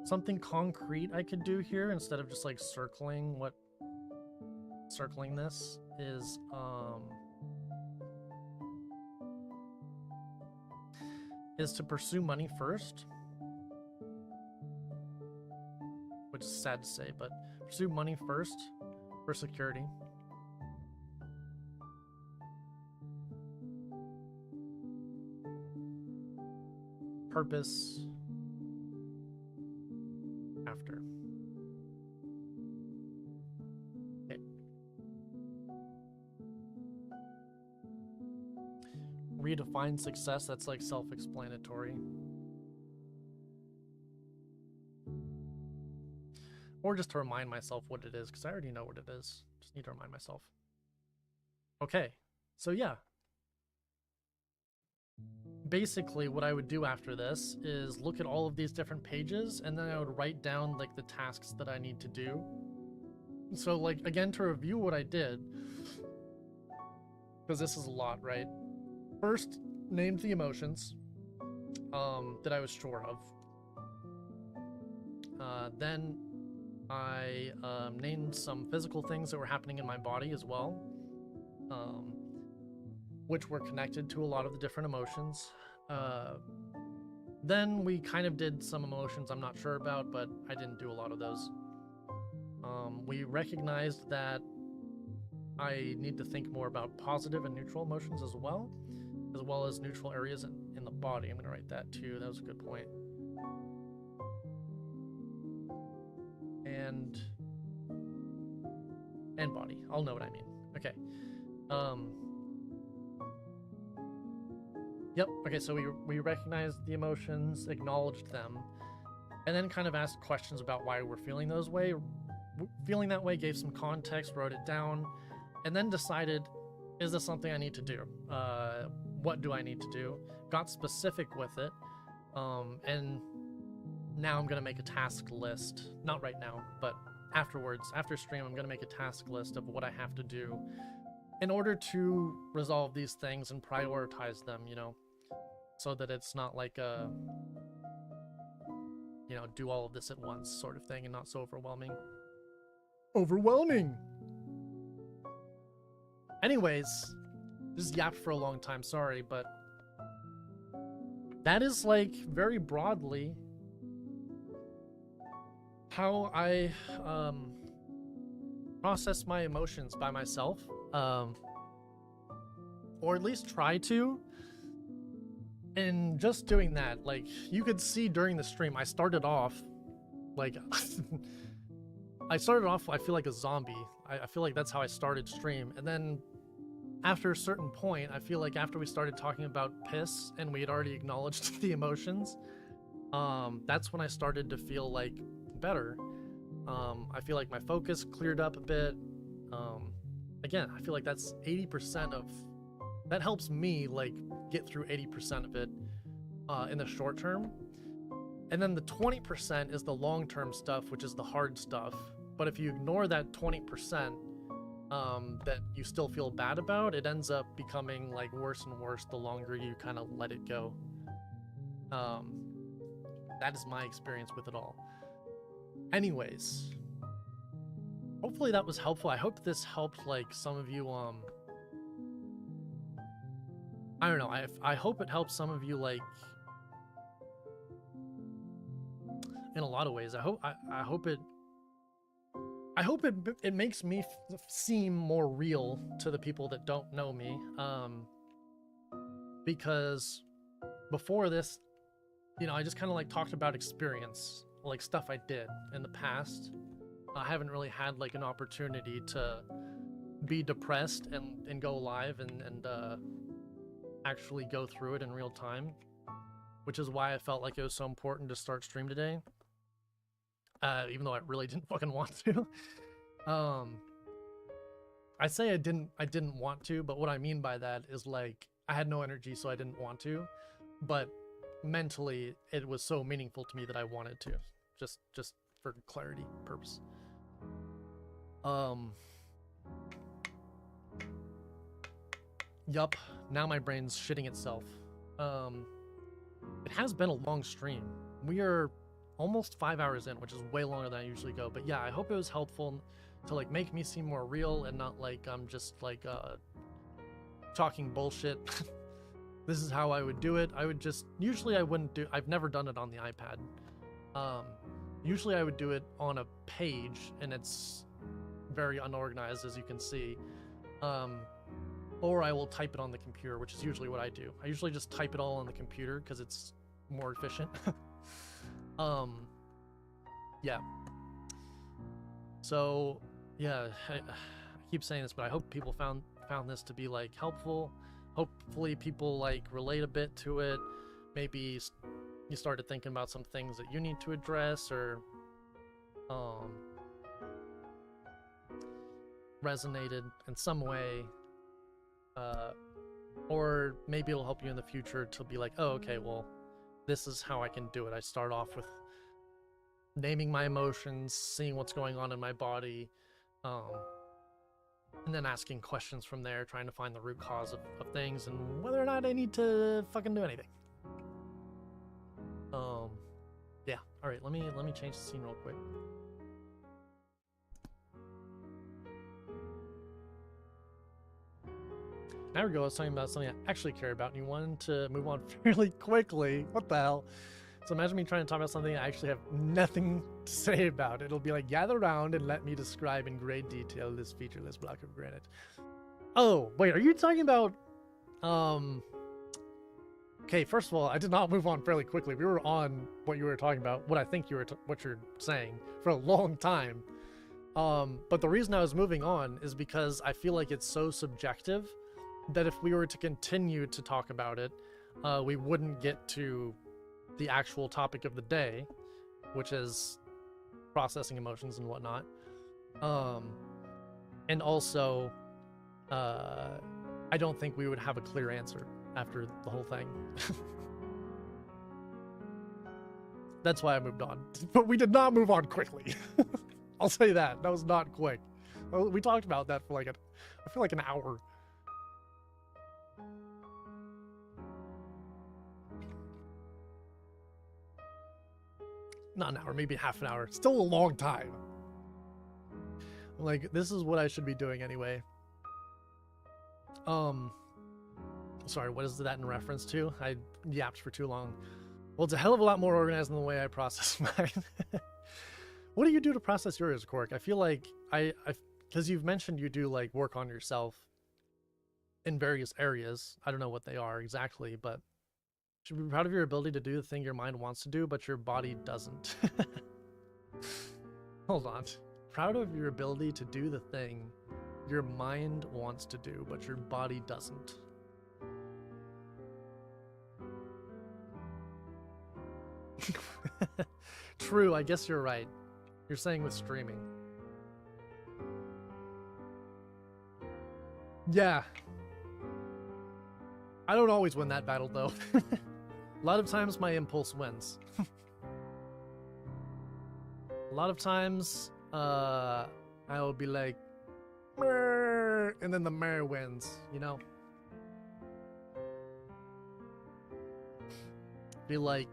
Something concrete I could do here instead of just like circling this is to pursue money first, which is sad to say, but pursue money first for security. Purpose after. Okay. Redefine success, that's like self-explanatory. Or just to remind myself what it is, because I already know what it is. Just need to remind myself. Okay, so yeah. Basically, what I would do after this is look at all of these different pages, and then I would write down like the tasks that I need to do. So like, again, to review what I did, because this is a lot, right? First, named the emotions that I was sure of. Then I named some physical things that were happening in my body as well, which were connected to a lot of the different emotions. Then we kind of did some emotions I'm not sure about, but I didn't do a lot of those. We recognized that I need to think more about positive and neutral emotions as well as neutral areas in the body. I'm going to write that too. That was a good point. And body. I'll know what I mean. Okay. Yep. Okay, so we recognized the emotions, acknowledged them, and then kind of asked questions about why we're feeling those way. Feeling that way, gave some context, wrote it down, and then decided, is this something I need to do? What do I need to do? Got specific with it, and now I'm going to make a task list. Not right now, but afterwards, after stream, I'm going to make a task list of what I have to do in order to resolve these things and prioritize them, you know, so that it's not like a, you know, do all of this at once sort of thing and not so overwhelming. Overwhelming! Anyways, just yapped for a long time, sorry, but that is like very broadly how I process my emotions by myself, or at least try to. And just doing that, like, you could see during the stream, I started off like I feel like a zombie. I feel like that's how I started stream, and then after a certain point, I feel like after we started talking about piss and we had already acknowledged the emotions, that's when I started to feel like better. I feel like my focus cleared up a bit. Again, I feel like that's 80% of that helps me like get through 80% of it in the short term. And then the 20% is the long-term stuff, which is the hard stuff. But if you ignore that 20%, that you still feel bad about, it ends up becoming like worse and worse the longer you kind of let it go. That is my experience with it all. Anyways, hopefully that was helpful. I hope this helped like some of you. I don't know. I hope it helps some of you like in a lot of ways. I hope it makes me seem more real to the people that don't know me. Because before this, you know, I just kind of like talked about experience, like stuff I did in the past. I haven't really had like an opportunity to be depressed and go live and actually go through it in real time, which is why I felt like it was so important to start stream today. Even though I really didn't fucking want to. I say I didn't want to, but what I mean by that is like I had no energy, so I didn't want to, but mentally it was so meaningful to me that I wanted to, just for clarity purpose. Yup, now my brain's shitting itself. It has been a long stream. We are almost 5 hours in, which is way longer than I usually go. But yeah, I hope it was helpful to like make me seem more real and not like I'm just like talking bullshit. This is how I would do it. I would just, usually I wouldn't do, I've never done it on the iPad. Usually I would do it on a page and it's very unorganized, as you can see. Or I will type it on the computer, which is usually what I do. I usually just type it all on the computer because it's more efficient. Yeah. So, yeah, I keep saying this, but I hope people found this to be like helpful. Hopefully people like relate a bit to it. Maybe you started thinking about some things that you need to address, or resonated in some way. Or maybe it'll help you in the future to be like, oh, okay, well, this is how I can do it. I start off with naming my emotions, seeing what's going on in my body, and then asking questions from there, trying to find the root cause of things and whether or not I need to fucking do anything. Yeah. All right, let me change the scene real quick. Now we go. I was talking about something I actually care about, and you wanted to move on fairly quickly. What the hell? So imagine me trying to talk about something I actually have nothing to say about. It'll be like, gather around and let me describe in great detail this featureless block of granite. Oh, wait, are you talking about... Okay, first of all, I did not move on fairly quickly. We were on what you were talking about, what I think you were, what you're saying, for a long time. But the reason I was moving on is because I feel like it's so subjective that if we were to continue to talk about it, we wouldn't get to the actual topic of the day, which is processing emotions and whatnot. And also, I don't think we would have a clear answer after the whole thing. That's why I moved on. But we did not move on quickly. I'll say that. That was not quick. We talked about that for like I feel like an hour. Not an hour, maybe half an hour. Still a long time. Like, this is what I should be doing anyway. Sorry, what is that in reference to? I yapped for too long. Well, it's a hell of a lot more organized than the way I process mine. What do you do to process yours, Cork? I feel like because you've mentioned you do like work on yourself in various areas. I don't know what they are exactly, but you should be proud of your ability to do the thing your mind wants to do, but your body doesn't. Hold on. Proud of your ability to do the thing your mind wants to do, but your body doesn't. True, I guess you're right. You're saying with streaming. Yeah. I don't always win that battle, though. A lot of times my impulse wins. A lot of times, I'll be like, "Meh," and then the mare wins, you know? Feel like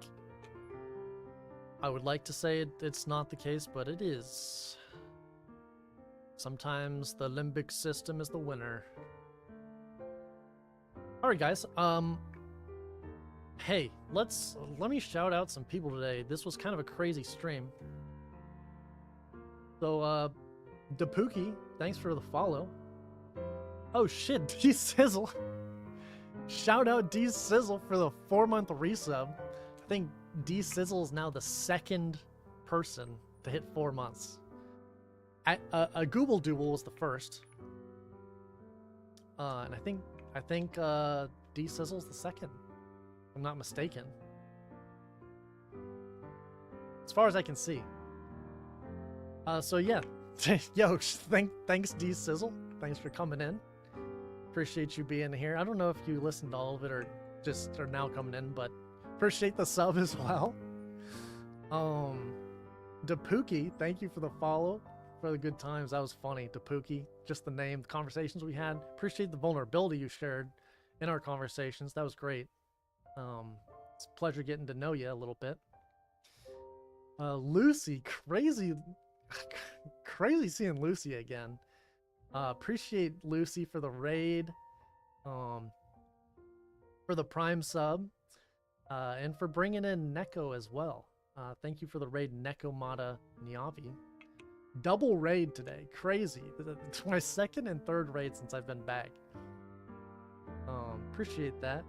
I would like to say it's not the case, but it is. Sometimes the limbic system is the winner. Alright guys, hey, let me shout out some people today. This was kind of a crazy stream. So, Depuki, thanks for the follow. Oh shit, D-Sizzle. Shout out D-Sizzle for the 4-month resub. I think D-Sizzle is now the second person to hit 4 months. A Google Doodle was the first. And I think D-Sizzle's the second, if I'm not mistaken. As far as I can see. So yeah. Yo, thanks D-Sizzle. Thanks for coming in. Appreciate you being here. I don't know if you listened to all of it or just are now coming in, but appreciate the sub as well. Depuki, thank you for the follow, for the good times. That was funny. Depuki, just the name, the conversations we had. Appreciate the vulnerability you shared in our conversations. That was great. It's a pleasure getting to know you a little bit. Lucy, crazy seeing Lucy again. Appreciate Lucy for the raid, for the Prime sub, and for bringing in Neko as well. Thank you for the raid, Nekomata Nyavi. Double raid today, crazy. It's my second and third raid since I've been back. Appreciate that.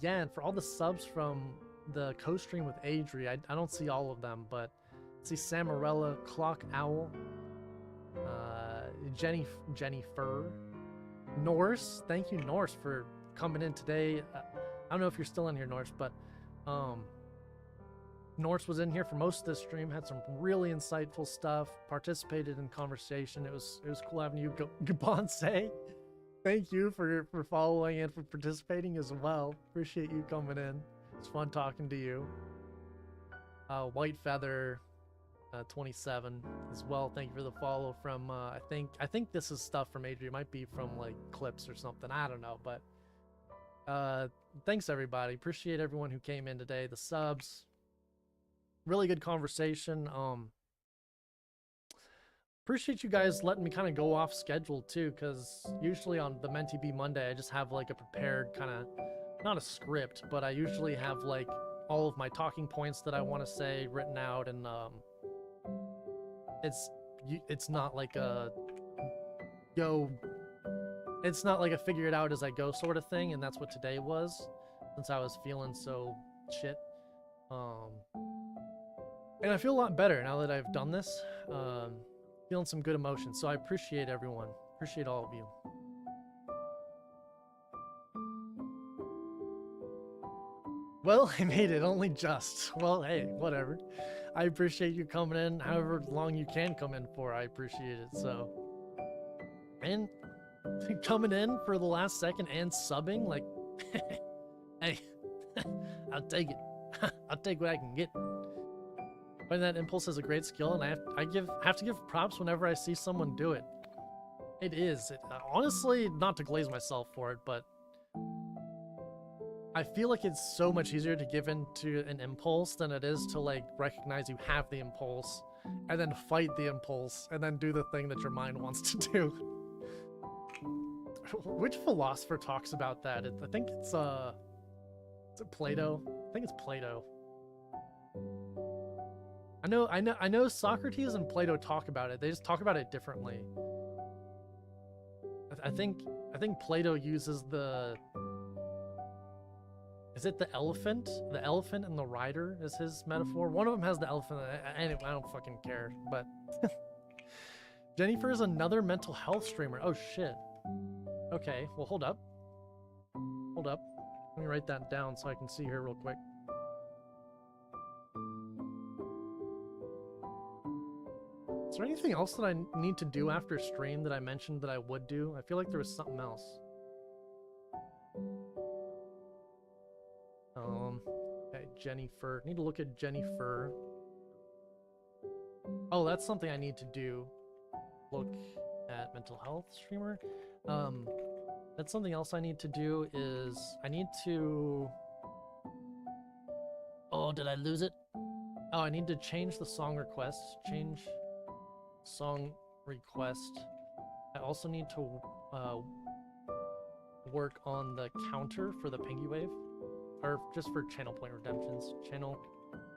Yeah, and for all the subs from the co-stream with Adri, I don't see all of them, but I see Samarella, Clock Owl, Jennifer, Norse. Thank you, Norse, for coming in today. I don't know if you're still in here, Norse, but Norse was in here for most of the stream, had some really insightful stuff, participated in conversation. It was cool having you, Gabonse. Thank you for following and for participating as well. Appreciate you coming in. It's fun talking to you. White Feather 27 as well. Thank you for the follow from I think this is stuff from Adrian. It might be from like clips or something. I don't know, but thanks everybody. Appreciate everyone who came in today. The subs. Really good conversation. Appreciate you guys letting me kind of go off schedule too, because usually on the Menti B Monday I just have like a prepared kind of, not a script, but I usually have like all of my talking points that I want to say written out, and it's not like a it's not like a figure it out as I go sort of thing, and that's what today was, since I was feeling so shit. And I feel a lot better now that I've done this. Feeling some good emotions, so I appreciate everyone. Appreciate all of you. Well, I made it, only just. Well, hey, whatever. I appreciate you coming in, however long you can come in for. I appreciate it, so. And coming in for the last second and subbing, like, hey, I'll take it. I'll take what I can get. Finding that impulse is a great skill, and I have to give props whenever I see someone do it. It is. Honestly, not to glaze myself for it, but I feel like it's so much easier to give into an impulse than it is to like recognize you have the impulse and then fight the impulse and then do the thing that your mind wants to do. Which philosopher talks about that? I think it's is it Plato? I think it's Plato. I know Socrates and Plato talk about it. They just talk about it differently. I think Plato uses the... Is it the elephant? The elephant and the rider is his metaphor. One of them has the elephant. Anyway, I don't fucking care. But Jennifer is another mental health streamer. Oh shit. Okay, well hold up. Hold up. Let me write that down so I can see her real quick. Is there anything else that I need to do after stream that I mentioned that I would do? I feel like there was something else. Okay, Jennifer. Need to look at Jennifer. Oh, that's something I need to do. Look at mental health streamer. That's something else I need to do is I need to... Oh, did I lose it? Oh, I need to change the song request. Change song request. I also need to work on the counter for the Pinky Wave. Or just for channel point redemptions. Channel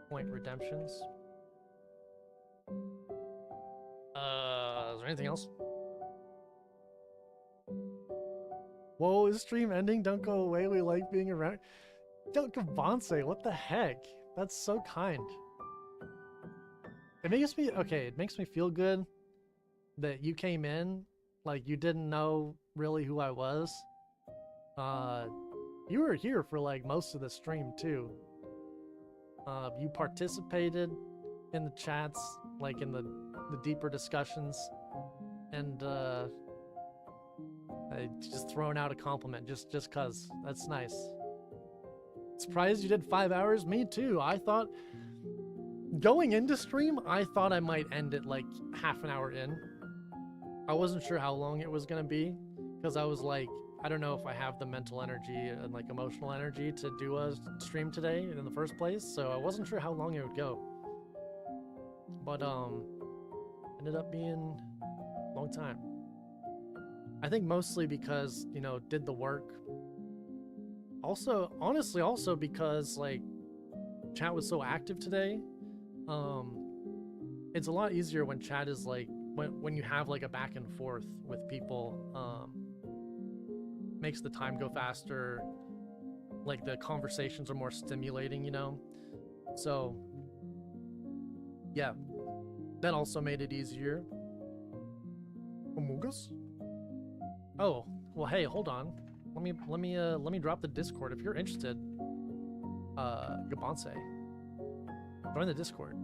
point redemptions. Is there anything else? Whoa, is stream ending? Don't go away. We like being around. Yo, Gabanse, what the heck? That's so kind. It makes me, okay, it makes me feel good that you came in, like you didn't know really who I was. You were here for like most of the stream too. You participated in the chats, like in the deeper discussions, and I just throwing out a compliment just cause. That's nice. Surprised you did 5 hours? Me too. I thought going into stream, I thought I might end it like half an hour in. I wasn't sure how long it was gonna be because I was like, I don't know if I have the mental energy and like emotional energy to do a stream today in the first place, so I wasn't sure how long it would go. But ended up being a long time. I think mostly because, you know, did the work. Also, honestly, also because like chat was so active today. It's a lot easier when chat is like when you have like a back and forth with people. Makes the time go faster. Like the conversations are more stimulating, you know. So yeah, that also made it easier. Among Us? Oh, well, hey, hold on. Let me drop the Discord if you're interested. Gabanse, join the Discord.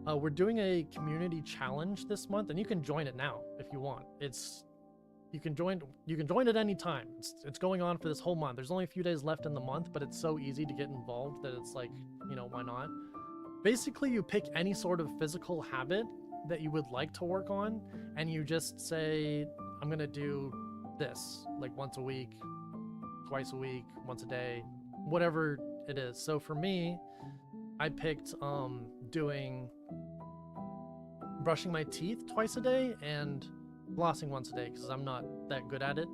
We're doing a community challenge this month, and you can join it now if you want. You can join at any time. It's going on for this whole month. There's only a few days left in the month, but it's so easy to get involved that it's like, you know, why not? Basically, you pick any sort of physical habit that you would like to work on, and you just say, I'm gonna do this like once a week, twice a week, once a day, whatever it is. So for me, I picked doing brushing my teeth twice a day and flossing once a day because I'm not that good at it.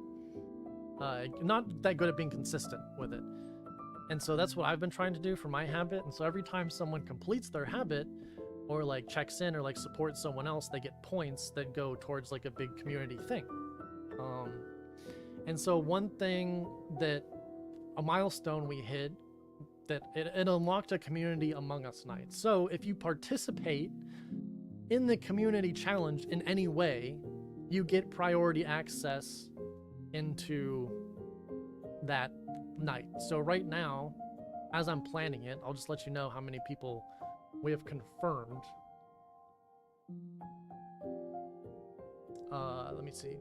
Not that good at being consistent with it. And so that's what I've been trying to do for my habit. And so every time someone completes their habit or like checks in or like supports someone else, they get points that go towards like a big community thing. And so one thing that a milestone we hit that it unlocked a community Among Us night. So if you participate in the community challenge in any way, you get priority access into that night. So right now, as I'm planning it, I'll just let you know how many people we have confirmed. Let me see.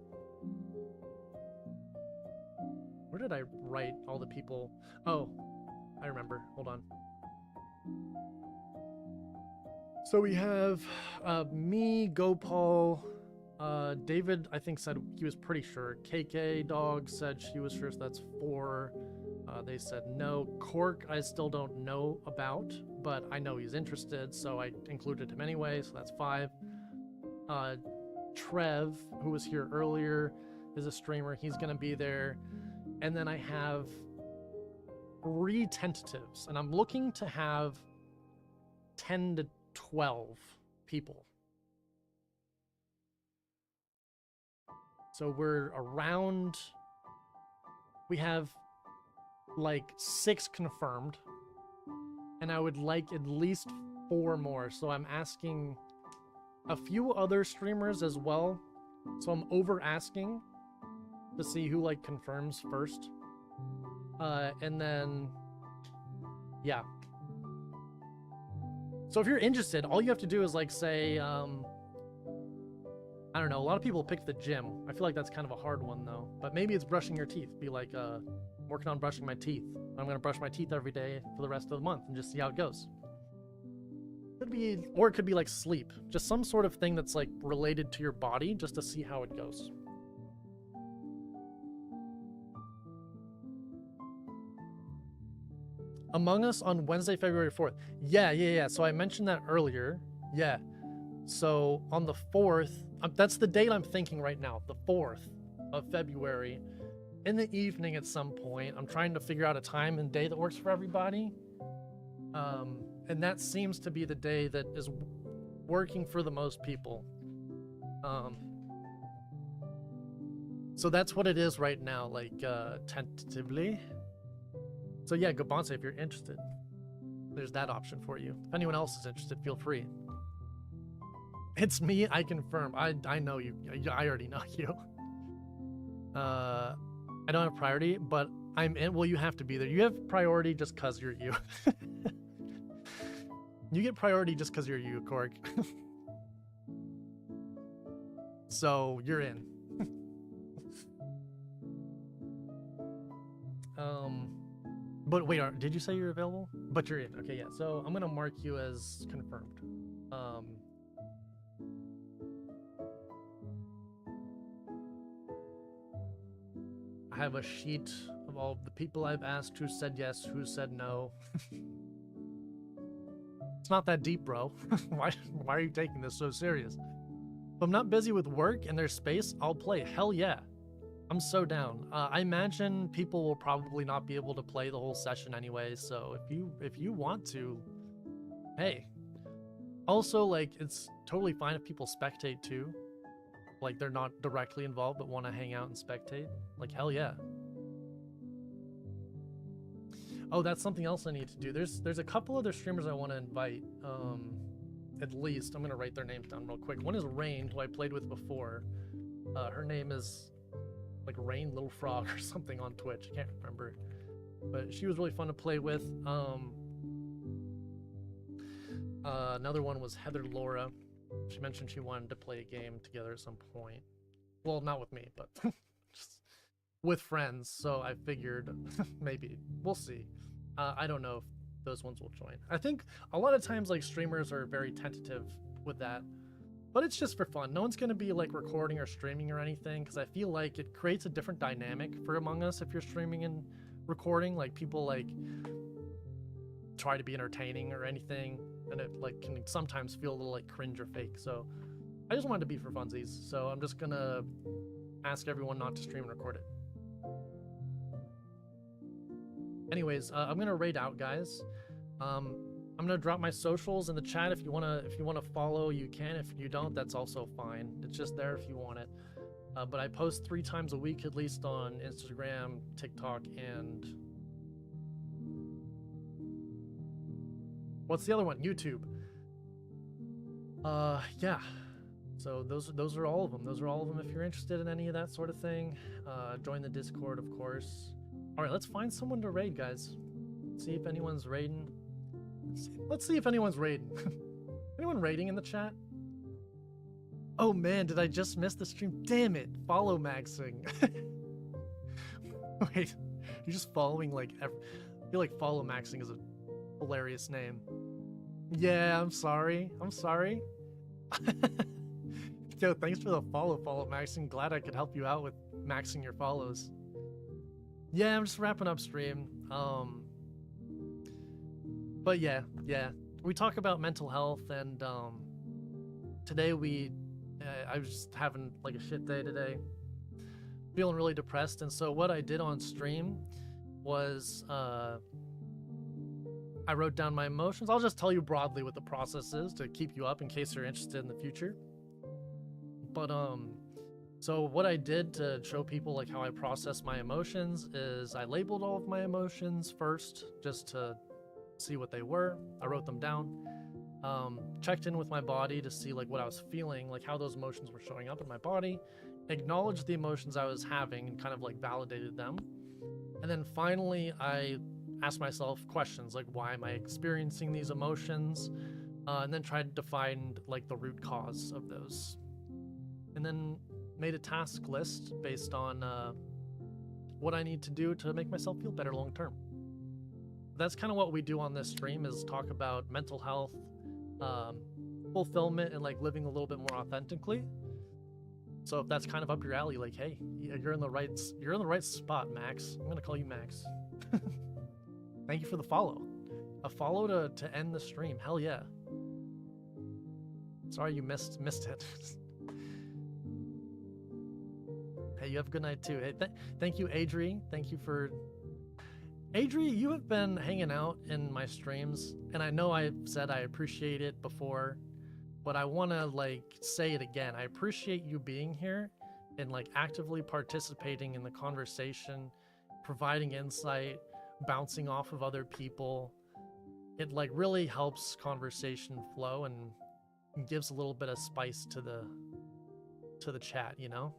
Where did I write all the people? Oh, I remember. Hold on. So we have me, Gopal, David, I think, said he was pretty sure. KK Dog said she was sure, so that's 4. They said no. Cork, I still don't know about, but I know he's interested, so I included him anyway, so that's 5. Trev, who was here earlier, is a streamer. He's going to be there. And then I have 3 tentatives, and I'm looking to have 10 to 12 people. So we're around, we have like 6 confirmed, and I would like at least 4 more. So I'm asking a few other streamers as well. So I'm over asking to see who like confirms first. And then, yeah. So if you're interested, all you have to do is like say, I don't know, a lot of people pick the gym. I feel like that's kind of a hard one though, but maybe it's brushing your teeth. Be like, working on brushing my teeth. I'm gonna brush my teeth every day for the rest of the month and just see how it goes. Could be, or it could be like sleep, just some sort of thing that's like related to your body, just to see how it goes. Among Us on Wednesday, February 4th. Yeah. So I mentioned that earlier. Yeah. So on the 4th, that's the date I'm thinking right now, the 4th of February, in the evening at some point. I'm trying to figure out a time and day that works for everybody. And that seems to be the day that is working for the most people. So that's what it is right now, like tentatively. So yeah, Gabonce, if you're interested, there's that option for you. If anyone else is interested, feel free. It's me, I confirm. I know you. I already know you. I don't have priority, but I'm in. Well, you have to be there. You have priority just because you're you. You get priority just because you're you, Korg. So you're in. But wait, did you say you're available? But you're in. Okay, yeah. So I'm gonna mark you as confirmed. I have a sheet of all the people I've asked who said yes, who said no. It's not that deep, bro. Why are you taking this so serious? If I'm not busy with work and there's space, I'll play. Hell yeah. I'm so down. I imagine people will probably not be able to play the whole session anyway, so if you want to, hey. Also, like, it's totally fine if people spectate too. Like, they're not directly involved but want to hang out and spectate. Like, hell yeah. Oh, that's something else I need to do. There's a couple other streamers I want to invite. At least I'm gonna write their names down real quick. One is Rain, who I played with before. Her name is like Rain Little Frog or something on Twitch. I can't remember, but she was really fun to play with. Another one was Heather Laura. She mentioned she wanted to play a game together at some point. Well, not with me, but just with friends. So I figured maybe we'll see. I don't know if those ones will join. I think a lot of times like streamers are very tentative with that. But it's just for fun. No one's going to be like recording or streaming or anything, because I feel like it creates a different dynamic for Among Us if you're streaming and recording. Like people like try to be entertaining or anything, and it like can sometimes feel a little like cringe or fake. So I just wanted to be for funsies. So I'm just going to ask everyone not to stream and record it. Anyways, I'm going to raid out, guys. I'm gonna drop my socials in the chat. If you wanna follow, you can. If you don't, that's also fine. It's just there if you want it. But I post 3 times a week at least on Instagram, TikTok, and what's the other one? YouTube. Yeah. So those are all of them. Those are all of them. If you're interested in any of that sort of thing, join the Discord, of course. All right, let's find someone to raid, guys. See if anyone's raiding. Let's see if anyone's raiding. Anyone raiding in the chat? Oh man, did I just miss the stream? Damn it! Follow Maxing. Wait, you're just following like I feel like Follow Maxing is a hilarious name. Yeah, I'm sorry. Yo, thanks for the Follow Maxing. Glad I could help you out with maxing your follows. Yeah, I'm just wrapping up stream. But yeah, we talk about mental health, and today I was just having like a shit day today, feeling really depressed, and so what I did on stream was I wrote down my emotions. I'll just tell you broadly what the process is to keep you up in case you're interested in the future. But so what I did to show people like how I process my emotions is I labeled all of my emotions first just to see what they were. I wrote them down, checked in with my body to see like what I was feeling, like how those emotions were showing up in my body, acknowledged the emotions I was having and kind of like validated them. And then finally I asked myself questions like, why am I experiencing these emotions? And then tried to find like the root cause of those. And then made a task list based on what I need to do to make myself feel better long term. That's kind of what we do on this stream, is talk about mental health, fulfillment, and like living a little bit more authentically. So if that's kind of up your alley, like, hey, you're in the right spot, Max. I'm gonna call you Max. Thank you for the follow. A follow to end the stream. Hell yeah. Sorry you missed it. Hey, you have a good night too. Hey, thank you, Adri. Thank you for... Adri, you have been hanging out in my streams, and I know I've said I appreciate it before, but I want to like say it again. I appreciate you being here and like actively participating in the conversation, providing insight, bouncing off of other people. It like really helps conversation flow and gives a little bit of spice to the chat, you know?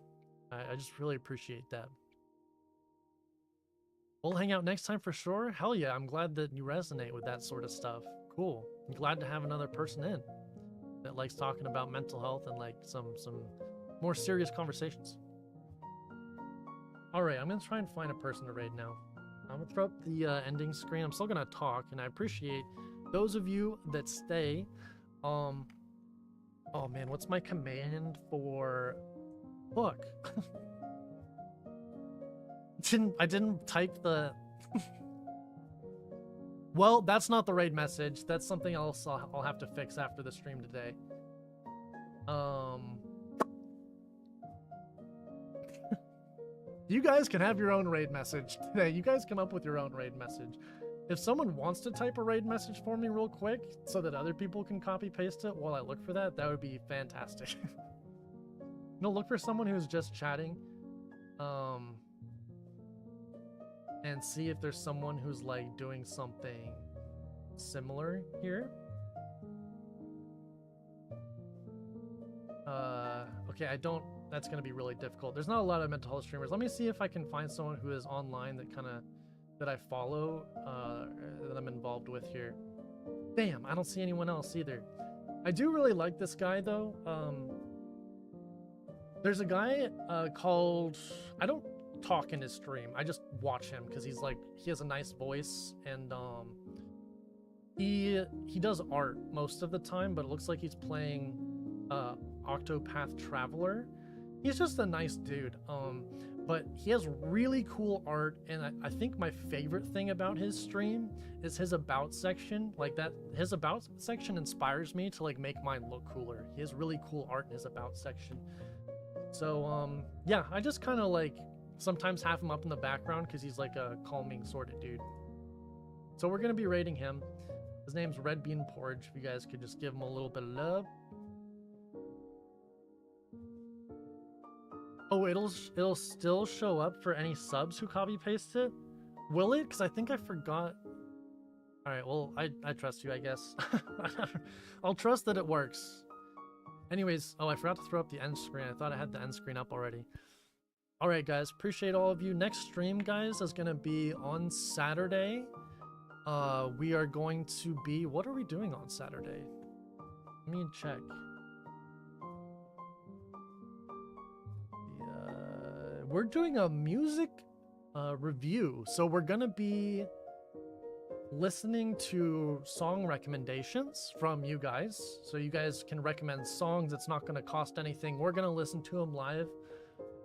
I just really appreciate that. We'll hang out next time for sure. Hell yeah, I'm glad that you resonate with that sort of stuff. Cool. I'm glad to have another person in that likes talking about mental health and like some more serious conversations. All right, I'm gonna try and find a person to raid now. I'm gonna throw up the ending screen. I'm still gonna talk, and I appreciate those of you that stay. Oh man, what's my command for book? I didn't type the... Well, that's not the raid message. That's something else I'll have to fix after the stream today. You guys can have your own raid message today. You guys come up with your own raid message. If someone wants to type a raid message for me real quick so that other people can copy paste it while I look for that, that would be fantastic. No, look for someone who's just chatting. And see if there's someone who's like doing something similar here. Okay, that's gonna be really difficult. There's not a lot of mental health streamers. Let me see if I can find someone who is online that I follow, that I'm involved with here. Damn, I don't see anyone else either. I do really like this guy though. There's a guy called, I don't talk in his stream, I just watch him because he has a nice voice, and he does art most of the time, but it looks like he's playing Octopath Traveler. He's just a nice dude, but he has really cool art, and I think my favorite thing about his stream is his about section. Like that, his about section inspires me to like make mine look cooler. He has really cool art in his about section. So yeah, I just kind of like sometimes have him up in the background because he's like a calming sort of dude. So we're gonna be rating him. His name's Red Bean Porridge. If you guys could just give him a little bit of love. Oh, it'll still show up for any subs who copy paste it? Will it? Because I think I forgot. All right, well, I trust you, I guess. I'll trust that it works. Anyways, oh, I forgot to throw up the end screen. I thought I had the end screen up already. All right, guys, appreciate all of you. Next stream, guys, is gonna be on Saturday. We are going to be, what are we doing on Saturday? Let me check. We're doing a music review. So we're gonna be listening to song recommendations from you guys. So you guys can recommend songs. It's not gonna cost anything. We're gonna listen to them live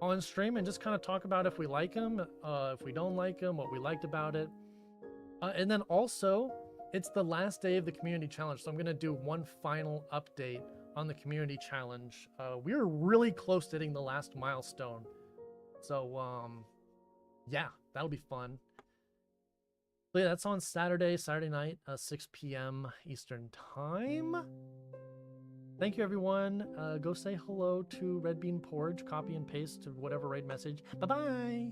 on stream and just kind of talk about if we like them, if we don't like them, what we liked about it. And then also, it's the last day of the community challenge, so I'm gonna do one final update on the community challenge. We're really close to hitting the last milestone. So, yeah, that'll be fun. But yeah, that's on Saturday night, 6 p.m. Eastern Time. Thank you, everyone. Go say hello to Red Bean Porridge. Copy and paste to whatever raid message. Bye-bye.